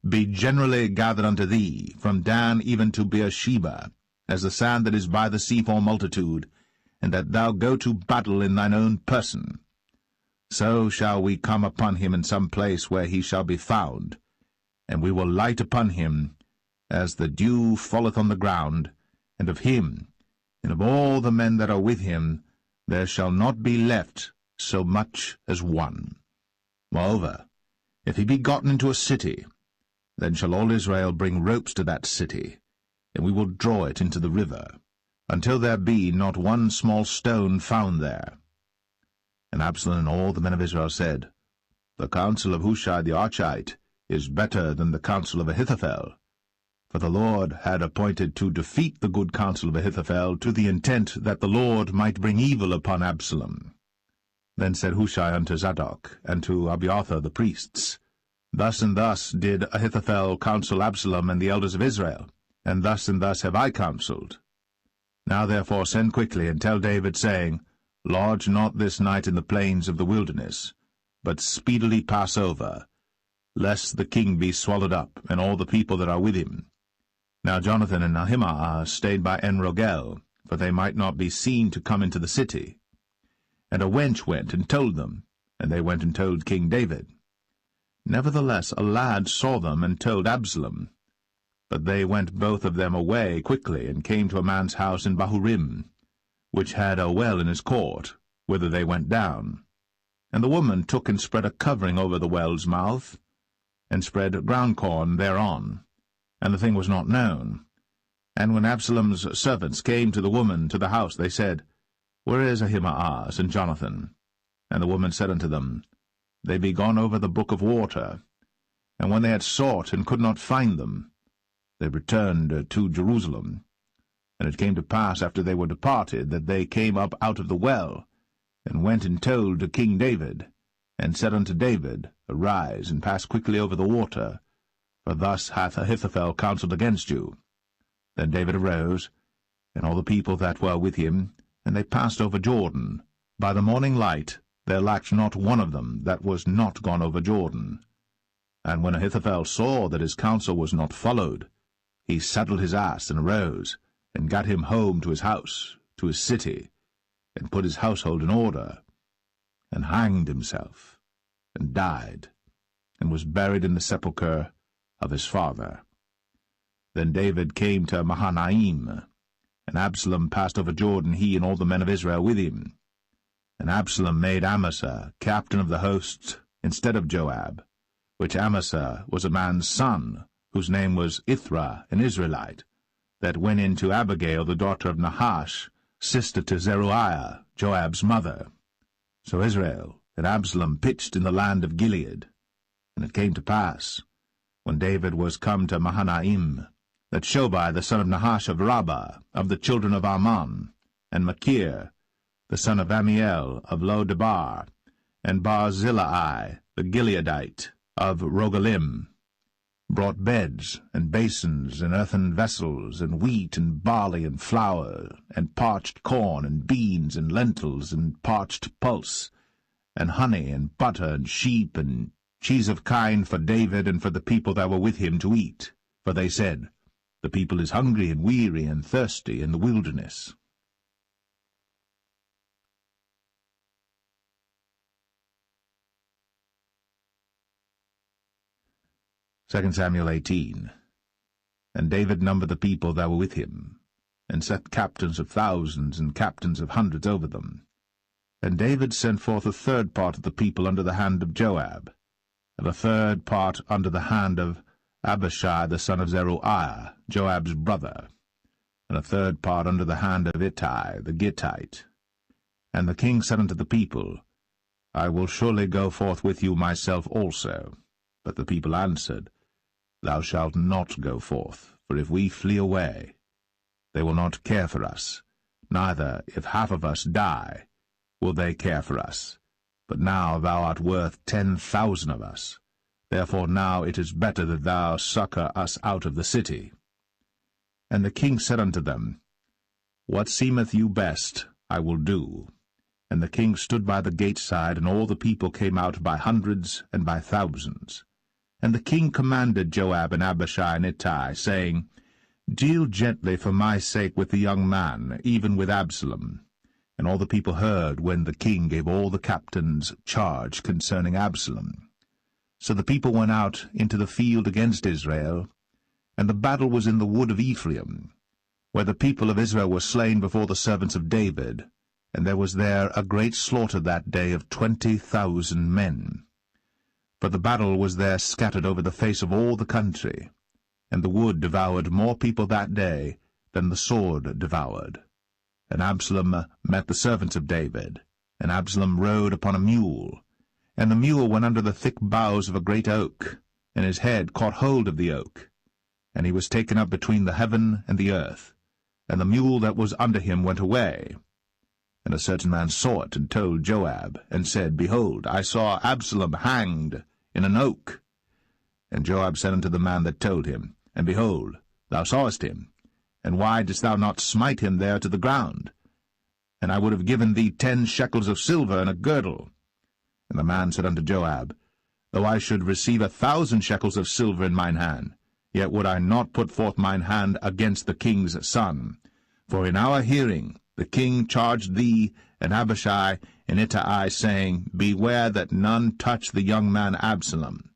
be generally gathered unto thee, from Dan even to Beersheba, as the sand that is by the sea for multitude, and that thou go to battle in thine own person. So shall we come upon him in some place where he shall be found, and we will light upon him as the dew falleth on the ground, and of him, and of all the men that are with him, there shall not be left so much as one. Moreover, if he be gotten into a city, then shall all Israel bring ropes to that city, and we will draw it into the river, until there be not one small stone found there. And Absalom and all the men of Israel said, The counsel of Hushai the Archite is better than the counsel of Ahithophel. For the Lord had appointed to defeat the good counsel of Ahithophel, to the intent that the Lord might bring evil upon Absalom. Then said Hushai unto Zadok, and to Abiathar the priests, Thus and thus did Ahithophel counsel Absalom and the elders of Israel, and thus have I counselled. Now therefore send quickly, and tell David, saying, Lodge not this night in the plains of the wilderness, but speedily pass over, lest the king be swallowed up, and all the people that are with him. Now Jonathan and Ahimaaz stayed by En-rogel, for they might not be seen to come into the city. And a wench went and told them, and they went and told King David. Nevertheless a lad saw them and told Absalom. But they went both of them away quickly, and came to a man's house in Bahurim, which had a well in his court, whither they went down. And the woman took and spread a covering over the well's mouth, and spread ground corn thereon, and the thing was not known. And when Absalom's servants came to the woman to the house, they said, Where is Ahimaaz and Jonathan? And the woman said unto them, They be gone over the brook of water. And when they had sought and could not find them, they returned to Jerusalem. And it came to pass, after they were departed, that they came up out of the well, and went and told to King David, and said unto David, Arise, and pass quickly over the water, for thus hath Ahithophel counselled against you. Then David arose, and all the people that were with him, and they passed over Jordan. By the morning light there lacked not one of them that was not gone over Jordan. And when Ahithophel saw that his counsel was not followed, he saddled his ass, and arose, and gat him home to his house, to his city, and put his household in order. and hanged himself, and died, and was buried in the sepulchre of his father. Then David came to Mahanaim, and Absalom passed over Jordan, he and all the men of Israel with him. And Absalom made Amasa captain of the hosts instead of Joab, which Amasa was a man's son, whose name was Ithra, an Israelite, that went in to Abigail, the daughter of Nahash, sister to Zeruiah, Joab's mother. So Israel and Absalom pitched in the land of Gilead. And it came to pass, when David was come to Mahanaim, that Shobai the son of Nahash of Rabbah, of the children of Ammon, and Machir the son of Amiel of Lo-debar, and Barzillai the Gileadite of Rogelim, brought beds and basins and earthen vessels, and wheat and barley and flour, and parched corn and beans and lentils and parched pulse, and honey and butter and sheep and cheese of kine for David and for the people that were with him to eat. For they said, The people is hungry and weary and thirsty in the wilderness. Second Samuel 18. And David numbered the people that were with him, and set captains of thousands and captains of hundreds over them. And David sent forth a third part of the people under the hand of Joab, and a third part under the hand of Abishai the son of Zeruiah, Joab's brother, and a third part under the hand of Ittai the Gittite. And the king said unto the people, I will surely go forth with you myself also. But the people answered, Thou shalt not go forth, for if we flee away, they will not care for us, neither, if half of us die, will they care for us. But now thou art worth 10,000 of us. Therefore now it is better that thou succour us out of the city. And the king said unto them, What seemeth you best, I will do. And the king stood by the gate side, and all the people came out by hundreds and by thousands. And the king commanded Joab and Abishai and Ittai, saying, Deal gently for my sake with the young man, even with Absalom. And all the people heard when the king gave all the captains charge concerning Absalom. So the people went out into the field against Israel, and the battle was in the wood of Ephraim, where the people of Israel were slain before the servants of David, and there was there a great slaughter that day of 20,000 men. For the battle was there scattered over the face of all the country, and the wood devoured more people that day than the sword devoured. And Absalom met the servants of David, and Absalom rode upon a mule, and the mule went under the thick boughs of a great oak, and his head caught hold of the oak, and he was taken up between the heaven and the earth, and the mule that was under him went away. And a certain man saw it, and told Joab, and said, Behold, I saw Absalom hanged in an oak. And Joab said unto the man that told him, And behold, thou sawest him, and why didst thou not smite him there to the ground? And I would have given thee 10 shekels of silver and a girdle. And the man said unto Joab, Though I should receive 1,000 shekels of silver in mine hand, yet would I not put forth mine hand against the king's son. For in our hearing the king charged thee and Abishai and Ittai, saying, Beware that none touch the young man Absalom.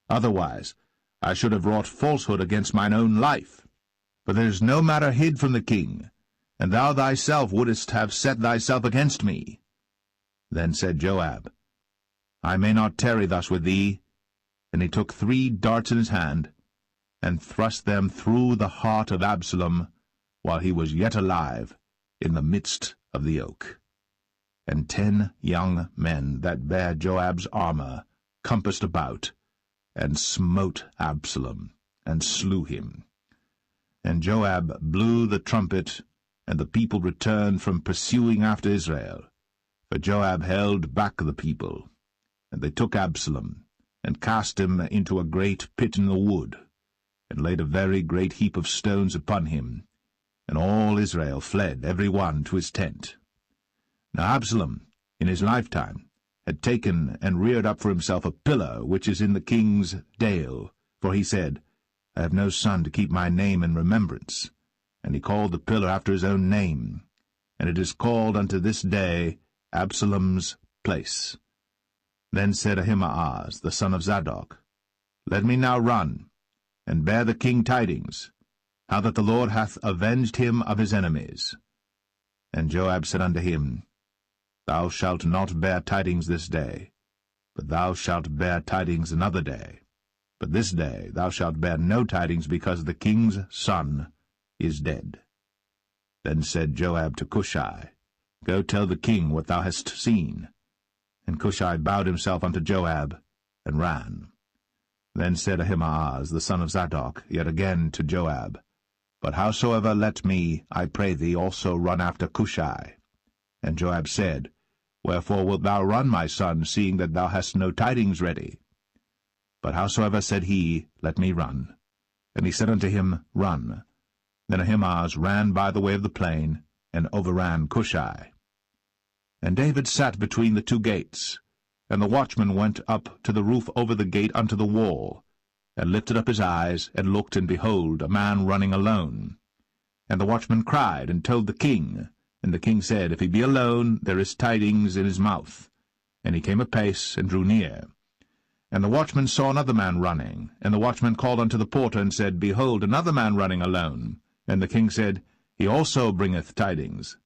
Otherwise I should have wrought falsehood against mine own life. For there is no matter hid from the king, and thou thyself wouldest have set thyself against me. Then said Joab, I may not tarry thus with thee. And he took 3 darts in his hand, and thrust them through the heart of Absalom, while he was yet alive, in the midst of the oak. And 10 young men that bare Joab's armor compassed about, and smote Absalom, and slew him. And Joab blew the trumpet, and the people returned from pursuing after Israel. For Joab held back the people. And they took Absalom, and cast him into a great pit in the wood, and laid a very great heap of stones upon him. And all Israel fled, every one to his tent. Now Absalom, in his lifetime, had taken and reared up for himself a pillar which is in the king's dale, for he said, I have no son to keep my name in remembrance. And he called the pillar after his own name, and it is called unto this day Absalom's place. Then said Ahimaaz, the son of Zadok, Let me now run, and bear the king tidings, how that the Lord hath avenged him of his enemies. And Joab said unto him, Thou shalt not bear tidings this day, but thou shalt bear tidings another day. But this day thou shalt bear no tidings, because the king's son is dead. Then said Joab to Cushai, Go tell the king what thou hast seen. And Cushai bowed himself unto Joab, and ran. Then said Ahimaaz, the son of Zadok, yet again to Joab, But howsoever let me, I pray thee, also run after Cushai. And Joab said, Wherefore wilt thou run, my son, seeing that thou hast no tidings ready? But howsoever said he, Let me run. And he said unto him, Run. Then Ahimaaz ran by the way of the plain, and overran Cushai. And David sat between the two gates, and the watchman went up to the roof over the gate unto the wall, and lifted up his eyes, and looked, and behold, a man running alone. And the watchman cried, and told the king. And the king said, If he be alone, there is tidings in his mouth. And he came apace, and drew near. And the watchman saw another man running. And the watchman called unto the porter, and said, Behold, another man running alone. And the king said, He also bringeth tidings.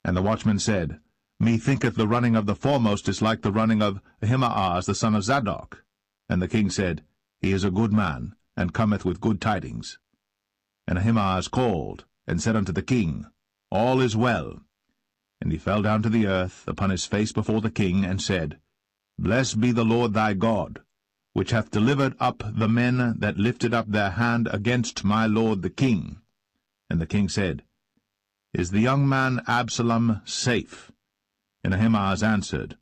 And the watchman said, Methinketh the running of the foremost is like the running of Ahimaaz the son of Zadok. And the king said, He is a good man, and cometh with good tidings. And Ahimaaz called, and said unto the king, All is well. And he fell down to the earth upon his face before the king, and said, Blessed be the Lord thy God, which hath delivered up the men that lifted up their hand against my lord the king. And the king said, Is the young man Absalom safe? And Ahimaaz answered,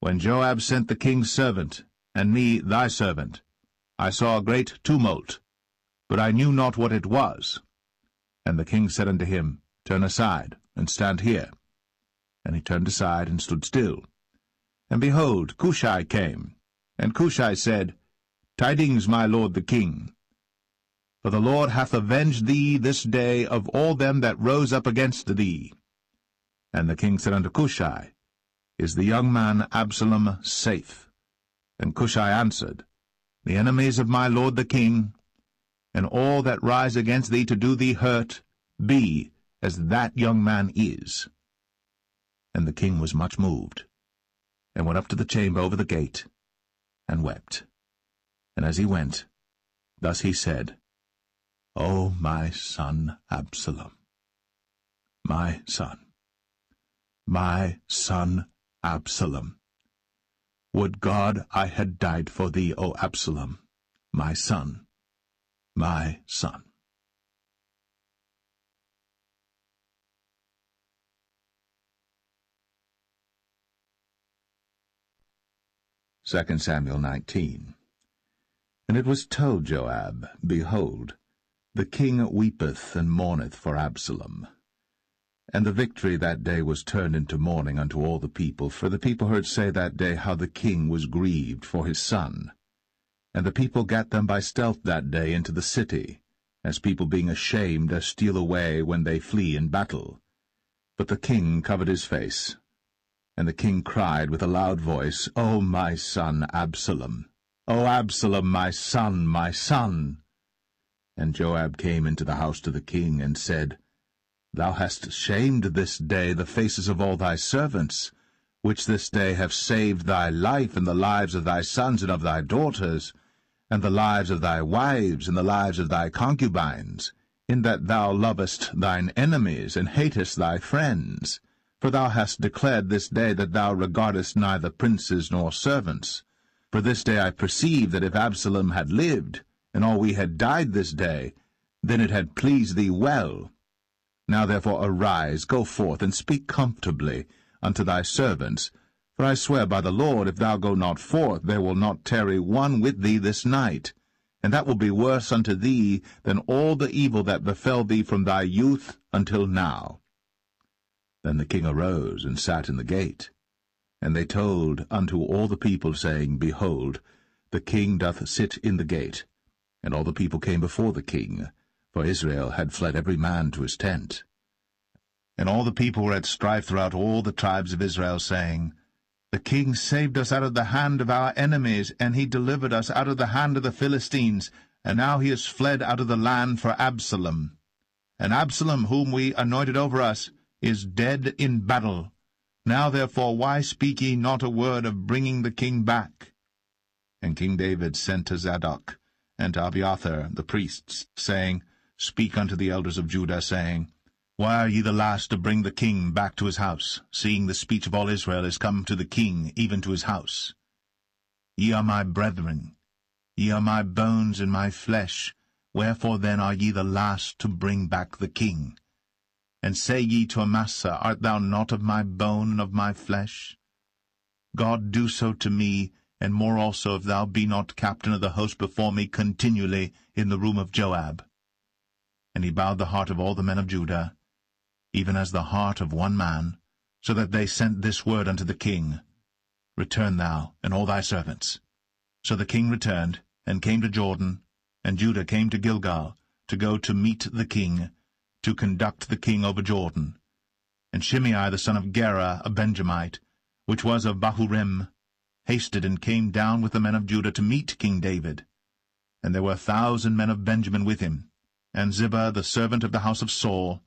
When Joab sent the king's servant, and me thy servant, I saw a great tumult, but I knew not what it was. And the king said unto him, Turn aside, and stand here. And he turned aside, and stood still. And behold, Cushai came. And Cushai said, Tidings, my lord the king. For the Lord hath avenged thee this day of all them that rose up against thee. And the king said unto Cushai, Is the young man Absalom safe? And Cushai answered, The enemies of my lord the king, and all that rise against thee to do thee hurt, be as that young man is. And the king was much moved, and went up to the chamber over the gate, and wept. And as he went, thus he said, O my son Absalom, my son Absalom, would God I had died for thee, O Absalom, my son, my son. 2 Samuel 19. And it was told Joab, Behold, the king weepeth and mourneth for Absalom. And the victory that day was turned into mourning unto all the people, for the people heard say that day how the king was grieved for his son. And the people gat them by stealth that day into the city, as people being ashamed steal away when they flee in battle. But the king covered his face. And the king cried with a loud voice, O my son Absalom! O Absalom, my son, my son! And Joab came into the house to the king, and said, Thou hast shamed this day the faces of all thy servants, which this day have saved thy life, and the lives of thy sons and of thy daughters, and the lives of thy wives, and the lives of thy concubines, in that thou lovest thine enemies, and hatest thy friends. For thou hast declared this day that thou regardest neither princes nor servants. For this day I perceive that if Absalom had lived, and all we had died this day, then it had pleased thee well. Now therefore arise, go forth, and speak comfortably unto thy servants. For I swear by the Lord, if thou go not forth, there will not tarry one with thee this night. And that will be worse unto thee than all the evil that befell thee from thy youth until now. Then the king arose, and sat in the gate. And they told unto all the people, saying, Behold, the king doth sit in the gate. And all the people came before the king, for Israel had fled every man to his tent. And all the people were at strife throughout all the tribes of Israel, saying, The king saved us out of the hand of our enemies, and he delivered us out of the hand of the Philistines, and now he is fled out of the land for Absalom. And Absalom, whom we anointed over us, is dead in battle. Now therefore why speak ye not a word of bringing the king back? And King David sent to Zadok and to Abiathar the priests, saying, Speak unto the elders of Judah, saying, Why are ye the last to bring the king back to his house, seeing the speech of all Israel is come to the king, even to his house? Ye are my brethren, ye are my bones and my flesh, wherefore then are ye the last to bring back the king? And say ye to Amasa, Art thou not of my bone and of my flesh? God do so to me, and more also, if thou be not captain of the host before me continually in the room of Joab. And he bowed the heart of all the men of Judah, even as the heart of one man, so that they sent this word unto the king, Return thou, and all thy servants. So the king returned, and came to Jordan, and Judah came to Gilgal, to go to meet the king, to conduct the king over Jordan. And Shimei the son of Gera, a Benjamite, which was of Bahurim, hasted and came down with the men of Judah to meet King David. And there were 1,000 men of Benjamin with him, and Ziba the servant of the house of Saul,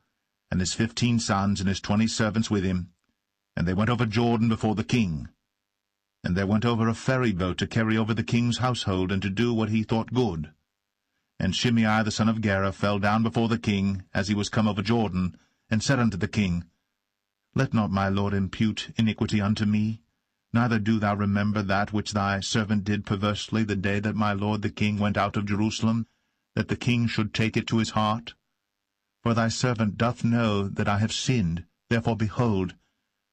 and his 15 sons and his 20 servants with him. And they went over Jordan before the king. And there went over a ferry boat to carry over the king's household, and to do what he thought good. And Shimei the son of Gera fell down before the king, as he was come over Jordan, and said unto the king, Let not my lord impute iniquity unto me, neither do thou remember that which thy servant did perversely the day that my lord the king went out of Jerusalem, that the king should take it to his heart. For thy servant doth know that I have sinned. Therefore, behold,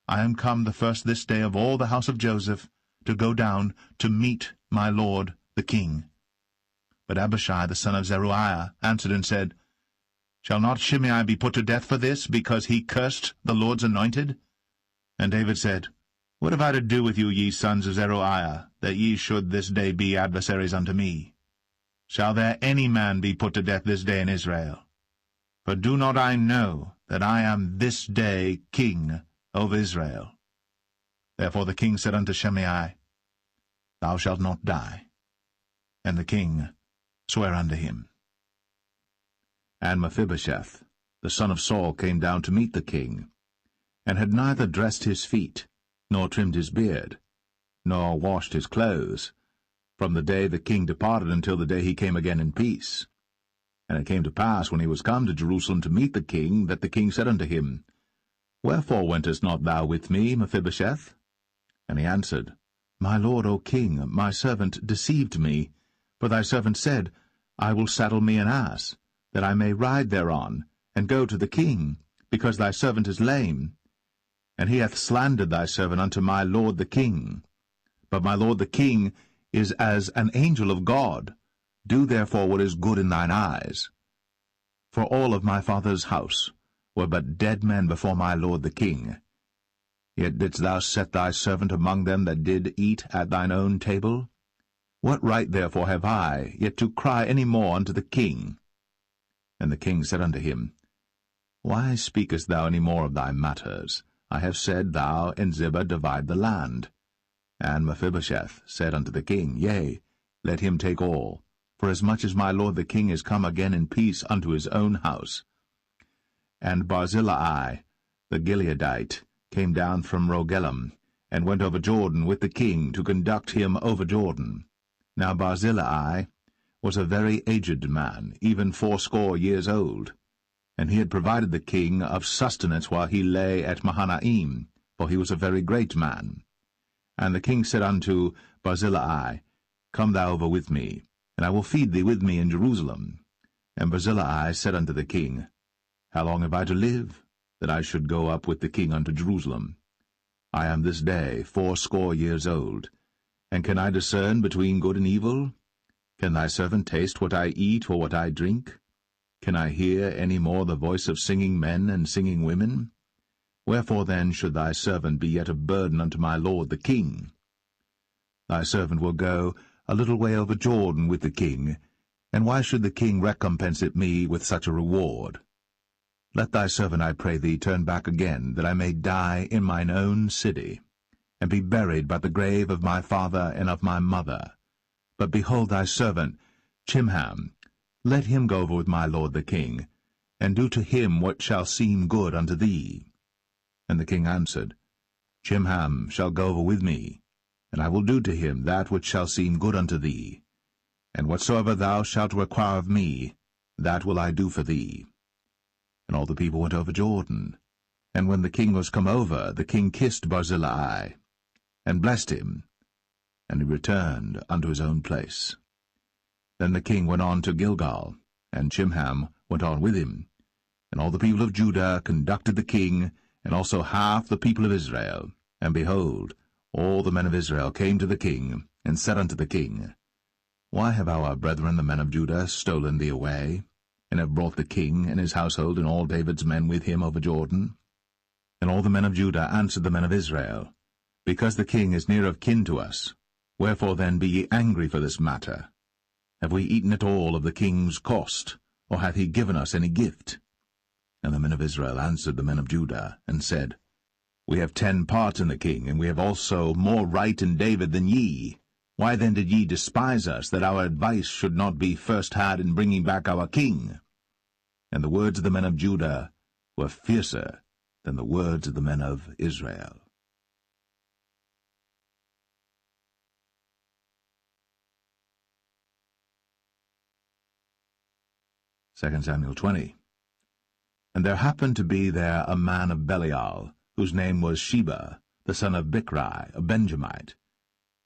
I am come the first this day of all the house of Joseph, to go down to meet my lord the king. But Abishai the son of Zeruiah answered and said, Shall not Shimei be put to death for this, because he cursed the Lord's anointed? And David said, What have I to do with you, ye sons of Zeruiah, that ye should this day be adversaries unto me? Shall there any man be put to death this day in Israel? For do not I know that I am this day king over Israel? Therefore the king said unto Shimei, Thou shalt not die. And the king sware unto him. And Mephibosheth, the son of Saul, came down to meet the king, and had neither dressed his feet, nor trimmed his beard, nor washed his clothes, from the day the king departed until the day he came again in peace. And it came to pass, when he was come to Jerusalem to meet the king, that the king said unto him, Wherefore wentest not thou with me, Mephibosheth? And he answered, My lord, O king, my servant deceived me. For thy servant said, I will saddle me an ass, that I may ride thereon, and go to the king, because thy servant is lame. And he hath slandered thy servant unto my lord the king. But my lord the king is as an angel of God. Do therefore what is good in thine eyes. For all of my father's house were but dead men before my lord the king. Yet didst thou set thy servant among them that did eat at thine own table? What right therefore have I yet to cry any more unto the king? And the king said unto him, Why speakest thou any more of thy matters? I have said, Thou and Ziba divide the land. And Mephibosheth said unto the king, Yea, let him take all, for as much as my lord the king is come again in peace unto his own house. And Barzillai the Gileadite came down from Rogelim, and went over Jordan with the king to conduct him over Jordan. Now Barzillai was a very aged man, even 80 years old, and he had provided the king of sustenance while he lay at Mahanaim, for he was a very great man. And the king said unto Barzillai, Come thou over with me, and I will feed thee with me in Jerusalem. And Barzillai said unto the king, How long have I to live, that I should go up with the king unto Jerusalem? I am this day 80 years old, and can I discern between good and evil? Can thy servant taste what I eat or what I drink? Can I hear any more the voice of singing men and singing women? Wherefore then should thy servant be yet a burden unto my lord the king? Thy servant will go a little way over Jordan with the king, and why should the king recompense it me with such a reward? Let thy servant, I pray thee, turn back again, that I may die in mine own city. and be buried by the grave of my father and of my mother. But behold thy servant Chimham, let him go over with my lord the king, and do to him what shall seem good unto thee. And the king answered, Chimham shall go over with me, and I will do to him that which shall seem good unto thee. And whatsoever thou shalt require of me, that will I do for thee. And all the people went over Jordan. And when the king was come over, the king kissed Barzillai, and blessed him, and he returned unto his own place. Then the king went on to Gilgal, and Chimham went on with him. And all the people of Judah conducted the king, and also half the people of Israel. And behold, all the men of Israel came to the king, and said unto the king, Why have our brethren the men of Judah stolen thee away, and have brought the king and his household and all David's men with him over Jordan? And all the men of Judah answered the men of Israel, Because the king is near of kin to us, wherefore then be ye angry for this matter? Have we eaten at all of the king's cost, or hath he given us any gift? And the men of Israel answered the men of Judah, and said, We have 10 parts in the king, and we have also more right in David than ye. Why then did ye despise us, that our advice should not be first had in bringing back our king? And the words of the men of Judah were fiercer than the words of the men of Israel. 2 Samuel 20. And there happened to be there a man of Belial, whose name was Sheba, the son of Bichri, a Benjamite.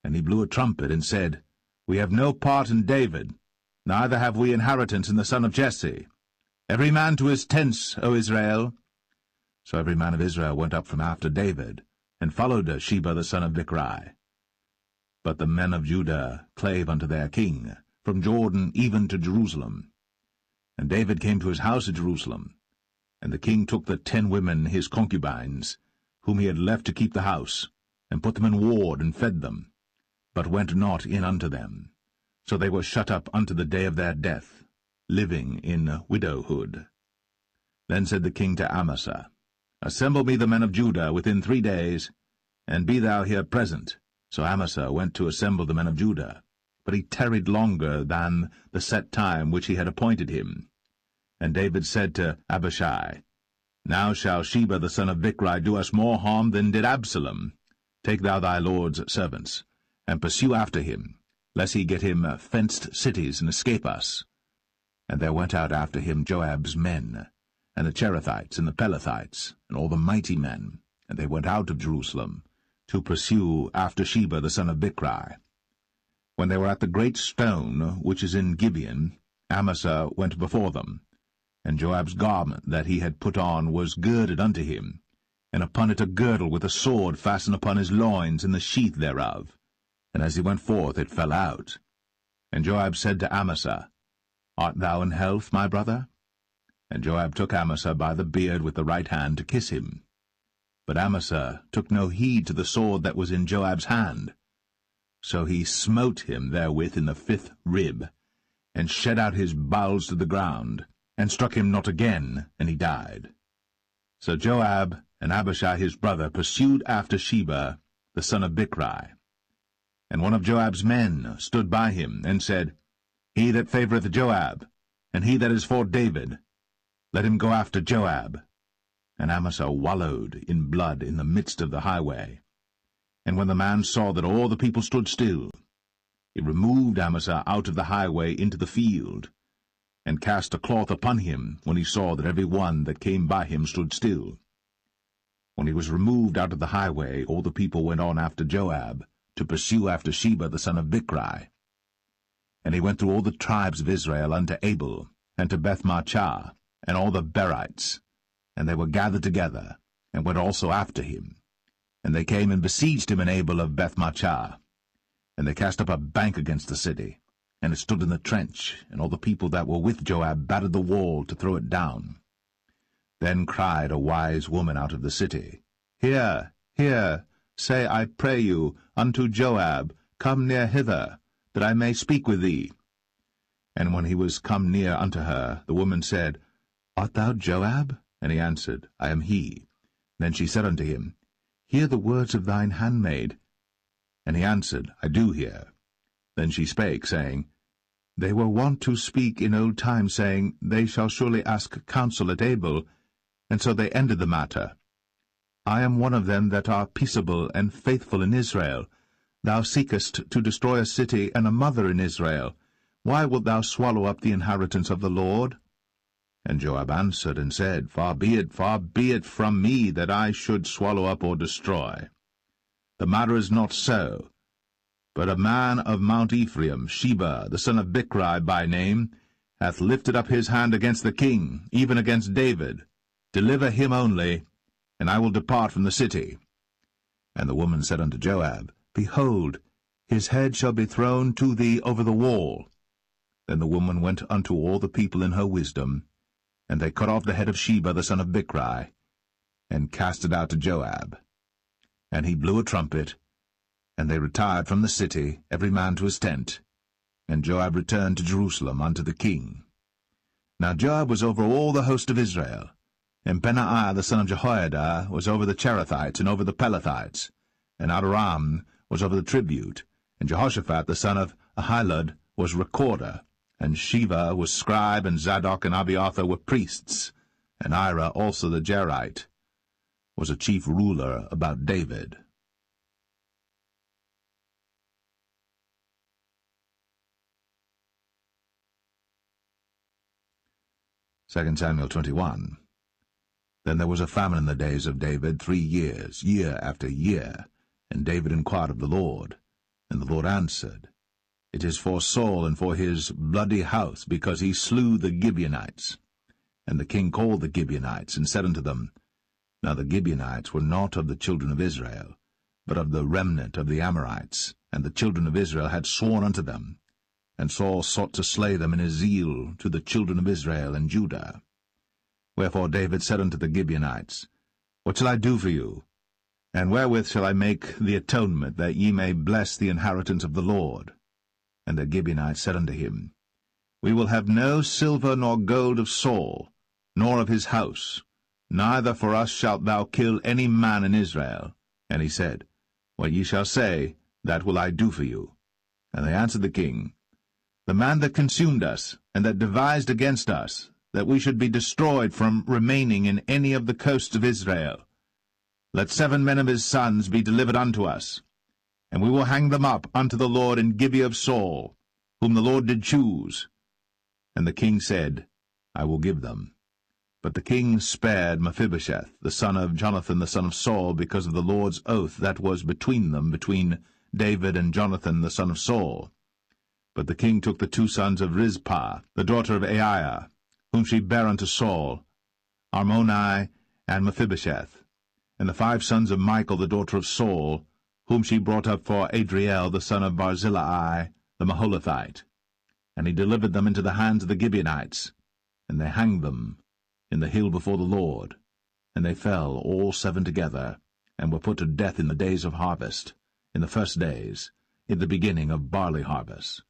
And he blew a trumpet, and said, We have no part in David, neither have we inheritance in the son of Jesse. Every man to his tents, O Israel. So every man of Israel went up from after David, and followed Sheba the son of Bichri. But the men of Judah clave unto their king, from Jordan even to Jerusalem. And David came to his house at Jerusalem. And the king took the 10 women his concubines, whom he had left to keep the house, and put them in ward, and fed them, but went not in unto them. So they were shut up unto the day of their death, living in widowhood. Then said the king to Amasa, Assemble me the men of Judah within 3 days, and be thou here present. So Amasa went to assemble the men of Judah, but he tarried longer than the set time which he had appointed him. And David said to Abishai, Now shall Sheba the son of Bichri do us more harm than did Absalom. Take thou thy lord's servants, and pursue after him, lest he get him fenced cities and escape us. And there went out after him Joab's men, and the Cherethites and the Pelethites, and all the mighty men, and they went out of Jerusalem, to pursue after Sheba the son of Bichri. When they were at the great stone which is in Gibeon, Amasa went before them, and Joab's garment that he had put on was girded unto him, and upon it a girdle with a sword fastened upon his loins in the sheath thereof. And as he went forth it fell out. And Joab said to Amasa, Art thou in health, my brother? And Joab took Amasa by the beard with the right hand to kiss him. But Amasa took no heed to the sword that was in Joab's hand. So he smote him therewith in the 5th rib, and shed out his bowels to the ground, and struck him not again, and he died. So Joab and Abishai his brother pursued after Sheba the son of Bichri. And one of Joab's men stood by him, and said, He that favoureth Joab, and he that is for David, let him go after Joab. And Amasa wallowed in blood in the midst of the highway. And when the man saw that all the people stood still, he removed Amasa out of the highway into the field, and cast a cloth upon him when he saw that every one that came by him stood still. When he was removed out of the highway, all the people went on after Joab, to pursue after Sheba the son of Bichri. And he went through all the tribes of Israel unto Abel, and to Bethmachah, and all the Berites, and they were gathered together, and went also after him. And they came and besieged him in Abel of Bethmachah. And they cast up a bank against the city, and it stood in the trench, and all the people that were with Joab battered the wall to throw it down. Then cried a wise woman out of the city, Hear, hear, say, I pray you, unto Joab, Come near hither, that I may speak with thee. And when he was come near unto her, the woman said, Art thou Joab? And he answered, I am he. Then she said unto him, Hear the words of thine handmaid. And he answered, I do hear. Then she spake, saying, They were wont to speak in old times, saying, They shall surely ask counsel at Abel, and so they ended the matter. I am one of them that are peaceable and faithful in Israel. Thou seekest to destroy a city and a mother in Israel. Why wilt thou swallow up the inheritance of the Lord? And Joab answered and said, far be it from me that I should swallow up or destroy. The matter is not so. But a man of Mount Ephraim, Sheba, the son of Bichri by name, hath lifted up his hand against the king, even against David. Deliver him only, and I will depart from the city. And the woman said unto Joab, Behold, his head shall be thrown to thee over the wall. Then the woman went unto all the people in her wisdom, and they cut off the head of Sheba the son of Bichri, and cast it out to Joab. And he blew a trumpet, and they retired from the city, every man to his tent. And Joab returned to Jerusalem unto the king. Now Joab was over all the host of Israel, and Benaiah the son of Jehoiada was over the Cherethites and over the Pelethites, and Adoram was over the tribute, and Jehoshaphat the son of Ahilud was recorder, and Sheva was scribe, and Zadok and Abiathar were priests, and Ira also the Jerite was a chief ruler about David. Second Samuel 21. Then there was a famine in the days of David 3 years, year after year. And David inquired of the Lord. And the Lord answered, It is for Saul and for his bloody house, because he slew the Gibeonites. And the king called the Gibeonites, and said unto them, Now the Gibeonites were not of the children of Israel, but of the remnant of the Amorites, and the children of Israel had sworn unto them. And Saul sought to slay them in his zeal to the children of Israel and Judah. Wherefore David said unto the Gibeonites, What shall I do for you? And wherewith shall I make the atonement, that ye may bless the inheritance of the Lord? And the Gibeonites said unto him, We will have no silver nor gold of Saul, nor of his house, neither for us shalt thou kill any man in Israel. And he said, What ye shall say, that will I do for you. And they answered the king, The man that consumed us, and that devised against us, that we should be destroyed from remaining in any of the coasts of Israel. Let 7 men of his sons be delivered unto us, and we will hang them up unto the Lord in Gibeah of Saul, whom the Lord did choose. And the king said, I will give them. But the king spared Mephibosheth, the son of Jonathan the son of Saul, because of the Lord's oath that was between them, between David and Jonathan the son of Saul. But the king took the 2 sons of Rizpah, the daughter of Aiah, whom she bare unto Saul, Armoni and Mephibosheth, and the 5 sons of Michal the daughter of Saul, whom she brought up for Adriel the son of Barzillai the Maholathite. And he delivered them into the hands of the Gibeonites, and they hanged them in the hill before the Lord. And they fell all 7 together, and were put to death in the days of harvest, in the first days, in the beginning of barley harvest.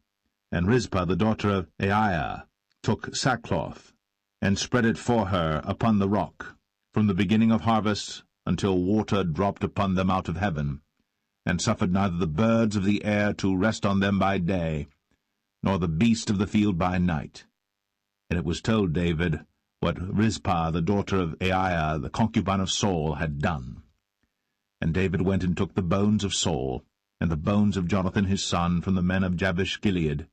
And Rizpah the daughter of Aiah took sackcloth, and spread it for her upon the rock, from the beginning of harvest until water dropped upon them out of heaven, and suffered neither the birds of the air to rest on them by day, nor the beast of the field by night. And it was told David what Rizpah the daughter of Aiah, the concubine of Saul, had done. And David went and took the bones of Saul, and the bones of Jonathan his son, from the men of Jabesh-Gilead,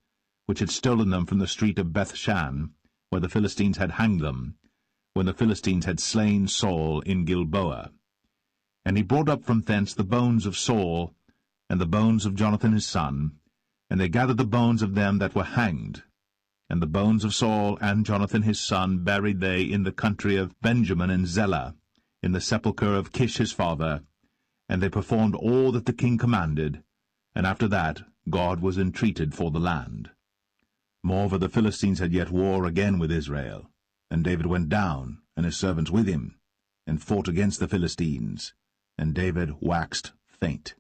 which had stolen them from the street of Bethshan, where the Philistines had hanged them, when the Philistines had slain Saul in Gilboa. And he brought up from thence the bones of Saul, and the bones of Jonathan his son, and they gathered the bones of them that were hanged. And the bones of Saul and Jonathan his son buried they in the country of Benjamin in Zelle, in the sepulchre of Kish his father, and they performed all that the king commanded, and after that God was entreated for the land. Moreover, the Philistines had yet war again with Israel, and David went down, and his servants with him, and fought against the Philistines, and David waxed faint.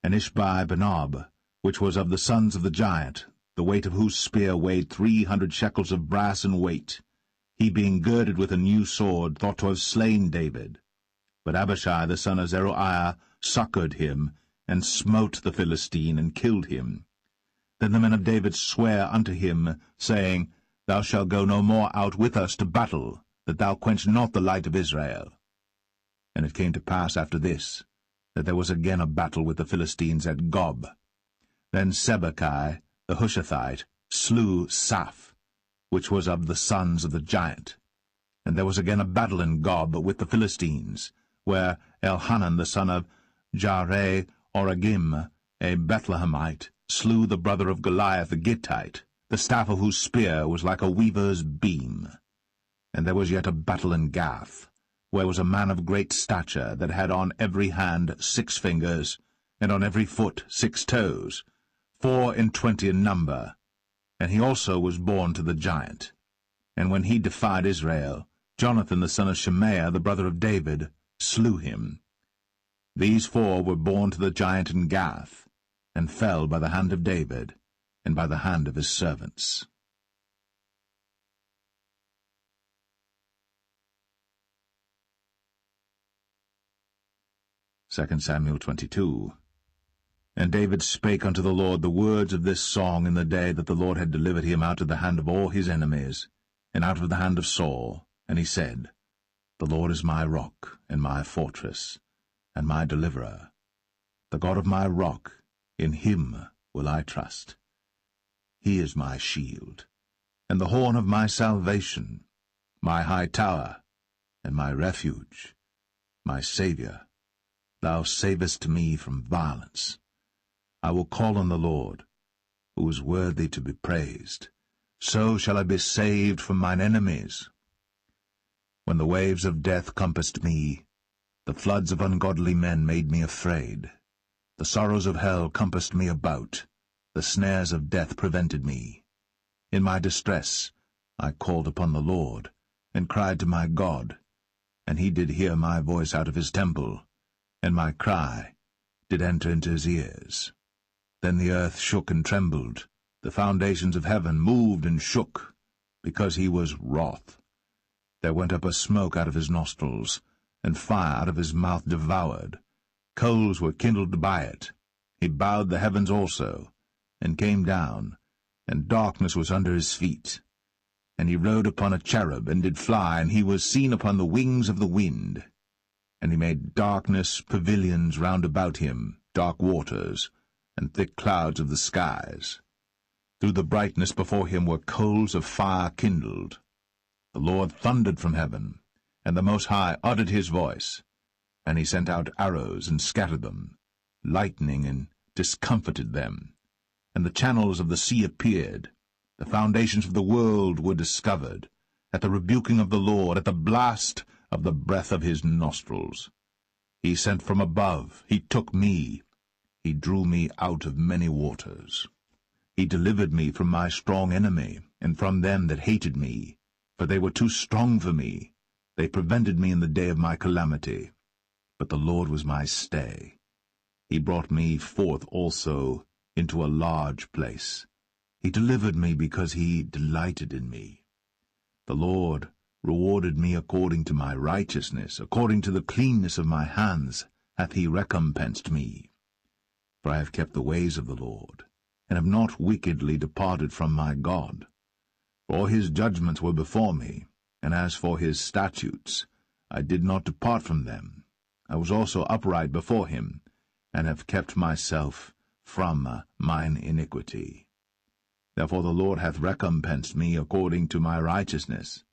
And Ishbi-Benob, which was of the sons of the giant, the weight of whose spear weighed 300 shekels of brass in weight, he being girded with a new sword, thought to have slain David. But Abishai the son of Zeruiah succored him, and smote the Philistine, and killed him. Then the men of David sware unto him, saying, Thou shalt go no more out with us to battle, that thou quench not the light of Israel. And it came to pass after this, that there was again a battle with the Philistines at Gob. Then Sibbechai the Hushathite slew Saph, which was of the sons of the giant. And there was again a battle in Gob with the Philistines, where Elhanan the son of Jaare-Oregim, a Bethlehemite, slew the brother of Goliath the Gittite, the staff of whose spear was like a weaver's beam. And there was yet a battle in Gath, where was a man of great stature, that had on every hand 6 fingers, and on every foot 6 toes, 24 in number. And he also was born to the giant. And when he defied Israel, Jonathan the son of Shemaiah, the brother of David, slew him. These 4 were born to the giant in Gath, and fell by the hand of David, and by the hand of his servants. Samuel 22. And David spake unto the Lord the words of this song in the day that the Lord had delivered him out of the hand of all his enemies, and out of the hand of Saul. And he said, The Lord is my rock, and my fortress, and my deliverer. The God of my rock, in him will I trust. He is my shield, and the horn of my salvation, my high tower, and my refuge, my Saviour. Thou savest me from violence. I will call on the Lord, who is worthy to be praised. So shall I be saved from mine enemies. When the waves of death compassed me, the floods of ungodly men made me afraid. The sorrows of hell compassed me about, the snares of death prevented me. In my distress I called upon the Lord, and cried to my God, and he did hear my voice out of his temple, and my cry did enter into his ears. Then the earth shook and trembled, the foundations of heaven moved and shook, because he was wroth. There went up a smoke out of his nostrils, and fire out of his mouth devoured. Coals were kindled by it. He bowed the heavens also, and came down, and darkness was under his feet. And he rode upon a cherub, and did fly, and he was seen upon the wings of the wind. And he made darkness pavilions round about him, dark waters, and thick clouds of the skies. Through the brightness before him were coals of fire kindled. The Lord thundered from heaven, and the Most High uttered his voice. And he sent out arrows, and scattered them, lightning, and discomfited them. And the channels of the sea appeared. The foundations of the world were discovered, at the rebuking of the Lord, at the blast of the breath of his nostrils. He sent from above, he took me, he drew me out of many waters. He delivered me from my strong enemy, and from them that hated me, for they were too strong for me. They prevented me in the day of my calamity. But the Lord was my stay. He brought me forth also into a large place. He delivered me because he delighted in me. The Lord rewarded me according to my righteousness, according to the cleanness of my hands hath he recompensed me. For I have kept the ways of the Lord, and have not wickedly departed from my God. For his judgments were before me, and as for his statutes, I did not depart from them. I was also upright before him, and have kept myself from mine iniquity. Therefore the Lord hath recompensed me according to my righteousness,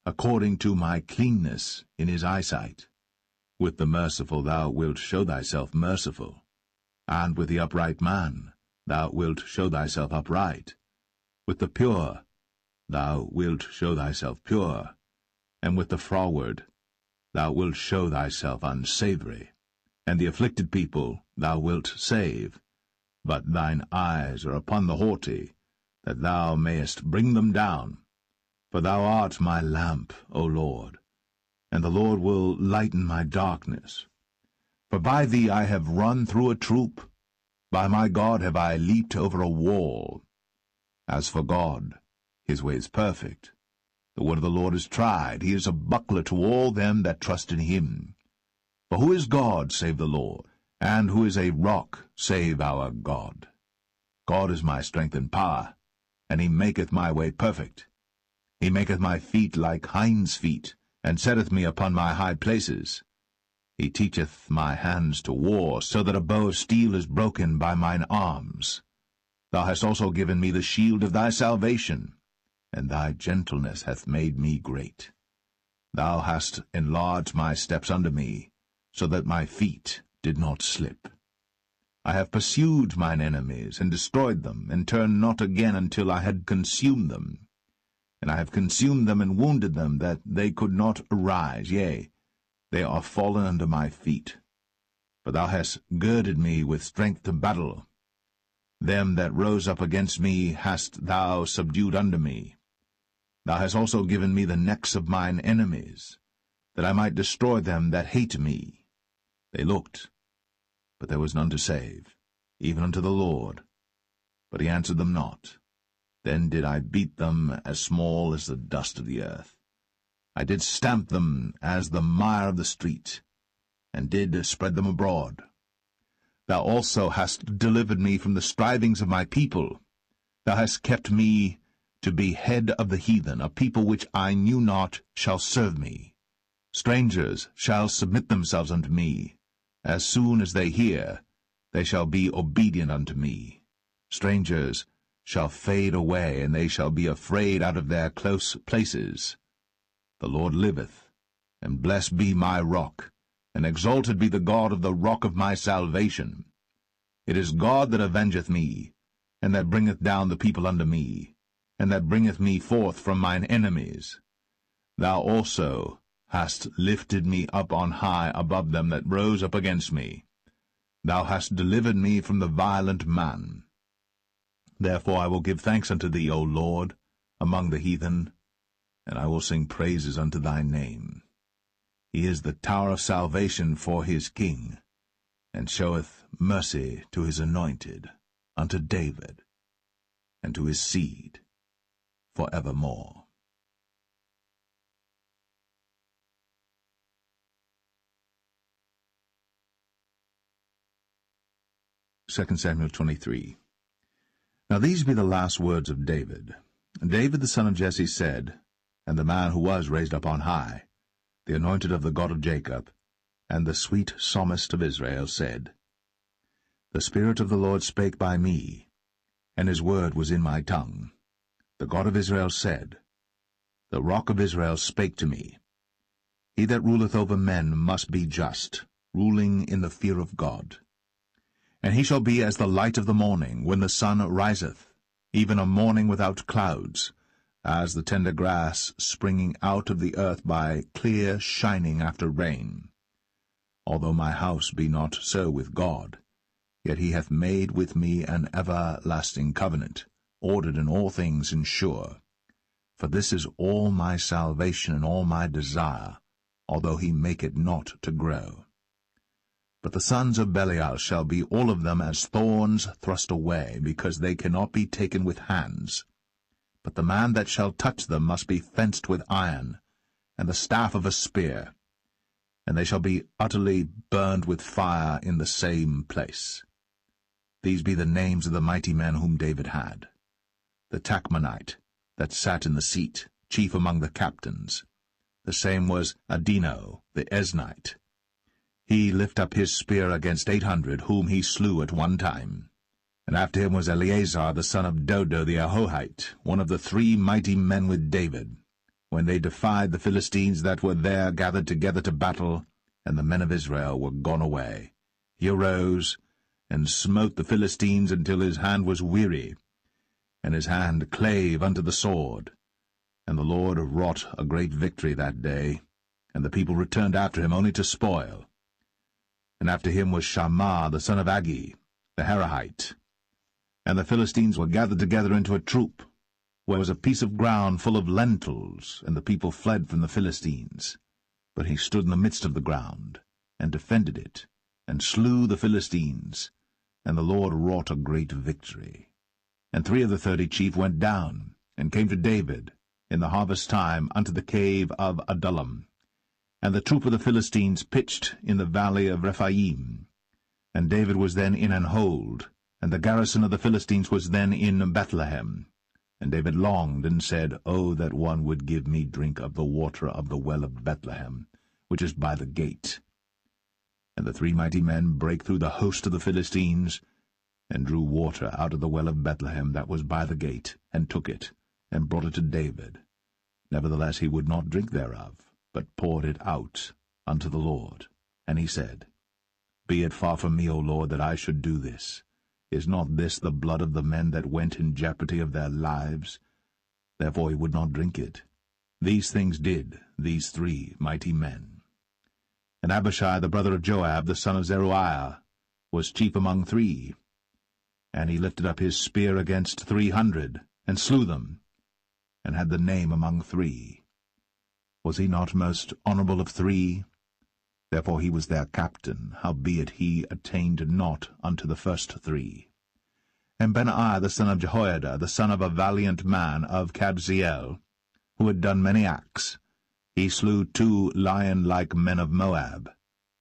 according to my cleanness in his eyesight. With the merciful thou wilt show thyself merciful, and with the upright man thou wilt show thyself upright. With the pure thou wilt show thyself pure, and with the froward thou wilt show thyself unsavoury. And the afflicted people thou wilt save, but thine eyes are upon the haughty, that thou mayest bring them down. For thou art my lamp, O Lord, and the Lord will lighten my darkness. For by thee I have run through a troop, by my God have I leaped over a wall. As for God, his way is perfect. The word of the Lord is tried. He is a buckler to all them that trust in him. For who is God save the Lord? And who is a rock save our God? God is my strength and power, and he maketh my way perfect. He maketh my feet like hinds' feet, and setteth me upon my high places. He teacheth my hands to war, so that a bow of steel is broken by mine arms. Thou hast also given me the shield of thy salvation, and thy gentleness hath made me great. Thou hast enlarged my steps under me, so that my feet did not slip. I have pursued mine enemies, and destroyed them, and turned not again until I had consumed them. And I have consumed them and wounded them, that they could not arise. Yea, they are fallen under my feet. But thou hast girded me with strength to battle. Them that rose up against me hast thou subdued under me. Thou hast also given me the necks of mine enemies, that I might destroy them that hate me. They looked, but there was none to save, even unto the Lord. But he answered them not. Then did I beat them as small as the dust of the earth. I did stamp them as the mire of the street, and did spread them abroad. Thou also hast delivered me from the strivings of my people. Thou hast kept me to be head of the heathen. A people which I knew not shall serve me. Strangers shall submit themselves unto me. As soon as they hear, they shall be obedient unto me. Strangers shall fade away, and they shall be afraid out of their close places. The Lord liveth, and blessed be my rock, and exalted be the God of the rock of my salvation. It is God that avengeth me, and that bringeth down the people unto me, and that bringeth me forth from mine enemies. Thou also hast lifted me up on high above them that rose up against me. Thou hast delivered me from the violent man. Therefore I will give thanks unto thee, O Lord, among the heathen, and I will sing praises unto thy name. He is the tower of salvation for his king, and showeth mercy to his anointed, unto David, and to his seed for evermore. 2 Samuel 23. Now these be the last words of David. And David the son of Jesse said, and the man who was raised up on high, the anointed of the God of Jacob, and the sweet psalmist of Israel, said, The Spirit of the Lord spake by me, and his word was in my tongue. The God of Israel said, The rock of Israel spake to me. He that ruleth over men must be just, ruling in the fear of God. And he shall be as the light of the morning, when the sun riseth, even a morning without clouds, as the tender grass springing out of the earth by clear shining after rain. Although my house be not so with God, yet he hath made with me an everlasting covenant, ordered in all things and sure. For this is all my salvation and all my desire, although he make it not to grow. But the sons of Belial shall be all of them as thorns thrust away, because they cannot be taken with hands. But the man that shall touch them must be fenced with iron, and the staff of a spear, and they shall be utterly burned with fire in the same place. These be the names of the mighty men whom David had. The Tachmonite, that sat in the seat, chief among the captains. The same was Adino, the Esnite. He lift up his spear against 800, whom he slew at one time. And after him was Eleazar the son of Dodo the Ahohite, one of the 3 mighty men with David, when they defied the Philistines that were there gathered together to battle, and the men of Israel were gone away. He arose, and smote the Philistines until his hand was weary, and his hand clave unto the sword. And the Lord wrought a great victory that day, and the people returned after him only to spoil. And after him was Shammah the son of Agi, the Herahite. And the Philistines were gathered together into a troop, where was a piece of ground full of lentils, and the people fled from the Philistines. But he stood in the midst of the ground, and defended it, and slew the Philistines, and the Lord wrought a great victory. And 3 of the 30 chief went down, and came to David in the harvest time unto the cave of Adullam. And the troop of the Philistines pitched in the valley of Rephaim. And David was then in an hold, and the garrison of the Philistines was then in Bethlehem. And David longed, and said, O that one would give me drink of the water of the well of Bethlehem, which is by the gate. And the 3 mighty men brake through the host of the Philistines, and drew water out of the well of Bethlehem that was by the gate, and took it, and brought it to David. Nevertheless he would not drink thereof, but poured it out unto the Lord. And he said, Be it far from me, O Lord, that I should do this. Is not this the blood of the men that went in jeopardy of their lives? Therefore he would not drink it. These things did these 3 mighty men. And Abishai the brother of Joab, the son of Zeruiah, was chief among 3. And he lifted up his spear against 300, and slew them, and had the name among 3. Was he not most honourable of 3? Therefore he was their captain, howbeit he attained not unto the first 3. And Benaiah the son of Jehoiada, the son of a valiant man of Kabzeel, who had done many acts, he slew 2 lion-like men of Moab.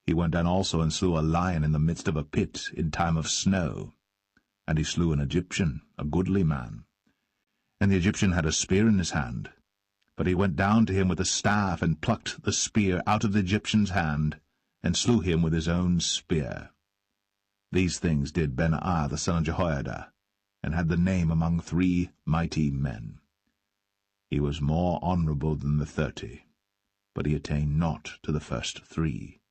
He went down also and slew a lion in the midst of a pit in time of snow. And he slew an Egyptian, a goodly man. And the Egyptian had a spear in his hand. But he went down to him with a staff, and plucked the spear out of the Egyptian's hand, and slew him with his own spear. These things did Benaiah the son of Jehoiada, and had the name among 3 mighty men. He was more honourable than the 30, but he attained not to the first 3.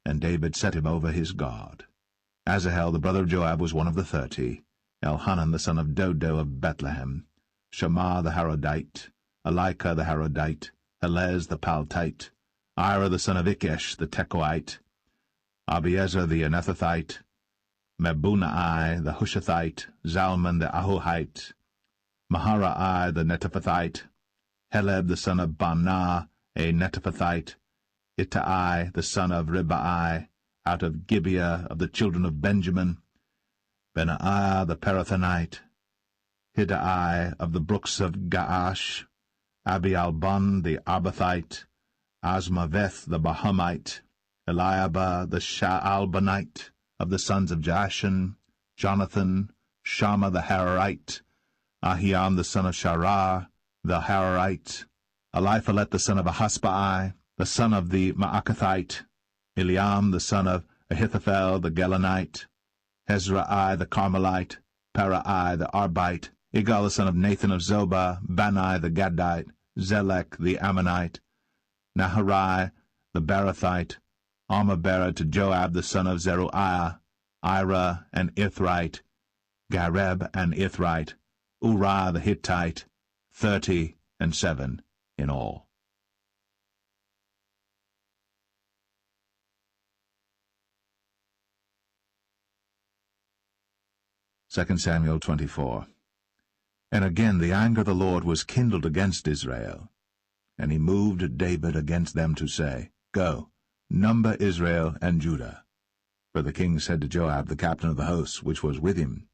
And David set him over his guard. Asahel the brother of Joab was one of the 30, Elhanan the son of Dodo of Bethlehem, Shammah the Harodite, Elika the Harodite, Helez the Paltite, Ira the son of Ikesh the Tekoite, Abiezer the Anethathite, Mebunai the Hushathite, Zalman the Ahohite, Maharai the Netophathite, Heleb the son of Baanah a Netophathite, Ittai the son of Ribai, out of Gibeah of the children of Benjamin, Benaiah the Parathonite, Hiddai of the brooks of Gaash, Abialbon the Arbathite, Asmaveth the Bahamite, Eliabah the Shaalbanite, of the sons of Jashan, Jonathan, Shammah the Hararite, Ahiam the son of Sharah, the Hararite, Eliphalet the son of Ahasbai, the son of the Maacathite, Eliam the son of Ahithophel the Gelonite, Hezrai the Carmelite, Parai the Arbite, Igal the son of Nathan of Zobah, Bani the Gadite, Zelek the Ammonite, Naharai the Barathite, Armabera to Joab the son of Zeruiah, Ira and Ithrite, Gareb and Ithrite, Uriah the Hittite, 37 in all. 2 Samuel 24. And again the anger of the Lord was kindled against Israel. And he moved David against them to say, Go, number Israel and Judah. For the king said to Joab, the captain of the host, which was with him,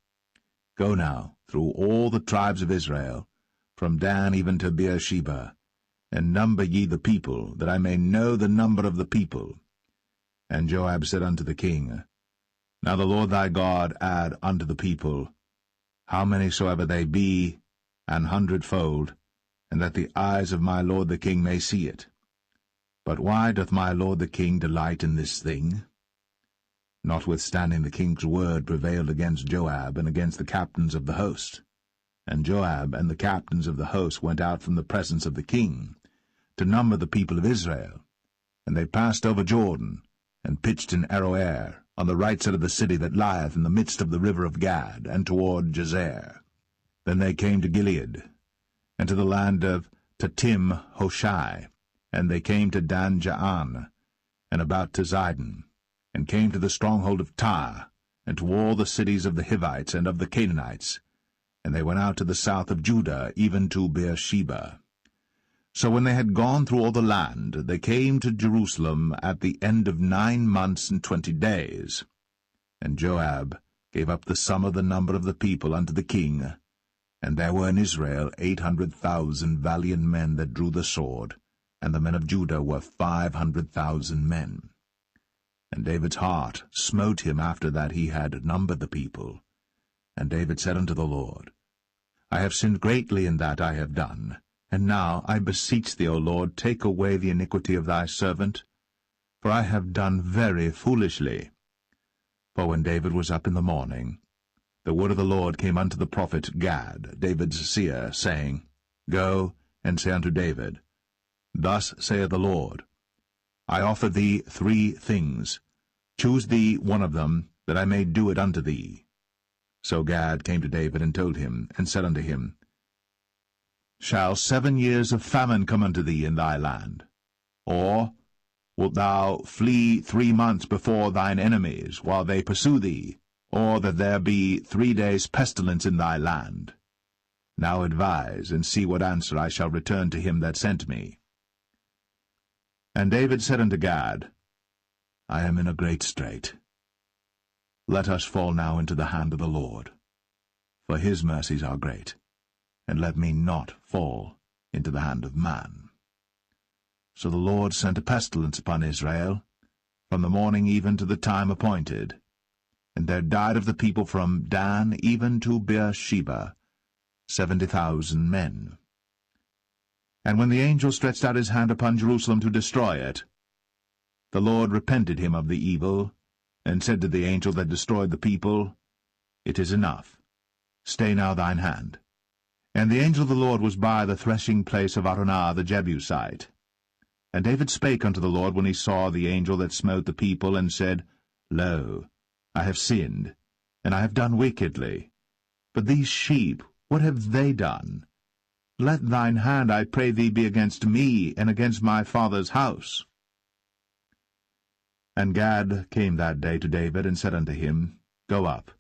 Go now through all the tribes of Israel, from Dan even to Beersheba, and number ye the people, that I may know the number of the people. And Joab said unto the king, Now the Lord thy God add unto the people, how many soever they be, 100-fold, and that the eyes of my lord the king may see it. But why doth my lord the king delight in this thing? Notwithstanding the king's word prevailed against Joab and against the captains of the host. And Joab and the captains of the host went out from the presence of the king, to number the people of Israel. And they passed over Jordan, and pitched in Aroer, on the right side of the city that lieth in the midst of the river of Gad, and toward Jazer. Then they came to Gilead, and to the land of Tatim Hoshai, and they came to Dan Jaan, and about to Zidon, and came to the stronghold of Tyre, and to all the cities of the Hivites and of the Canaanites, and they went out to the south of Judah, even to Beersheba. So when they had gone through all the land, they came to Jerusalem at the end of 9 months and 20 days. And Joab gave up the sum of the number of the people unto the king, and there were in Israel 800,000 valiant men that drew the sword, and the men of Judah were 500,000 men. And David's heart smote him after that he had numbered the people. And David said unto the Lord, I have sinned greatly in that I have done. And now, I beseech thee, O Lord, take away the iniquity of thy servant, for I have done very foolishly. For when David was up in the morning, the word of the Lord came unto the prophet Gad, David's seer, saying, Go and say unto David, Thus saith the Lord, I offer thee 3 things. Choose thee one of them, that I may do it unto thee. So Gad came to David and told him, and said unto him, Shall 7 years of famine come unto thee in thy land? Or wilt thou flee 3 months before thine enemies, while they pursue thee? Or that there be 3 days' pestilence in thy land? Now advise, and see what answer I shall return to him that sent me. And David said unto Gad, I am in a great strait. Let us fall now into the hand of the Lord, for his mercies are great, and let me not fall into the hand of man. So the Lord sent a pestilence upon Israel, from the morning even to the time appointed. And there died of the people from Dan even to Beersheba 70,000 men. And when the angel stretched out his hand upon Jerusalem to destroy it, the Lord repented him of the evil, and said to the angel that destroyed the people, It is enough. Stay now thine hand. And the angel of the Lord was by the threshing place of Araunah the Jebusite. And David spake unto the Lord when he saw the angel that smote the people, and said, Lo, I have sinned, and I have done wickedly. But these sheep, what have they done? Let thine hand, I pray thee, be against me, and against my father's house. And Gad came that day to David, and said unto him, Go up,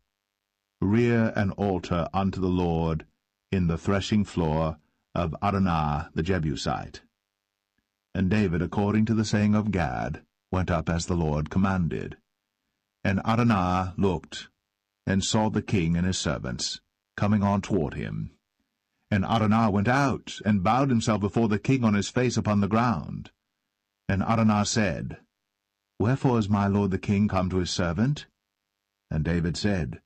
rear an altar unto the Lord in the threshing floor of Araunah the Jebusite. And David, according to the saying of Gad, went up as the Lord commanded. And Araunah looked, and saw the king and his servants coming on toward him. And Araunah went out, and bowed himself before the king on his face upon the ground. And Araunah said, Wherefore is my lord the king come to his servant? And David said,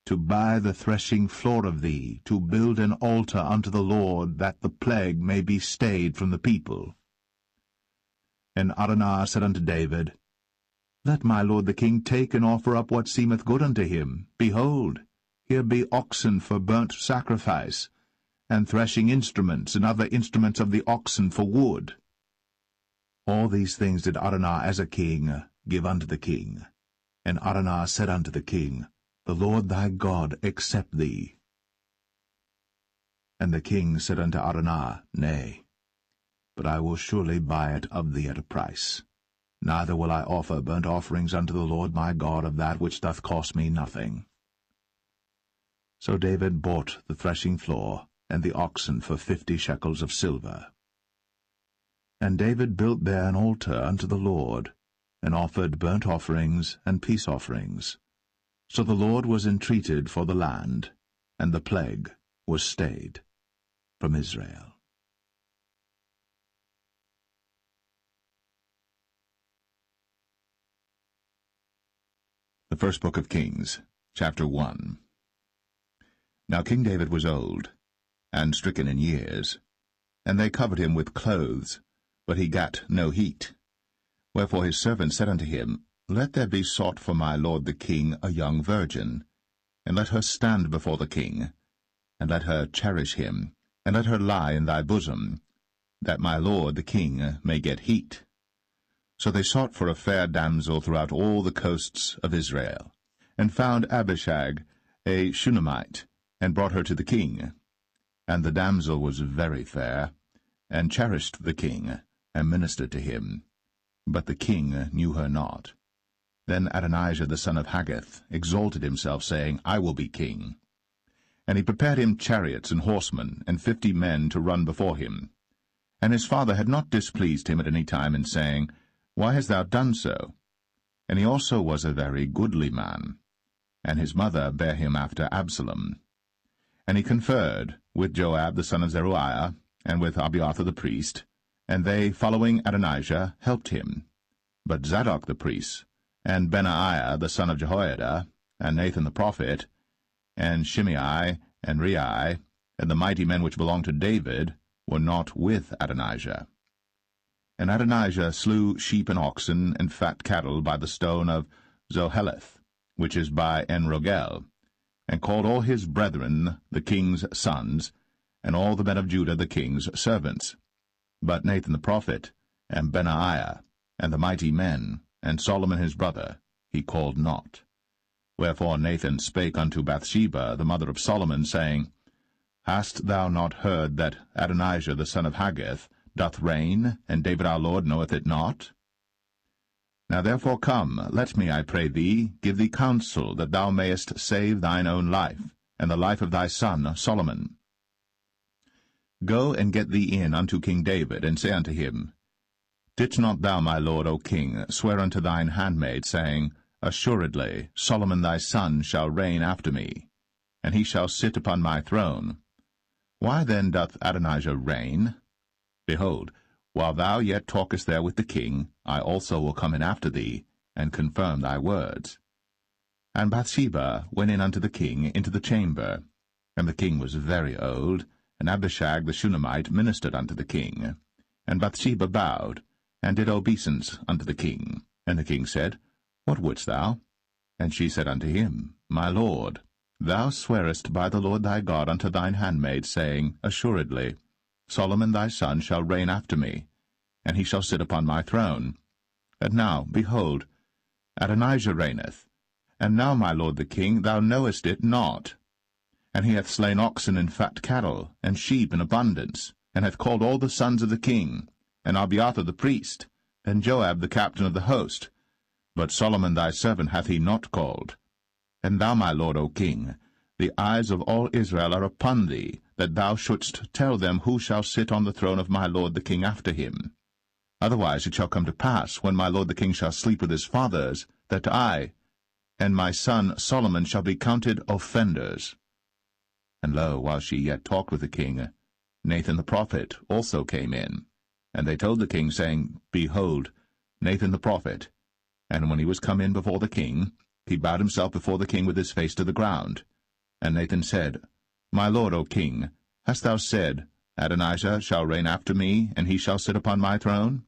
To buy the threshing floor of thee, to build an altar unto the Lord, that the plague may be stayed from the people. And Araunah said unto David, Let my lord the king take and offer up what seemeth good unto him. Behold, here be oxen for burnt sacrifice, and threshing instruments, and other instruments of the oxen for wood. All these things did Araunah as a king give unto the king. And Araunah said unto the king, The Lord thy God accept thee. And the king said unto Araunah, Nay, but I will surely buy it of thee at a price. Neither will I offer burnt offerings unto the Lord my God of that which doth cost me nothing. So David bought the threshing floor and the oxen for 50 shekels of silver. And David built there an altar unto the Lord, and offered burnt offerings and peace offerings. So the Lord was entreated for the land, and the plague was stayed from Israel. The First Book of Kings, chapter 1. Now King David was old, and stricken in years, and they covered him with clothes, but he gat no heat. Wherefore his servant said unto him, Let there be sought for my lord the king a young virgin, and let her stand before the king, and let her cherish him, and let her lie in thy bosom, that my lord the king may get heat. So they sought for a fair damsel throughout all the coasts of Israel, and found Abishag, a Shunammite, and brought her to the king. And the damsel was very fair, and cherished the king, and ministered to him. But the king knew her not. Then Adonijah the son of Haggith exalted himself, saying, I will be king. And he prepared him chariots and horsemen, and 50 men to run before him. And his father had not displeased him at any time in saying, Why hast thou done so? And he also was a very goodly man. And his mother bare him after Absalom. And he conferred with Joab the son of Zeruiah, and with Abiathar the priest, and they, following Adonijah, helped him. But Zadok the priest, and Benaiah the son of Jehoiada, and Nathan the prophet, and Shimei, and Rei, and the mighty men which belonged to David, were not with Adonijah. And Adonijah slew sheep and oxen and fat cattle by the stone of Zoheleth, which is by En-rogel, and called all his brethren the king's sons, and all the men of Judah the king's servants. But Nathan the prophet, and Benaiah, and the mighty men, and Solomon his brother, he called not. Wherefore Nathan spake unto Bathsheba, the mother of Solomon, saying, Hast thou not heard that Adonijah the son of Haggith doth reign, and David our Lord knoweth it not? Now therefore come, let me, I pray thee, give thee counsel, that thou mayest save thine own life, and the life of thy son Solomon. Go and get thee in unto King David, and say unto him, Didst not thou, my lord, O king, swear unto thine handmaid, saying, Assuredly Solomon thy son shall reign after me, and he shall sit upon my throne. Why then doth Adonijah reign? Behold, while thou yet talkest there with the king, I also will come in after thee, and confirm thy words. And Bathsheba went in unto the king into the chamber. And the king was very old, and Abishag the Shunammite ministered unto the king. And Bathsheba bowed, and did obeisance unto the king. And the king said, What wouldst thou? And she said unto him, My lord, thou swearest by the Lord thy God unto thine handmaid, saying, Assuredly Solomon thy son shall reign after me, and he shall sit upon my throne. And now, behold, Adonijah reigneth. And now, my lord the king, thou knowest it not. And he hath slain oxen and fat cattle, and sheep in abundance, and hath called all the sons of the king, and Abiathar the priest, and Joab the captain of the host. But Solomon thy servant hath he not called. And thou, my lord, O king, the eyes of all Israel are upon thee, that thou shouldst tell them who shall sit on the throne of my lord the king after him. Otherwise it shall come to pass, when my lord the king shall sleep with his fathers, that I and my son Solomon shall be counted offenders. And lo, while she yet talked with the king, Nathan the prophet also came in. And they told the king, saying, Behold, Nathan the prophet. And when he was come in before the king, he bowed himself before the king with his face to the ground. And Nathan said, My lord, O king, hast thou said, Adonijah shall reign after me, and he shall sit upon my throne?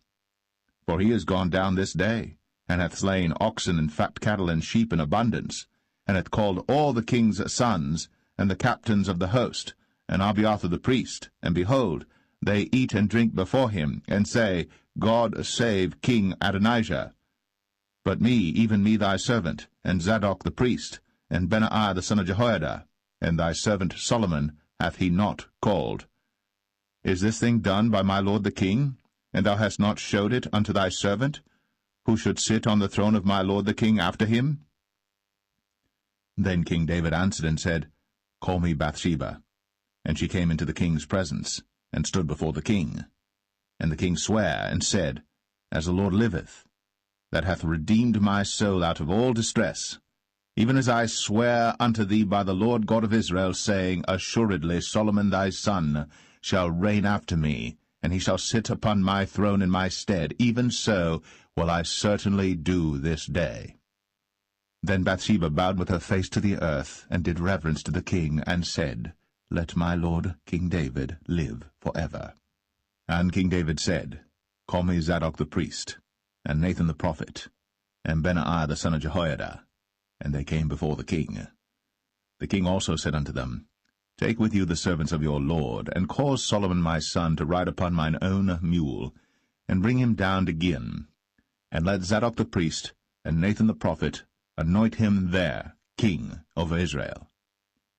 For he is gone down this day, and hath slain oxen and fat cattle and sheep in abundance, and hath called all the king's sons, and the captains of the host, and Abiathar the priest, and behold, they eat and drink before him, and say, God save King Adonijah. But me, even me thy servant, and Zadok the priest, and Benaiah the son of Jehoiada, and thy servant Solomon hath he not called. Is this thing done by my lord the king? And thou hast not showed it unto thy servant, who should sit on the throne of my lord the king after him? Then King David answered and said, Call me Bathsheba. And she came into the king's presence, and stood before the king. And the king sware, and said, As the Lord liveth, that hath redeemed my soul out of all distress, even as I swear unto thee by the Lord God of Israel, saying, Assuredly Solomon thy son shall reign after me, and he shall sit upon my throne in my stead, even so will I certainly do this day. Then Bathsheba bowed with her face to the earth, and did reverence to the king, and said, Let my lord King David live for ever. And King David said, Call me Zadok the priest, and Nathan the prophet, and Benaiah the son of Jehoiada. And they came before the king. The king also said unto them, Take with you the servants of your lord, and cause Solomon my son to ride upon mine own mule, and bring him down to Gihon. And let Zadok the priest, and Nathan the prophet, anoint him there king over Israel.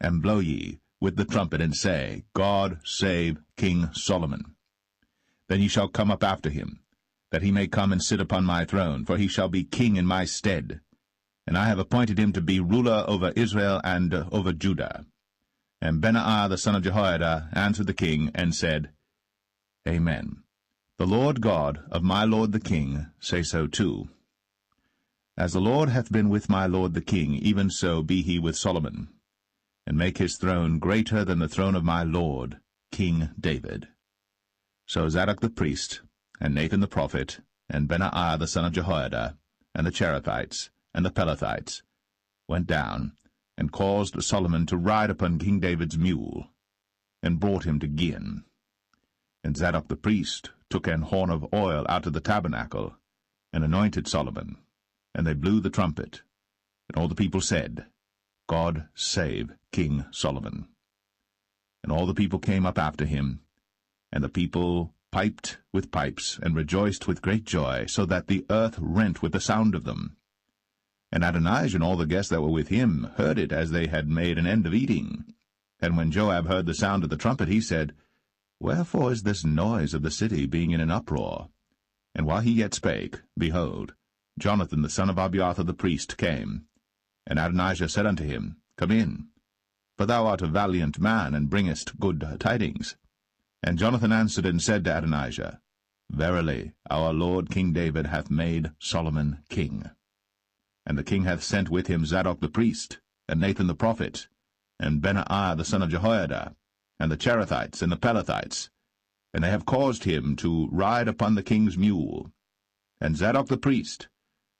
And blow ye with the trumpet, and say, God save King Solomon. Then ye shall come up after him, that he may come and sit upon my throne, for he shall be king in my stead. And I have appointed him to be ruler over Israel and over Judah. And Benaiah the son of Jehoiada answered the king, and said, Amen. The Lord God of my lord the king say so too. As the Lord hath been with my lord the king, even so be he with Solomon, and make his throne greater than the throne of my lord, King David. So Zadok the priest, and Nathan the prophet, and Benaiah the son of Jehoiada, and the Cherethites, and the Pelethites, went down, and caused Solomon to ride upon King David's mule, and brought him to Gihon. And Zadok the priest took an horn of oil out of the tabernacle, and anointed Solomon, and they blew the trumpet. And all the people said, God save King Solomon. And all the people came up after him, and the people piped with pipes, and rejoiced with great joy, so that the earth rent with the sound of them. And Adonijah and all the guests that were with him heard it as they had made an end of eating. And when Joab heard the sound of the trumpet, he said, Wherefore is this noise of the city being in an uproar? And while he yet spake, behold, Jonathan the son of Abiathar the priest came. And Adonijah said unto him, Come in, for thou art a valiant man, and bringest good tidings. And Jonathan answered and said to Adonijah, Verily, our lord King David hath made Solomon king. And the king hath sent with him Zadok the priest, and Nathan the prophet, and Benaiah the son of Jehoiada, and the Cherethites and the Pelethites, and they have caused him to ride upon the king's mule. And Zadok the priest,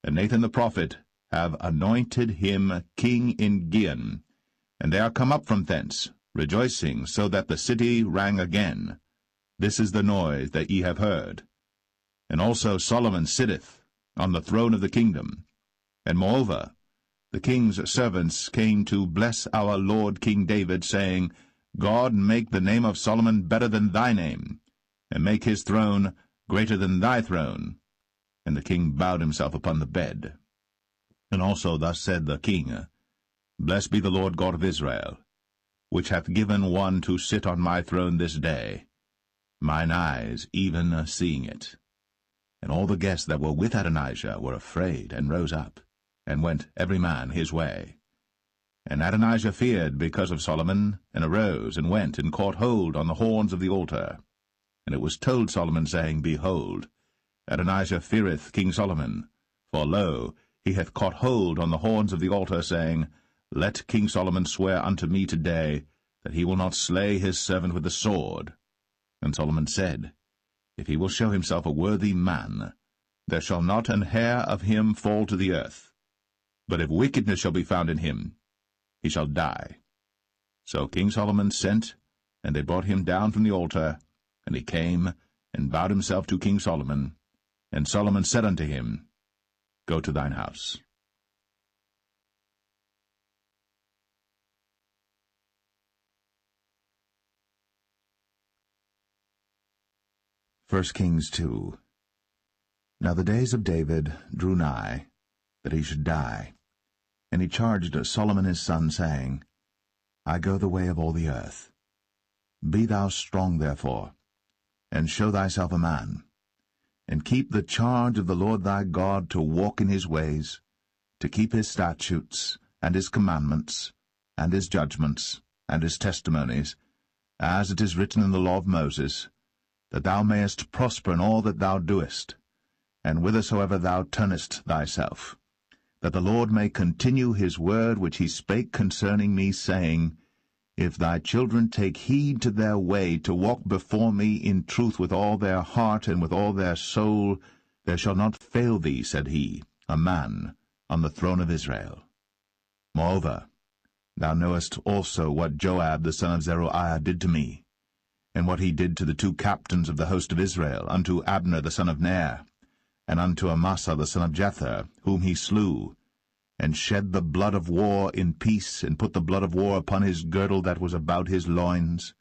and Nathan the prophet, have anointed him king in Gihon, and they are come up from thence, rejoicing, so that the city rang again. This is the noise that ye have heard. And also Solomon sitteth on the throne of the kingdom. And moreover, the king's servants came to bless our lord King David, saying, God make the name of Solomon better than thy name, and make his throne greater than thy throne. And the king bowed himself upon the bed. And also thus said the king, Blessed be the Lord God of Israel, which hath given one to sit on my throne this day, mine eyes even seeing it. And all the guests that were with Adonijah were afraid, and rose up, and went every man his way. And Adonijah feared because of Solomon, and arose, and went, and caught hold on the horns of the altar. And it was told Solomon, saying, Behold, Adonijah feareth King Solomon, for lo, he hath caught hold on the horns of the altar, saying, Let King Solomon swear unto me today, that he will not slay his servant with the sword. And Solomon said, If he will show himself a worthy man, there shall not an hair of him fall to the earth. But if wickedness shall be found in him, he shall die. So King Solomon sent, and they brought him down from the altar, and he came, and bowed himself to King Solomon. And Solomon said unto him, Go to thine house. 1 Kings 2. Now the days of David drew nigh, that he should die. And he charged Solomon his son, saying, I go the way of all the earth. Be thou strong therefore, and show thyself a man, and keep the charge of the Lord thy God, to walk in his ways, to keep his statutes, and his commandments, and his judgments, and his testimonies, as it is written in the law of Moses, that thou mayest prosper in all that thou doest, and whithersoever thou turnest thyself, that the Lord may continue his word which he spake concerning me, saying, If thy children take heed to their way, to walk before me in truth with all their heart and with all their soul, there shall not fail thee, said he, a man on the throne of Israel. Moreover, thou knowest also what Joab the son of Zeruiah did to me, and what he did to the 2 captains of the host of Israel, unto Abner the son of Ner, and unto Amasa the son of Jether, whom he slew, and shed the blood of war in peace, and put the blood of war upon his girdle that was about his loins,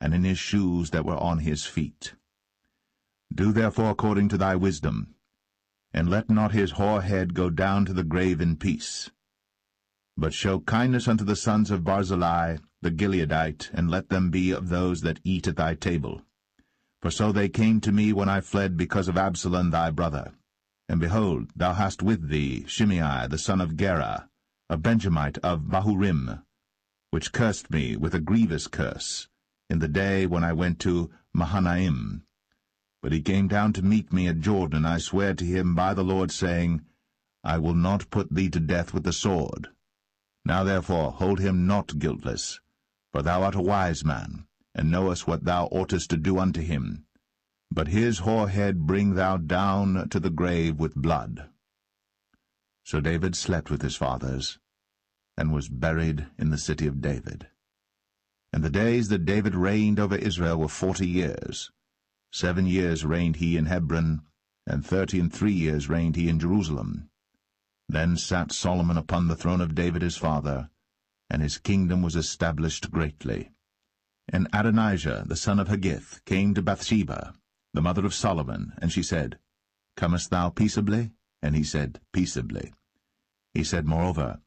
and in his shoes that were on his feet. Do therefore according to thy wisdom, and let not his hoar head go down to the grave in peace. But show kindness unto the sons of Barzillai the Gileadite, and let them be of those that eat at thy table. For so they came to me when I fled because of Absalom thy brother. And behold, thou hast with thee Shimei the son of Gera, a Benjamite of Bahurim, which cursed me with a grievous curse, in the day when I went to Mahanaim. But he came down to meet me at Jordan, and I sware to him by the Lord, saying, I will not put thee to death with the sword. Now therefore hold him not guiltless, for thou art a wise man, and knowest what thou oughtest to do unto him. but his hoar head bring thou down to the grave with blood. So David slept with his fathers, and was buried in the city of David. And the days that David reigned over Israel were 40 years. 7 years reigned he in Hebron, and 33 years reigned he in Jerusalem. Then sat Solomon upon the throne of David his father, and his kingdom was established greatly. And Adonijah the son of Haggith came to Bathsheba, the mother of Solomon, and she said, Comest thou peaceably? And he said, Peaceably. He said, Moreover,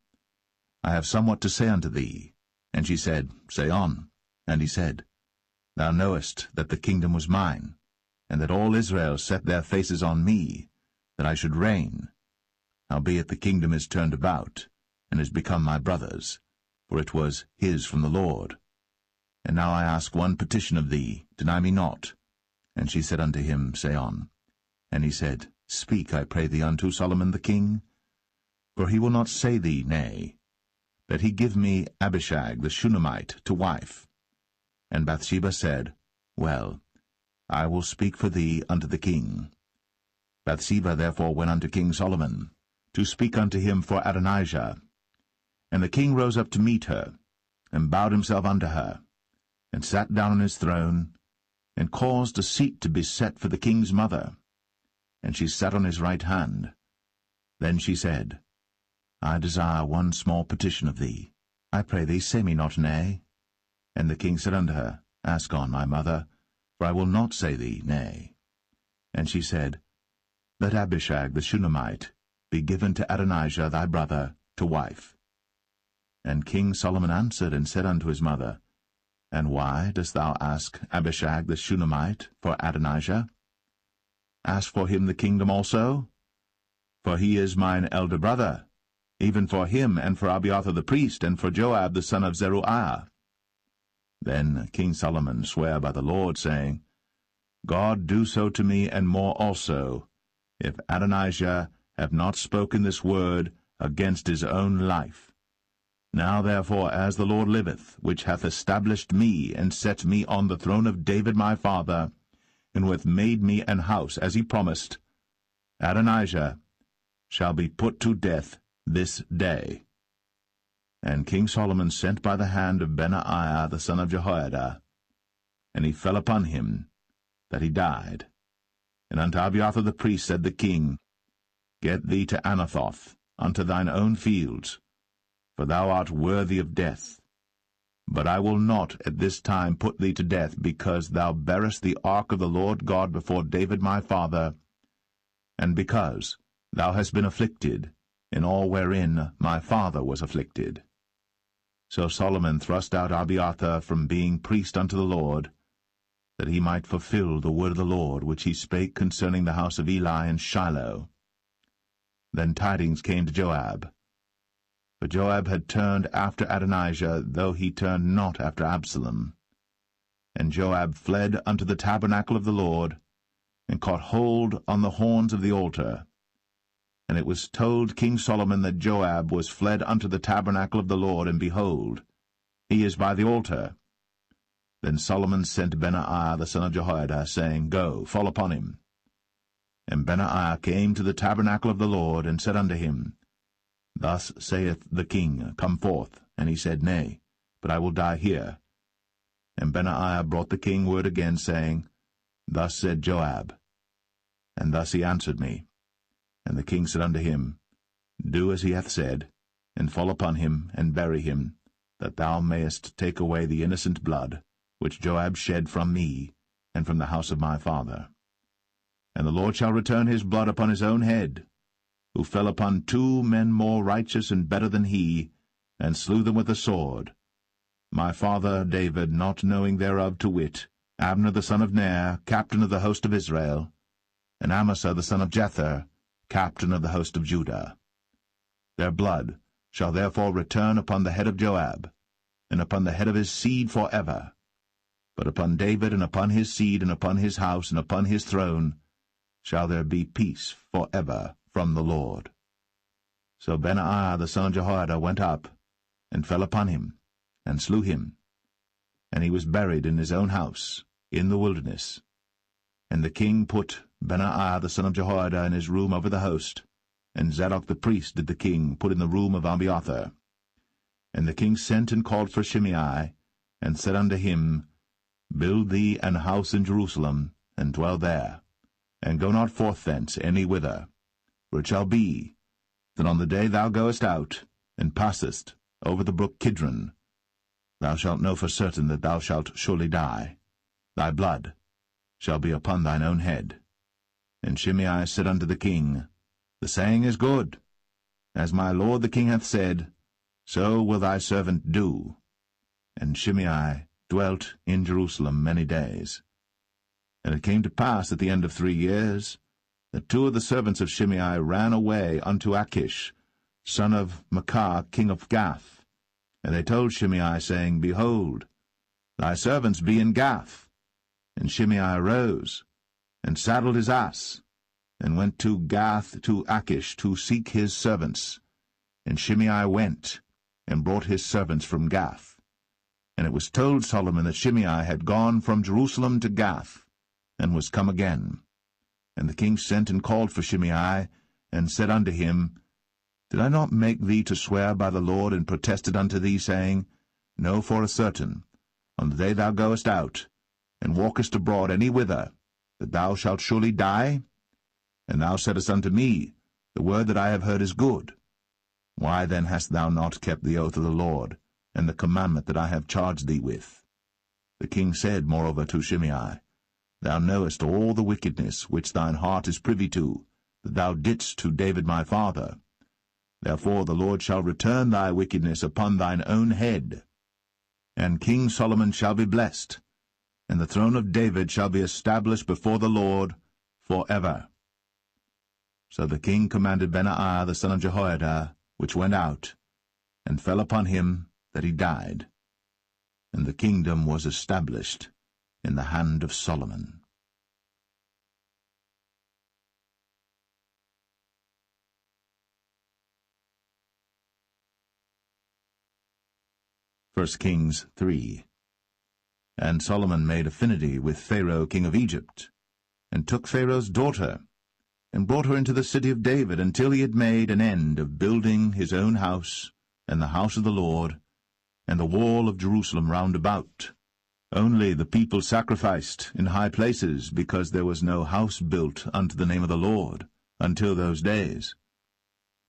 I have somewhat to say unto thee. And she said, Say on. And he said, Thou knowest that the kingdom was mine, and that all Israel set their faces on me, that I should reign. Howbeit the kingdom is turned about, and is become my brother's, for it was his from the Lord. And now I ask one petition of thee, deny me not. And she said unto him, Say on. And he said, Speak, I pray thee, unto Solomon the king, for he will not say thee nay, that he give me Abishag the Shunammite to wife. And Bathsheba said, Well, I will speak for thee unto the king. Bathsheba therefore went unto King Solomon, to speak unto him for Adonijah. And the king rose up to meet her, and bowed himself unto her, and sat down on his throne, and caused a seat to be set for the king's mother. And she sat on his right hand. Then she said, I desire one small petition of thee. I pray thee, say me not nay. And the king said unto her, Ask on, my mother, for I will not say thee nay. And she said, Let Abishag the Shunammite be given to Adonijah thy brother to wife. And King Solomon answered and said unto his mother, And why dost thou ask Abishag the Shunammite for Adonijah? Ask for him the kingdom also? For he is mine elder brother, even for him, and for Abiathar the priest, and for Joab the son of Zeruiah. Then King Solomon sware by the Lord, saying, God do so to me, and more also, if Adonijah have not spoken this word against his own life. Now therefore, as the Lord liveth, which hath established me, and set me on the throne of David my father, and who hath made me an house, as he promised, Adonijah shall be put to death this day. And King Solomon sent by the hand of Benaiah the son of Jehoiada, and he fell upon him, that he died. And unto Abiathar the priest said the king, Get thee to Anathoth, unto thine own fields, for thou art worthy of death. But I will not at this time put thee to death, because thou bearest the ark of the Lord God before David my father, and because thou hast been afflicted in all wherein my father was afflicted. So Solomon thrust out Abiathar from being priest unto the Lord, that he might fulfill the word of the Lord, which he spake concerning the house of Eli in Shiloh. Then tidings came to Joab. For Joab had turned after Adonijah, though he turned not after Absalom. And Joab fled unto the tabernacle of the Lord, and caught hold on the horns of the altar. And it was told King Solomon that Joab was fled unto the tabernacle of the Lord, and behold, he is by the altar. Then Solomon sent Benaiah the son of Jehoiada, saying, Go, fall upon him. And Benaiah came to the tabernacle of the Lord, and said unto him, Thus saith the king, Come forth. And he said, Nay, but I will die here. And Benaiah brought the king word again, saying, Thus said Joab. And thus he answered me. And the king said unto him, Do as he hath said, and fall upon him, and bury him, that thou mayest take away the innocent blood, which Joab shed from me, and from the house of my father. And the Lord shall return his blood upon his own head, who fell upon 2 men more righteous and better than he, and slew them with the sword. My father David, not knowing thereof, to wit, Abner the son of Ner, captain of the host of Israel, and Amasa the son of Jether, captain of the host of Judah. Their blood shall therefore return upon the head of Joab, and upon the head of his seed for ever. But upon David, and upon his seed, and upon his house, and upon his throne, shall there be peace for ever from the Lord. So Benaiah the son of Jehoiada went up, and fell upon him, and slew him. And he was buried in his own house, in the wilderness. And the king put Benaiah the son of Jehoiada in his room over the host, and Zadok the priest did the king put in the room of Abiathar. And the king sent and called for Shimei, and said unto him, Build thee an house in Jerusalem, and dwell there, and go not forth thence any whither. For it shall be, that on the day thou goest out, and passest over the brook Kidron, thou shalt know for certain that thou shalt surely die. Thy blood shall be upon thine own head. And Shimei said unto the king, The saying is good. As my lord the king hath said, so will thy servant do. And Shimei dwelt in Jerusalem many days. And it came to pass at the end of 3 years, that 2 of the servants of Shimei ran away unto Achish, son of Maachah, king of Gath. And they told Shimei, saying, Behold, thy servants be in Gath. And Shimei arose, and saddled his ass, and went to Gath to Achish to seek his servants. And Shimei went, and brought his servants from Gath. And it was told Solomon that Shimei had gone from Jerusalem to Gath, and was come again. And the king sent and called for Shimei, and said unto him, Did I not make thee to swear by the Lord, and protested unto thee, saying, Know for a certain, on the day thou goest out, and walkest abroad any whither, that thou shalt surely die? And thou saidst unto me, The word that I have heard is good. Why then hast thou not kept the oath of the Lord, and the commandment that I have charged thee with? The king said moreover to Shimei, Thou knowest all the wickedness which thine heart is privy to, that thou didst to David my father. Therefore the Lord shall return thy wickedness upon thine own head. And King Solomon shall be blessed, and the throne of David shall be established before the Lord for ever. So the king commanded Benaiah the son of Jehoiada, which went out, and fell upon him that he died. And the kingdom was established in the hand of Solomon. 1 Kings 3. And Solomon made affinity with Pharaoh king of Egypt, and took Pharaoh's daughter, and brought her into the city of David, until he had made an end of building his own house, and the house of the Lord, and the wall of Jerusalem round about. Only the people sacrificed in high places, because there was no house built unto the name of the Lord, until those days.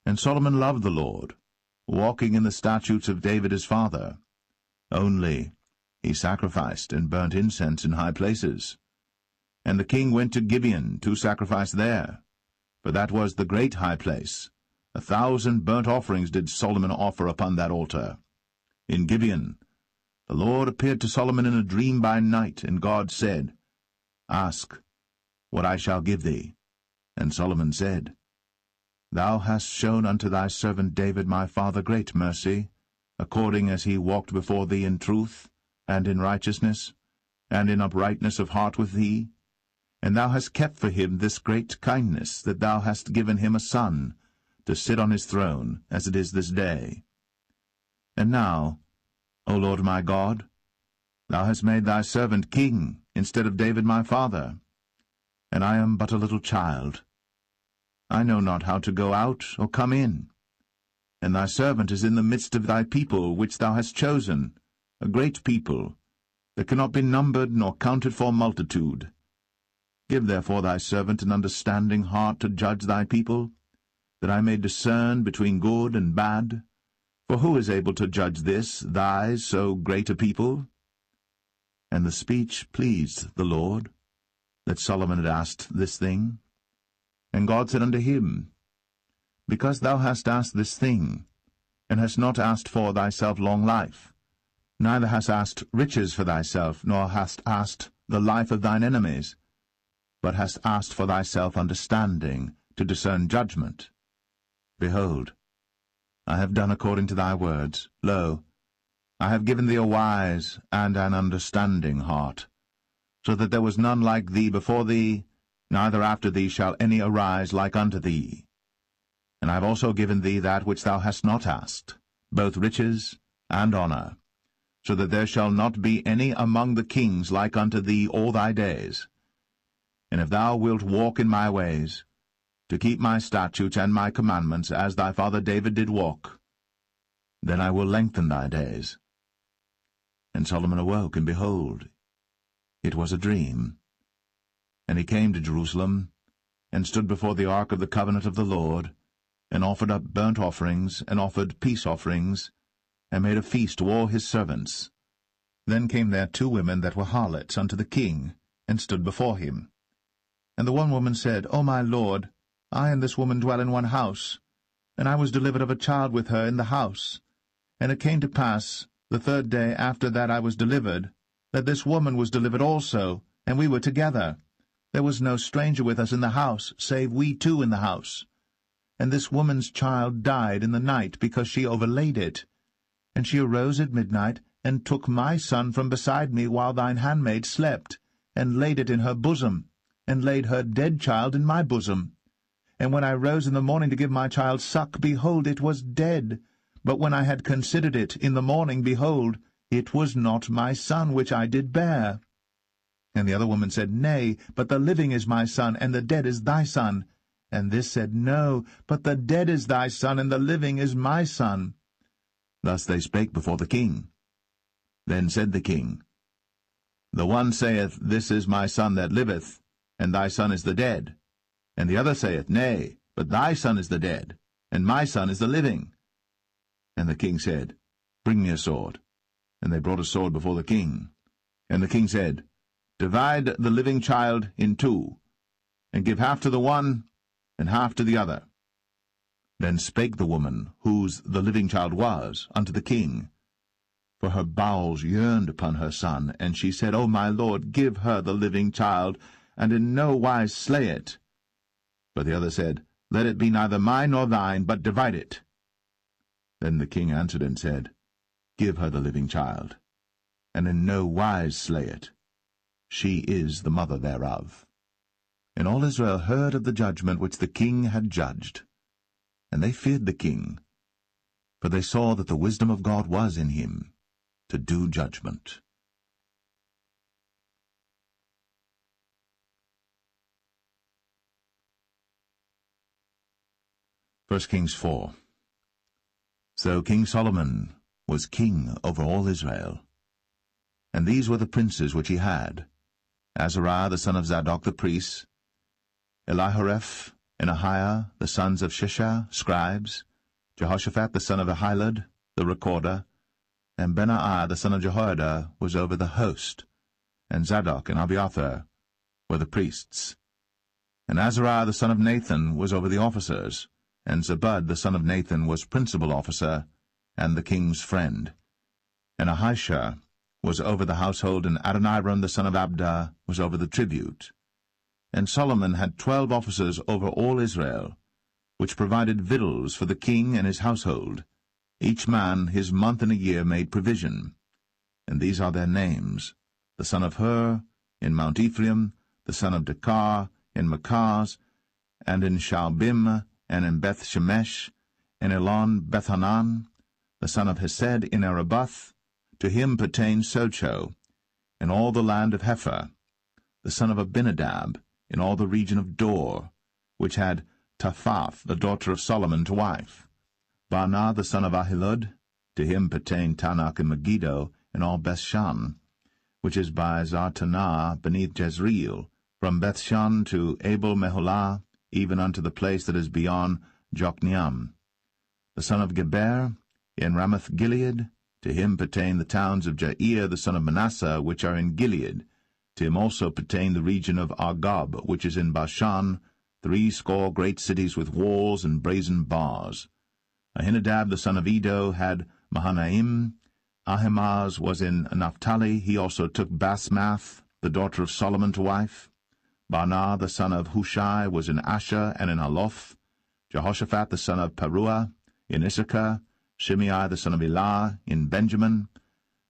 And Solomon loved the Lord, walking in the statutes of David his father. Only he sacrificed and burnt incense in high places. And the king went to Gibeon to sacrifice there, for that was the great high place. 1,000 burnt offerings did Solomon offer upon that altar. In Gibeon the Lord appeared to Solomon in a dream by night, and God said, Ask what I shall give thee. And Solomon said, Thou hast shown unto thy servant David my father great mercy, according as he walked before thee in truth, and in righteousness, and in uprightness of heart with thee. And thou hast kept for him this great kindness, that thou hast given him a son, to sit on his throne, as it is this day. And now, O Lord my God, thou hast made thy servant king, instead of David my father. And I am but a little child. I know not how to go out or come in. And thy servant is in the midst of thy people, which thou hast chosen, a great people, that cannot be numbered nor counted for multitude. Give therefore thy servant an understanding heart to judge thy people, that I may discern between good and bad. For who is able to judge this, thy so great a people? And the speech pleased the Lord, that Solomon had asked this thing. And God said unto him, Because thou hast asked this thing, and hast not asked for thyself long life, neither hast asked riches for thyself, nor hast asked the life of thine enemies, but hast asked for thyself understanding, to discern judgment. Behold, I have done according to thy words. Lo, I have given thee a wise and an understanding heart, so that there was none like thee before thee, neither after thee shall any arise like unto thee. And I have also given thee that which thou hast not asked, both riches and honour, so that there shall not be any among the kings like unto thee all thy days. and if thou wilt walk in my ways, to keep my statutes and my commandments, as thy father David did walk, then I will lengthen thy days. And Solomon awoke, and behold, it was a dream. And he came to Jerusalem, and stood before the ark of the covenant of the Lord, and offered up burnt offerings, and offered peace offerings, and made a feast to all his servants. Then came there 2 women that were harlots unto the king, and stood before him. And the one woman said, O my lord, I and this woman dwell in one house, and I was delivered of a child with her in the house. And it came to pass, the 3rd day after that I was delivered, that this woman was delivered also, and we were together. There was no stranger with us in the house, save we 2 in the house. And this woman's child died in the night, because she overlaid it. And she arose at midnight, and took my son from beside me while thine handmaid slept, and laid it in her bosom, and laid her dead child in my bosom. And when I rose in the morning to give my child suck, behold, it was dead. But when I had considered it in the morning, behold, it was not my son which I did bear. And the other woman said, Nay, but the living is my son, and the dead is thy son. And this said, No, but the dead is thy son, and the living is my son. Thus they spake before the king. Then said the king, The one saith, This is my son that liveth, and thy son is the dead. And the other saith, Nay, but thy son is the dead, and my son is the living. And the king said, Bring me a sword. And they brought a sword before the king. And the king said, Divide the living child in 2, and give half to the one, and half to the other. Then spake the woman, whose the living child was, unto the king. For her bowels yearned upon her son, and she said, O my lord, give her the living child, and in no wise slay it. But the other said, Let it be neither mine nor thine, but divide it. Then the king answered and said, Give her the living child, and in no wise slay it. She is the mother thereof. And all Israel heard of the judgment which the king had judged. And they feared the king, for they saw that the wisdom of God was in him, to do judgment. 1 Kings 4. So King Solomon was king over all Israel. And these were the princes which he had: Azariah the son of Zadok the priest, Elihoreph and Ahiah the sons of Shishah, scribes, Jehoshaphat the son of Ahilud, the recorder, and Benaiah the son of Jehoiada was over the host, and Zadok and Abiathar were the priests. And Azariah the son of Nathan was over the officers, and Zabud the son of Nathan was principal officer, and the king's friend. And Ahisha was over the household, and Adoniram the son of Abda was over the tribute. And Solomon had 12 officers over all Israel, which provided victuals for the king and his household. Each man his month in a year made provision. And these are their names: the son of Hur, in Mount Ephraim, the son of Dekar, in Makaz, and in Shaalbim, and in Beth-Shemesh, and Elon Bethhanan, the son of Hesed, in Arabath. To him pertained Socho, in all the land of Hepher, the son of Abinadab, in all the region of Dor, which had Taphath, the daughter of Solomon, to wife. Baanah, the son of Ahilud, to him pertained Tanakh and Megiddo, in all Bethshan, which is by Zartanah beneath Jezreel, from Bethshan to Abel-Meholah, even unto the place that is beyond Jokneam. The son of Geber, in Ramoth-Gilead, to him pertain the towns of Jair the son of Manasseh, which are in Gilead. To him also pertain the region of Argob, which is in Bashan, 80 great cities with walls and brazen bars. Ahinadab the son of Edo had Mahanaim. Ahimaaz was in Naphtali. He also took Basmath, the daughter of Solomon, to wife. Baanah the son of Hushai was in Asher and in Aloth. Jehoshaphat the son of Paruah in Issachar. Shimei the son of Elah in Benjamin.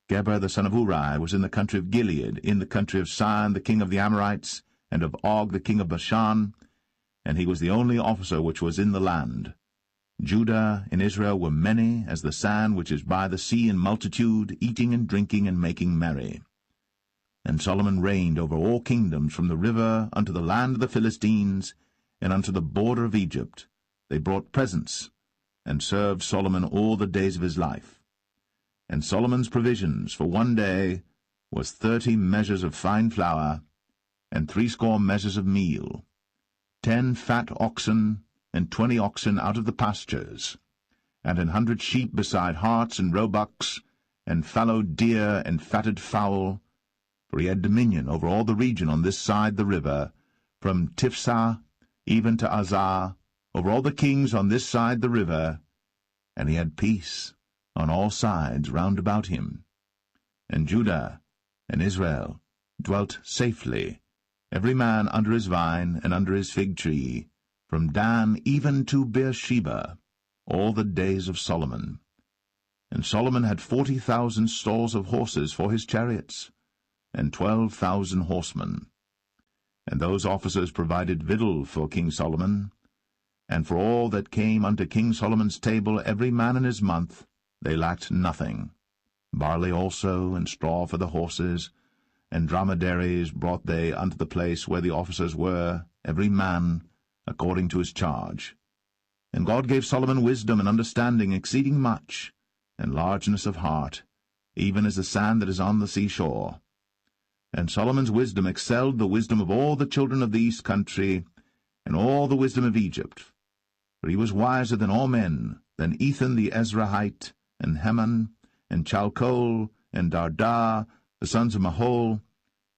Geber the son of Uri was in the country of Gilead, in the country of Sihon the king of the Amorites, and of Og the king of Bashan, and he was the only officer which was in the land. Judah and Israel were many as the sand which is by the sea in multitude, eating and drinking and making merry. And Solomon reigned over all kingdoms, from the river unto the land of the Philistines, and unto the border of Egypt. They brought presents, and served Solomon all the days of his life. And Solomon's provisions for one day was 30 measures of fine flour, and 80 measures of meal, 10 fat oxen, and 20 oxen out of the pastures, and 100 sheep beside harts and roebucks, and fallow deer and fatted fowl, for he had dominion over all the region on this side the river, from Tiphsah even to Azar, over all the kings on this side the river, and he had peace on all sides round about him. And Judah and Israel dwelt safely, every man under his vine and under his fig tree, from Dan even to Beersheba, all the days of Solomon. And Solomon had 40,000 stalls of horses for his chariots, and 12,000 horsemen. And those officers provided victual for King Solomon, and for all that came unto King Solomon's table every man in his month, they lacked nothing. Barley also, and straw for the horses, and dromedaries brought they unto the place where the officers were, every man according to his charge. And God gave Solomon wisdom and understanding exceeding much, and largeness of heart, even as the sand that is on the seashore. And Solomon's wisdom excelled the wisdom of all the children of the east country, and all the wisdom of Egypt. For he was wiser than all men, than Ethan the Ezrahite, and Heman, and Chalcol, and Darda, the sons of Mahol,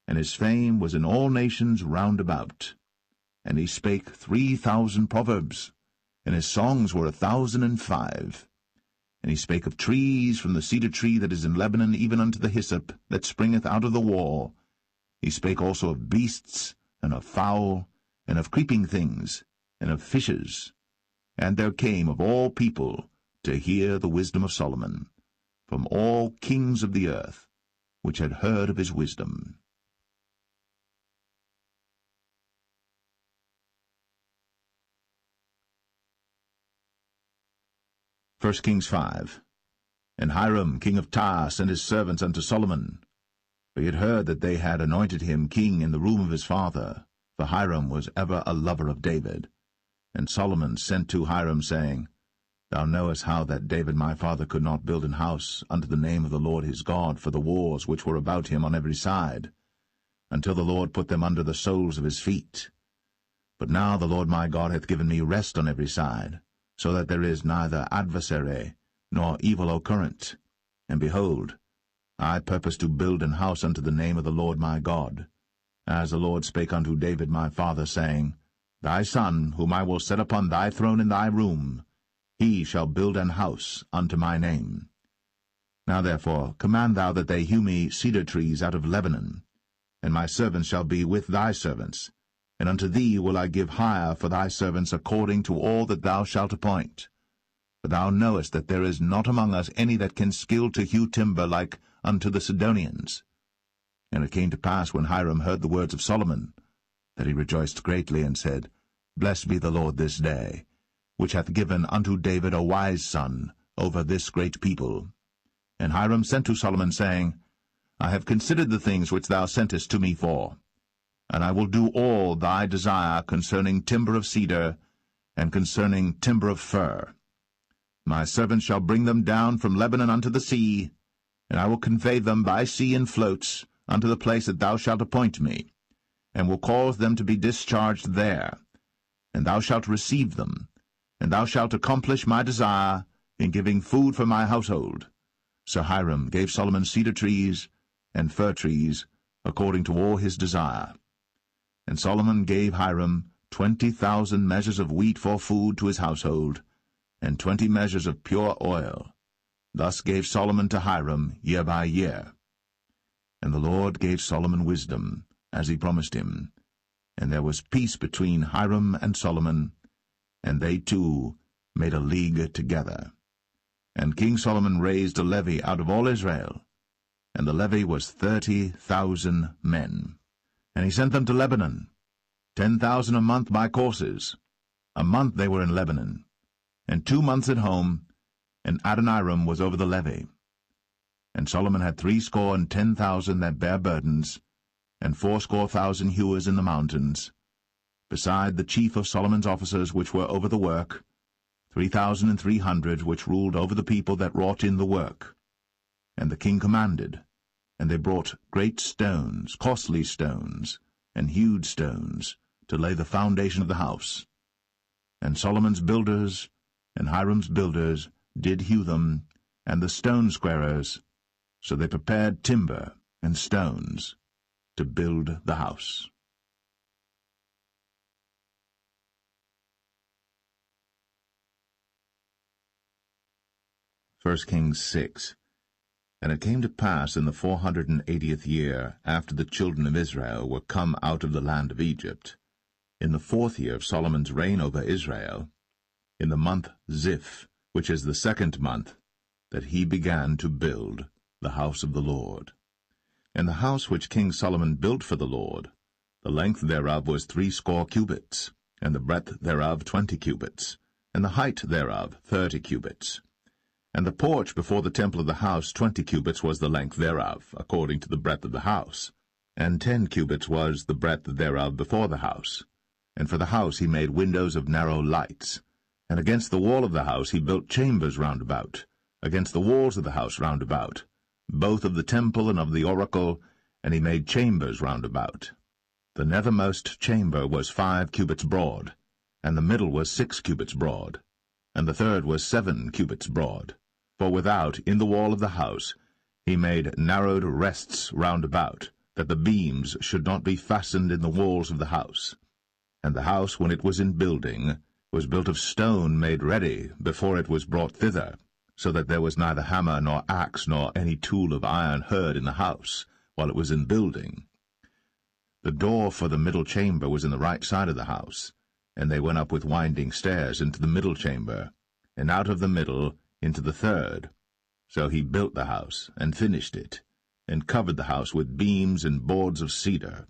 and his fame was in all nations round about. And he spake 3,000 proverbs, and his songs were 1,005. And he spake of trees, from the cedar tree that is in Lebanon even unto the hyssop that springeth out of the wall. He spake also of beasts, and of fowl, and of creeping things, and of fishes. And there came of all people to hear the wisdom of Solomon, from all kings of the earth, which had heard of his wisdom. 1 Kings 5. And Hiram king of Tyre sent his servants unto Solomon, for he had heard that they had anointed him king in the room of his father, for Hiram was ever a lover of David. And Solomon sent to Hiram, saying, Thou knowest how that David my father could not build an house unto the name of the Lord his God for the wars which were about him on every side, until the Lord put them under the soles of his feet. But now the Lord my God hath given me rest on every side, so that there is neither adversary nor evil occurrent. And behold, I purpose to build an house unto the name of the Lord my God, as the Lord spake unto David my father, saying, Thy son, whom I will set upon thy throne in thy room, he shall build an house unto my name. Now therefore command thou that they hew me cedar trees out of Lebanon, and my servants shall be with thy servants, and unto thee will I give hire for thy servants according to all that thou shalt appoint. For thou knowest that there is not among us any that can skill to hew timber like unto the Sidonians. And it came to pass, when Hiram heard the words of Solomon, that he rejoiced greatly, and said, Blessed be the Lord this day, which hath given unto David a wise son over this great people. And Hiram sent to Solomon, saying, I have considered the things which thou sentest to me for, and I will do all thy desire concerning timber of cedar, and concerning timber of fir. My servants shall bring them down from Lebanon unto the sea, and I will convey them by sea in floats unto the place that thou shalt appoint me, and will cause them to be discharged there. And thou shalt receive them, and thou shalt accomplish my desire in giving food for my household. So Hiram gave Solomon cedar trees and fir trees, according to all his desire. And Solomon gave Hiram 20,000 measures of wheat for food to his household, and 20 measures of pure oil. Thus gave Solomon to Hiram year by year. And the Lord gave Solomon wisdom, as he promised him. And there was peace between Hiram and Solomon, and they two made a league together. And King Solomon raised a levy out of all Israel, and the levy was 30,000 men. And he sent them to Lebanon, 10,000 a month by courses. A month they were in Lebanon, and 2 months at home, and Adoniram was over the levy. And Solomon had 70,000 that bare burdens, and 80,000 hewers in the mountains, beside the chief of Solomon's officers which were over the work, 3,300 which ruled over the people that wrought in the work. And the king commanded, and they brought great stones, costly stones, and hewed stones, to lay the foundation of the house. And Solomon's builders and Hiram's builders did hew them, and the stone squarers, so they prepared timber and stones to build the house. 1 Kings 6. And it came to pass in the 480th year, after the children of Israel were come out of the land of Egypt, in the 4th year of Solomon's reign over Israel, in the month Ziph, which is the 2nd month, that he began to build the house of the Lord. And the house which King Solomon built for the Lord, the length thereof was 80 cubits, and the breadth thereof 20 cubits, and the height thereof 30 cubits. And the porch before the temple of the house 20 cubits was the length thereof, according to the breadth of the house, and 10 cubits was the breadth thereof before the house. And for the house he made windows of narrow lights. And against the wall of the house he built chambers round about, against the walls of the house round about, both of the temple and of the oracle, and he made chambers round about. The nethermost chamber was 5 cubits broad, and the middle was 6 cubits broad, and the third was 7 cubits broad. For without, in the wall of the house, he made narrowed rests round about, that the beams should not be fastened in the walls of the house. And the house, when it was in building, was built of stone made ready before it was brought thither, so that there was neither hammer nor axe nor any tool of iron heard in the house, while it was in building. The door for the middle chamber was in the right side of the house, and they went up with winding stairs into the middle chamber, and out of the middle into the third. So he built the house, and finished it, and covered the house with beams and boards of cedar.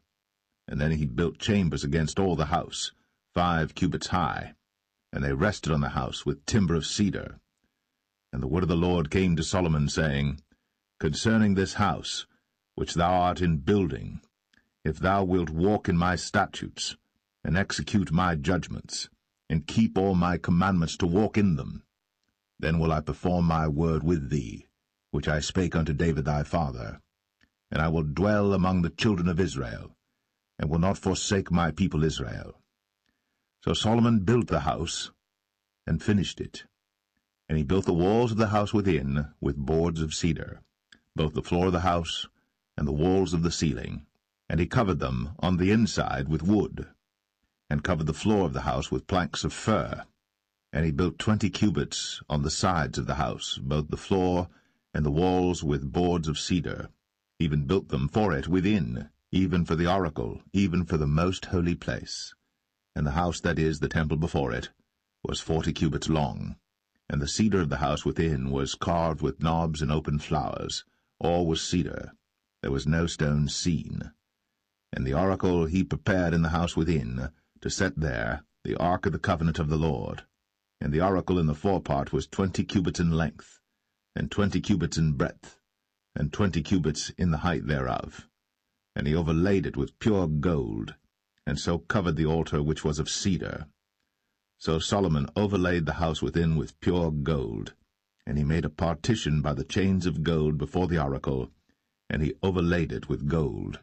And then he built chambers against all the house, 5 cubits high, and they rested on the house with timber of cedar. And the word of the Lord came to Solomon, saying, Concerning this house, which thou art in building, if thou wilt walk in my statutes, and execute my judgments, and keep all my commandments to walk in them, then will I perform my word with thee, which I spake unto David thy father, and I will dwell among the children of Israel, and will not forsake my people Israel. So Solomon built the house, and finished it. And he built the walls of the house within with boards of cedar, both the floor of the house and the walls of the ceiling, and he covered them on the inside with wood, and covered the floor of the house with planks of fir. And he built 20 cubits on the sides of the house, both the floor and the walls with boards of cedar, even built them for it within, even for the oracle, even for the most holy place. And the house, that is, the temple before it, was 40 cubits long, and the cedar of the house within was carved with knobs and open flowers. All was cedar. There was no stone seen. And the oracle he prepared in the house within, to set there the ark of the covenant of the Lord. And the oracle in the forepart was 20 cubits in length, and 20 cubits in breadth, and 20 cubits in the height thereof. And he overlaid it with pure gold, and so covered the altar which was of cedar. So Solomon overlaid the house within with pure gold, and he made a partition by the chains of gold before the oracle, and he overlaid it with gold.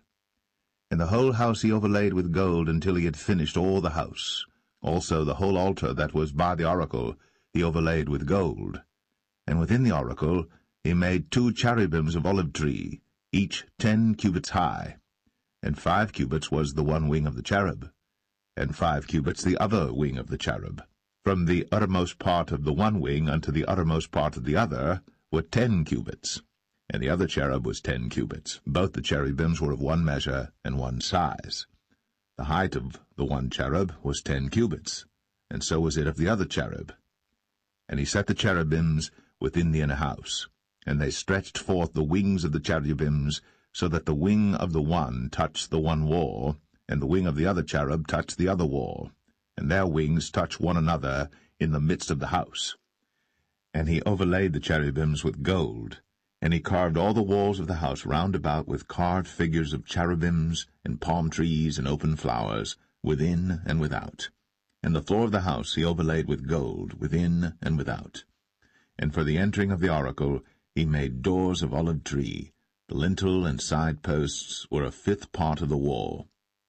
And the whole house he overlaid with gold until he had finished all the house. Also the whole altar that was by the oracle he overlaid with gold. And within the oracle he made 2 cherubims of olive tree, each 10 cubits high, and 5 cubits was the one wing of the cherub, and 5 cubits the other wing of the cherub. From the uttermost part of the one wing unto the uttermost part of the other were 10 cubits, and the other cherub was 10 cubits. Both the cherubims were of one measure and one size. The height of the one cherub was 10 cubits, and so was it of the other cherub. And he set the cherubims within the inner house, and they stretched forth the wings of the cherubims, so that the wing of the one touched the one wall, and the wing of the other cherub touched the other wall, and their wings touched one another in the midst of the house. And he overlaid the cherubims with gold, And he carved all the walls of the house round about with carved figures of cherubims, and palm trees, and open flowers, within and without. And the floor of the house he overlaid with gold, within and without. And for the entering of the oracle he made doors of olive tree. The lintel and side posts were a fifth part of the wall.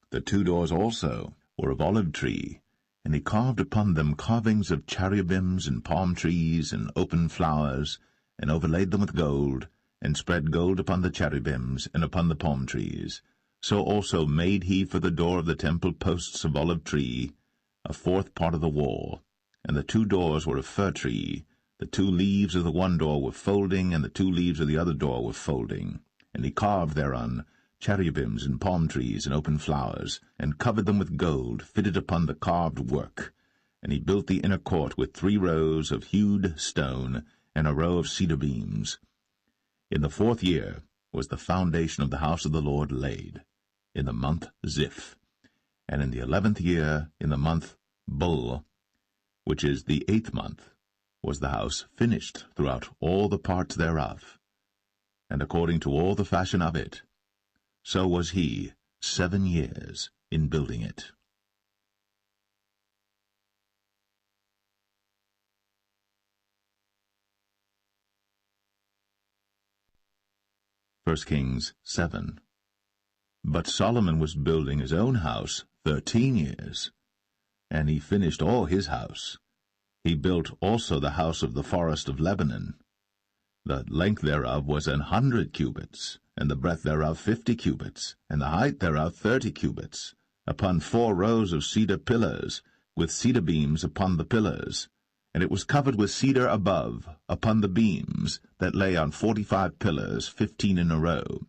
The 2 doors also were of olive tree, and he carved upon them carvings of cherubims and palm trees and open flowers, and overlaid them with gold, and spread gold upon the cherubims and upon the palm trees. So also made he for the door of the temple posts of olive tree, a 4th part of the wall. And the 2 doors were of fir tree. The 2 leaves of the one door were folding, and the 2 leaves of the other door were folding. And he carved thereon cherubims and palm trees and open flowers, and covered them with gold, fitted upon the carved work. And he built the inner court with 3 rows of hewed stone, and a row of cedar beams. In the 4th year was the foundation of the house of the Lord laid, in the month Ziph. And in the 11th year, in the month Bul, which is the 8th month, was the house finished throughout all the parts thereof. And according to all the fashion of it, so was he 7 years in building it. 1 Kings 7. But Solomon was building his own house 13 years, and he finished all his house. He built also the house of the forest of Lebanon. The length thereof was 100 cubits, and the breadth thereof 50 cubits, and the height thereof 30 cubits, upon 4 rows of cedar pillars, with cedar beams upon the pillars. And it was covered with cedar above, upon the beams, that lay on 45 pillars, 15 in a row.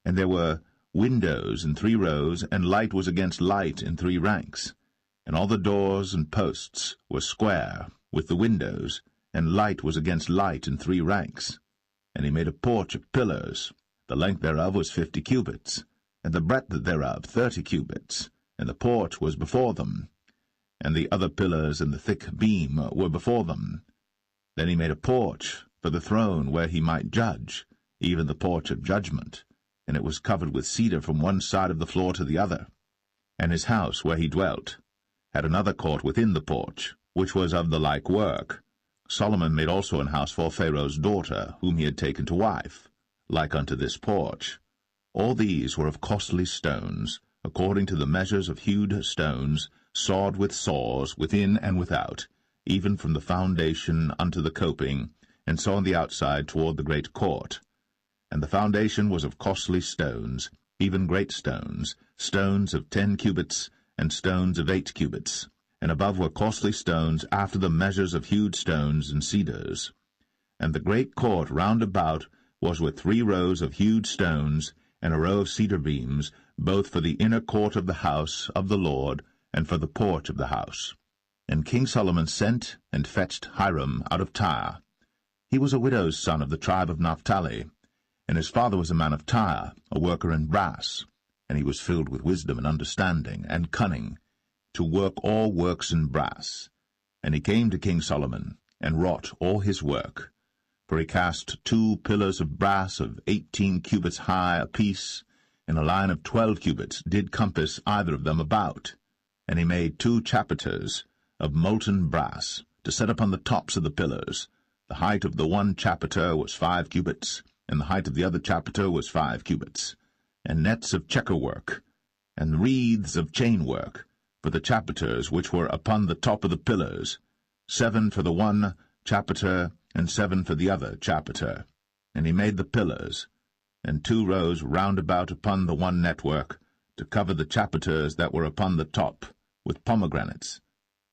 And there were windows in 3 rows, and light was against light in 3 ranks. And all the doors and posts were square, with the windows, and light was against light in 3 ranks. And he made a porch of pillars. The length thereof was 50 cubits, and the breadth thereof 30 cubits, and the porch was before them. And the other pillars and the thick beam were before them. Then he made a porch for the throne where he might judge, even the porch of judgment, and it was covered with cedar from one side of the floor to the other. And his house where he dwelt had another court within the porch, which was of the like work. Solomon made also an house for Pharaoh's daughter, whom he had taken to wife, like unto this porch. All these were of costly stones, according to the measures of hewed stones, sawed with saws, within and without, even from the foundation unto the coping, and so on the outside toward the great court. And the foundation was of costly stones, even great stones, stones of 10 cubits, and stones of 8 cubits. And above were costly stones after the measures of hewed stones and cedars. And the great court round about was with 3 rows of hewed stones, and a row of cedar beams, both for the inner court of the house of the Lord, and for the porch of the house. And King Solomon sent and fetched Hiram out of Tyre. He was a widow's son of the tribe of Naphtali, and his father was a man of Tyre, a worker in brass, and he was filled with wisdom and understanding and cunning, to work all works in brass. And he came to King Solomon, and wrought all his work. For he cast 2 pillars of brass of 18 cubits high apiece, and a line of 12 cubits did compass either of them about. And he made 2 chapiters of molten brass, to set upon the tops of the pillars. The height of the one chapiter was 5 cubits, and the height of the other chapiter was 5 cubits. And nets of checker work, and wreaths of chain work, for the chapiters which were upon the top of the pillars, 7 for the one chapiter, and 7 for the other chapiter. And he made the pillars, and 2 rows round about upon the one network, to cover the chapiters that were upon the top, with pomegranates.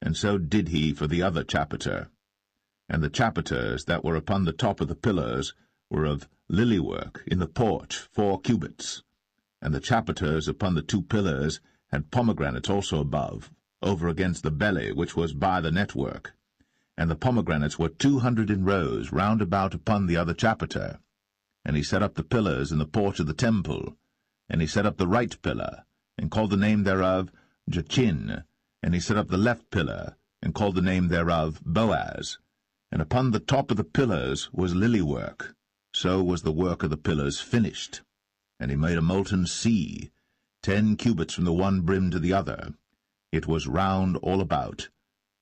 And so did he for the other chapiter. And the chapiters that were upon the top of the pillars were of lily work in the porch 4 cubits. And the chapiters upon the 2 pillars had pomegranates also above, over against the belly which was by the network. And the pomegranates were 200 in rows round about upon the other chapiter. And he set up the pillars in the porch of the temple. And he set up the right pillar, and called the name thereof Jachin. And he set up the left pillar, and called the name thereof Boaz. And upon the top of the pillars was lily work. so was the work of the pillars finished. And he made a molten sea, 10 cubits from the one brim to the other. It was round all about,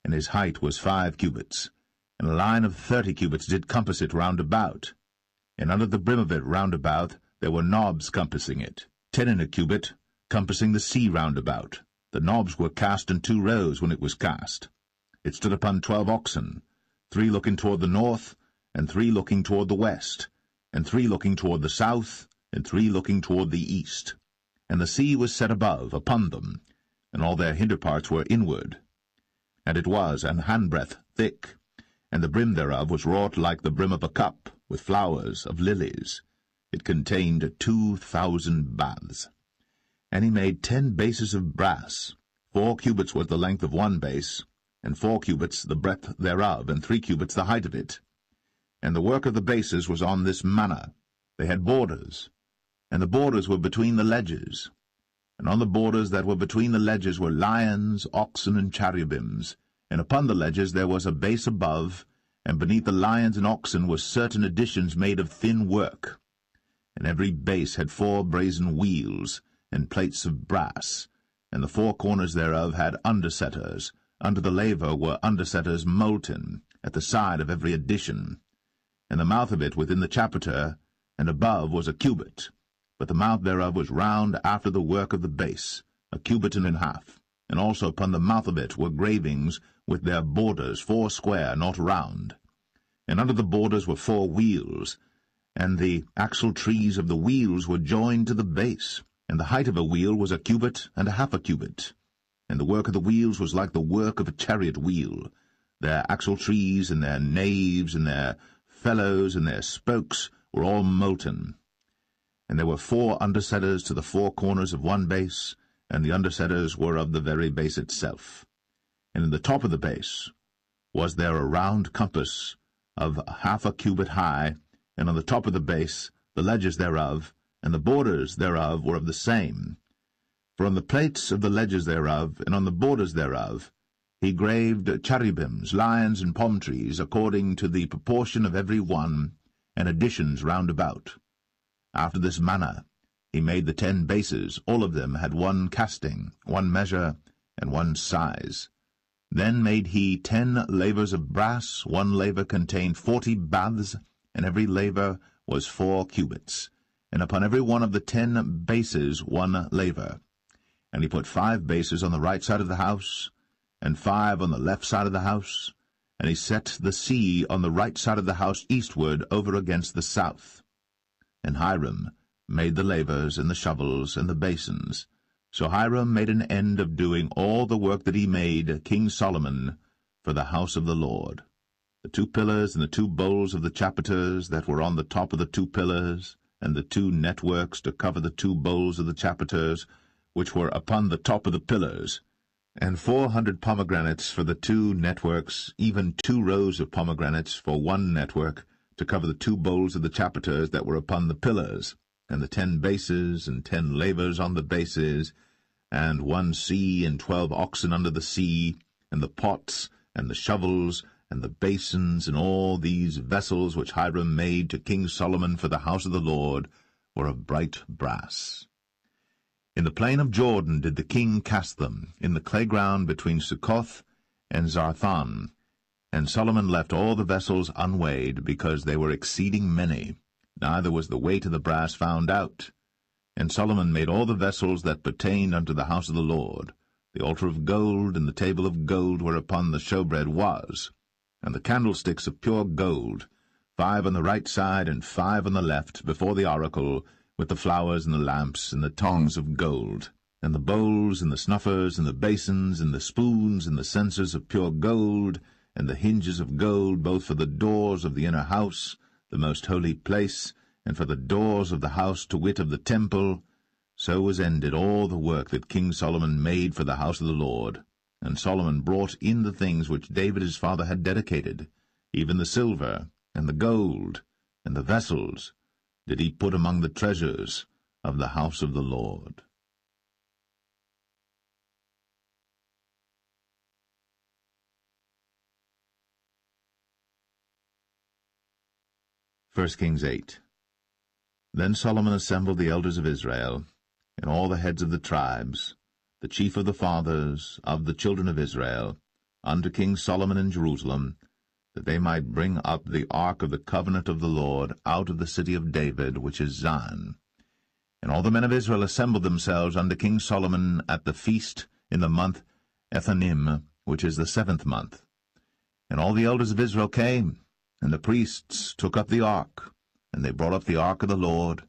and his height was 5 cubits, and a line of 30 cubits did compass it round about. And under the brim of it round about there were knobs compassing it, 10 in a cubit, compassing the sea round about. The knobs were cast in 2 rows when it was cast. It stood upon 12 oxen, 3 looking toward the north, and 3 looking toward the west, and 3 looking toward the south, and 3 looking toward the east. And the sea was set above, upon them, and all their hinder parts were inward. And it was an handbreadth thick, and the brim thereof was wrought like the brim of a cup, with flowers of lilies. It contained 2,000 baths. And he made 10 bases of brass. 4 cubits was the length of one base, and 4 cubits the breadth thereof, and 3 cubits the height of it. And the work of the bases was on this manner. They had borders, and the borders were between the ledges. And on the borders that were between the ledges were lions, oxen, and cherubims. And upon the ledges there was a base above, and beneath the lions and oxen were certain additions made of thin work. And every base had 4 brazen wheels, and plates of brass, and the 4 corners thereof had undersetters. Under the laver were undersetters molten, at the side of every addition. And the mouth of it within the chapiter, and above was a cubit, but the mouth thereof was round after the work of the base, a cubit and an half. And also upon the mouth of it were gravings with their borders, 4 square, not round. And under the borders were 4 wheels, and the axle trees of the wheels were joined to the base. And the height of a wheel was a cubit and a half a cubit. And the work of the wheels was like the work of a chariot wheel. Their axle trees and their naves and their felloes and their spokes were all molten. And there were 4 undersetters to the 4 corners of one base, and the undersetters were of the very base itself. And in the top of the base was there a round compass of half a cubit high, and on the top of the base the ledges thereof, and the borders thereof were of the same. For on the plates of the ledges thereof, and on the borders thereof, he graved cherubims, lions, and palm trees, according to the proportion of every one, and additions round about. After this manner he made the 10 bases. All of them had 1 casting, 1 measure, and 1 size. Then made he 10 lavers of brass. 1 laver contained 40 baths, and every laver was 4 cubits, and upon every one of the 10 bases 1 laver. And he put 5 bases on the right side of the house, and 5 on the left side of the house, and he set the sea on the right side of the house eastward over against the south. And Hiram made the lavers, and the shovels, and the basins. So Hiram made an end of doing all the work that he made King Solomon for the house of the Lord. The 2 pillars and the 2 bowls of the chapiters that were on the top of the 2 pillars, and the 2 networks to cover the 2 bowls of the chapiters, which were upon the top of the pillars, and 400 pomegranates for the 2 networks, even 2 rows of pomegranates for 1 network, to cover the 2 bowls of the chapiters that were upon the pillars, and the 10 bases, and 10 lavers on the bases, and 1 sea, and 12 oxen under the sea, and the pots, and the shovels, and the basins, and all these vessels which Hiram made to King Solomon for the house of the Lord, were of bright brass. In the plain of Jordan did the king cast them, in the clay ground between Succoth and Zarthan. And Solomon left all the vessels unweighed, because they were exceeding many, neither was the weight of the brass found out. And Solomon made all the vessels that pertained unto the house of the Lord, the altar of gold, and the table of gold whereupon the showbread was, and the candlesticks of pure gold, 5 on the right side and 5 on the left, before the oracle, with the flowers and the lamps and the tongs of gold, and the bowls and the snuffers and the basins and the spoons and the censers of pure gold, and the hinges of gold, both for the doors of the inner house, the most holy place, and for the doors of the house, to wit, of the temple. So was ended all the work that King Solomon made for the house of the Lord. And Solomon brought in the things which David his father had dedicated, even the silver, and the gold, and the vessels, did he put among the treasures of the house of the Lord. 1 1 Kings 8. Then Solomon assembled the elders of Israel, and all the heads of the tribes, the chief of the fathers of the children of Israel, unto King Solomon in Jerusalem, that they might bring up the ark of the covenant of the Lord out of the city of David, which is Zion. And all the men of Israel assembled themselves unto King Solomon at the feast in the month Ethanim, which is the 7th month. And all the elders of Israel came, and the priests took up the ark, and they brought up the ark of the Lord,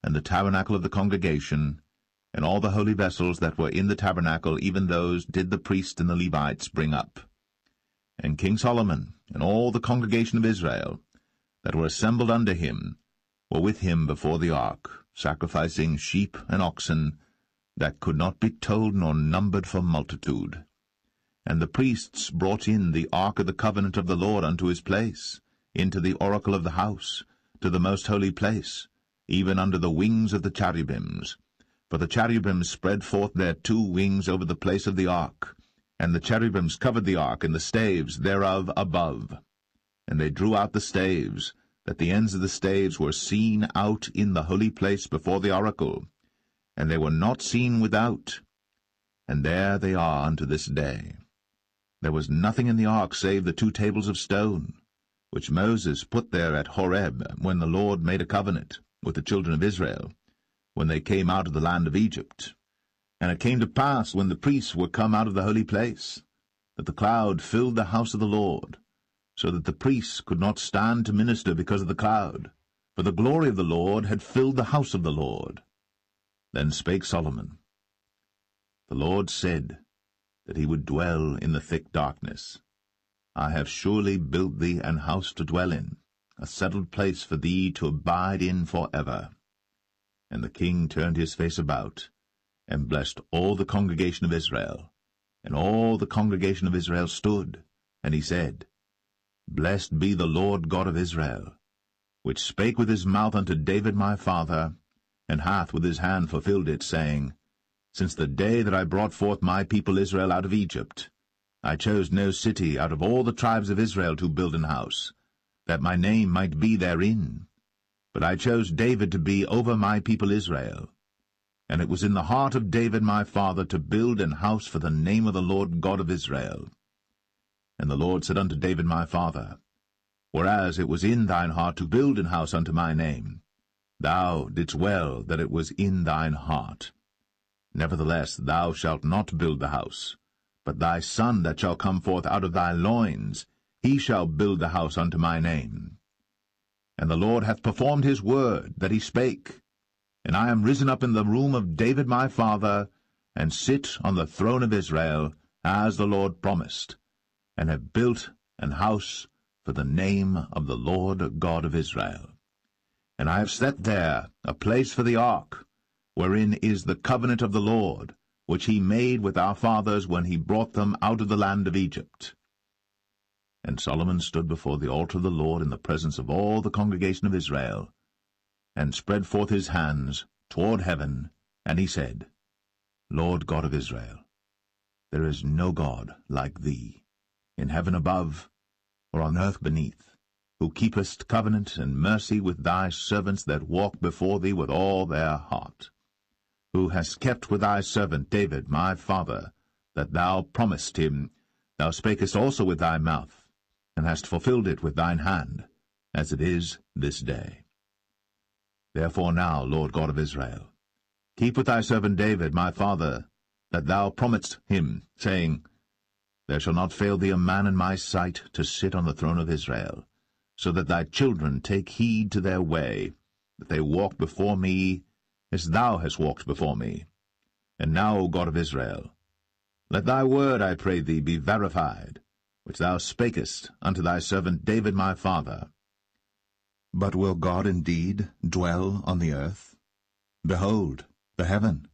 and the tabernacle of the congregation, and all the holy vessels that were in the tabernacle, even those did the priests and the Levites bring up. And King Solomon and all the congregation of Israel that were assembled unto him were with him before the ark, sacrificing sheep and oxen that could not be told nor numbered for multitude. And the priests brought in the ark of the covenant of the Lord unto his place, into the oracle of the house, to the most holy place, even under the wings of the cherubims. For the cherubims spread forth their 2 wings over the place of the ark, and the cherubims covered the ark and the staves thereof above. And they drew out the staves, that the ends of the staves were seen out in the holy place before the oracle, and they were not seen without. And there they are unto this day. There was nothing in the ark save the 2 tables of stone, which Moses put there at Horeb, when the Lord made a covenant with the children of Israel, when they came out of the land of Egypt. And it came to pass, when the priests were come out of the holy place, that the cloud filled the house of the Lord, so that the priests could not stand to minister because of the cloud, for the glory of the Lord had filled the house of the Lord. Then spake Solomon, The Lord said that he would dwell in the thick darkness. I have surely built thee an house to dwell in, a settled place for thee to abide in for ever. And the king turned his face about, and blessed all the congregation of Israel. And all the congregation of Israel stood, and he said, Blessed be the Lord God of Israel, which spake with his mouth unto David my father, and hath with his hand fulfilled it, saying, Since the day that I brought forth my people Israel out of Egypt, I chose no city out of all the tribes of Israel to build an house, that my name might be therein. But I chose David to be over my people Israel. And it was in the heart of David my father to build an house for the name of the Lord God of Israel. And the Lord said unto David my father, Whereas it was in thine heart to build an house unto my name, thou didst well that it was in thine heart. Nevertheless thou shalt not build the house, but thy son that shall come forth out of thy loins, he shall build the house unto my name. And the Lord hath performed his word that he spake, and I am risen up in the room of David my father, and sit on the throne of Israel, as the Lord promised, and have built an house for the name of the Lord God of Israel. And I have set there a place for the ark, wherein is the covenant of the Lord, which he made with our fathers when he brought them out of the land of Egypt. And Solomon stood before the altar of the Lord in the presence of all the congregation of Israel, and spread forth his hands toward heaven, and he said, Lord God of Israel, there is no God like thee, in heaven above, or on earth beneath, who keepest covenant and mercy with thy servants that walk before thee with all their heart, who hast kept with thy servant David my father, that thou promised him, thou spakest also with thy mouth, and hast fulfilled it with thine hand, as it is this day. Therefore now, Lord God of Israel, keep with thy servant David my father, that thou promised him, saying, There shall not fail thee a man in my sight to sit on the throne of Israel, so that thy children take heed to their way, that they walk before me as thou hast walked before me. And now, O God of Israel, let thy word, I pray thee, be verified, which thou spakest unto thy servant David my father. But will God indeed dwell on the earth? Behold, the heaven,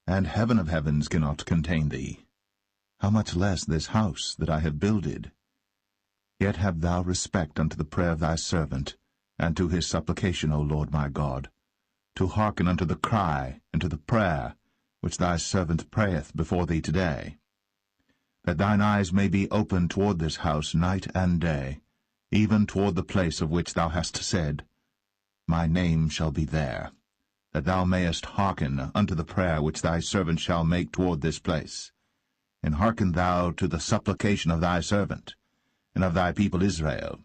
and heaven of heavens cannot contain thee. How much less this house that I have builded? Yet have thou respect unto the prayer of thy servant, and to his supplication, O Lord my God, to hearken unto the cry and to the prayer which thy servant prayeth before thee today, that thine eyes may be open toward this house night and day, even toward the place of which thou hast said, my name shall be there, that thou mayest hearken unto the prayer which thy servant shall make toward this place. And hearken thou to the supplication of thy servant, and of thy people Israel,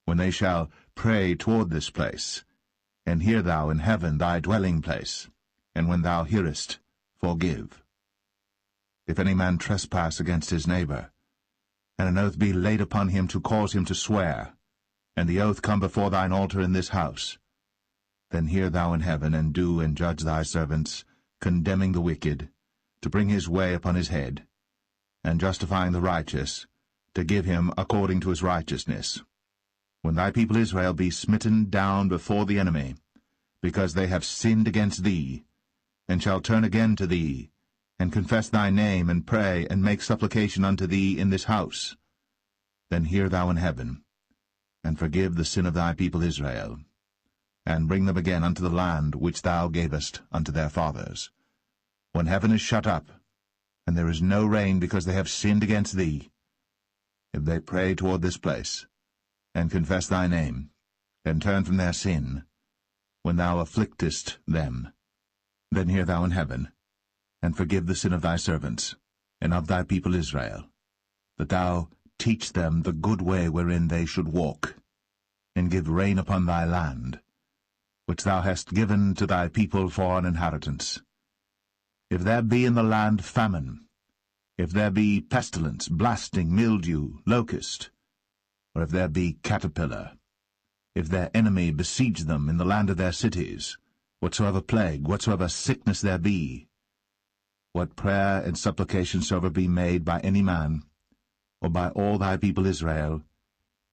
when they shall pray toward this place. And hear thou in heaven thy dwelling place, and when thou hearest, forgive. If any man trespass against his neighbor, and an oath be laid upon him to cause him to swear, and the oath come before thine altar in this house, then hear thou in heaven, and do and judge thy servants, condemning the wicked, to bring his way upon his head, and justifying the righteous, to give him according to his righteousness. When thy people Israel be smitten down before the enemy, because they have sinned against thee, and shall turn again to thee, and confess thy name, and pray, and make supplication unto thee in this house, then hear thou in heaven, and forgive the sin of thy people Israel, and bring them again unto the land which thou gavest unto their fathers. When heaven is shut up, and there is no rain because they have sinned against thee, if they pray toward this place, and confess thy name, and turn from their sin, when thou afflictest them, then hear thou in heaven, and forgive the sin of thy servants, and of thy people Israel, that thou teach them the good way wherein they should walk, and give rain upon thy land, which thou hast given to thy people for an inheritance. If there be in the land famine, if there be pestilence, blasting, mildew, locust, or if there be caterpillar, if their enemy besiege them in the land of their cities, whatsoever plague, whatsoever sickness there be, what prayer and supplication soever be made by any man, or by all thy people Israel,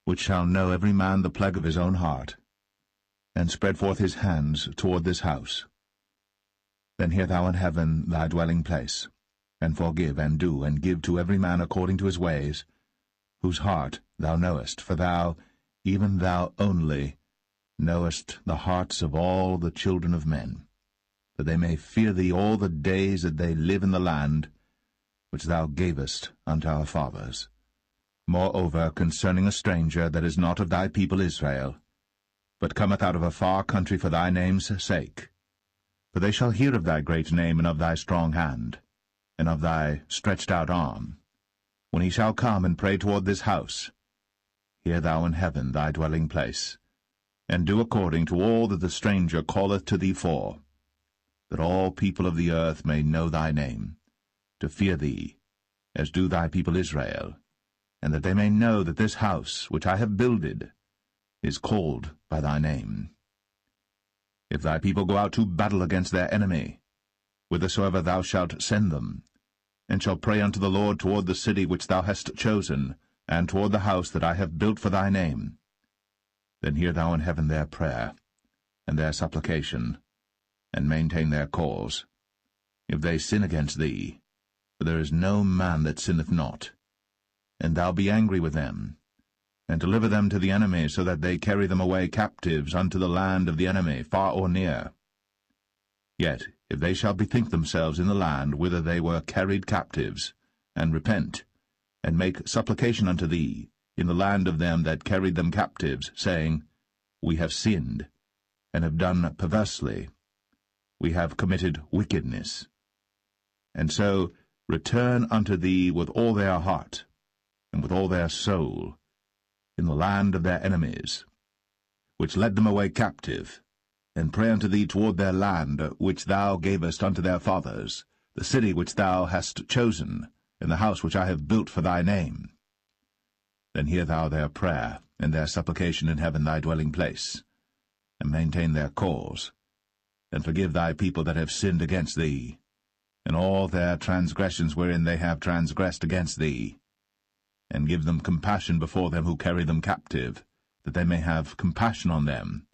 which shall know every man the plague of his own heart, and spread forth his hands toward this house, then hear thou in heaven thy dwelling place, and forgive, and do, and give to every man according to his ways, whose heart thou knowest, for thou, even thou only, knowest the hearts of all the children of men, that they may fear thee all the days that they live in the land which thou gavest unto our fathers. Moreover, concerning a stranger that is not of thy people Israel, but cometh out of a far country for thy name's sake, for they shall hear of thy great name, and of thy strong hand, and of thy stretched out arm, when he shall come and pray toward this house, hear thou in heaven thy dwelling place, and do according to all that the stranger calleth to thee for, that all people of the earth may know thy name, to fear thee, as do thy people Israel, and that they may know that this house which I have builded is called by thy name. If thy people go out to battle against their enemy, whithersoever thou shalt send them, and shall pray unto the Lord toward the city which thou hast chosen, and toward the house that I have built for thy name, then hear thou in heaven their prayer, and their supplication, and maintain their cause. If they sin against thee, for there is no man that sinneth not, and thou be angry with them, and deliver them to the enemy, so that they carry them away captives unto the land of the enemy, far or near. Yet, if they shall bethink themselves in the land whither they were carried captives, and repent, and make supplication unto thee in the land of them that carried them captives, saying, We have sinned, and have done perversely, we have committed wickedness, and so return unto thee with all their heart, and with all their soul, in the land of their enemies, which led them away captive, and pray unto thee toward their land, which thou gavest unto their fathers, the city which thou hast chosen, and the house which I have built for thy name. Then hear thou their prayer, and their supplication in heaven thy dwelling place, and maintain their cause, and forgive thy people that have sinned against thee, and all their transgressions wherein they have transgressed against thee, and give them compassion before them who carry them captive, that they may have compassion on them.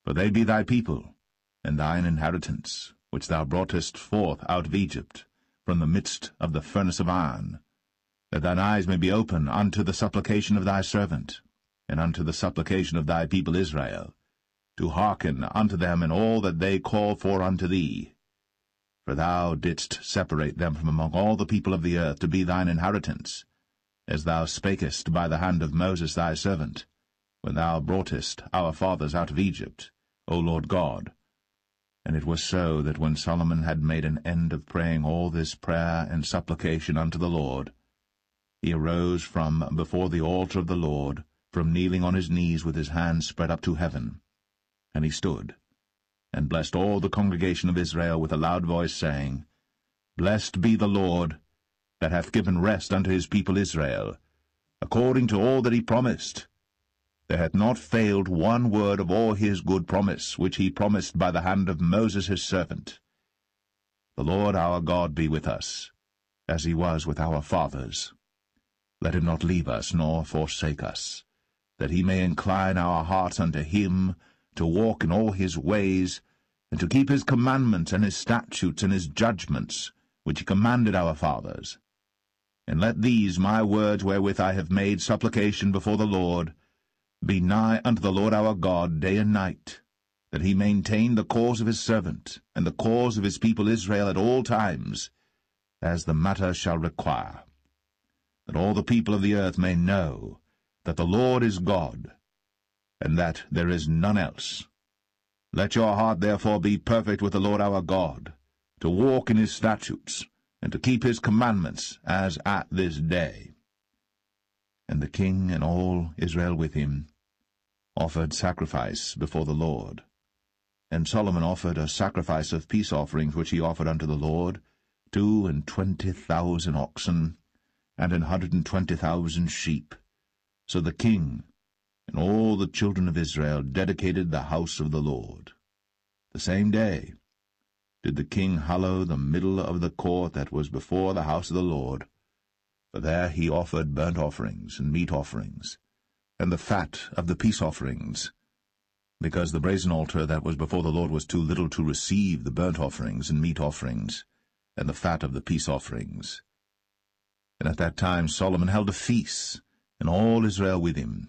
For they be thy people, and thine inheritance, which thou broughtest forth out of Egypt, from the midst of the furnace of iron, that thine eyes may be open unto the supplication of thy servant, and unto the supplication of thy people Israel, to hearken unto them in all that they call for unto thee. For thou didst separate them from among all the people of the earth to be thine inheritance, as thou spakest by the hand of Moses thy servant, when thou broughtest our fathers out of Egypt, O Lord God. And it was so that when Solomon had made an end of praying all this prayer and supplication unto the Lord, he arose from before the altar of the Lord, from kneeling on his knees with his hands spread up to heaven. And he stood, and blessed all the congregation of Israel with a loud voice, saying, Blessed be the Lord, that hath given rest unto his people Israel, according to all that he promised. There hath not failed one word of all his good promise, which he promised by the hand of Moses his servant. The Lord our God be with us, as he was with our fathers. Let him not leave us, nor forsake us, that he may incline our hearts unto him, to walk in all his ways, and to keep his commandments and his statutes and his judgments, which he commanded our fathers. And let these my words wherewith I have made supplication before the Lord be nigh unto the Lord our God day and night, that he maintain the cause of his servant, and the cause of his people Israel at all times, as the matter shall require, that all the people of the earth may know that the Lord is God, and that there is none else. Let your heart therefore be perfect with the Lord our God, to walk in his statutes, and to keep his commandments, as at this day. And the king and all Israel with him offered sacrifice before the Lord. And Solomon offered a sacrifice of peace offerings, which he offered unto the Lord, 22,000 oxen, and 120,000 sheep. So the king and all the children of Israel dedicated the house of the Lord. The same day did the king hallow the middle of the court that was before the house of the Lord, for there he offered burnt offerings and meat offerings, and the fat of the peace offerings, because the brazen altar that was before the Lord was too little to receive the burnt offerings and meat offerings, and the fat of the peace offerings. And at that time Solomon held a feast, and all Israel with him,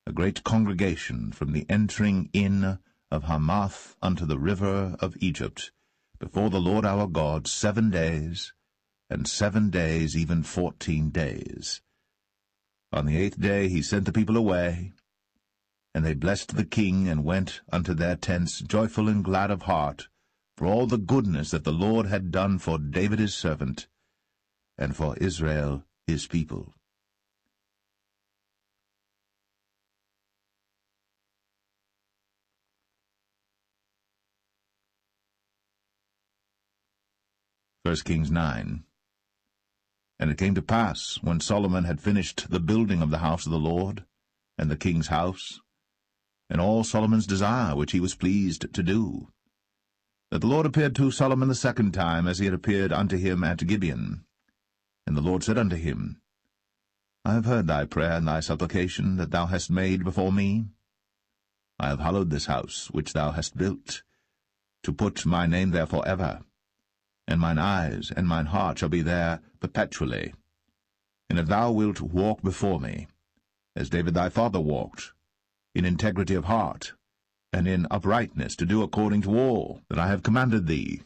a great congregation from the entering in of Hamath unto the river of Egypt, before the Lord our God 7 days, and 7 days, even 14 days. On the 8th day he sent the people away, and they blessed the king, and went unto their tents joyful and glad of heart, for all the goodness that the Lord had done for David his servant, and for Israel his people. First Kings 9. And it came to pass, when Solomon had finished the building of the house of the Lord, and the king's house, and all Solomon's desire which he was pleased to do, that the Lord appeared to Solomon the second time, as he had appeared unto him at Gibeon. And the Lord said unto him, I have heard thy prayer and thy supplication that thou hast made before me. I have hallowed this house which thou hast built, to put my name there for ever, and mine eyes and mine heart shall be there perpetually. And if thou wilt walk before me, as David thy father walked, in integrity of heart, and in uprightness, to do according to all that I have commanded thee,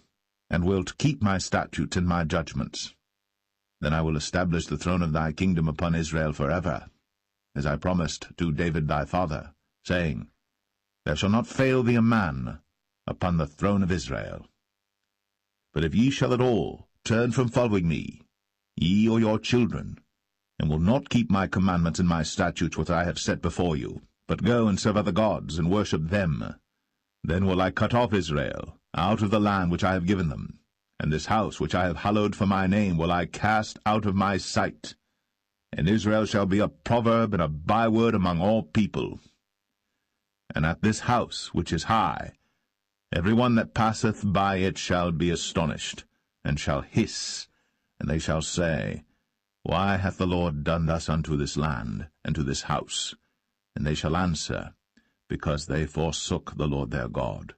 and wilt keep my statutes and my judgments, then I will establish the throne of thy kingdom upon Israel forever, as I promised to David thy father, saying, There shall not fail thee a man upon the throne of Israel. But if ye shall at all turn from following me, ye or your children, and will not keep my commandments and my statutes which I have set before you, but go and serve other gods, and worship them, then will I cut off Israel out of the land which I have given them, and this house which I have hallowed for my name will I cast out of my sight, and Israel shall be a proverb and a byword among all people. And at this house which is high, every one that passeth by it shall be astonished, and shall hiss, and they shall say, Why hath the Lord done thus unto this land, and to this house? And they shall answer, Because they forsook the Lord their God,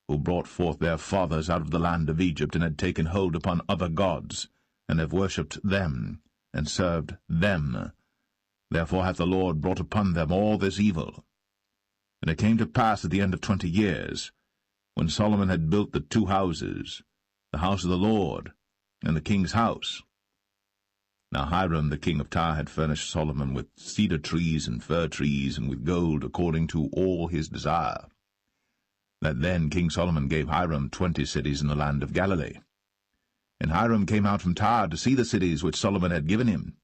who brought forth their fathers out of the land of Egypt, and had taken hold upon other gods, and have worshipped them, and served them. Therefore hath the Lord brought upon them all this evil. And it came to pass at the end of 20 years, when Solomon had built the 2 houses, the house of the Lord, and the king's house. Now Hiram the king of Tyre had furnished Solomon with cedar trees and fir trees, and with gold according to all his desire. that then King Solomon gave Hiram 20 cities in the land of Galilee. And Hiram came out from Tyre to see the cities which Solomon had given him,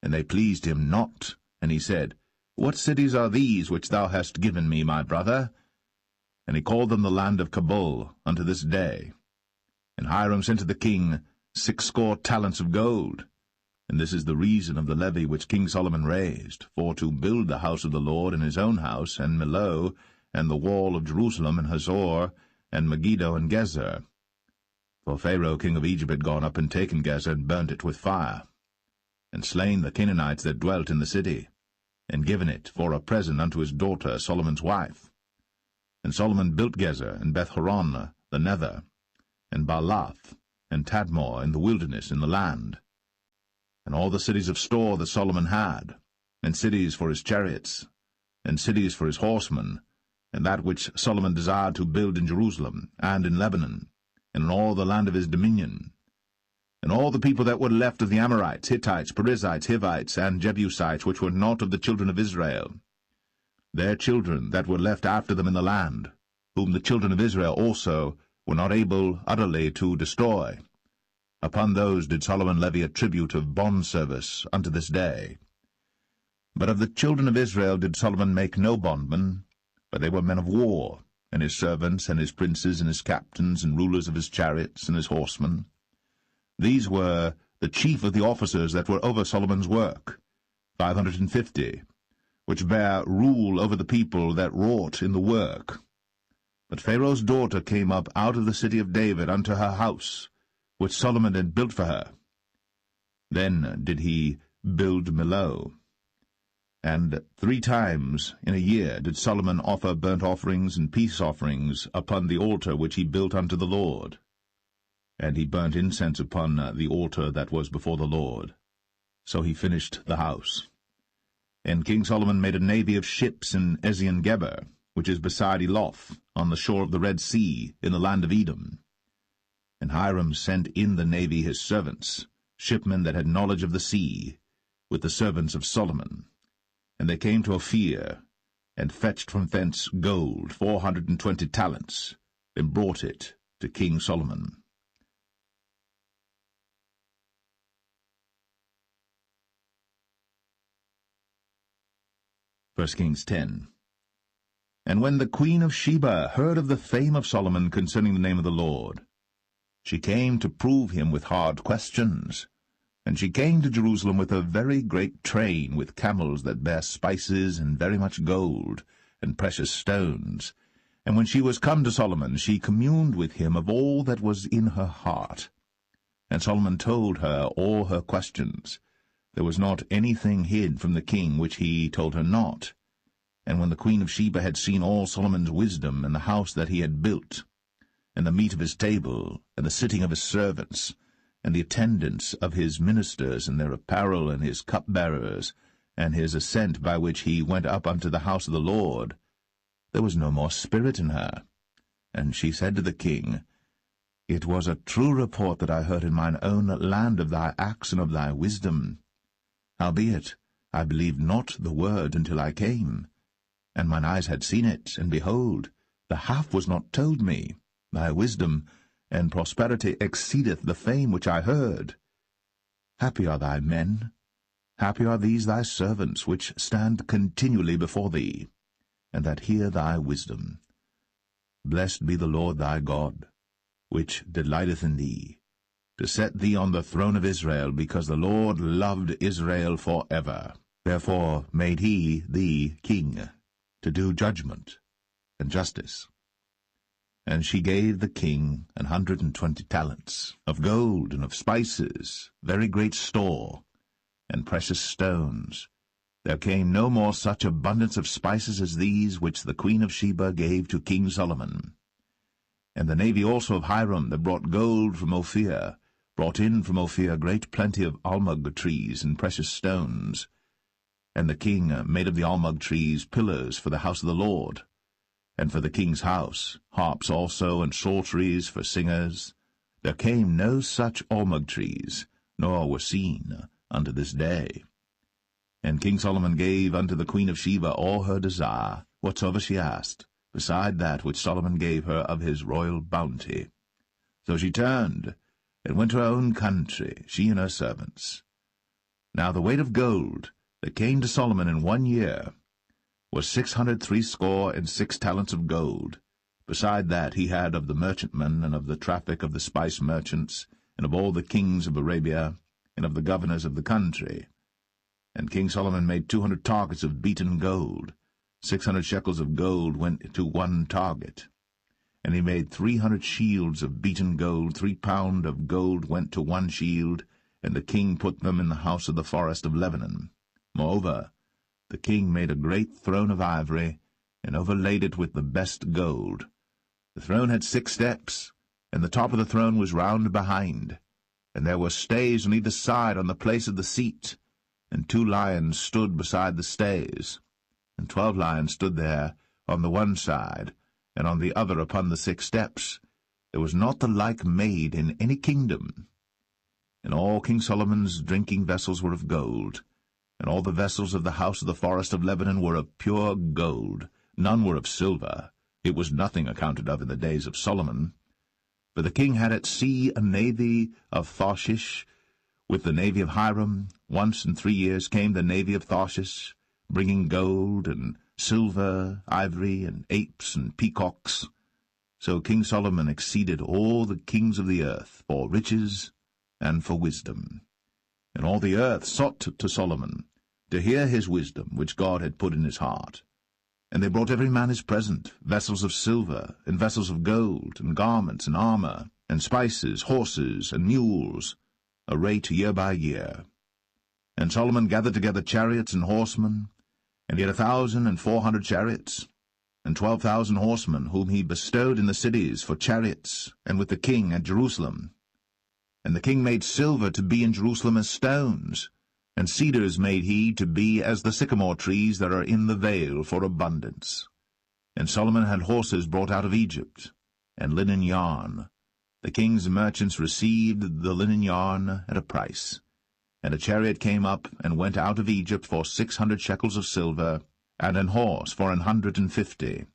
and they pleased him not. And he said, What cities are these which thou hast given me, my brother? And he called them the land of Cabul unto this day. And Hiram sent to the king 60 talents of gold. And this is the reason of the levy which King Solomon raised, for to build the house of the Lord and his own house, and Millo, and the wall of Jerusalem, and Hazor, and Megiddo, and Gezer. For Pharaoh king of Egypt had gone up and taken Gezer, and burnt it with fire, and slain the Canaanites that dwelt in the city, and given it for a present unto his daughter Solomon's wife. And Solomon built Gezer, and Beth-horon the nether, and Baalath, and Tadmor in the wilderness in the land, and all the cities of store that Solomon had, and cities for his chariots, and cities for his horsemen, and that which Solomon desired to build in Jerusalem, and in Lebanon, and in all the land of his dominion. And all the people that were left of the Amorites, Hittites, Perizzites, Hivites, and Jebusites, which were not of the children of Israel, their children that were left after them in the land, whom the children of Israel also were not able utterly to destroy, upon those did Solomon levy a tribute of bondservice unto this day. But of the children of Israel did Solomon make no bondmen, but they were men of war, and his servants, and his princes, and his captains, and rulers of his chariots, and his horsemen. These were the chief of the officers that were over Solomon's work, 550, which bare rule over the people that wrought in the work. But Pharaoh's daughter came up out of the city of David unto her house, which Solomon had built for her. Then did he build Millo. And 3 times in a year did Solomon offer burnt offerings and peace offerings upon the altar which he built unto the Lord. And he burnt incense upon the altar that was before the Lord. So he finished the house. And King Solomon made a navy of ships in Ezion-Geber, which is beside Eloth, on the shore of the Red Sea, in the land of Edom. And Hiram sent in the navy his servants, shipmen that had knowledge of the sea, with the servants of Solomon. And they came to Ophir, and fetched from thence gold 420 talents, and brought it to King Solomon. 1 Kings 10. And when the queen of Sheba heard of the fame of Solomon concerning the name of the Lord, she came to prove him with hard questions. And she came to Jerusalem with a very great train, with camels that bare spices, and very much gold, and precious stones. And when she was come to Solomon, she communed with him of all that was in her heart. And Solomon told her all her questions. There was not anything hid from the king which he told her not. And when the queen of Sheba had seen all Solomon's wisdom, and the house that he had built, and the meat of his table, and the sitting of his servants, and the attendance of his ministers, and their apparel, and his cupbearers, and his ascent by which he went up unto the house of the Lord, there was no more spirit in her. And she said to the king, It was a true report that I heard in mine own land of thy acts and of thy wisdom. Howbeit, I believed not the word until I came, and mine eyes had seen it, and behold, the half was not told me. Thy wisdom and prosperity exceedeth the fame which I heard. Happy are thy men, happy are these thy servants, which stand continually before thee, and that hear thy wisdom. Blessed be the Lord thy God, which delighteth in thee, to set thee on the throne of Israel, because the Lord loved Israel for ever. Therefore made he thee king, to do judgment and justice. And she gave the king 120 talents of gold, and of spices, very great store, and precious stones. There came no more such abundance of spices as these which the queen of Sheba gave to King Solomon. And the navy also of Hiram that brought gold from Ophir, brought in from Ophir great plenty of almug trees and precious stones. And the king made of the almug trees pillars for the house of the Lord, and for the king's house, harps also, and psalteries for singers. There came no such almug trees, nor were seen unto this day. And King Solomon gave unto the queen of Sheba all her desire, whatsoever she asked, beside that which Solomon gave her of his royal bounty. So she turned, and went to her own country, she and her servants. Now the weight of gold that came to Solomon in 1 year was 666 talents of gold. Beside that he had of the merchantmen, and of the traffic of the spice merchants, and of all the kings of Arabia, and of the governors of the country. And King Solomon made 200 targets of beaten gold. 600 shekels of gold went to 1 target. And he made 300 shields of beaten gold. 3 pound of gold went to 1 shield, and the king put them in the house of the forest of Lebanon. Moreover, the king made a great throne of ivory, and overlaid it with the best gold. The throne had 6 steps, and the top of the throne was round behind, and there were stays on either side on the place of the seat, and 2 lions stood beside the stays, and 12 lions stood there on the one side, and on the other upon the 6 steps. There was not the like made in any kingdom. And all King Solomon's drinking vessels were of gold, and all the vessels of the house of the forest of Lebanon were of pure gold. None were of silver. It was nothing accounted of in the days of Solomon. For the king had at sea a navy of Tarshish, with the navy of Hiram. Once in 3 years came the navy of Tarshish, bringing gold and silver, ivory, and apes and peacocks. So King Solomon exceeded all the kings of the earth for riches and for wisdom. And all the earth sought to Solomon, to hear his wisdom, which God had put in his heart. And they brought every man his present, vessels of silver, and vessels of gold, and garments, and armor, and spices, horses, and mules, a rate year by year. And Solomon gathered together chariots and horsemen, and he had 1,400 chariots, and 12,000 horsemen, whom he bestowed in the cities for chariots, and with the king at Jerusalem. And the king made silver to be in Jerusalem as stones, and cedars made he to be as the sycamore trees that are in the vale for abundance. And Solomon had horses brought out of Egypt, and linen yarn. The king's merchants received the linen yarn at a price. And a chariot came up and went out of Egypt for 600 shekels of silver, and an horse for 150.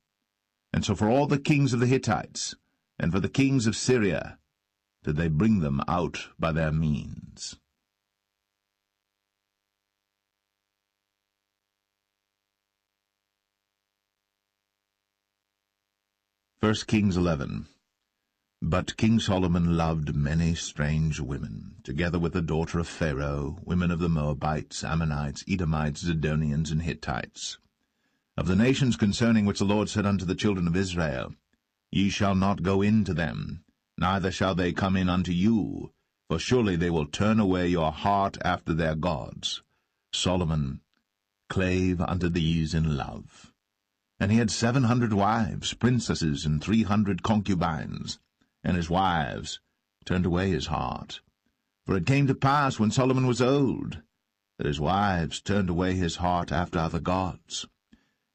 And so for all the kings of the Hittites, and for the kings of Syria, did they bring them out by their means. 1 Kings 11. But King Solomon loved many strange women, together with the daughter of Pharaoh, women of the Moabites, Ammonites, Edomites, Zidonians, and Hittites. Of the nations concerning which the Lord said unto the children of Israel, Ye shall not go in to them, neither shall they come in unto you, for surely they will turn away your heart after their gods. Solomon clave unto these in love. And he had 700 wives, princesses, and 300 concubines, and his wives turned away his heart. For it came to pass, when Solomon was old, that his wives turned away his heart after other gods.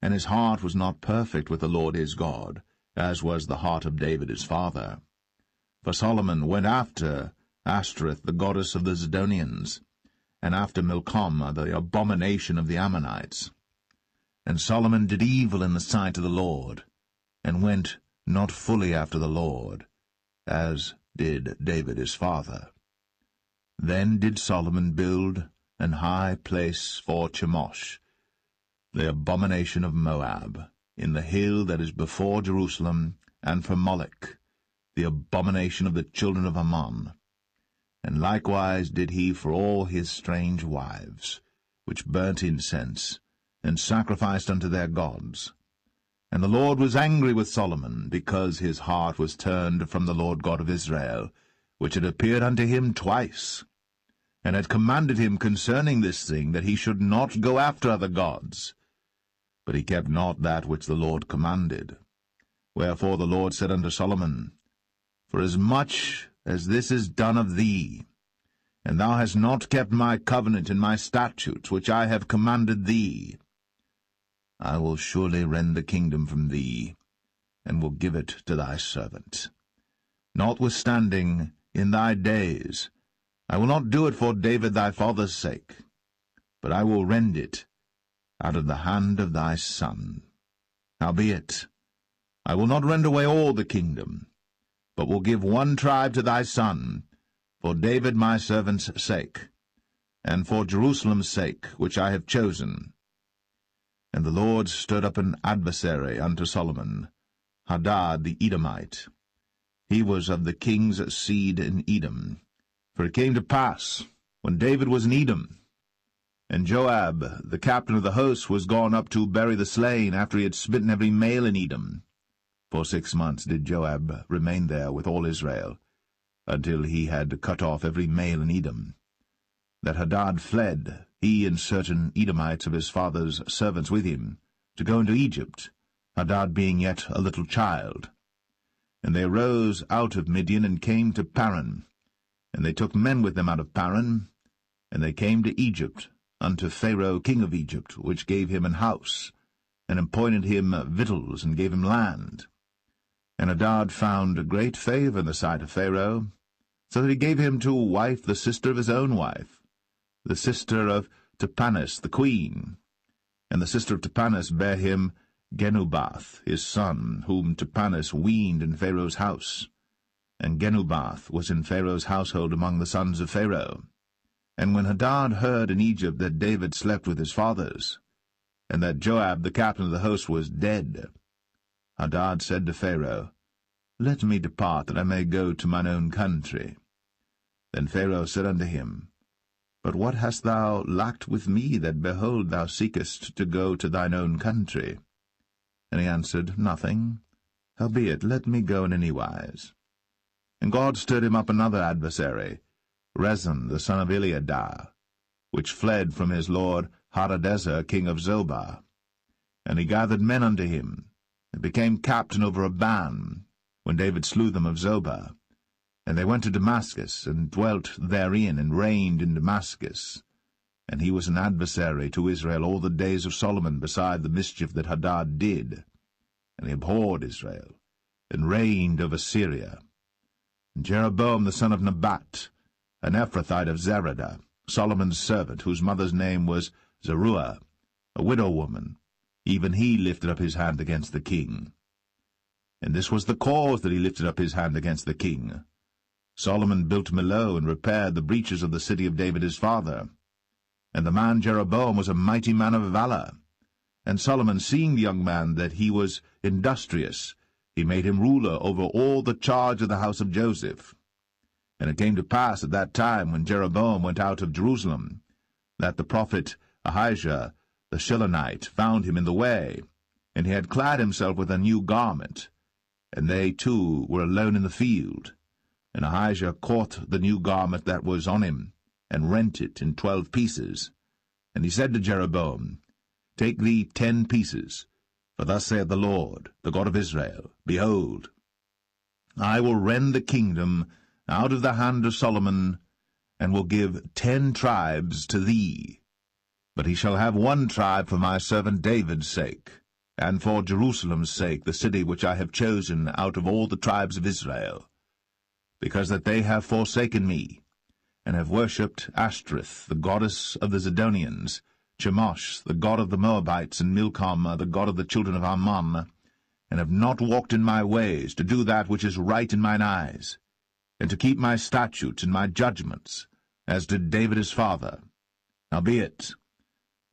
And his heart was not perfect with the Lord his God, as was the heart of David his father. For Solomon went after Ashtoreth, the goddess of the Zidonians, and after Milcom, the abomination of the Ammonites. And Solomon did evil in the sight of the Lord, and went not fully after the Lord, as did David his father. Then did Solomon build an high place for Chemosh, the abomination of Moab, in the hill that is before Jerusalem, and for Molech, the abomination of the children of Ammon. And likewise did he for all his strange wives, which burnt incense, and sacrificed unto their gods. And the Lord was angry with Solomon, because his heart was turned from the Lord God of Israel, which had appeared unto him twice, and had commanded him concerning this thing, that he should not go after other gods. But he kept not that which the Lord commanded. Wherefore the Lord said unto Solomon, Forasmuch as this is done of thee, and thou hast not kept my covenant and my statutes, which I have commanded thee, I will surely rend the kingdom from thee, and will give it to thy servant. Notwithstanding, in thy days, I will not do it for David thy father's sake, but I will rend it out of the hand of thy son. Howbeit, I will not rend away all the kingdom, but will give one tribe to thy son, for David my servant's sake, and for Jerusalem's sake, which I have chosen. And the Lord stirred up an adversary unto Solomon, Hadad the Edomite. He was of the king's seed in Edom. For it came to pass, when David was in Edom, and Joab, the captain of the host, was gone up to bury the slain, after he had smitten every male in Edom. For 6 months did Joab remain there with all Israel, until he had cut off every male in Edom. That Hadad fled, he and certain Edomites of his father's servants with him, to go into Egypt, Hadad being yet a little child. And they arose out of Midian, and came to Paran. And they took men with them out of Paran, and they came to Egypt, unto Pharaoh king of Egypt, which gave him an house, and appointed him victuals, and gave him land. And Hadad found great favour in the sight of Pharaoh, so that he gave him to wife the sister of his own wife, the sister of Tahpenes the queen. And the sister of Tahpenes bare him Genubath his son, whom Tahpenes weaned in Pharaoh's house. And Genubath was in Pharaoh's household among the sons of Pharaoh. And when Hadad heard in Egypt that David slept with his fathers, and that Joab the captain of the host was dead, Hadad said to Pharaoh, Let me depart, that I may go to mine own country. Then Pharaoh said unto him, But what hast thou lacked with me, that, behold, thou seekest to go to thine own country? And he answered, Nothing. Howbeit, let me go in any wise. And God stirred him up another adversary, Rezon the son of Eliadah, which fled from his lord Hadadezer king of Zobah. And he gathered men unto him, and became captain over a band, when David slew them of Zobah. And they went to Damascus, and dwelt therein, and reigned in Damascus. And he was an adversary to Israel all the days of Solomon, beside the mischief that Hadad did. And he abhorred Israel, and reigned over Syria. And Jeroboam the son of Nebat, an Ephrathite of Zeradah, Solomon's servant, whose mother's name was Zeruiah, a widow woman, even he lifted up his hand against the king. And this was the cause that he lifted up his hand against the king. Solomon built Millo, and repaired the breaches of the city of David his father. And the man Jeroboam was a mighty man of valour. And Solomon, seeing the young man that he was industrious, he made him ruler over all the charge of the house of Joseph. And it came to pass at that time, when Jeroboam went out of Jerusalem, that the prophet Ahijah the Shilonite found him in the way, and he had clad himself with a new garment, and they two were alone in the field. And Ahijah caught the new garment that was on him, and rent it in 12 pieces. And he said to Jeroboam, Take thee 10 pieces, for thus saith the Lord, the God of Israel, Behold, I will rend the kingdom out of the hand of Solomon, and will give 10 tribes to thee. But he shall have 1 tribe for my servant David's sake, and for Jerusalem's sake, the city which I have chosen out of all the tribes of Israel, because that they have forsaken me, and have worshipped Ashtoreth, the goddess of the Zidonians, Chemosh, the god of the Moabites, and Milcom, the god of the children of Ammon, and have not walked in my ways, to do that which is right in mine eyes, and to keep my statutes and my judgments, as did David his father. Howbeit,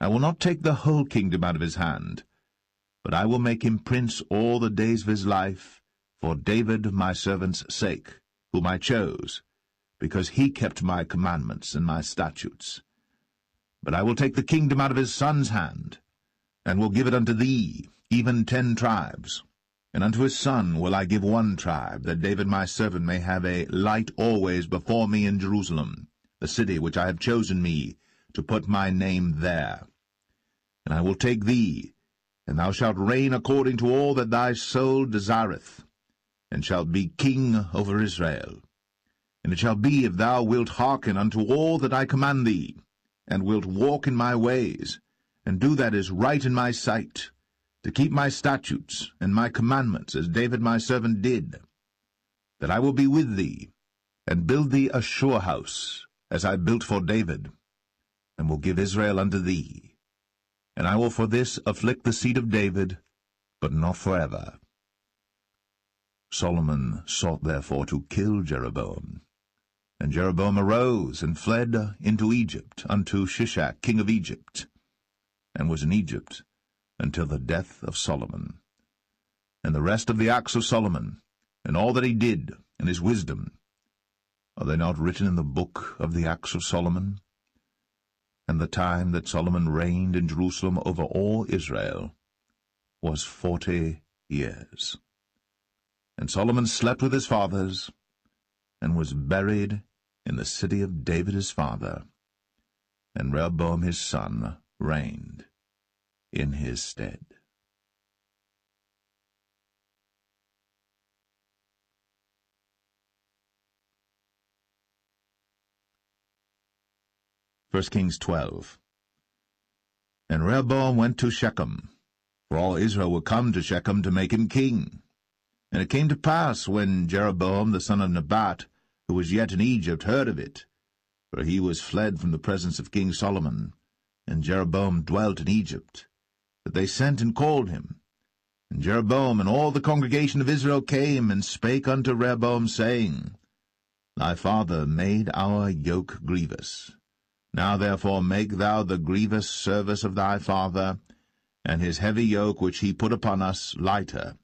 I will not take the whole kingdom out of his hand, but I will make him prince all the days of his life, for David my servant's sake, whom I chose, because he kept my commandments and my statutes. But I will take the kingdom out of his son's hand, and will give it unto thee, even 10 tribes. And unto his son will I give 1 tribe, that David my servant may have a light always before me in Jerusalem, the city which I have chosen me, to put my name there. And I will take thee, and thou shalt reign according to all that thy soul desireth, and shalt be king over Israel. And it shall be, if thou wilt hearken unto all that I command thee, and wilt walk in my ways, and do that is right in my sight, to keep my statutes and my commandments, as David my servant did, that I will be with thee, and build thee a sure house, as I built for David, and will give Israel unto thee. And I will for this afflict the seed of David, but not forever. Solomon sought therefore to kill Jeroboam. And Jeroboam arose and fled into Egypt unto Shishak king of Egypt, and was in Egypt until the death of Solomon. And the rest of the acts of Solomon, and all that he did, and his wisdom, are they not written in the book of the acts of Solomon? And the time that Solomon reigned in Jerusalem over all Israel was 40 years. And Solomon slept with his fathers, and was buried in the city of David his father, and Rehoboam his son reigned in his stead. First Kings 12. And Rehoboam went to Shechem, for all Israel were come to Shechem to make him king. And it came to pass, when Jeroboam the son of Nebat, who was yet in Egypt, heard of it, for he was fled from the presence of King Solomon, and Jeroboam dwelt in Egypt, that they sent and called him. And Jeroboam and all the congregation of Israel came and spake unto Rehoboam, saying, Thy father made our yoke grievous. Now therefore make thou the grievous service of thy father, and his heavy yoke which he put upon us lighter,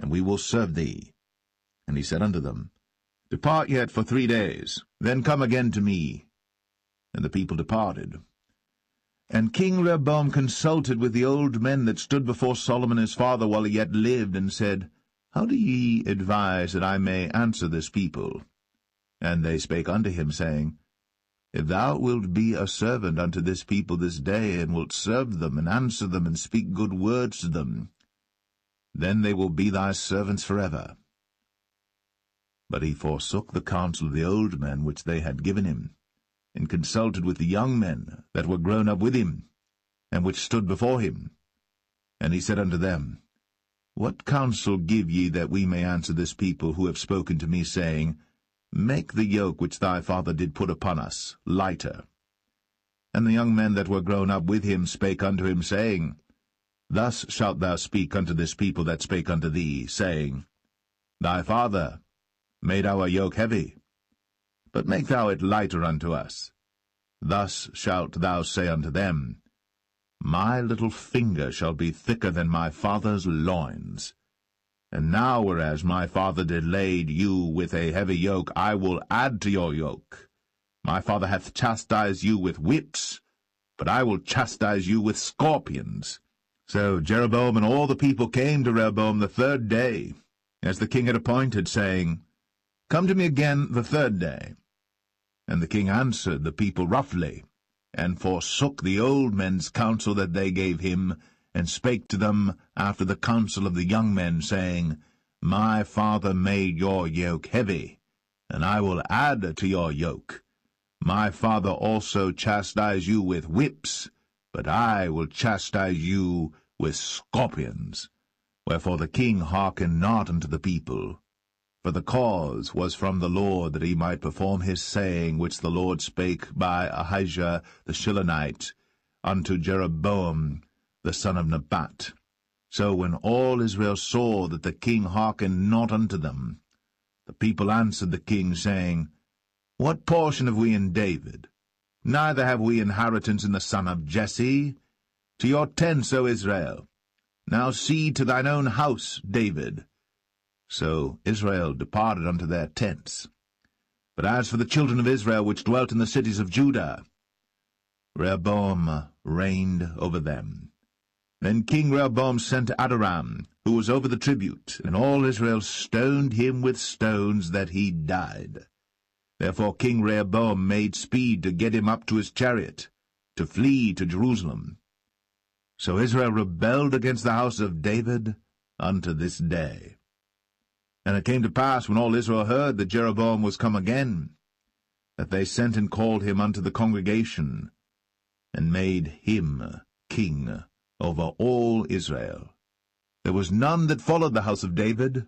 and we will serve thee. And he said unto them, Depart yet for 3 days, then come again to me. And the people departed. And King Rehoboam consulted with the old men that stood before Solomon his father while he yet lived, and said, How do ye advise that I may answer this people? And they spake unto him, saying, If thou wilt be a servant unto this people this day, and wilt serve them, and answer them, and speak good words to them, then they will be thy servants forever. But he forsook the counsel of the old men which they had given him, and consulted with the young men that were grown up with him, and which stood before him. And he said unto them, What counsel give ye that we may answer this people who have spoken to me, saying, Make the yoke which thy father did put upon us lighter? And the young men that were grown up with him spake unto him, saying, Thus shalt thou speak unto this people that spake unto thee, saying, Thy father made our yoke heavy, but make thou it lighter unto us. Thus shalt thou say unto them, My little finger shall be thicker than my father's loins. And now, whereas my father did lade you with a heavy yoke, I will add to your yoke. My father hath chastised you with whips, but I will chastise you with scorpions. So Jeroboam and all the people came to Rehoboam the 3rd day, as the king had appointed, saying, Come to me again the 3rd day. And the king answered the people roughly, and forsook the old men's counsel that they gave him, and spake to them after the counsel of the young men, saying, My father made your yoke heavy, and I will add to your yoke. My father also chastised you with whips, but I will chastise you with scorpions. Wherefore the king hearkened not unto the people, for the cause was from the Lord, that he might perform his saying, which the Lord spake by Ahijah the Shilonite unto Jeroboam the son of Nebat. So when all Israel saw that the king hearkened not unto them, the people answered the king, saying, What portion have we in David? Neither have we inheritance in the son of Jesse. To your tents, O Israel. Now see to thine own house, David. So Israel departed unto their tents. But as for the children of Israel which dwelt in the cities of Judah, Rehoboam reigned over them. Then King Rehoboam sent Adoram, who was over the tribute, and all Israel stoned him with stones that he died. Therefore King Rehoboam made speed to get him up to his chariot, to flee to Jerusalem. So Israel rebelled against the house of David unto this day. And it came to pass, when all Israel heard that Jeroboam was come again, that they sent and called him unto the congregation, and made him king over all Israel. There was none that followed the house of David,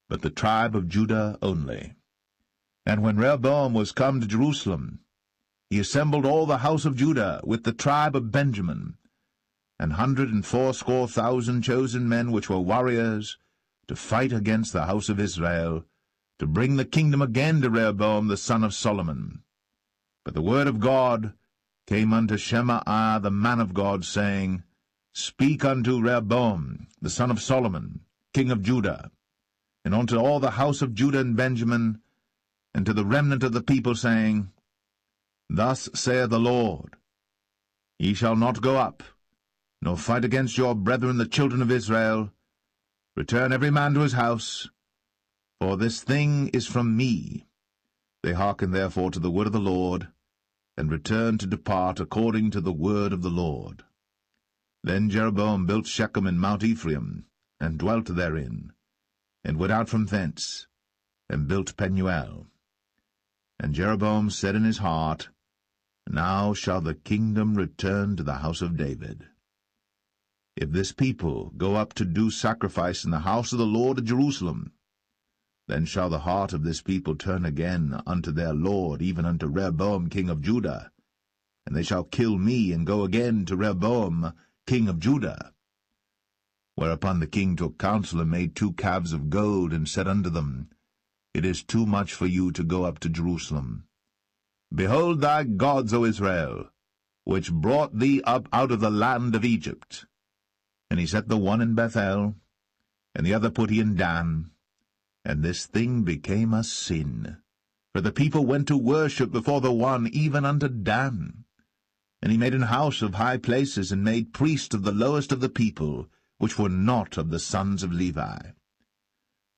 but the tribe of Judah only. And when Rehoboam was come to Jerusalem, he assembled all the house of Judah with the tribe of Benjamin, 180,000 chosen men which were warriors, to fight against the house of Israel, to bring the kingdom again to Rehoboam the son of Solomon. But the word of God came unto Shemaiah the man of God, saying, Speak unto Rehoboam the son of Solomon, king of Judah, and unto all the house of Judah and Benjamin, and to the remnant of the people, saying, Thus saith the Lord, Ye shall not go up, nor fight against your brethren the children of Israel. Return every man to his house, for this thing is from me. They hearkened therefore to the word of the Lord, and returned to depart according to the word of the Lord. Then Jeroboam built Shechem in Mount Ephraim, and dwelt therein, and went out from thence, and built Penuel. And Jeroboam said in his heart, Now shall the kingdom return to the house of David. If this people go up to do sacrifice in the house of the Lord at Jerusalem, then shall the heart of this people turn again unto their Lord, even unto Rehoboam king of Judah, and they shall kill me, and go again to Rehoboam king of Judah. Whereupon the king took counsel, and made 2 calves of gold, and said unto them, It is too much for you to go up to Jerusalem. Behold thy gods, O Israel, which brought thee up out of the land of Egypt. And he set the one in Bethel, and the other put he in Dan. And this thing became a sin, for the people went to worship before the one, even unto Dan. And he made an house of high places, and made priests of the lowest of the people, which were not of the sons of Levi.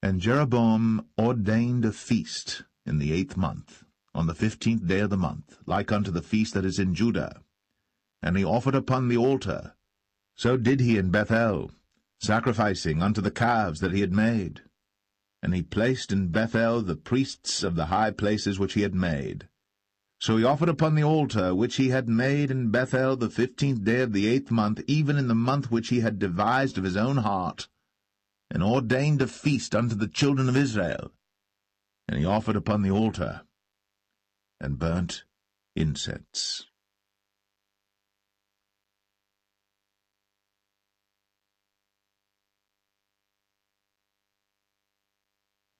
And Jeroboam ordained a feast in the 8th month, on the 15th day of the month, like unto the feast that is in Judah. And he offered upon the altar. So did he in Bethel, sacrificing unto the calves that he had made. And he placed in Bethel the priests of the high places which he had made. So he offered upon the altar which he had made in Bethel the 15th day of the 8th month, even in the month which he had devised of his own heart, and ordained a feast unto the children of Israel. And he offered upon the altar, and burnt incense.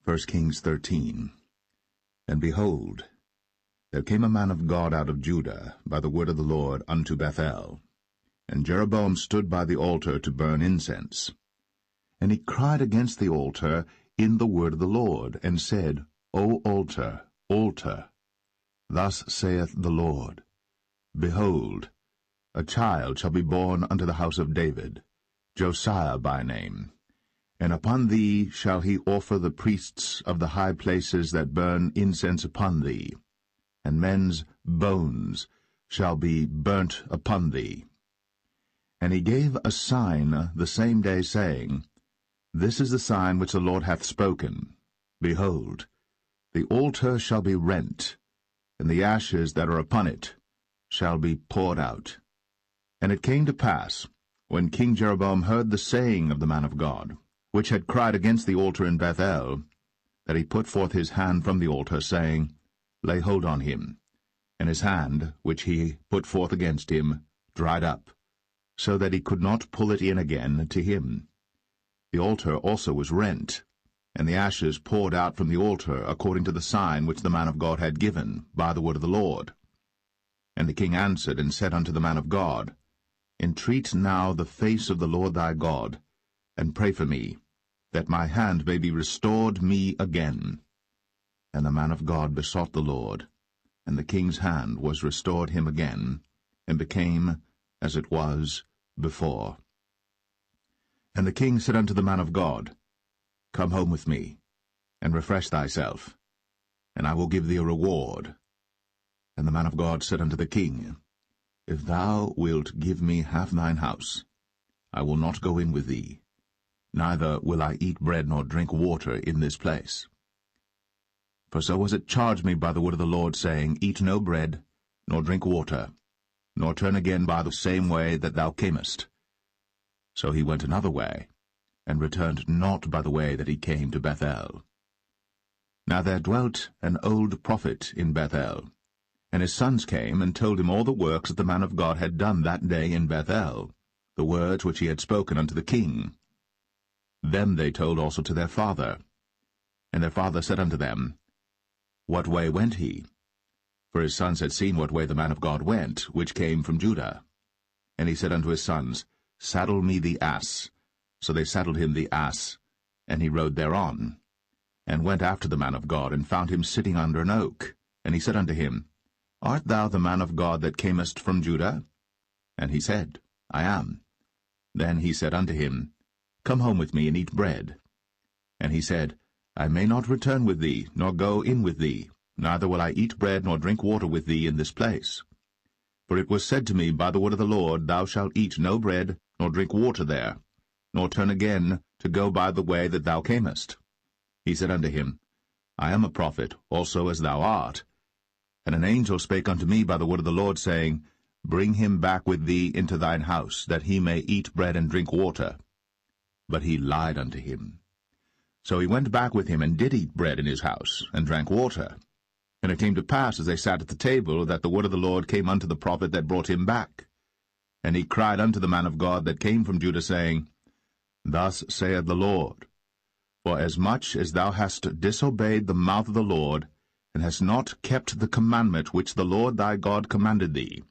1 Kings 13. And behold, there came a man of God out of Judah by the word of the Lord unto Bethel. And Jeroboam stood by the altar to burn incense. And he cried against the altar in the word of the Lord, and said, O altar, altar, thus saith the Lord, Behold, a child shall be born unto the house of David, Josiah by name. And upon thee shall he offer the priests of the high places that burn incense upon thee, and men's bones shall be burnt upon thee. And he gave a sign the same day, saying, This is the sign which the Lord hath spoken. Behold, the altar shall be rent, and the ashes that are upon it shall be poured out. And it came to pass, when King Jeroboam heard the saying of the man of God, which had cried against the altar in Bethel, that he put forth his hand from the altar, saying, Lay hold on him. And his hand, which he put forth against him, dried up, so that he could not pull it in again to him. The altar also was rent, and the ashes poured out from the altar, according to the sign which the man of God had given, by the word of the Lord. And the king answered and said unto the man of God, Entreat now the face of the Lord thy God, and pray for me, that my hand may be restored me again. And the man of God besought the Lord, and the king's hand was restored him again, and became as it was before. And the king said unto the man of God, Come home with me, and refresh thyself, and I will give thee a reward. And the man of God said unto the king, If thou wilt give me half thine house, I will not go in with thee, neither will I eat bread nor drink water in this place. For so was it charged me by the word of the Lord, saying, Eat no bread, nor drink water, nor turn again by the same way that thou camest. So he went another way, and returned not by the way that he came to Bethel. Now there dwelt an old prophet in Bethel, and his sons came and told him all the works that the man of God had done that day in Bethel, the words which he had spoken unto the king. Them they told also to their father. And their father said unto them, What way went he? For his sons had seen what way the man of God went, which came from Judah. And he said unto his sons, Saddle me the ass. So they saddled him the ass, and he rode thereon, and went after the man of God, and found him sitting under an oak. And he said unto him, Art thou the man of God that camest from Judah? And he said, I am. Then he said unto him, Come home with me, and eat bread. And he said, I may not return with thee, nor go in with thee, neither will I eat bread nor drink water with thee in this place. For it was said to me by the word of the Lord, Thou shalt eat no bread, nor drink water there, nor turn again to go by the way that thou camest. He said unto him, I am a prophet, also as thou art. And an angel spake unto me by the word of the Lord, saying, Bring him back with thee into thine house, that he may eat bread and drink water. But he lied unto him. So he went back with him, and did eat bread in his house, and drank water. And it came to pass, as they sat at the table, that the word of the Lord came unto the prophet that brought him back. And he cried unto the man of God that came from Judah, saying, Thus saith the Lord, For as much as thou hast disobeyed the mouth of the Lord, and hast not kept the commandment which the Lord thy God commanded thee,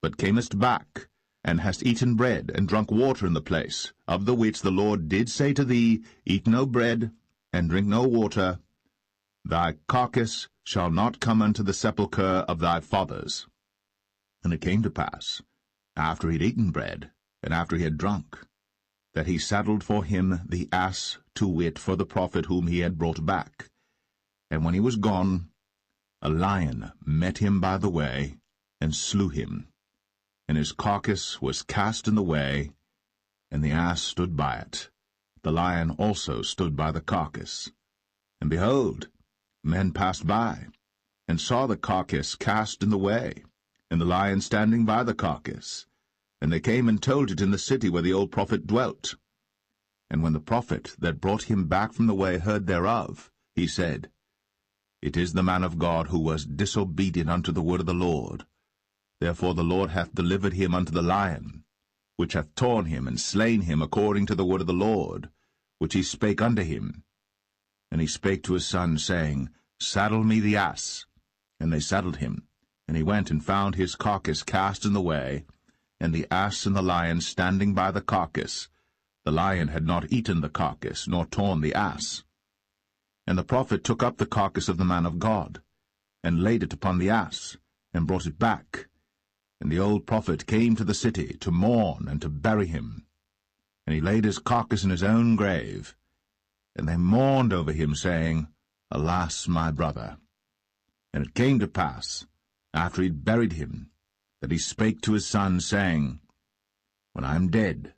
but camest back, and hast eaten bread, and drunk water in the place, of the which the Lord did say to thee, Eat no bread, and drink no water, thy carcass shall not come unto the sepulchre of thy fathers. And it came to pass, after he had eaten bread, and after he had drunk, that he saddled for him the ass, to wit, for the prophet whom he had brought back. And when he was gone, a lion met him by the way, and slew him. And his carcass was cast in the way, and the ass stood by it. The lion also stood by the carcass. And behold, men passed by, and saw the carcass cast in the way, and the lion standing by the carcass. And they came and told it in the city where the old prophet dwelt. And when the prophet that brought him back from the way heard thereof, he said, It is the man of God who was disobedient unto the word of the Lord. Therefore the Lord hath delivered him unto the lion, which hath torn him and slain him according to the word of the Lord, which he spake unto him. And he spake to his son, saying, Saddle me the ass. And they saddled him. And he went and found his carcass cast in the way, and the ass and the lion standing by the carcass. The lion had not eaten the carcass, nor torn the ass. And the prophet took up the carcass of the man of God, and laid it upon the ass, and brought it back. And the old prophet came to the city to mourn and to bury him. And he laid his carcass in his own grave. And they mourned over him, saying, Alas, my brother! And it came to pass, after he had buried him, that he spake to his son, saying, When I am dead,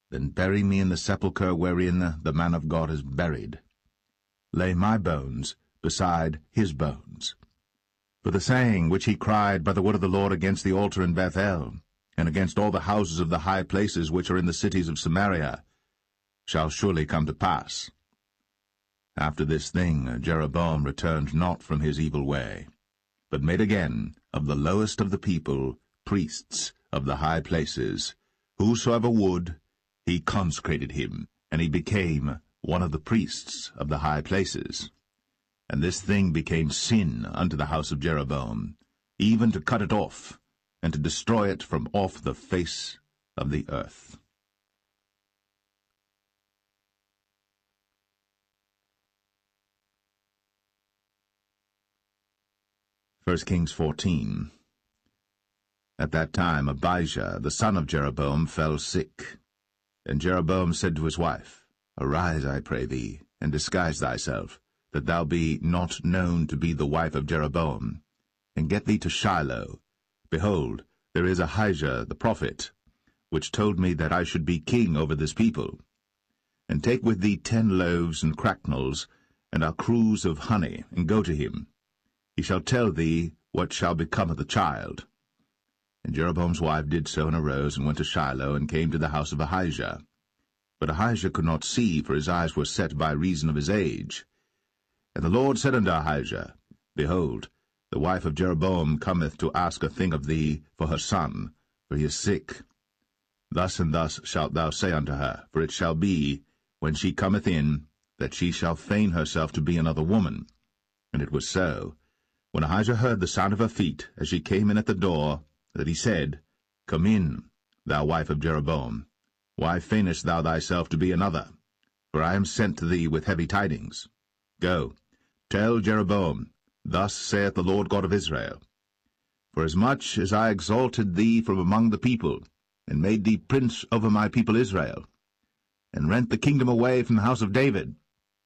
then bury me in the sepulchre wherein the man of God is buried. Lay my bones beside his bones. For the saying which he cried by the word of the Lord against the altar in Bethel, and against all the houses of the high places which are in the cities of Samaria, shall surely come to pass. After this thing Jeroboam returned not from his evil way, but made again of the lowest of the people priests of the high places. Whosoever would, he consecrated him, and he became one of the priests of the high places. And this thing became sin unto the house of Jeroboam, even to cut it off, and to destroy it from off the face of the earth. 1 Kings 14. At that time Abijah, the son of Jeroboam, fell sick. And Jeroboam said to his wife, Arise, I pray thee, and disguise thyself, that thou be not known to be the wife of Jeroboam, and get thee to Shiloh. Behold, there is Ahijah the prophet, which told me that I should be king over this people. And take with thee 10 loaves and cracknels, and a cruse of honey, and go to him. He shall tell thee what shall become of the child. And Jeroboam's wife did so, and arose, and went to Shiloh, and came to the house of Ahijah. But Ahijah could not see, for his eyes were set by reason of his age. And the Lord said unto Ahijah, Behold, the wife of Jeroboam cometh to ask a thing of thee for her son, for he is sick. Thus and thus shalt thou say unto her, for it shall be, when she cometh in, that she shall feign herself to be another woman. And it was so, when Ahijah heard the sound of her feet, as she came in at the door, that he said, Come in, thou wife of Jeroboam. Why feignest thou thyself to be another? For I am sent to thee with heavy tidings. Go, tell Jeroboam, Thus saith the Lord God of Israel, Forasmuch as I exalted thee from among the people, and made thee prince over my people Israel, and rent the kingdom away from the house of David,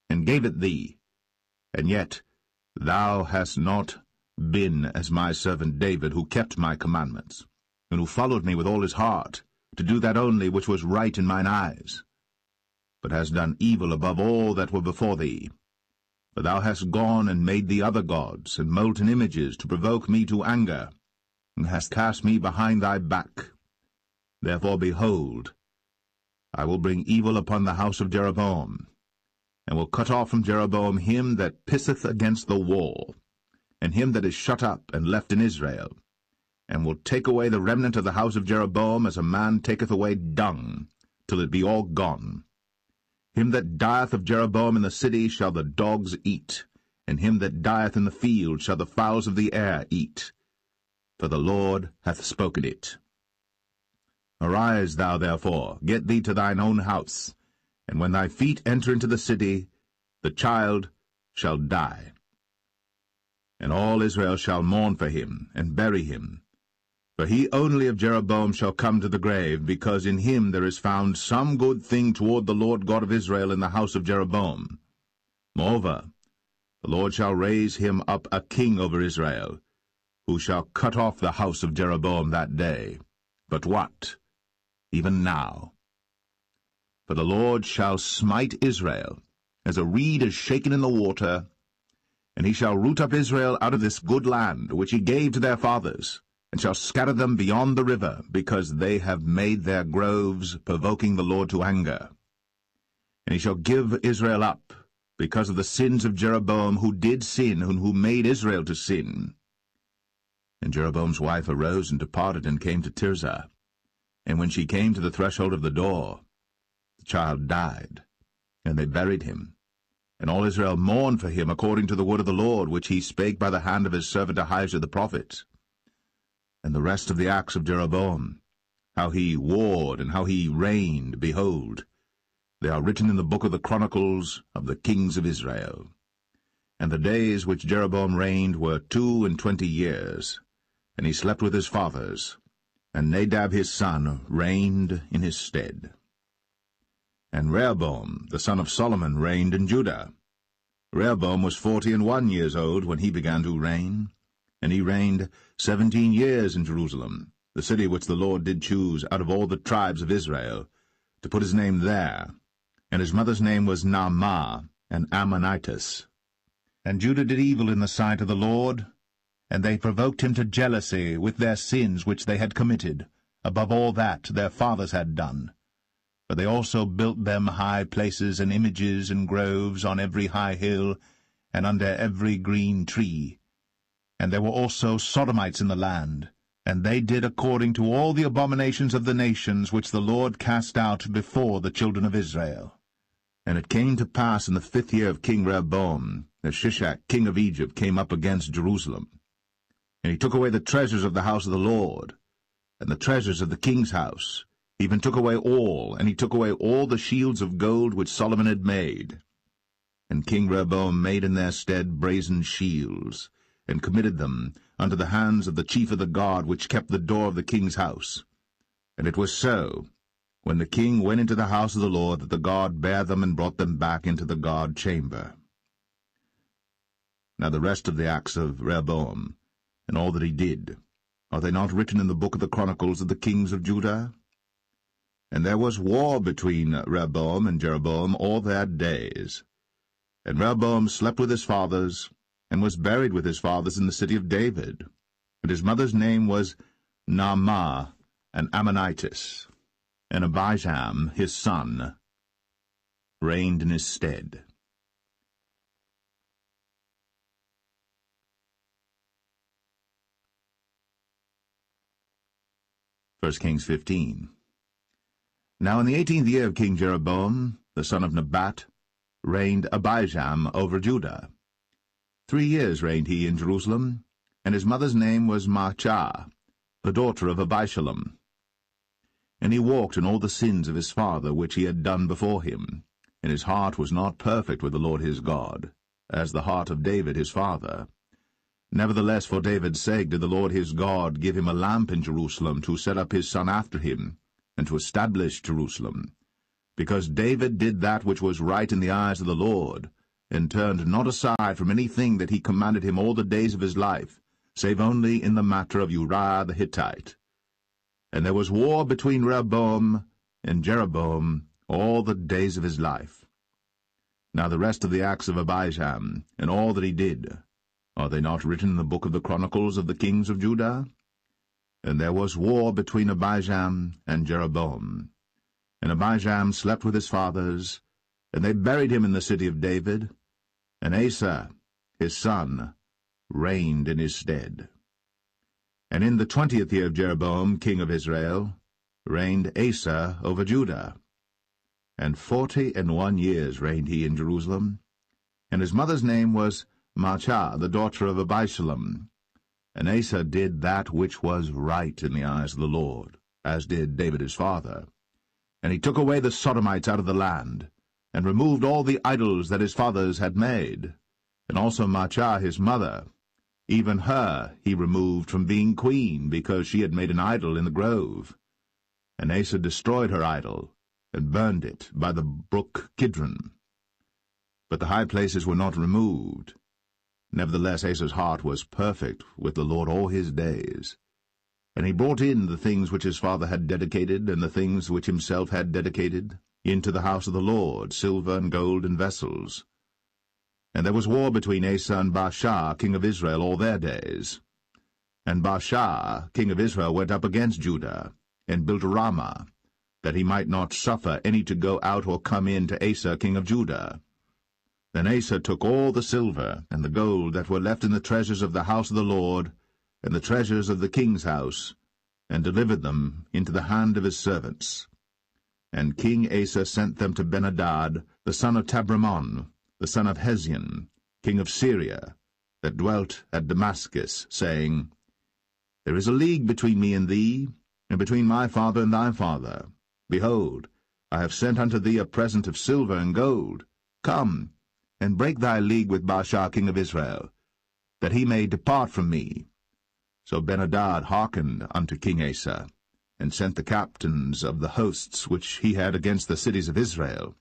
and gave it thee, and yet thou hast not been as my servant David, who kept my commandments, and who followed me with all his heart, to do that only which was right in mine eyes, but hast done evil above all that were before thee. For thou hast gone and made thee other gods, and molten images, to provoke me to anger, and hast cast me behind thy back. Therefore, behold, I will bring evil upon the house of Jeroboam, and will cut off from Jeroboam him that pisseth against the wall, and him that is shut up and left in Israel, and will take away the remnant of the house of Jeroboam as a man taketh away dung, till it be all gone. Him that dieth of Jeroboam in the city shall the dogs eat, and him that dieth in the field shall the fowls of the air eat. For the Lord hath spoken it. Arise thou therefore, get thee to thine own house, and when thy feet enter into the city, the child shall die. And all Israel shall mourn for him, and bury him. For he only of Jeroboam shall come to the grave, because in him there is found some good thing toward the Lord God of Israel in the house of Jeroboam. Moreover, the Lord shall raise him up a king over Israel, who shall cut off the house of Jeroboam that day. But what? Even now. For the Lord shall smite Israel, as a reed is shaken in the water, and he shall root up Israel out of this good land, which he gave to their fathers, and shall scatter them beyond the river, because they have made their groves, provoking the Lord to anger. And he shall give Israel up, because of the sins of Jeroboam, who did sin, and who made Israel to sin. And Jeroboam's wife arose and departed, and came to Tirzah. And when she came to the threshold of the door, the child died, and they buried him. And all Israel mourned for him according to the word of the Lord, which he spake by the hand of his servant Ahijah the prophet. And the rest of the acts of Jeroboam, how he warred and how he reigned, behold, they are written in the book of the Chronicles of the kings of Israel. And the days which Jeroboam reigned were 22 years, and he slept with his fathers, and Nadab his son reigned in his stead. And Rehoboam the son of Solomon reigned in Judah. Rehoboam was 41 years old when he began to reign, and he reigned 17 years in Jerusalem, the city which the Lord did choose out of all the tribes of Israel, to put his name there. And his mother's name was Naamah, an Ammonitess. And Judah did evil in the sight of the Lord, and they provoked him to jealousy with their sins which they had committed, above all that their fathers had done. For they also built them high places and images and groves on every high hill, and under every green tree. And there were also Sodomites in the land, and they did according to all the abominations of the nations which the Lord cast out before the children of Israel. And it came to pass in the 5th year of King Rehoboam, that Shishak king of Egypt came up against Jerusalem. And he took away the treasures of the house of the Lord, and the treasures of the king's house, even took away all, and he took away all the shields of gold which Solomon had made. And King Rehoboam made in their stead brazen shields, and committed them unto the hands of the chief of the guard which kept the door of the king's house. And it was so, when the king went into the house of the Lord, that the guard bare them and brought them back into the guard chamber. Now the rest of the acts of Rehoboam, and all that he did, are they not written in the book of the Chronicles of the kings of Judah? And there was war between Rehoboam and Jeroboam all their days. And Rehoboam slept with his fathers, and was buried with his fathers in the city of David. And his mother's name was Naamah, an Ammonitess. And Abijam, his son, reigned in his stead. 1 Kings 15. Now in the 18th year of King Jeroboam, the son of Nebat, reigned Abijam over Judah. 3 years reigned he in Jerusalem, and his mother's name was Maachah, the daughter of Abishalom. And he walked in all the sins of his father which he had done before him, and his heart was not perfect with the Lord his God, as the heart of David his father. Nevertheless, for David's sake did the Lord his God give him a lamp in Jerusalem to set up his son after him, and to establish Jerusalem, because David did that which was right in the eyes of the Lord, and turned not aside from anything that he commanded him all the days of his life, save only in the matter of Uriah the Hittite. And there was war between Rehoboam and Jeroboam all the days of his life. Now the rest of the acts of Abijam, and all that he did, are they not written in the book of the Chronicles of the kings of Judah? And there was war between Abijam and Jeroboam. And Abijam slept with his fathers, and they buried him in the city of David, and Asa, his son, reigned in his stead. And in the 20th year of Jeroboam, king of Israel, reigned Asa over Judah. And 41 years reigned he in Jerusalem, and his mother's name was Maachah, the daughter of Abishalom. And Asa did that which was right in the eyes of the Lord, as did David his father. And he took away the Sodomites out of the land, and removed all the idols that his fathers had made. And also Maachah his mother, even her he removed from being queen, because she had made an idol in the grove. And Asa destroyed her idol, and burned it by the brook Kidron. But the high places were not removed. Nevertheless Asa's heart was perfect with the Lord all his days. And he brought in the things which his father had dedicated, and the things which himself had dedicated, into the house of the Lord, silver and gold and vessels. And there was war between Asa and Baasha, king of Israel, all their days. And Baasha, king of Israel, went up against Judah, and built Ramah, that he might not suffer any to go out or come in to Asa, king of Judah. Then Asa took all the silver and the gold that were left in the treasures of the house of the Lord, and the treasures of the king's house, and delivered them into the hand of his servants. And King Asa sent them to Ben-Hadad, the son of Tabrimon, the son of Hezion, king of Syria, that dwelt at Damascus, saying, There is a league between me and thee, and between my father and thy father. Behold, I have sent unto thee a present of silver and gold. Come, and break thy league with Baasha king of Israel, that he may depart from me. So Ben-Hadad hearkened unto King Asa, and sent the captains of the hosts which he had against the cities of Israel,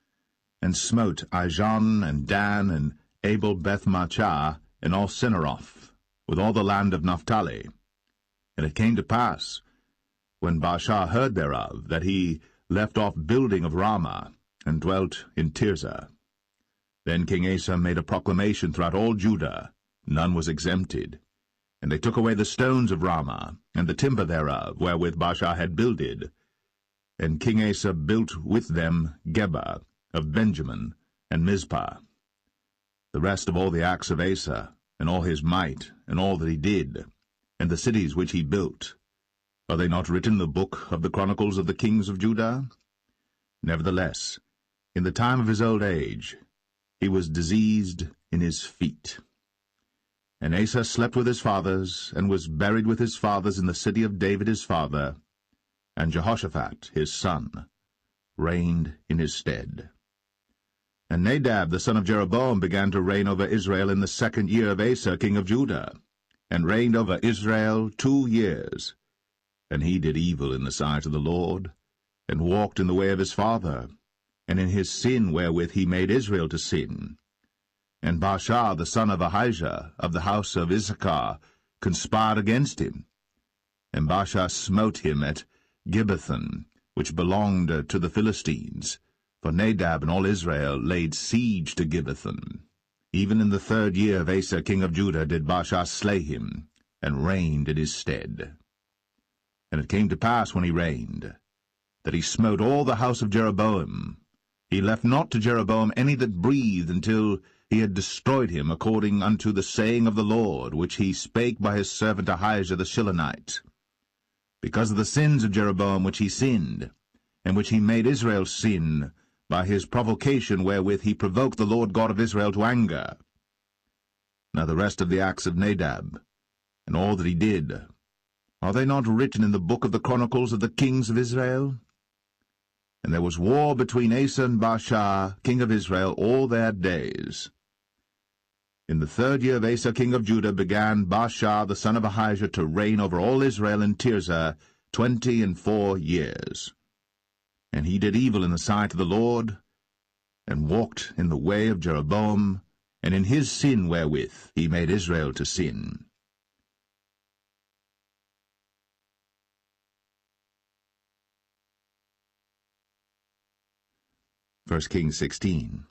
and smote Ijon and Dan and Abel-Beth-Maachah and all Cinneroth, with all the land of Naphtali. And it came to pass, when Baasha heard thereof, that he left off building of Ramah, and dwelt in Tirzah. Then King Asa made a proclamation throughout all Judah, none was exempted. And they took away the stones of Ramah, and the timber thereof, wherewith Baasha had builded. And King Asa built with them Geba of Benjamin, and Mizpah. The rest of all the acts of Asa, and all his might, and all that he did, and the cities which he built, are they not written in the book of the Chronicles of the kings of Judah? Nevertheless, in the time of his old age, he was diseased in his feet. And Asa slept with his fathers, and was buried with his fathers in the city of David his father, and Jehoshaphat his son reigned in his stead. And Nadab the son of Jeroboam began to reign over Israel in the 2nd year of Asa king of Judah, and reigned over Israel 2 years. And he did evil in the sight of the Lord, and walked in the way of his father, and in his sin wherewith he made Israel to sin. And Baasha the son of Ahijah of the house of Issachar conspired against him. And Baasha smote him at Gibbethon, which belonged to the Philistines, for Nadab and all Israel laid siege to Gibbethon. Even in the 3rd year of Asa king of Judah did Baasha slay him, and reigned in his stead. And it came to pass when he reigned, that he smote all the house of Jeroboam. He left not to Jeroboam any that breathed, until he had destroyed him, according unto the saying of the Lord, which he spake by his servant Ahijah the Shilonite. Because of the sins of Jeroboam which he sinned, and which he made Israel sin, by his provocation wherewith he provoked the Lord God of Israel to anger. Now the rest of the acts of Nadab, and all that he did, are they not written in the book of the Chronicles of the kings of Israel? And there was war between Asa and Baasha, king of Israel, all their days. In the 3rd year of Asa, king of Judah, began Baasha the son of Ahijah to reign over all Israel in Tirzah 24 years. And he did evil in the sight of the Lord, and walked in the way of Jeroboam, and in his sin wherewith he made Israel to sin. First Kings 16.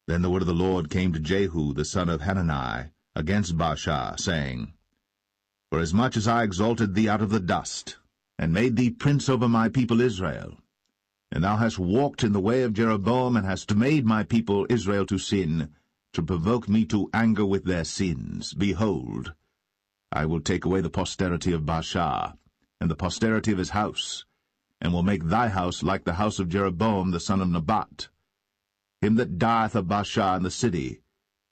Then the word of the Lord came to Jehu the son of Hanani against Baasha, saying, Forasmuch as I exalted thee out of the dust, and made thee prince over my people Israel, and thou hast walked in the way of Jeroboam, and hast made my people Israel to sin, to provoke me to anger with their sins, behold, I will take away the posterity of Baasha, and the posterity of his house, and will make thy house like the house of Jeroboam the son of Nebat. Him that dieth of Baasha in the city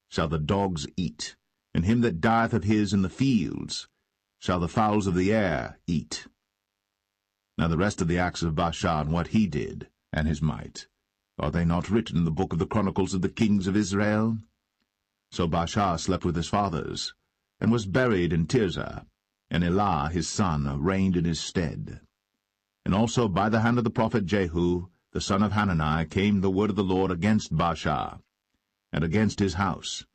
shall the dogs eat, and him that dieth of his in the fields shall the fowls of the air eat. Now the rest of the acts of Baasha, and what he did, and his might, are they not written in the book of the Chronicles of the kings of Israel? So Baasha slept with his fathers, and was buried in Tirzah, and Elah his son reigned in his stead. And also by the hand of the prophet Jehu, the son of Hanani, came the word of the Lord against Baasha, and against his house,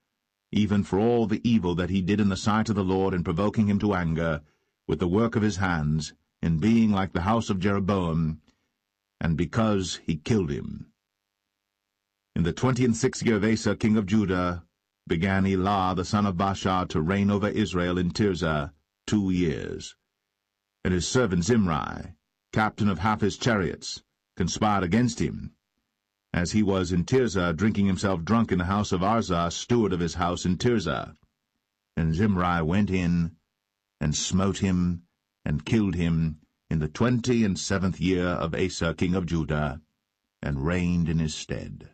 even for all the evil that he did in the sight of the Lord in provoking him to anger, with the work of his hands, in being like the house of Jeroboam, and because he killed him. In the 26th year of Asa, king of Judah, began Elah the son of Baasha to reign over Israel in Tirzah 2 years. And his servant Zimri, captain of half his chariots, conspired against him, as he was in Tirzah drinking himself drunk in the house of Arzah, steward of his house in Tirzah. And Zimri went in, and smote him, and killed him, in the 27th year of Asa king of Judah, and reigned in his stead.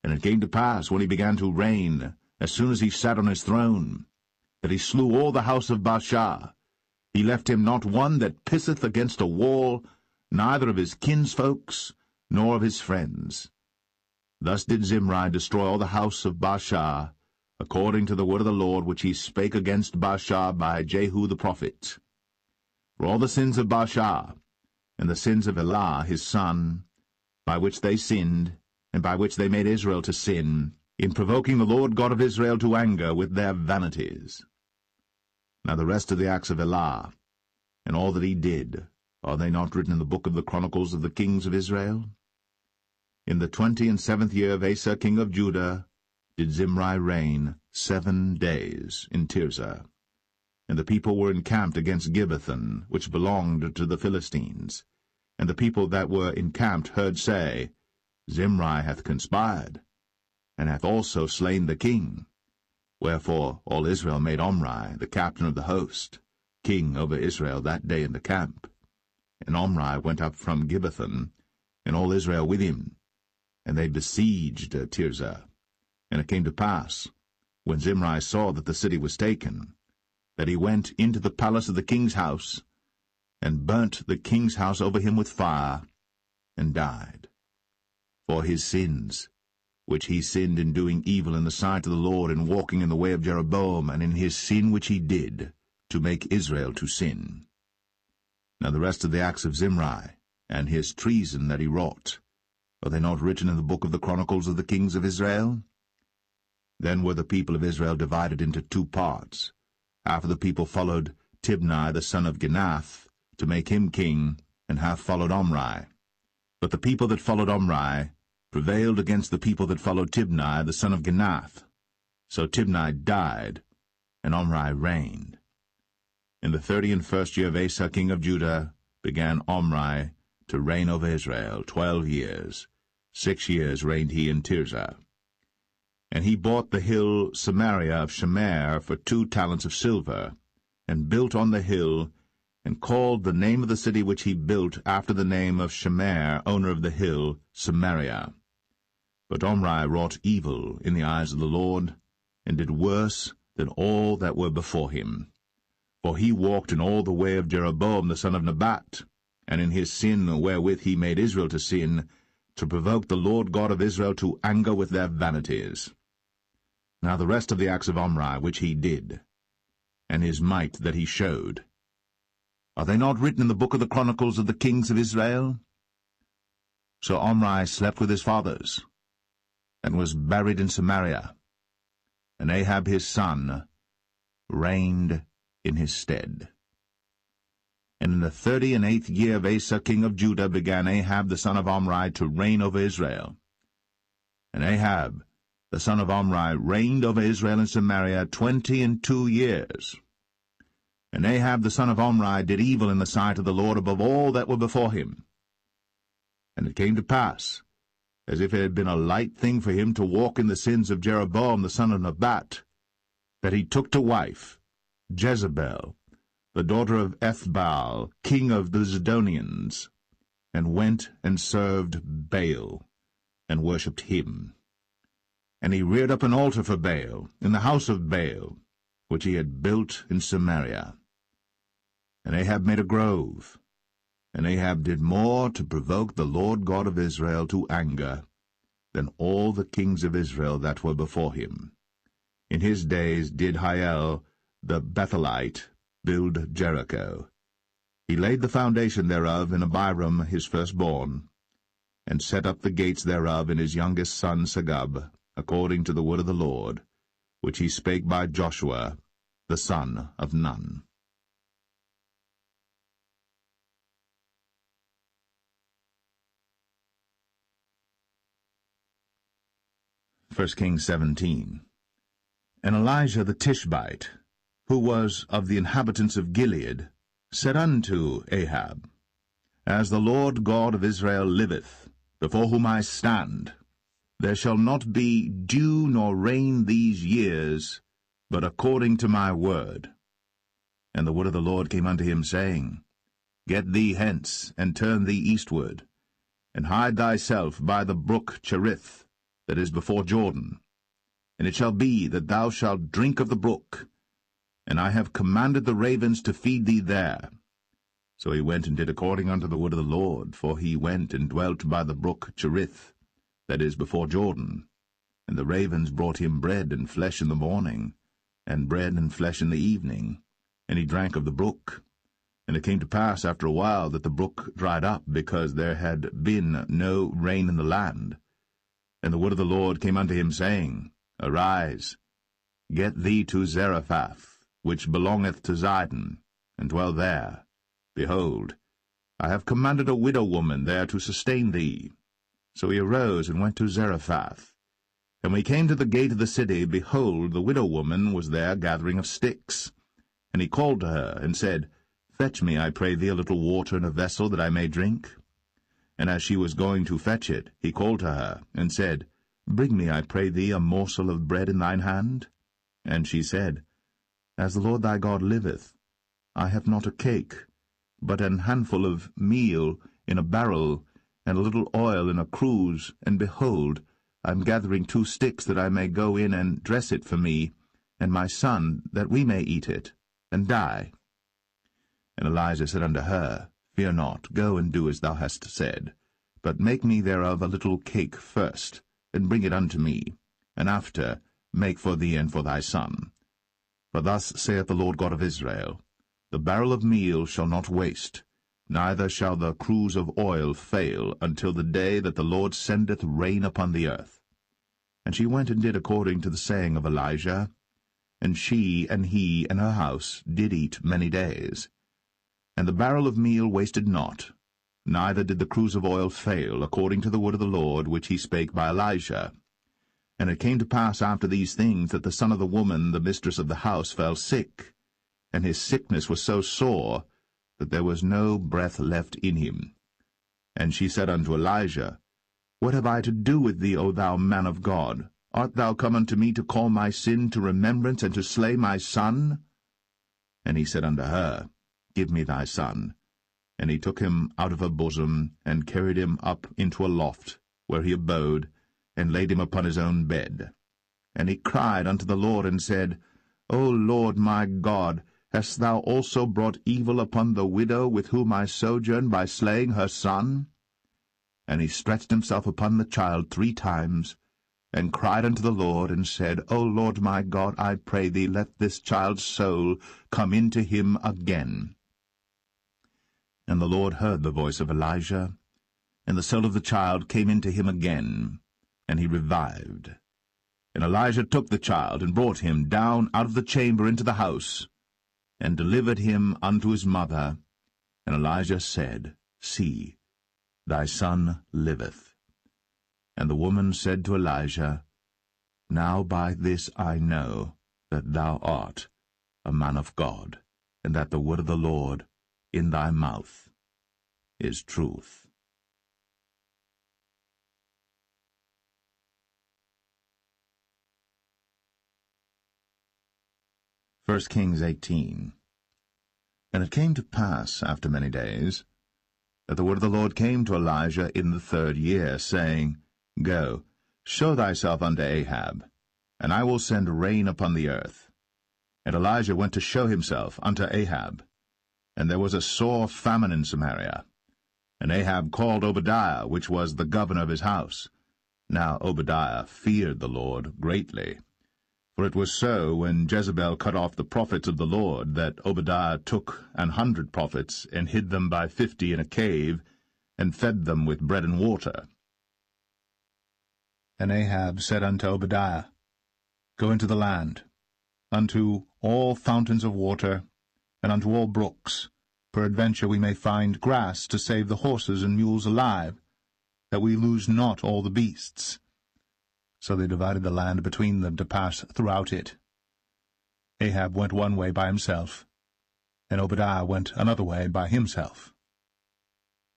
And it came to pass, when he began to reign, as soon as he sat on his throne, that he slew all the house of Baasha. He left him not one that pisseth against a wall, neither of his kinsfolks, nor of his friends. Thus did Zimri destroy all the house of Baasha, according to the word of the Lord which he spake against Baasha by Jehu the prophet. For all the sins of Baasha, and the sins of Elah his son, by which they sinned, and by which they made Israel to sin, in provoking the Lord God of Israel to anger with their vanities. Now the rest of the acts of Elah, and all that he did, are they not written in the book of the Chronicles of the kings of Israel? In the 27th year of Asa king of Judah did Zimri reign 7 days in Tirzah. And the people were encamped against Gibbethon, which belonged to the Philistines. And the people that were encamped heard say, Zimri hath conspired, and hath also slain the king. Wherefore all Israel made Omri, the captain of the host, king over Israel that day in the camp. And Omri went up from Gibbethon, and all Israel with him, and they besieged Tirzah. And it came to pass, when Zimri saw that the city was taken, that he went into the palace of the king's house, and burnt the king's house over him with fire, and died. For his sins, which he sinned in doing evil in the sight of the Lord, in walking in the way of Jeroboam, and in his sin which he did, to make Israel to sin. Now the rest of the acts of Zimri, and his treason that he wrought, are they not written in the book of the Chronicles of the kings of Israel? Then were the people of Israel divided into 2 parts. Half of the people followed Tibni the son of Ginath, to make him king, and half followed Omri. But the people that followed Omri prevailed against the people that followed Tibni the son of Ginath. So Tibni died, and Omri reigned. In the 31st year of Asa king of Judah began Omri to reign over Israel 12 years. 6 years reigned he in Tirzah. And he bought the hill Samaria of Shemer for 2 talents of silver, and built on the hill, and called the name of the city which he built after the name of Shemer, owner of the hill, Samaria. But Omri wrought evil in the eyes of the Lord, and did worse than all that were before him. For he walked in all the way of Jeroboam the son of Nebat, and in his sin wherewith he made Israel to sin, to provoke the Lord God of Israel to anger with their vanities. Now the rest of the acts of Omri which he did, and his might that he showed, are they not written in the book of the Chronicles of the kings of Israel? So Omri slept with his fathers, and was buried in Samaria, and Ahab his son reigned in his stead. And in the 38th year of Asa king of Judah began Ahab the son of Omri to reign over Israel. And Ahab the son of Omri reigned over Israel in Samaria 22 years. And Ahab the son of Omri did evil in the sight of the Lord above all that were before him. And it came to pass, as if it had been a light thing for him to walk in the sins of Jeroboam the son of Nebat, that he took to wife Jezebel, the daughter of Ethbaal, king of the Zidonians, and went and served Baal, and worshipped him. And he reared up an altar for Baal in the house of Baal, which he had built in Samaria. And Ahab made a grove, and Ahab did more to provoke the Lord God of Israel to anger than all the kings of Israel that were before him. In his days did Hiel the Bethelite build Jericho. He laid the foundation thereof in Abiram his firstborn, and set up the gates thereof in his youngest son Segub, according to the word of the Lord, which he spake by Joshua the son of Nun. 1 Kings 17. And Elijah the Tishbite, who was of the inhabitants of Gilead, said unto Ahab, As the Lord God of Israel liveth, before whom I stand, there shall not be dew nor rain these years, but according to my word. And the word of the Lord came unto him, saying, Get thee hence, and turn thee eastward, and hide thyself by the brook Cherith, that is before Jordan. And it shall be that thou shalt drink of the brook, and I have commanded the ravens to feed thee there. So he went and did according unto the word of the Lord, for he went and dwelt by the brook Cherith, that is before Jordan. And the ravens brought him bread and flesh in the morning, and bread and flesh in the evening, and he drank of the brook. And it came to pass after a while that the brook dried up, because there had been no rain in the land. And the word of the Lord came unto him, saying, Arise, get thee to Zarephath, which belongeth to Zidon, and dwell there. Behold, I have commanded a widow woman there to sustain thee. So he arose and went to Zarephath. And when he came to the gate of the city, behold, the widow woman was there gathering of sticks. And he called to her, and said, Fetch me, I pray thee, a little water in a vessel, that I may drink. And as she was going to fetch it, he called to her, and said, Bring me, I pray thee, a morsel of bread in thine hand. And she said, As the Lord thy God liveth, I have not a cake, but an handful of meal in a barrel, and a little oil in a cruse, and behold, I am gathering 2 sticks, that I may go in and dress it for me, and my son, that we may eat it, and die. And Elijah said unto her, Fear not, go and do as thou hast said, but make me thereof a little cake first, and bring it unto me, and after make for thee and for thy son. For thus saith the Lord God of Israel, The barrel of meal shall not waste, neither shall the cruse of oil fail, until the day that the Lord sendeth rain upon the earth. And she went and did according to the saying of Elijah, and she and he and her house did eat many days. And the barrel of meal wasted not, neither did the cruse of oil fail, according to the word of the Lord, which he spake by Elijah. And it came to pass after these things, that the son of the woman, the mistress of the house, fell sick, and his sickness was so sore, that there was no breath left in him. And she said unto Elijah, What have I to do with thee, O thou man of God? Art thou come unto me to call my sin to remembrance, and to slay my son? And he said unto her, give me thy son. And he took him out of her bosom, and carried him up into a loft, where he abode, and laid him upon his own bed. And he cried unto the Lord, and said, O Lord my God, hast thou also brought evil upon the widow with whom I sojourn by slaying her son? And he stretched himself upon the child 3 times, and cried unto the Lord, and said, O Lord my God, I pray thee, let this child's soul come into him again. And the Lord heard the voice of Elijah, and the soul of the child came into him again, and he revived. And Elijah took the child, and brought him down out of the chamber into the house, and delivered him unto his mother. And Elijah said, See, thy son liveth. And the woman said to Elijah, Now by this I know that thou art a man of God, and that the word of the Lord in thy mouth is truth. 1 Kings 18. And it came to pass, after many days, that the word of the Lord came to Elijah in the 3rd year, saying, Go, show thyself unto Ahab, and I will send rain upon the earth. And Elijah went to show himself unto Ahab. And there was a sore famine in Samaria. And Ahab called Obadiah, which was the governor of his house. Now Obadiah feared the Lord greatly. For it was so, when Jezebel cut off the prophets of the Lord, that Obadiah took 100 prophets, and hid them by 50 in a cave, and fed them with bread and water. And Ahab said unto Obadiah, Go into the land, unto all fountains of water, and unto all brooks. Peradventure we may find grass to save the horses and mules alive, that we lose not all the beasts. So they divided the land between them to pass throughout it. Ahab went one way by himself, and Obadiah went another way by himself.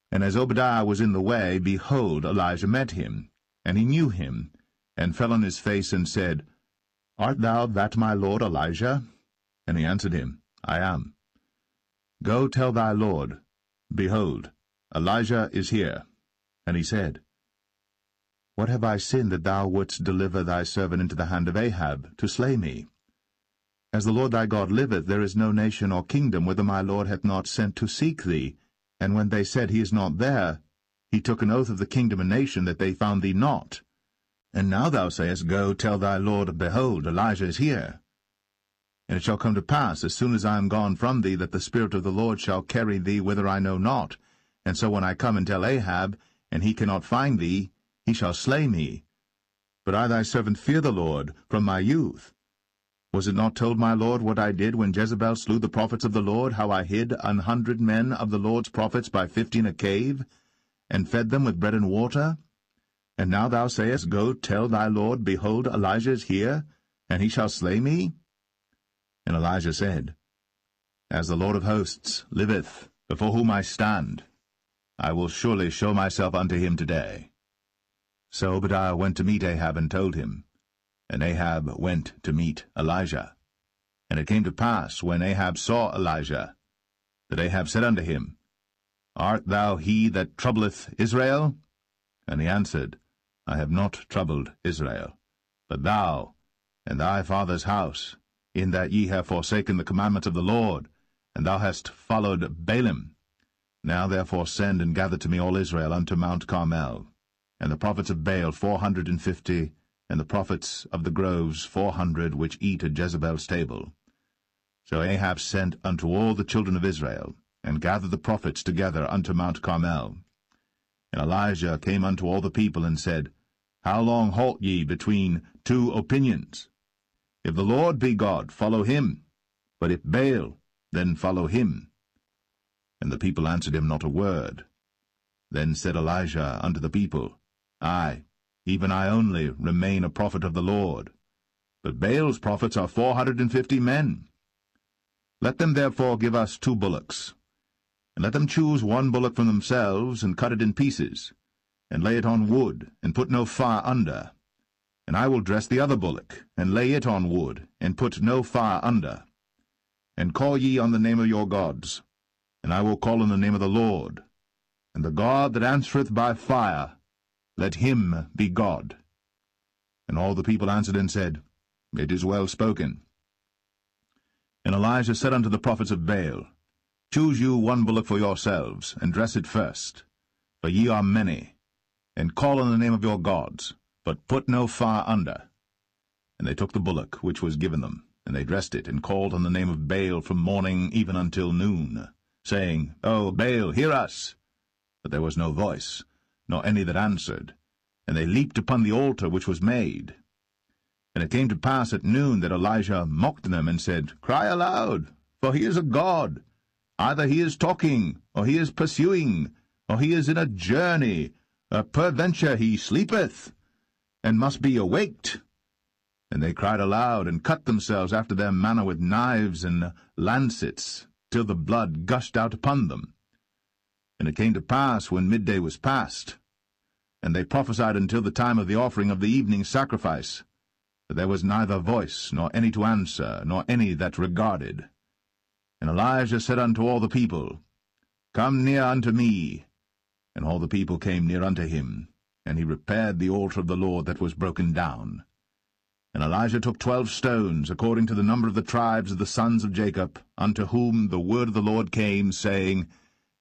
And as Obadiah was in the way, behold, Elijah met him, and he knew him, and fell on his face, and said, Art thou that my lord Elijah? And he answered him, I am. Go tell thy lord, Behold, Elijah is here. And he said, What have I sinned that thou wouldst deliver thy servant into the hand of Ahab, to slay me? As the Lord thy God liveth, there is no nation or kingdom whither my lord hath not sent to seek thee. And when they said, He is not there, he took an oath of the kingdom and nation that they found thee not. And now thou sayest, Go, tell thy lord, Behold, Elijah is here. And it shall come to pass, as soon as I am gone from thee, that the Spirit of the Lord shall carry thee whither I know not. And so when I come and tell Ahab, and he cannot find thee, he shall slay me. But I thy servant fear the Lord from my youth. Was it not told my lord what I did when Jezebel slew the prophets of the Lord, how I hid 100 men of the Lord's prophets by 50 in a cave, and fed them with bread and water? And now thou sayest, Go tell thy lord, Behold, Elijah is here, and he shall slay me? And Elijah said, As the Lord of hosts liveth, before whom I stand, I will surely show myself unto him today. So Obadiah went to meet Ahab, and told him. And Ahab went to meet Elijah. And it came to pass, when Ahab saw Elijah, that Ahab said unto him, Art thou he that troubleth Israel? And he answered, I have not troubled Israel, but thou and thy father's house, in that ye have forsaken the commandment of the Lord, and thou hast followed Baalim. Now therefore send and gather to me all Israel unto Mount Carmel, and the prophets of Baal 450, and the prophets of the groves 400, which eat at Jezebel's table. So Ahab sent unto all the children of Israel, and gathered the prophets together unto Mount Carmel. And Elijah came unto all the people, and said, How long halt ye between 2 opinions? If the Lord be God, follow him. But if Baal, then follow him. And the people answered him not a word. Then said Elijah unto the people, I, even I only, remain a prophet of the Lord. But Baal's prophets are 450 men. Let them therefore give us 2 bullocks. And let them choose 1 bullock from themselves, and cut it in pieces, and lay it on wood, and put no fire under. And I will dress the other bullock, and lay it on wood, and put no fire under. And call ye on the name of your gods, and I will call on the name of the Lord, and the God that answereth by fire, let him be God. And all the people answered and said, It is well spoken. And Elijah said unto the prophets of Baal, Choose you one bullock for yourselves, and dress it first, for ye are many, and call on the name of your gods, but put no fire under. And they took the bullock which was given them, and they dressed it, and called on the name of Baal from morning even until noon, saying, O Baal, hear us! But there was no voice, nor any that answered, and they leaped upon the altar which was made. And it came to pass at noon that Elijah mocked them, and said, Cry aloud, for he is a god. Either he is talking, or he is pursuing, or he is in a journey, or peradventure he sleepeth, and must be awaked. And they cried aloud, and cut themselves after their manner with knives and lancets, till the blood gushed out upon them. And it came to pass, when midday was past, and they prophesied until the time of the offering of the evening sacrifice, that there was neither voice, nor any to answer, nor any that regarded. And Elijah said unto all the people, Come near unto me. And all the people came near unto him, and he repaired the altar of the Lord that was broken down. And Elijah took 12 stones, according to the number of the tribes of the sons of Jacob, unto whom the word of the Lord came, saying,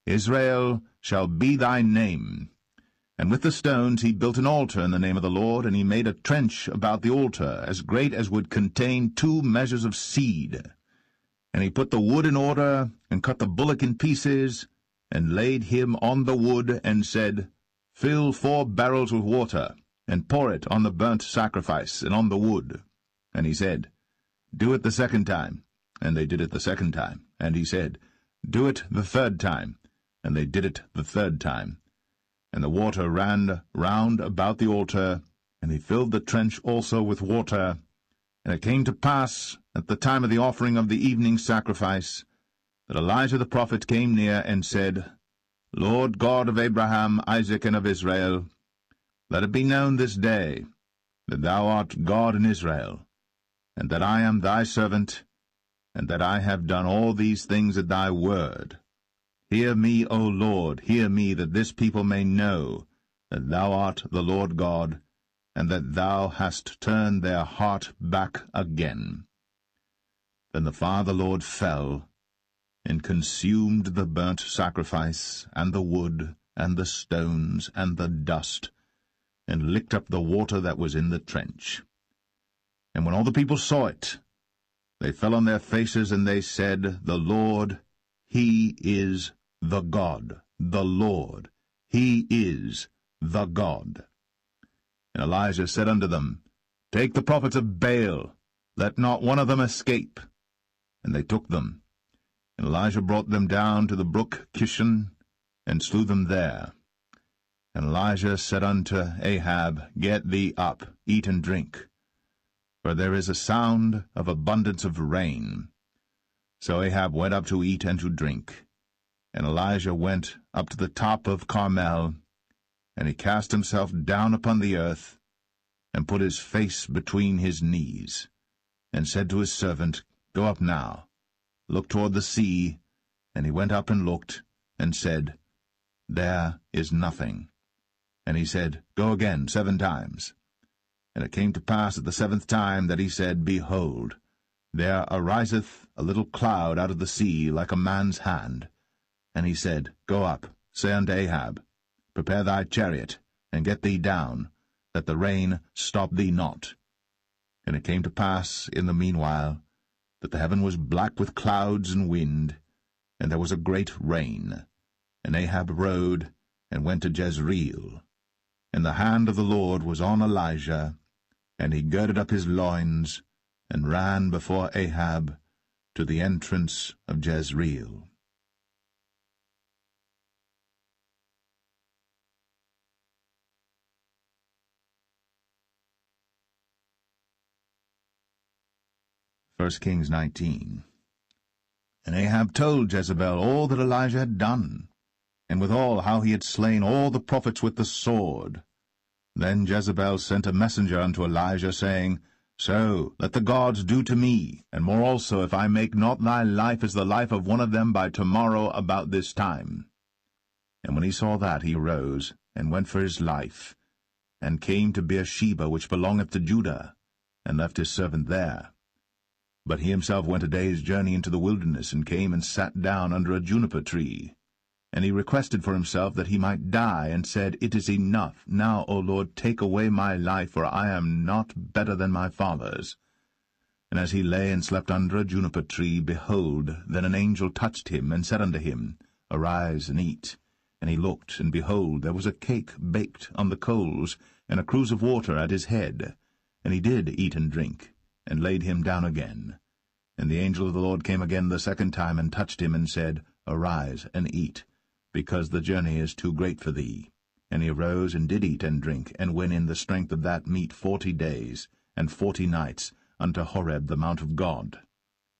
Israel shall be thy name. And with the stones he built an altar in the name of the Lord, and he made a trench about the altar, as great as would contain 2 measures of seed. And he put the wood in order, and cut the bullock in pieces, and laid him on the wood, and said, Fill 4 barrels with water, and pour it on the burnt sacrifice, and on the wood. And he said, Do it the 2nd time. And they did it the 2nd time. And he said, Do it the 3rd time. And they did it the 3rd time. And the water ran round about the altar, and he filled the trench also with water. And it came to pass, at the time of the offering of the evening sacrifice, that Elijah the prophet came near and said, Lord God of Abraham, Isaac, and of Israel, let it be known this day that thou art God in Israel, and that I am thy servant, and that I have done all these things at thy word. Hear me, O Lord, hear me, that this people may know that thou art the Lord God, and that thou hast turned their heart back again. Then the fire of the Lord fell, and consumed the burnt sacrifice, and the wood, and the stones, and the dust, and licked up the water that was in the trench. And when all the people saw it, they fell on their faces, and they said, The Lord, he is the God, the Lord, he is the God. And Elijah said unto them, Take the prophets of Baal, let not one of them escape. And they took them. And Elijah brought them down to the brook Kishon, and slew them there. And Elijah said unto Ahab, Get thee up, eat and drink, for there is a sound of abundance of rain. So Ahab went up to eat and to drink. And Elijah went up to the top of Carmel, and he cast himself down upon the earth, and put his face between his knees, and said to his servant, Go up now, look toward the sea. And he went up and looked, and said, There is nothing. And he said, Go again 7 times. And it came to pass at the 7th time that he said, Behold, there ariseth a little cloud out of the sea like a man's hand. And he said, Go up, say unto Ahab, Prepare thy chariot, and get thee down, that the rain stop thee not. And it came to pass in the meanwhile that the heaven was black with clouds and wind, and there was a great rain. And Ahab rode, and went to Jezreel. And the hand of the Lord was on Elijah, and he girded up his loins, and ran before Ahab to the entrance of Jezreel. First Kings 19. And Ahab told Jezebel all that Elijah had done, and withal how he had slain all the prophets with the sword. Then Jezebel sent a messenger unto Elijah, saying, So let the gods do to me, and more also, if I make not thy life as the life of one of them by tomorrow about this time. And when he saw that, he arose, and went for his life, and came to Beersheba, which belongeth to Judah, and left his servant there. But he himself went a day's journey into the wilderness, and came and sat down under a juniper tree. And he requested for himself that he might die, and said, It is enough. Now, O Lord, take away my life, for I am not better than my fathers. And as he lay and slept under a juniper tree, behold, then an angel touched him, and said unto him, Arise and eat. And he looked, and behold, there was a cake baked on the coals, and a cruse of water at his head. And he did eat and drink, and laid him down again. And the angel of the Lord came again the second time, and touched him, and said, Arise and eat, because the journey is too great for thee. And he arose, and did eat and drink, and went in the strength of that meat 40 days, and 40 nights, unto Horeb the mount of God.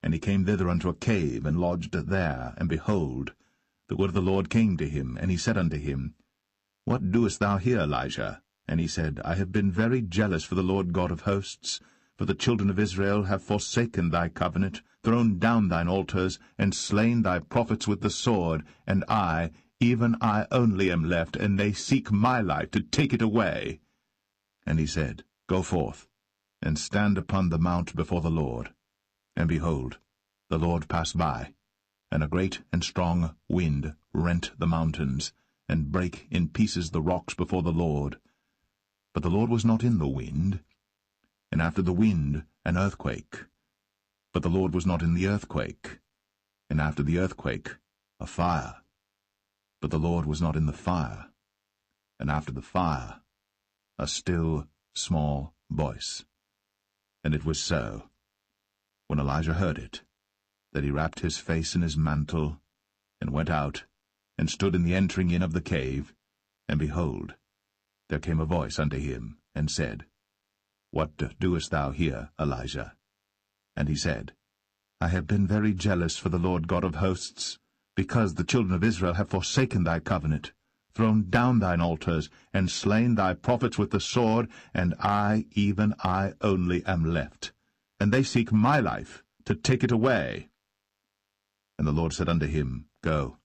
And he came thither unto a cave, and lodged there. And behold, the word of the Lord came to him, and he said unto him, What doest thou here, Elijah? And he said, I have been very jealous for the Lord God of hosts, for the children of Israel have forsaken thy covenant, thrown down thine altars, and slain thy prophets with the sword, and I, even I only am left, and they seek my life to take it away. And he said, Go forth, and stand upon the mount before the Lord. And behold, the Lord passed by, and a great and strong wind rent the mountains, and brake in pieces the rocks before the Lord. But the Lord was not in the wind. And after the wind an earthquake. But the Lord was not in the earthquake. And after the earthquake a fire. But the Lord was not in the fire. And after the fire a still small voice. And it was so, when Elijah heard it, that he wrapped his face in his mantle, and went out, and stood in the entering in of the cave. And behold, there came a voice unto him, and said, What doest thou here, Elijah? And he said, I have been very jealous for the Lord God of hosts, because the children of Israel have forsaken thy covenant, thrown down thine altars, and slain thy prophets with the sword, and I, even I only, am left. And they seek my life, to take it away. And the Lord said unto him, Go,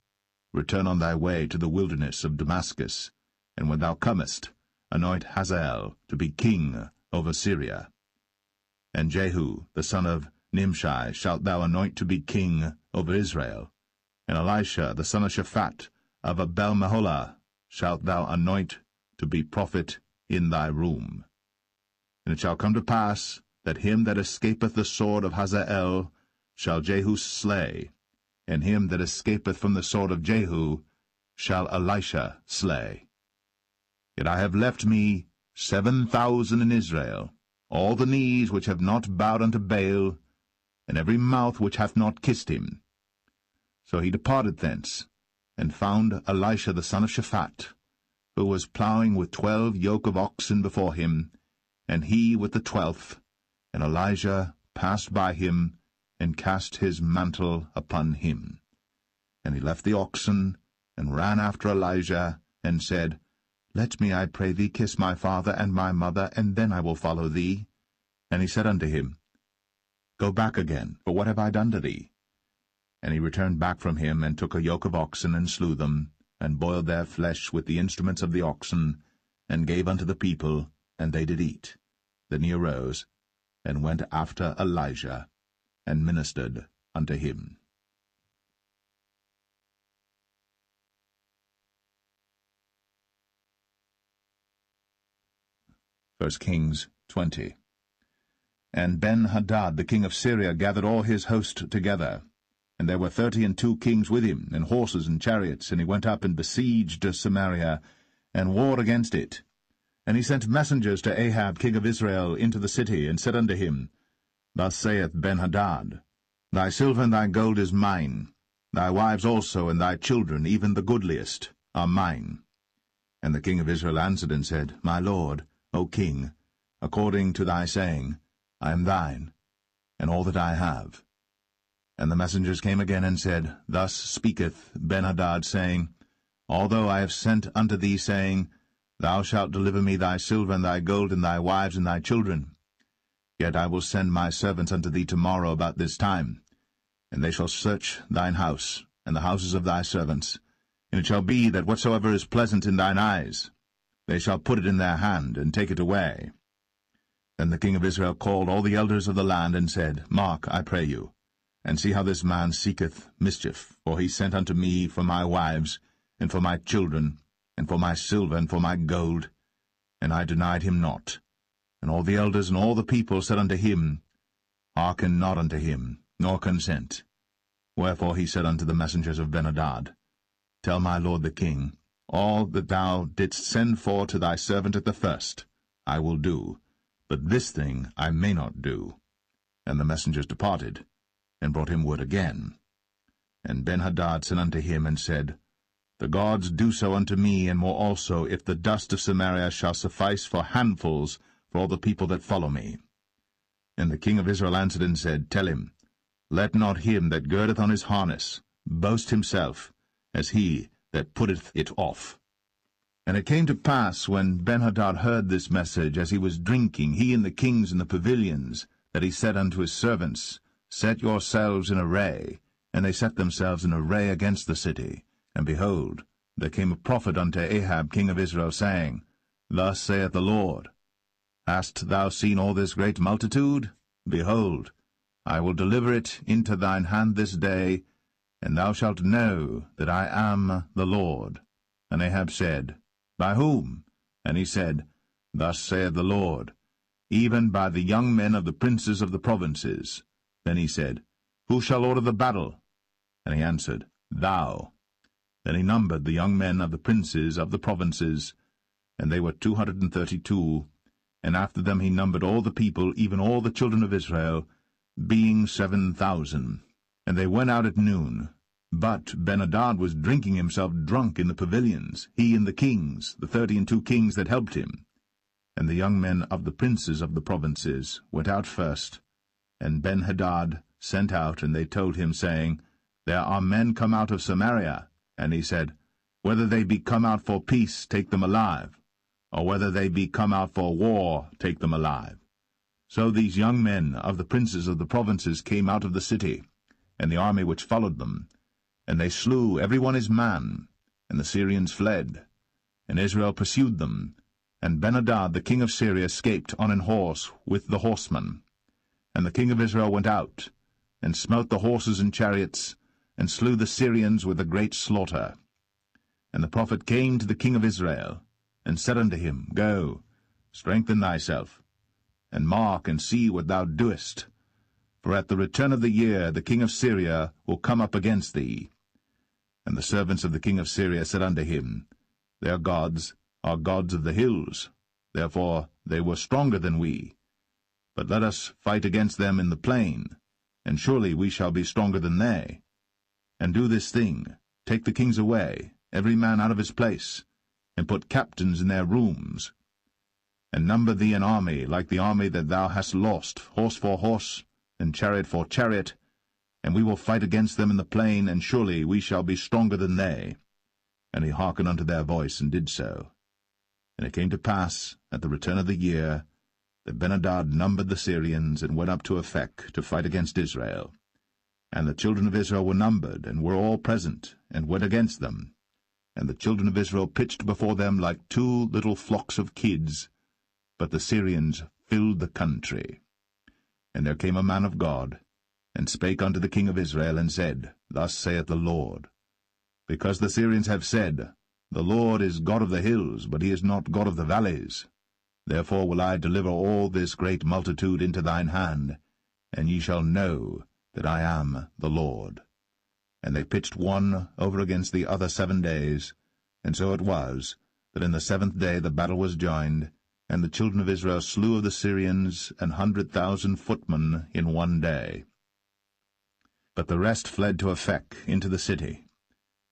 return on thy way to the wilderness of Damascus, and when thou comest, anoint Hazael to be king over Syria. And Jehu, the son of Nimshi, shalt thou anoint to be king over Israel. And Elisha, the son of Shaphat, of Abel-Meholah, shalt thou anoint to be prophet in thy room. And it shall come to pass that him that escapeth the sword of Hazael shall Jehu slay, and him that escapeth from the sword of Jehu shall Elisha slay. Yet I have left me 7,000 in Israel, all the knees which have not bowed unto Baal, and every mouth which hath not kissed him. So he departed thence, and found Elisha the son of Shaphat, who was plowing with 12 yoke of oxen before him, and he with the 12th. And Elijah passed by him, and cast his mantle upon him. And he left the oxen, and ran after Elijah, and said, Let me, I pray thee, kiss my father and my mother, and then I will follow thee. And he said unto him, Go back again, for what have I done to thee? And he returned back from him, and took a yoke of oxen, and slew them, and boiled their flesh with the instruments of the oxen, and gave unto the people, and they did eat. Then he arose, and went after Elijah, and ministered unto him. 1 Kings 20. And Ben-Hadad the king of Syria gathered all his host together, and there were 32 kings with him, and horses and chariots, and he went up and besieged Samaria, and warred against it. And he sent messengers to Ahab king of Israel into the city, and said unto him, Thus saith Ben-Hadad, Thy silver and thy gold is mine, thy wives also and thy children, even the goodliest, are mine. And the king of Israel answered and said, My lord, O king, according to thy saying, I am thine, and all that I have. And the messengers came again and said, Thus speaketh Ben-Hadad, saying, Although I have sent unto thee, saying, Thou shalt deliver me thy silver and thy gold and thy wives and thy children, Yet I will send my servants unto thee tomorrow about this time, and they shall search thine house, and the houses of thy servants. And it shall be that whatsoever is pleasant in thine eyes, they shall put it in their hand, and take it away. Then the king of Israel called all the elders of the land, and said, Mark, I pray you, and see how this man seeketh mischief, for he sent unto me for my wives, and for my children, and for my silver, and for my gold, and I denied him not. And all the elders and all the people said unto him, Hearken not unto him, nor consent. Wherefore he said unto the messengers of Ben-hadad, Tell my lord the king, all that thou didst send for to thy servant at the first, I will do, but this thing I may not do. And the messengers departed, and brought him word again. And Ben-hadad sent unto him, and said, The gods do so unto me, and more also, if the dust of Samaria shall suffice for handfuls for all the people that follow me. And the king of Israel answered and said, Tell him, Let not him that girdeth on his harness boast himself, as he that putteth it off. And it came to pass, when Ben-hadad heard this message, as he was drinking, he and the kings in the pavilions, that he said unto his servants, Set yourselves in array. And they set themselves in array against the city. And behold, there came a prophet unto Ahab king of Israel, saying, Thus saith the Lord, Hast thou seen all this great multitude? Behold, I will deliver it into thine hand this day, and thou shalt know that I am the Lord. And Ahab said, By whom? And he said, Thus saith the Lord, Even by the young men of the princes of the provinces. Then he said, Who shall order the battle? And he answered, Thou. Then he numbered the young men of the princes of the provinces, and they were 232, and after them he numbered all the people, even all the children of Israel, being 7,000. And they went out at noon. But Ben-hadad was drinking himself drunk in the pavilions, he and the kings, the 32 kings that helped him. And the young men of the princes of the provinces went out first, and Ben-hadad sent out, and they told him, saying, There are men come out of Samaria. And he said, Whether they be come out for peace, take them alive, or whether they be come out for war, take them alive. So these young men of the princes of the provinces came out of the city, and the army which followed them, and they slew every one his man, and the Syrians fled. And Israel pursued them, and Ben-hadad the king of Syria escaped on an horse with the horsemen. And the king of Israel went out, and smote the horses and chariots, and slew the Syrians with a great slaughter. And the prophet came to the king of Israel, and said unto him, Go, strengthen thyself, and mark and see what thou doest. For at the return of the year the king of Syria will come up against thee. And the servants of the king of Syria said unto him, Their gods are gods of the hills, therefore they were stronger than we. But let us fight against them in the plain, and surely we shall be stronger than they. And do this thing, take the kings away, every man out of his place, and put captains in their rooms. And number thee an army like the army that thou hast lost, horse for horse, and chariot for chariot, and we will fight against them in the plain, and surely we shall be stronger than they. And he hearkened unto their voice, and did so. And it came to pass, at the return of the year, that Ben-hadad numbered the Syrians, and went up to Aphek to fight against Israel. And the children of Israel were numbered, and were all present, and went against them. And the children of Israel pitched before them like 2 little flocks of kids, but the Syrians filled the country. And there came a man of God, and spake unto the king of Israel, and said, Thus saith the Lord, Because the Syrians have said, The Lord is God of the hills, but he is not God of the valleys. Therefore will I deliver all this great multitude into thine hand, and ye shall know that I am the Lord. And they pitched one over against the other 7 days, and so it was, that in the 7th day the battle was joined, and the children of Israel slew of the Syrians 100,000 footmen in 1 day. But the rest fled to Aphek into the city,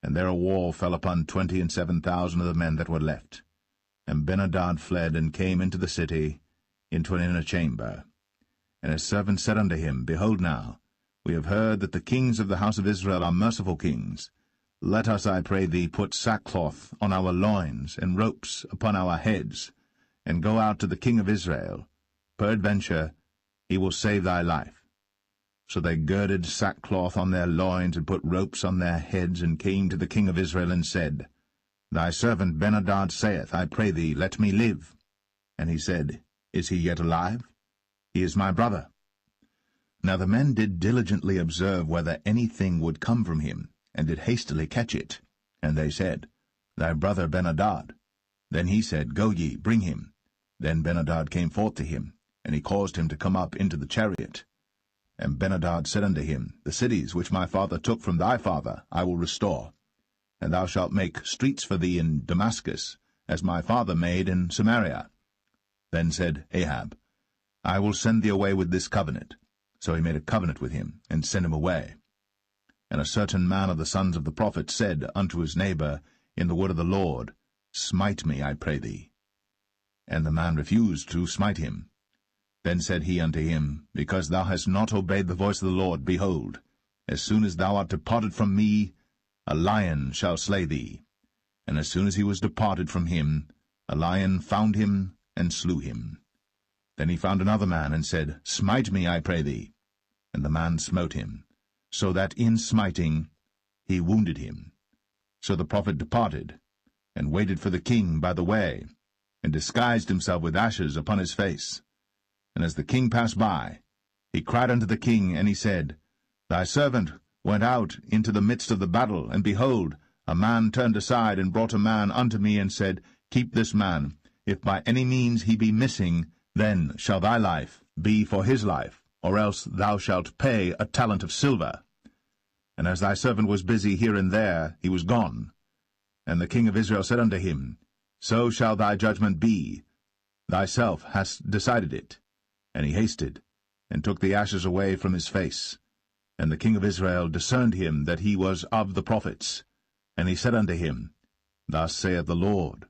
and there a wall fell upon 27,000 of the men that were left. And Ben-hadad fled, and came into the city, into an inner chamber. And his servants said unto him, Behold now, we have heard that the kings of the house of Israel are merciful kings. Let us, I pray thee, put sackcloth on our loins, and ropes upon our heads, and go out to the king of Israel. Peradventure he will save thy life. So they girded sackcloth on their loins, and put ropes on their heads, and came to the king of Israel, and said, Thy servant Ben-hadad saith, I pray thee, let me live. And he said, Is he yet alive? He is my brother. Now the men did diligently observe whether anything would come from him, and did hastily catch it. And they said, Thy brother Ben-hadad. Then he said, Go ye, bring him. Then Ben-hadad came forth to him, and he caused him to come up into the chariot. And Ben-hadad said unto him, The cities which my father took from thy father I will restore, and thou shalt make streets for thee in Damascus, as my father made in Samaria. Then said Ahab, I will send thee away with this covenant. So he made a covenant with him, and sent him away. And a certain man of the sons of the prophets said unto his neighbor in the word of the Lord, Smite me, I pray thee. And the man refused to smite him. Then said he unto him, Because thou hast not obeyed the voice of the Lord, behold, as soon as thou art departed from me, a lion shall slay thee. And as soon as he was departed from him, a lion found him, and slew him. Then he found another man, and said, Smite me, I pray thee. And the man smote him, so that in smiting he wounded him. So the prophet departed, and waited for the king by the way, and disguised himself with ashes upon his face. And as the king passed by, he cried unto the king, and he said, Thy servant went out into the midst of the battle, and behold, a man turned aside, and brought a man unto me, and said, Keep this man. If by any means he be missing, then shall thy life be for his life, or else thou shalt pay a talent of silver. And as thy servant was busy here and there, he was gone. And the king of Israel said unto him, So shall thy judgment be. Thyself hast decided it. And he hasted, and took the ashes away from his face. And the king of Israel discerned him that he was of the prophets. And he said unto him, Thus saith the Lord,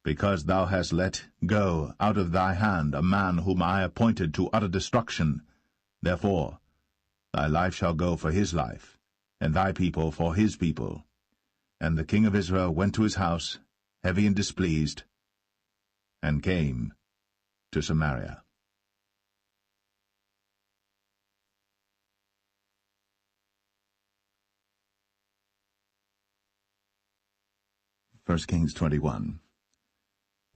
Because thou hast let go out of thy hand a man whom I appointed to utter destruction, therefore thy life shall go for his life, and thy people for his people. And the king of Israel went to his house, heavy and displeased, and came to Samaria. First Kings 21.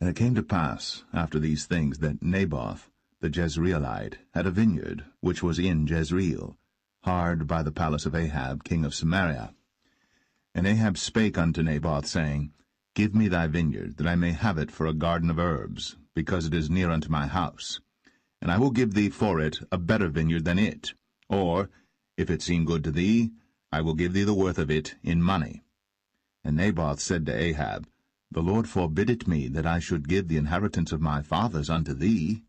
And it came to pass, after these things, that Naboth the Jezreelite had a vineyard, which was in Jezreel, hard by the palace of Ahab king of Samaria. And Ahab spake unto Naboth, saying, Give me thy vineyard, that I may have it for a garden of herbs, because it is near unto my house. And I will give thee for it a better vineyard than it. Or, if it seem good to thee, I will give thee the worth of it in money. And Naboth said to Ahab, The Lord forbid it me, that I should give the inheritance of my fathers unto thee.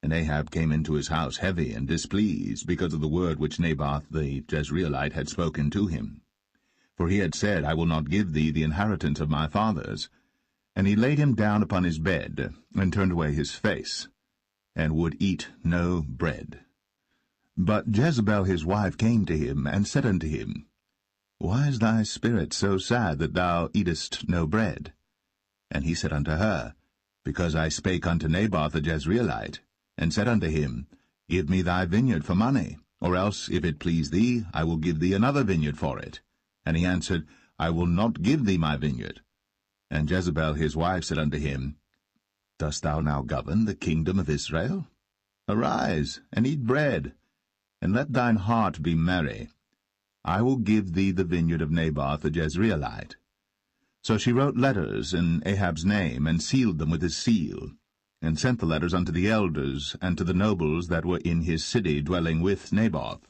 And Ahab came into his house heavy and displeased, because of the word which Naboth the Jezreelite had spoken to him. For he had said, I will not give thee the inheritance of my fathers. And he laid him down upon his bed, and turned away his face, and would eat no bread. But Jezebel his wife came to him, and said unto him, Why is thy spirit so sad that thou eatest no bread? And he said unto her, Because I spake unto Naboth the Jezreelite, and said unto him, Give me thy vineyard for money, or else, if it please thee, I will give thee another vineyard for it. And he answered, I will not give thee my vineyard. And Jezebel his wife said unto him, Dost thou now govern the kingdom of Israel? Arise, and eat bread, and let thine heart be merry. I will give thee the vineyard of Naboth the Jezreelite. So she wrote letters in Ahab's name, and sealed them with his seal, and sent the letters unto the elders and to the nobles that were in his city dwelling with Naboth.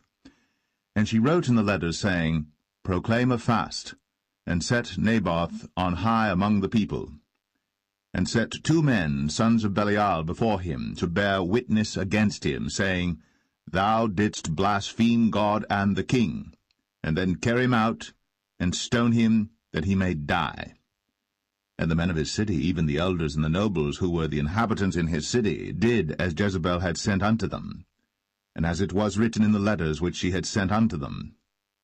And she wrote in the letters, saying, Proclaim a fast, and set Naboth on high among the people. And set 2 men, sons of Belial, before him, to bear witness against him, saying, Thou didst blaspheme God and the king. And then carry him out, and stone him, that he may die. And the men of his city, even the elders and the nobles, who were the inhabitants in his city, did as Jezebel had sent unto them, and as it was written in the letters which she had sent unto them.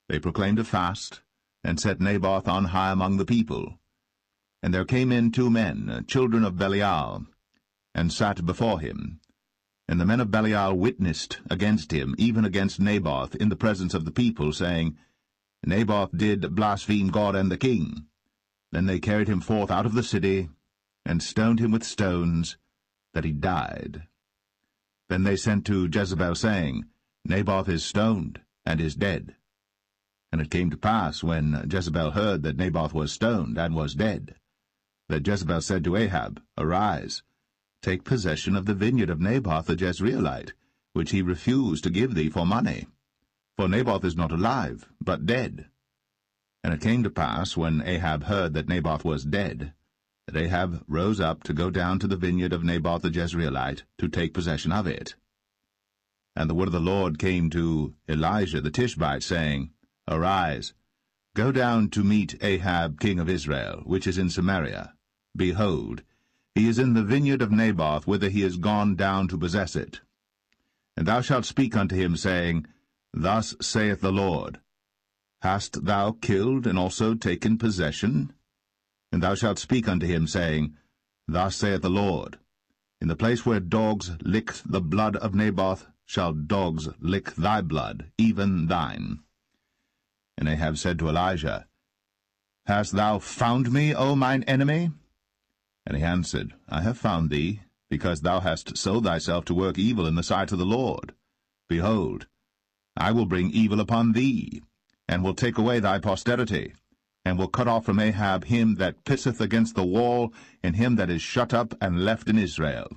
They proclaimed a fast, and set Naboth on high among the people. And there came in 2 men, children of Belial, and sat before him. And the men of Belial witnessed against him, even against Naboth, in the presence of the people, saying, Naboth did blaspheme God and the king. Then they carried him forth out of the city, and stoned him with stones, that he died. Then they sent to Jezebel, saying, Naboth is stoned, and is dead. And it came to pass, when Jezebel heard that Naboth was stoned, and was dead, that Jezebel said to Ahab, Arise, take possession of the vineyard of Naboth the Jezreelite, which he refused to give thee for money. For Naboth is not alive, but dead. And it came to pass, when Ahab heard that Naboth was dead, that Ahab rose up to go down to the vineyard of Naboth the Jezreelite, to take possession of it. And the word of the Lord came to Elijah the Tishbite, saying, Arise, go down to meet Ahab king of Israel, which is in Samaria. Behold, he is in the vineyard of Naboth, whither he is gone down to possess it. And thou shalt speak unto him, saying, Thus saith the Lord, Hast thou killed and also taken possession? And thou shalt speak unto him, saying, Thus saith the Lord, In the place where dogs licked the blood of Naboth shall dogs lick thy blood, even thine. And Ahab said to Elijah, Hast thou found me, O mine enemy? And he answered, I have found thee, because thou hast sold thyself to work evil in the sight of the Lord. Behold, I will bring evil upon thee, and will take away thy posterity, and will cut off from Ahab him that pisseth against the wall, and him that is shut up and left in Israel,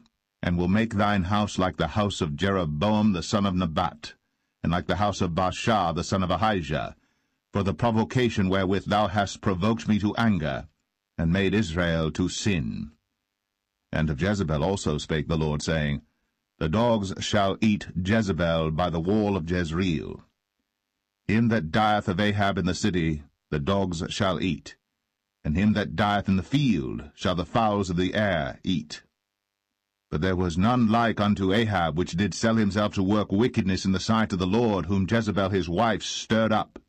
and will make thine house like the house of Jeroboam the son of Nebat, and like the house of Baasha the son of Ahijah, for the provocation wherewith thou hast provoked me to anger, and made Israel to sin. And of Jezebel also spake the Lord, saying, The dogs shall eat Jezebel by the wall of Jezreel. Him that dieth of Ahab in the city the dogs shall eat, and him that dieth in the field shall the fowls of the air eat. But there was none like unto Ahab, which did sell himself to work wickedness in the sight of the Lord, whom Jezebel his wife stirred up.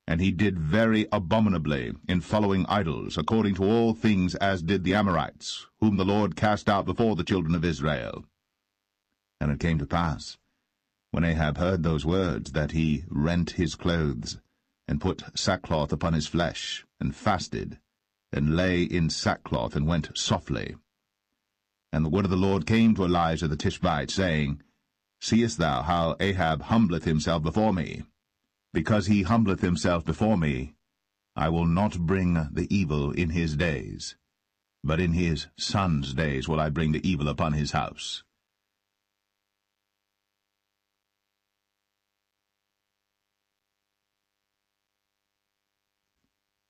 And he did very abominably in following idols, according to all things as did the Amorites, whom the Lord cast out before the children of Israel. And it came to pass, when Ahab heard those words, that he rent his clothes, and put sackcloth upon his flesh, and fasted, and lay in sackcloth, and went softly. And the word of the Lord came to Elijah the Tishbite, saying, Seest thou how Ahab humbleth himself before me? Because he humbleth himself before me, I will not bring the evil in his days, but in his son's days will I bring the evil upon his house.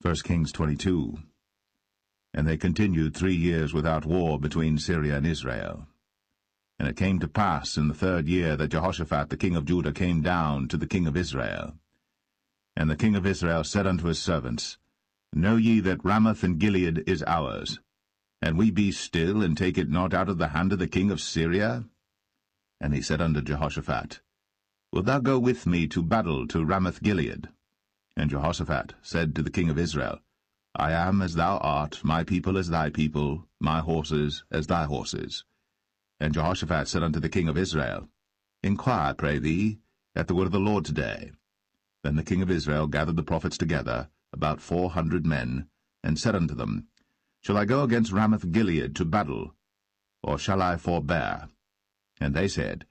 First Kings 22. And they continued 3 years without war between Syria and Israel. And it came to pass in the 3rd year that Jehoshaphat the king of Judah came down to the king of Israel. And the king of Israel said unto his servants, Know ye that Ramoth in Gilead is ours, and we be still, and take it not out of the hand of the king of Syria? And he said unto Jehoshaphat, Wilt thou go with me to battle to Ramoth Gilead? And Jehoshaphat said to the king of Israel, I am as thou art, my people as thy people, my horses as thy horses. And Jehoshaphat said unto the king of Israel, Inquire, pray thee, at the word of the Lord today. Then the king of Israel gathered the prophets together, about 400 men, and said unto them, Shall I go against Ramoth Gilead to battle, or shall I forbear? And they said,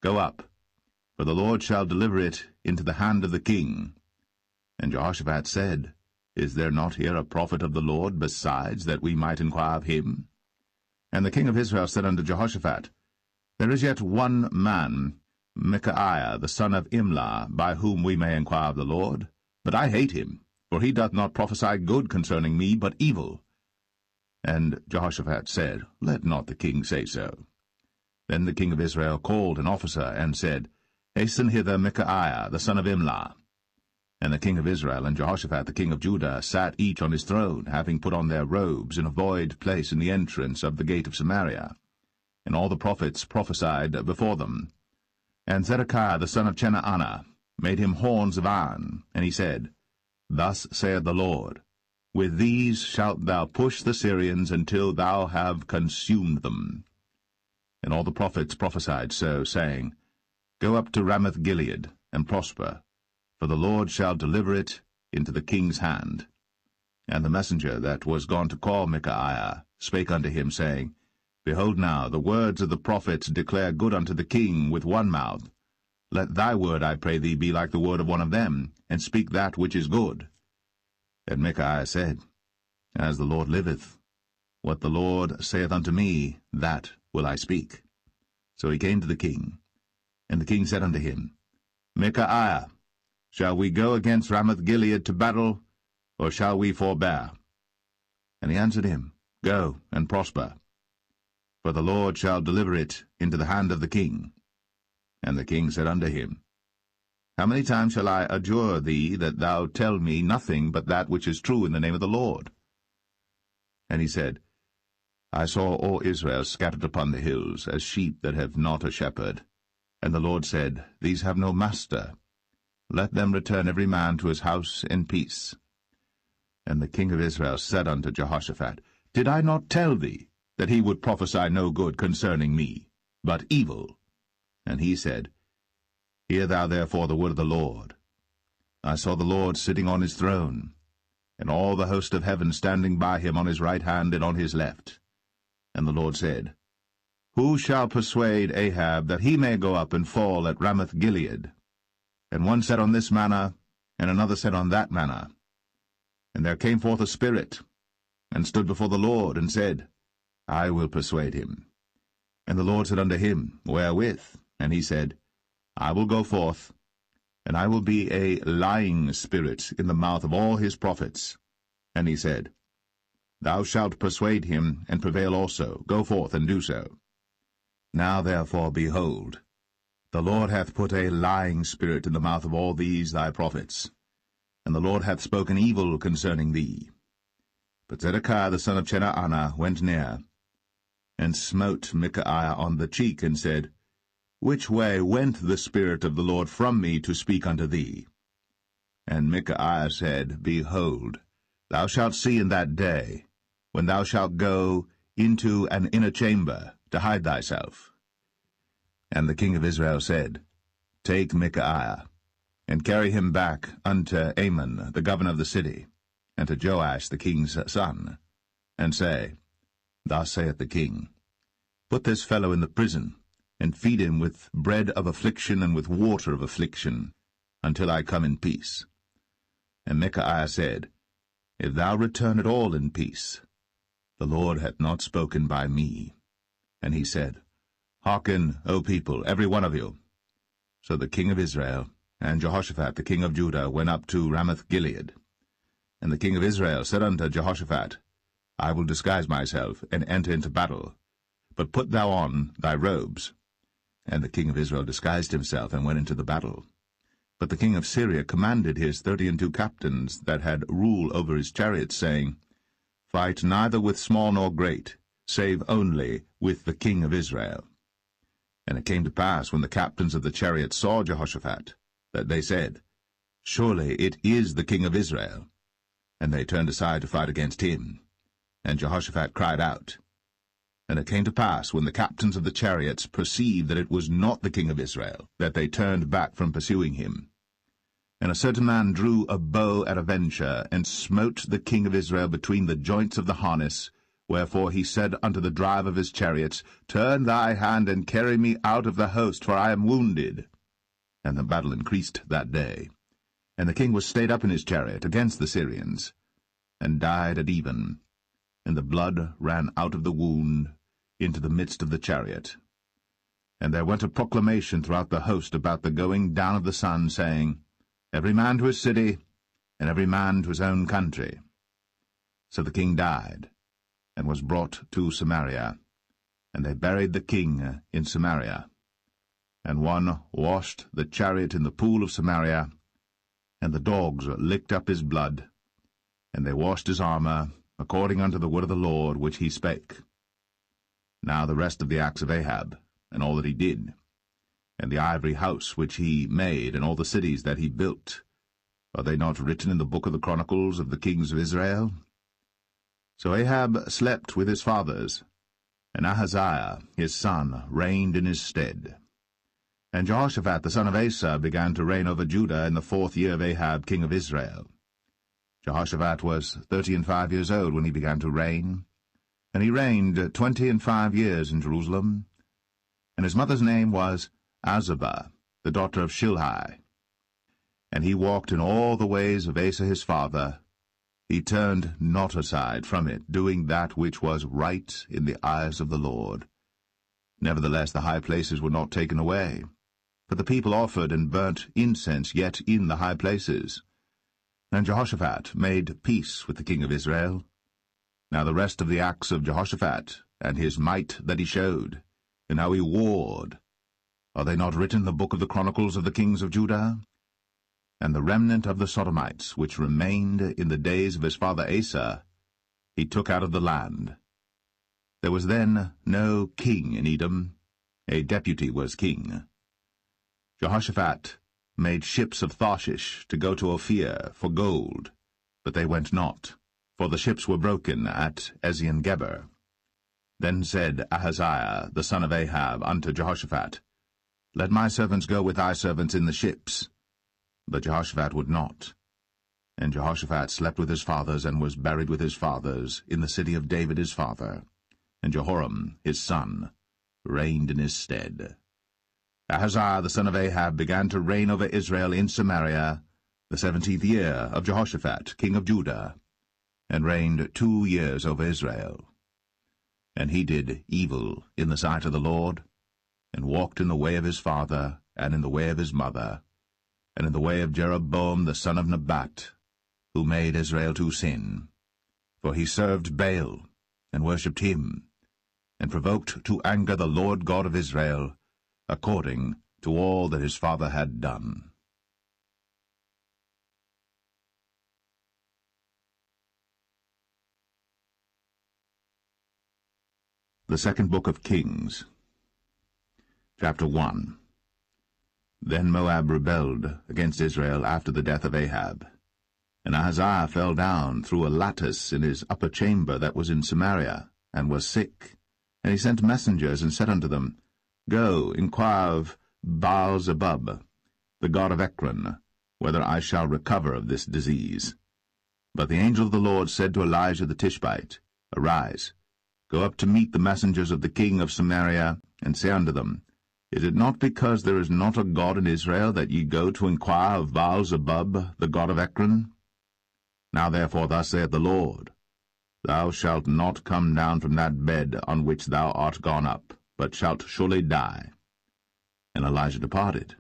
Go up, for the Lord shall deliver it into the hand of the king. And Jehoshaphat said, Is there not here a prophet of the Lord besides, that we might inquire of him? And the king of Israel said unto Jehoshaphat, There is yet one man, Micaiah the son of Imlah, by whom we may inquire of the Lord. But I hate him, for he doth not prophesy good concerning me, but evil. And Jehoshaphat said, Let not the king say so. Then the king of Israel called an officer, and said, Hasten hither Micaiah the son of Imlah. And the king of Israel and Jehoshaphat the king of Judah sat each on his throne, having put on their robes in a void place in the entrance of the gate of Samaria. And all the prophets prophesied before them. And Zedekiah the son of Chenaanah made him horns of iron, and he said, Thus saith the Lord, With these shalt thou push the Syrians until thou have consumed them. And all the prophets prophesied so, saying, Go up to Ramoth-Gilead, and prosper, for the Lord shall deliver it into the king's hand. And the messenger that was gone to call Micaiah spake unto him, saying, Behold now, the words of the prophets declare good unto the king with one mouth. Let thy word, I pray thee, be like the word of one of them, and speak that which is good. And Micaiah said, As the Lord liveth, what the Lord saith unto me, that will I speak. So he came to the king. And the king said unto him, Micaiah, shall we go against Ramoth-Gilead to battle, or shall we forbear? And he answered him, Go, and prosper, for the Lord shall deliver it into the hand of the king. And the king said unto him, How many times shall I adjure thee that thou tell me nothing but that which is true in the name of the Lord? And he said, I saw all Israel scattered upon the hills, as sheep that have not a shepherd. And the Lord said, These have no master. Let them return every man to his house in peace. And the king of Israel said unto Jehoshaphat, Did I not tell thee that he would prophesy no good concerning me, but evil? And he said, Hear thou therefore the word of the Lord. I saw the Lord sitting on his throne, and all the host of heaven standing by him on his right hand and on his left. And the Lord said, Who shall persuade Ahab that he may go up and fall at Ramoth-Gilead? And one said on this manner, and another said on that manner. And there came forth a spirit, and stood before the Lord, and said, I will persuade him. And the Lord said unto him, Wherewith? And he said, I will go forth, and I will be a lying spirit in the mouth of all his prophets. And he said, Thou shalt persuade him, and prevail also. Go forth, and do so. Now therefore, behold, the Lord hath put a lying spirit in the mouth of all these thy prophets, and the Lord hath spoken evil concerning thee. But Zedekiah the son of Chenaanah went near, and smote Micaiah on the cheek, and said, Which way went the Spirit of the Lord from me to speak unto thee? And Micaiah said, Behold, thou shalt see in that day, when thou shalt go into an inner chamber to hide thyself. And the king of Israel said, Take Micaiah, and carry him back unto Amon, the governor of the city, and to Joash the king's son, and say, Thus saith the king, Put this fellow in the prison, and feed him with bread of affliction and with water of affliction, until I come in peace. And Micaiah said, If thou return at all in peace, the Lord hath not spoken by me. And he said, Hearken, O people, every one of you. So the king of Israel and Jehoshaphat the king of Judah went up to Ramoth-Gilead. And the king of Israel said unto Jehoshaphat, I will disguise myself, and enter into battle, but put thou on thy robes. And the king of Israel disguised himself, and went into the battle. But the king of Syria commanded his 32 captains that had rule over his chariots, saying, Fight neither with small nor great, save only with the king of Israel. And it came to pass, when the captains of the chariots saw Jehoshaphat, that they said, Surely it is the king of Israel. And they turned aside to fight against him. And Jehoshaphat cried out. And it came to pass, when the captains of the chariots perceived that it was not the king of Israel, that they turned back from pursuing him. And a certain man drew a bow at a venture, and smote the king of Israel between the joints of the harness. Wherefore he said unto the driver of his chariots, Turn thy hand, and carry me out of the host, for I am wounded. And the battle increased that day. And the king was stayed up in his chariot against the Syrians, and died at even. And the blood ran out of the wound into the midst of the chariot. And there went a proclamation throughout the host about the going down of the sun, saying, Every man to his city, and every man to his own country. So the king died, and was brought to Samaria, and they buried the king in Samaria. And one washed the chariot in the pool of Samaria, and the dogs licked up his blood, and they washed his armor, according unto the word of the Lord which he spake. Now the rest of the acts of Ahab, and all that he did, and the ivory house which he made, and all the cities that he built, are they not written in the book of the Chronicles of the kings of Israel? So Ahab slept with his fathers, and Ahaziah his son reigned in his stead. And Jehoshaphat the son of Asa began to reign over Judah in the 4th year of Ahab king of Israel. Jehoshaphat was 35 years old when he began to reign, and he reigned 25 years in Jerusalem. And his mother's name was Azubah, the daughter of Shilhi. And he walked in all the ways of Asa his father. He turned not aside from it, doing that which was right in the eyes of the Lord. Nevertheless the high places were not taken away, for the people offered and burnt incense yet in the high places. And Jehoshaphat made peace with the king of Israel. Now the rest of the acts of Jehoshaphat, and his might that he showed, and how he warred, are they not written in the book of the Chronicles of the kings of Judah? And the remnant of the Sodomites, which remained in the days of his father Asa, he took out of the land. There was then no king in Edom, a deputy was king. Jehoshaphat made ships of Tarshish to go to Ophir for gold, but they went not, for the ships were broken at Ezion-Geber. Then said Ahaziah the son of Ahab unto Jehoshaphat, Let my servants go with thy servants in the ships. But Jehoshaphat would not. And Jehoshaphat slept with his fathers, and was buried with his fathers in the city of David his father. And Jehoram his son reigned in his stead. Ahaziah the son of Ahab began to reign over Israel in Samaria the 17th year of Jehoshaphat king of Judah, and reigned 2 years over Israel. And he did evil in the sight of the Lord, and walked in the way of his father, and in the way of his mother, and in the way of Jeroboam the son of Nebat, who made Israel to sin. For he served Baal, and worshipped him, and provoked to anger the Lord God of Israel, according to all that his father had done. The Second Book of Kings, Chapter 1. Then Moab rebelled against Israel after the death of Ahab. And Ahaziah fell down through a lattice in his upper chamber that was in Samaria, and was sick. And he sent messengers, and said unto them, Go, inquire of Baal-zebub, the god of Ekron, whether I shall recover of this disease. But the angel of the Lord said to Elijah the Tishbite, Arise, go up to meet the messengers of the king of Samaria, and say unto them, Is it not because there is not a God in Israel that ye go to inquire of Baal-zebub, the god of Ekron? Now therefore thus saith the Lord, Thou shalt not come down from that bed on which thou art gone up, but shalt surely die. And Elijah departed.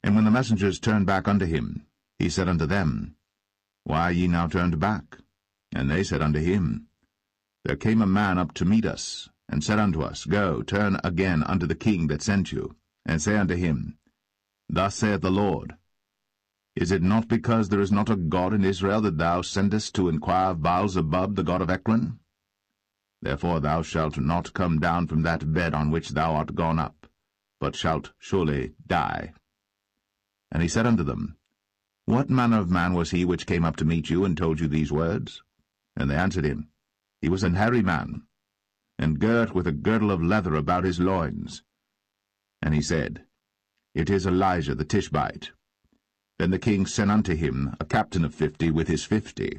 And when the messengers turned back unto him, he said unto them, Why are ye now turned back? And they said unto him, There came a man up to meet us, and said unto us, Go, turn again unto the king that sent you, and say unto him, Thus saith the Lord, Is it not because there is not a God in Israel that thou sendest to inquire of Baal-zebub, the god of Ekron? Therefore thou shalt not come down from that bed on which thou art gone up, but shalt surely die. And he said unto them, What manner of man was he which came up to meet you, and told you these words? And they answered him, He was an hairy man, and girt with a girdle of leather about his loins. And he said, It is Elijah the Tishbite. Then the king sent unto him a captain of 50 with his 50.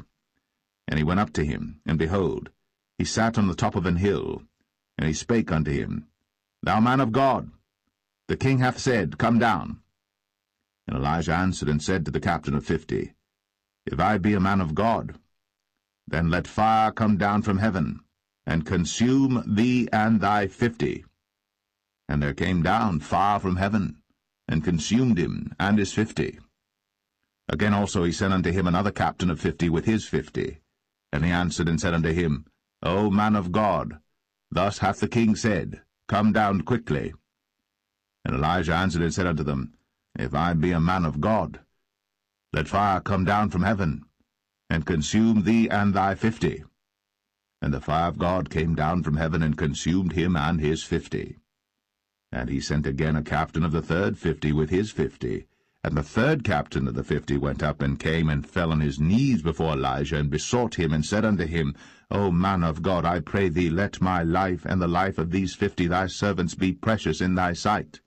And he went up to him, and behold, he sat on the top of an hill. And he spake unto him, Thou man of God, the king hath said, Come down. And Elijah answered and said to the captain of 50, If I be a man of God, then let fire come down from heaven, and consume thee and thy 50. And there came down fire from heaven, and consumed him and his 50. Again also he sent unto him another captain of 50 with his 50. And he answered and said unto him, O man of God, thus hath the king said, Come down quickly. And Elijah answered and said unto them, If I be a man of God, let fire come down from heaven, and consume thee and thy 50. And the fire of God came down from heaven, and consumed him and his 50. And he sent again a captain of the third 50 with his 50, And the third captain of the 50 went up and came and fell on his knees before Elijah, and besought him, and said unto him, O man of God, I pray thee, let my life and the life of these 50 thy servants be precious in thy sight.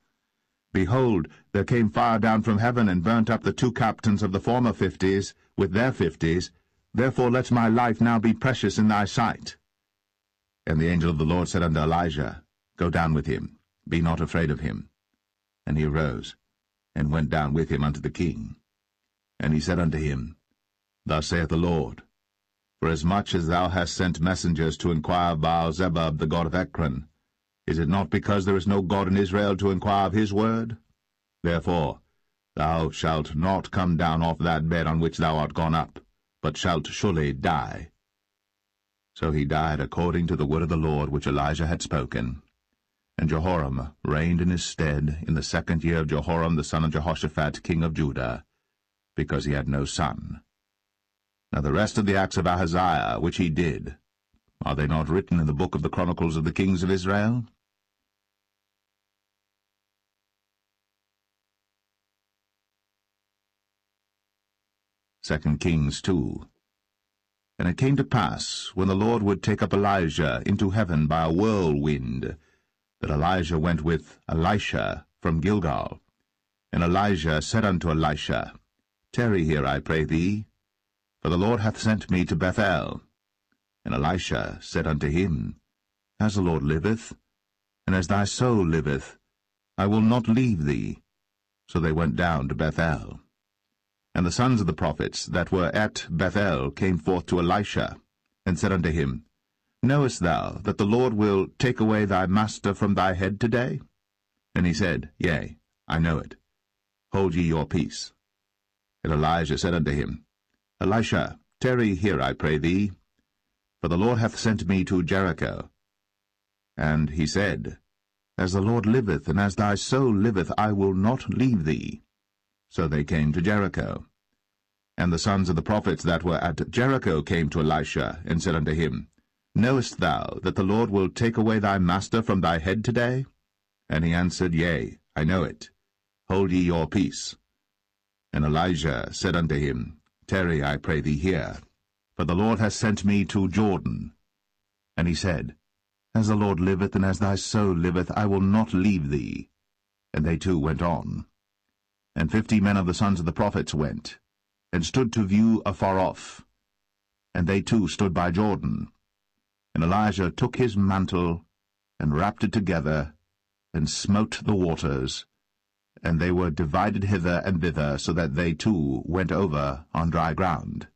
Behold, there came fire down from heaven, and burnt up the 2 captains of the former 50s with their 50s. Therefore let my life now be precious in thy sight. And the angel of the Lord said unto Elijah, Go down with him, be not afraid of him. And he arose, and went down with him unto the king. And he said unto him, Thus saith the Lord, Forasmuch as thou hast sent messengers to inquire of Baal-zebub, the god of Ekron, is it not because there is no God in Israel to inquire of his word? Therefore thou shalt not come down off that bed on which thou art gone up, but shalt surely die. So he died according to the word of the Lord which Elijah had spoken. And Jehoram reigned in his stead in the 2nd year of Jehoram the son of Jehoshaphat king of Judah, because he had no son. Now the rest of the acts of Ahaziah which he did, are they not written in the book of the Chronicles of the kings of Israel? Second Kings 2. And it came to pass, when the Lord would take up Elijah into heaven by a whirlwind, that Elijah went with Elisha from Gilgal. And Elijah said unto Elisha, Tarry here, I pray thee, for the Lord hath sent me to Bethel. And Elisha said unto him, As the Lord liveth, and as thy soul liveth, I will not leave thee. So they went down to Bethel. And the sons of the prophets that were at Bethel came forth to Elisha, and said unto him, Knowest thou that the Lord will take away thy master from thy head today? And he said, Yea, I know it. Hold ye your peace. And Elijah said unto him, Elisha, tarry here, I pray thee, for the Lord hath sent me to Jericho. And he said, As the Lord liveth, and as thy soul liveth, I will not leave thee. So they came to Jericho. And the sons of the prophets that were at Jericho came to Elisha, and said unto him, Knowest thou that the Lord will take away thy master from thy head today? And he answered, Yea, I know it. Hold ye your peace. And Elijah said unto him, Tarry, I pray thee, here, for the Lord hath sent me to Jordan. And he said, As the Lord liveth, and as thy soul liveth, I will not leave thee. And they two went on. And 50 men of the sons of the prophets went, and stood to view afar off. And they too stood by Jordan. And Elijah took his mantle, and wrapped it together, and smote the waters, and they were divided hither and thither, so that they too went over on dry ground.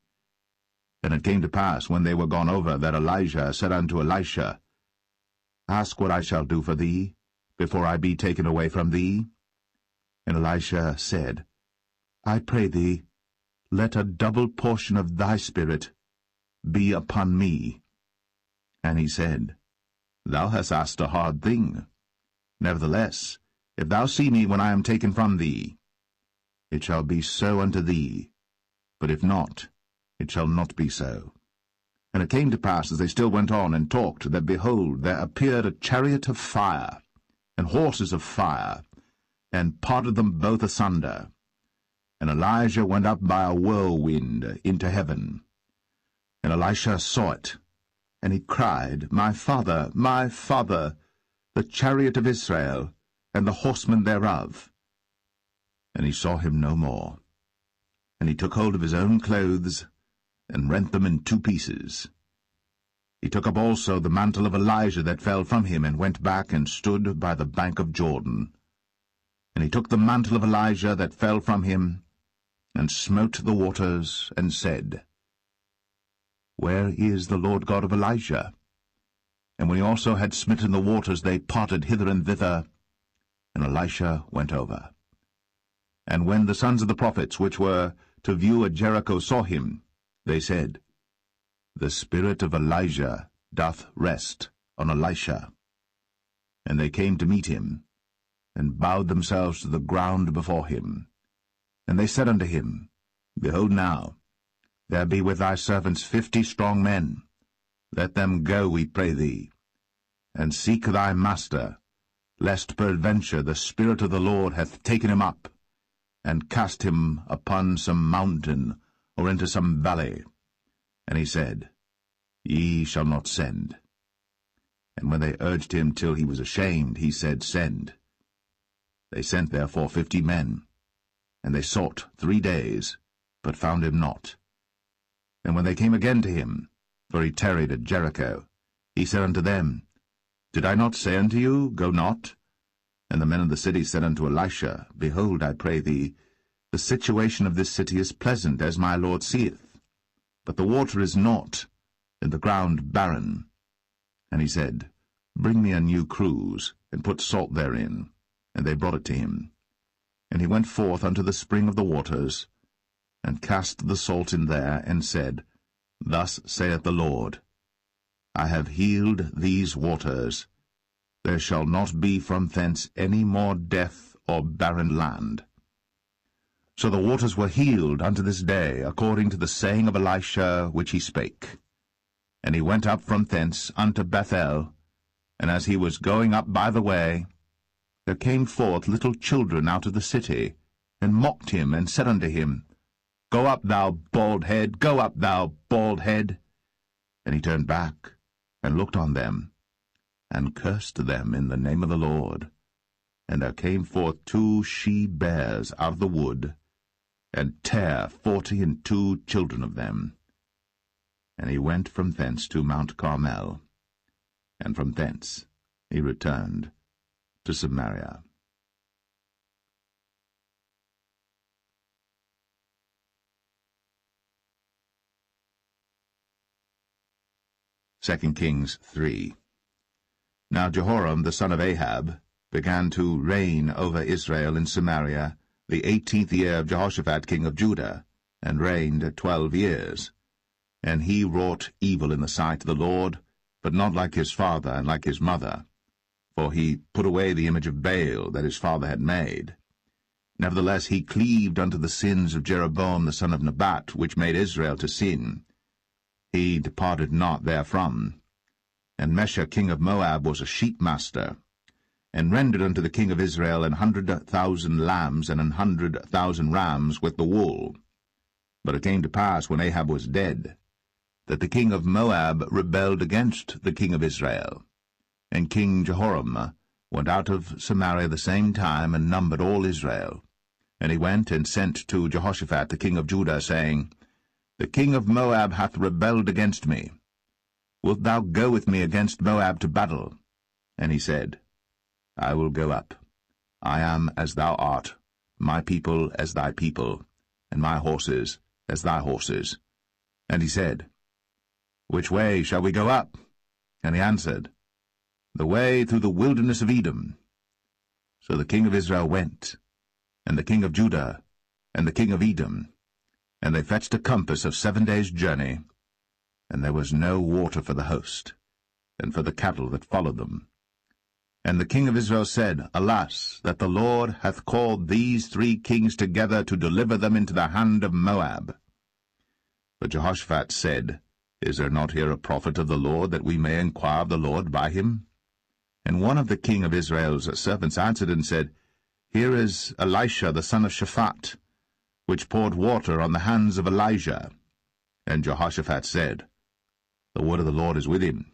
And it came to pass, when they were gone over, that Elijah said unto Elisha, Ask what I shall do for thee, before I be taken away from thee. And Elisha said, I pray thee, let a double portion of thy spirit be upon me. And he said, Thou hast asked a hard thing. Nevertheless, if thou see me when I am taken from thee, it shall be so unto thee, but if not, it shall not be so. And it came to pass, as they still went on and talked, that, behold, there appeared a chariot of fire, and horses of fire, and parted them both asunder. And Elijah went up by a whirlwind into heaven. And Elisha saw it, and he cried, My father, the chariot of Israel, and the horsemen thereof. And he saw him no more. And he took hold of his own clothes, and rent them in 2 pieces. He took up also the mantle of Elijah that fell from him, and went back and stood by the bank of Jordan. And he took the mantle of Elijah that fell from him, and smote the waters, and said, Where is the Lord God of Elijah? And when he also had smitten the waters, they parted hither and thither, and Elisha went over. And when the sons of the prophets which were to view at Jericho saw him, they said, The spirit of Elijah doth rest on Elisha. And they came to meet him, and bowed themselves to the ground before him. And they said unto him, Behold now, there be with thy servants 50 strong men. Let them go, we pray thee, and seek thy master, lest peradventure the Spirit of the Lord hath taken him up, and cast him upon some mountain, or into some valley. And he said, Ye shall not send. And when they urged him till he was ashamed, he said, Send. They sent therefore 50 men, and they sought 3 days, but found him not. And when they came again to him, for he tarried at Jericho, he said unto them, Did I not say unto you, Go not? And the men of the city said unto Elisha, Behold, I pray thee, the situation of this city is pleasant, as my Lord seeth, but the water is not, and the ground barren. And he said, Bring me a new cruse, and put salt therein. And they brought it to him. And he went forth unto the spring of the waters, and cast the salt in there, and said, Thus saith the Lord, I have healed these waters. There shall not be from thence any more death or barren land. So the waters were healed unto this day, according to the saying of Elisha which he spake. And he went up from thence unto Bethel, and as he was going up by the way, there came forth little children out of the city, and mocked him, and said unto him, Go up, thou bald head, go up, thou bald head. And he turned back, and looked on them, and cursed them in the name of the Lord. And there came forth 2 she-bears out of the wood, and tare 42 children of them. And he went from thence to Mount Carmel, and from thence he returned to Samaria. Second Kings 3. Now Jehoram the son of Ahab began to reign over Israel in Samaria the 18th year of Jehoshaphat king of Judah, and reigned 12 years. And he wrought evil in the sight of the Lord, but not like his father and like his mother. For he put away the image of Baal that his father had made. Nevertheless he cleaved unto the sins of Jeroboam the son of Nebat, which made Israel to sin. He departed not therefrom. And Mesha king of Moab was a sheepmaster, and rendered unto the king of Israel 100,000 lambs and 100,000 rams with the wool. But it came to pass, when Ahab was dead, that the king of Moab rebelled against the king of Israel. And King Jehoram went out of Samaria the same time, and numbered all Israel. And he went and sent to Jehoshaphat the king of Judah, saying, The king of Moab hath rebelled against me. Wilt thou go with me against Moab to battle? And he said, I will go up. I am as thou art, my people as thy people, and my horses as thy horses. And he said, Which way shall we go up? And he answered, The way through the wilderness of Edom. So the king of Israel went, and the king of Judah, and the king of Edom, and they fetched a compass of 7 days' journey, and there was no water for the host, and for the cattle that followed them. And the king of Israel said, Alas, that the Lord hath called these 3 kings together to deliver them into the hand of Moab. But Jehoshaphat said, Is there not here a prophet of the Lord, that we may inquire of the Lord by him? And one of the king of Israel's servants answered and said, Here is Elisha the son of Shaphat, which poured water on the hands of Elijah. And Jehoshaphat said, The word of the Lord is with him.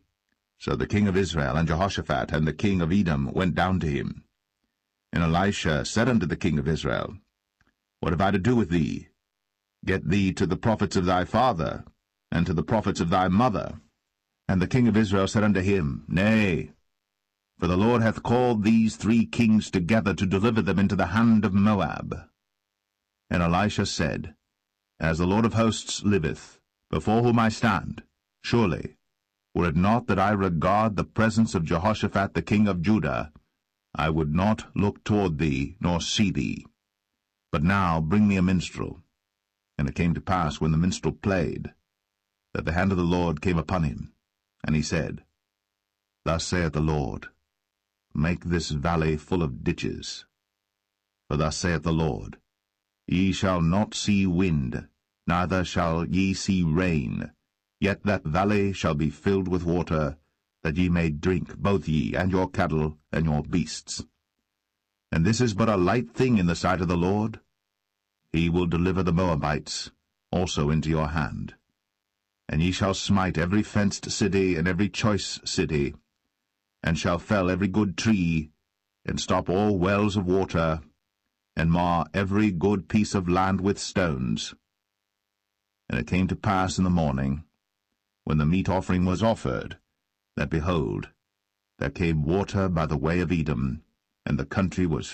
So the king of Israel and Jehoshaphat and the king of Edom went down to him. And Elisha said unto the king of Israel, What have I to do with thee? Get thee to the prophets of thy father, and to the prophets of thy mother. And the king of Israel said unto him, Nay, for the Lord hath called these 3 kings together to deliver them into the hand of Moab. And Elisha said, As the Lord of hosts liveth, before whom I stand, surely, were it not that I regard the presence of Jehoshaphat the king of Judah, I would not look toward thee, nor see thee. But now bring me a minstrel. And it came to pass, when the minstrel played, that the hand of the Lord came upon him. And he said, Thus saith the Lord, Make this valley full of ditches. For thus saith the Lord, Ye shall not see wind, neither shall ye see rain, yet that valley shall be filled with water, that ye may drink, both ye, and your cattle, and your beasts. And this is but a light thing in the sight of the Lord. he will deliver the Moabites also into your hand. And ye shall smite every fenced city and every choice city, and shall fell every good tree, and stop all wells of water, and mar every good piece of land with stones. And it came to pass in the morning, when the meat offering was offered, that, behold, there came water by the way of Edom, and the country was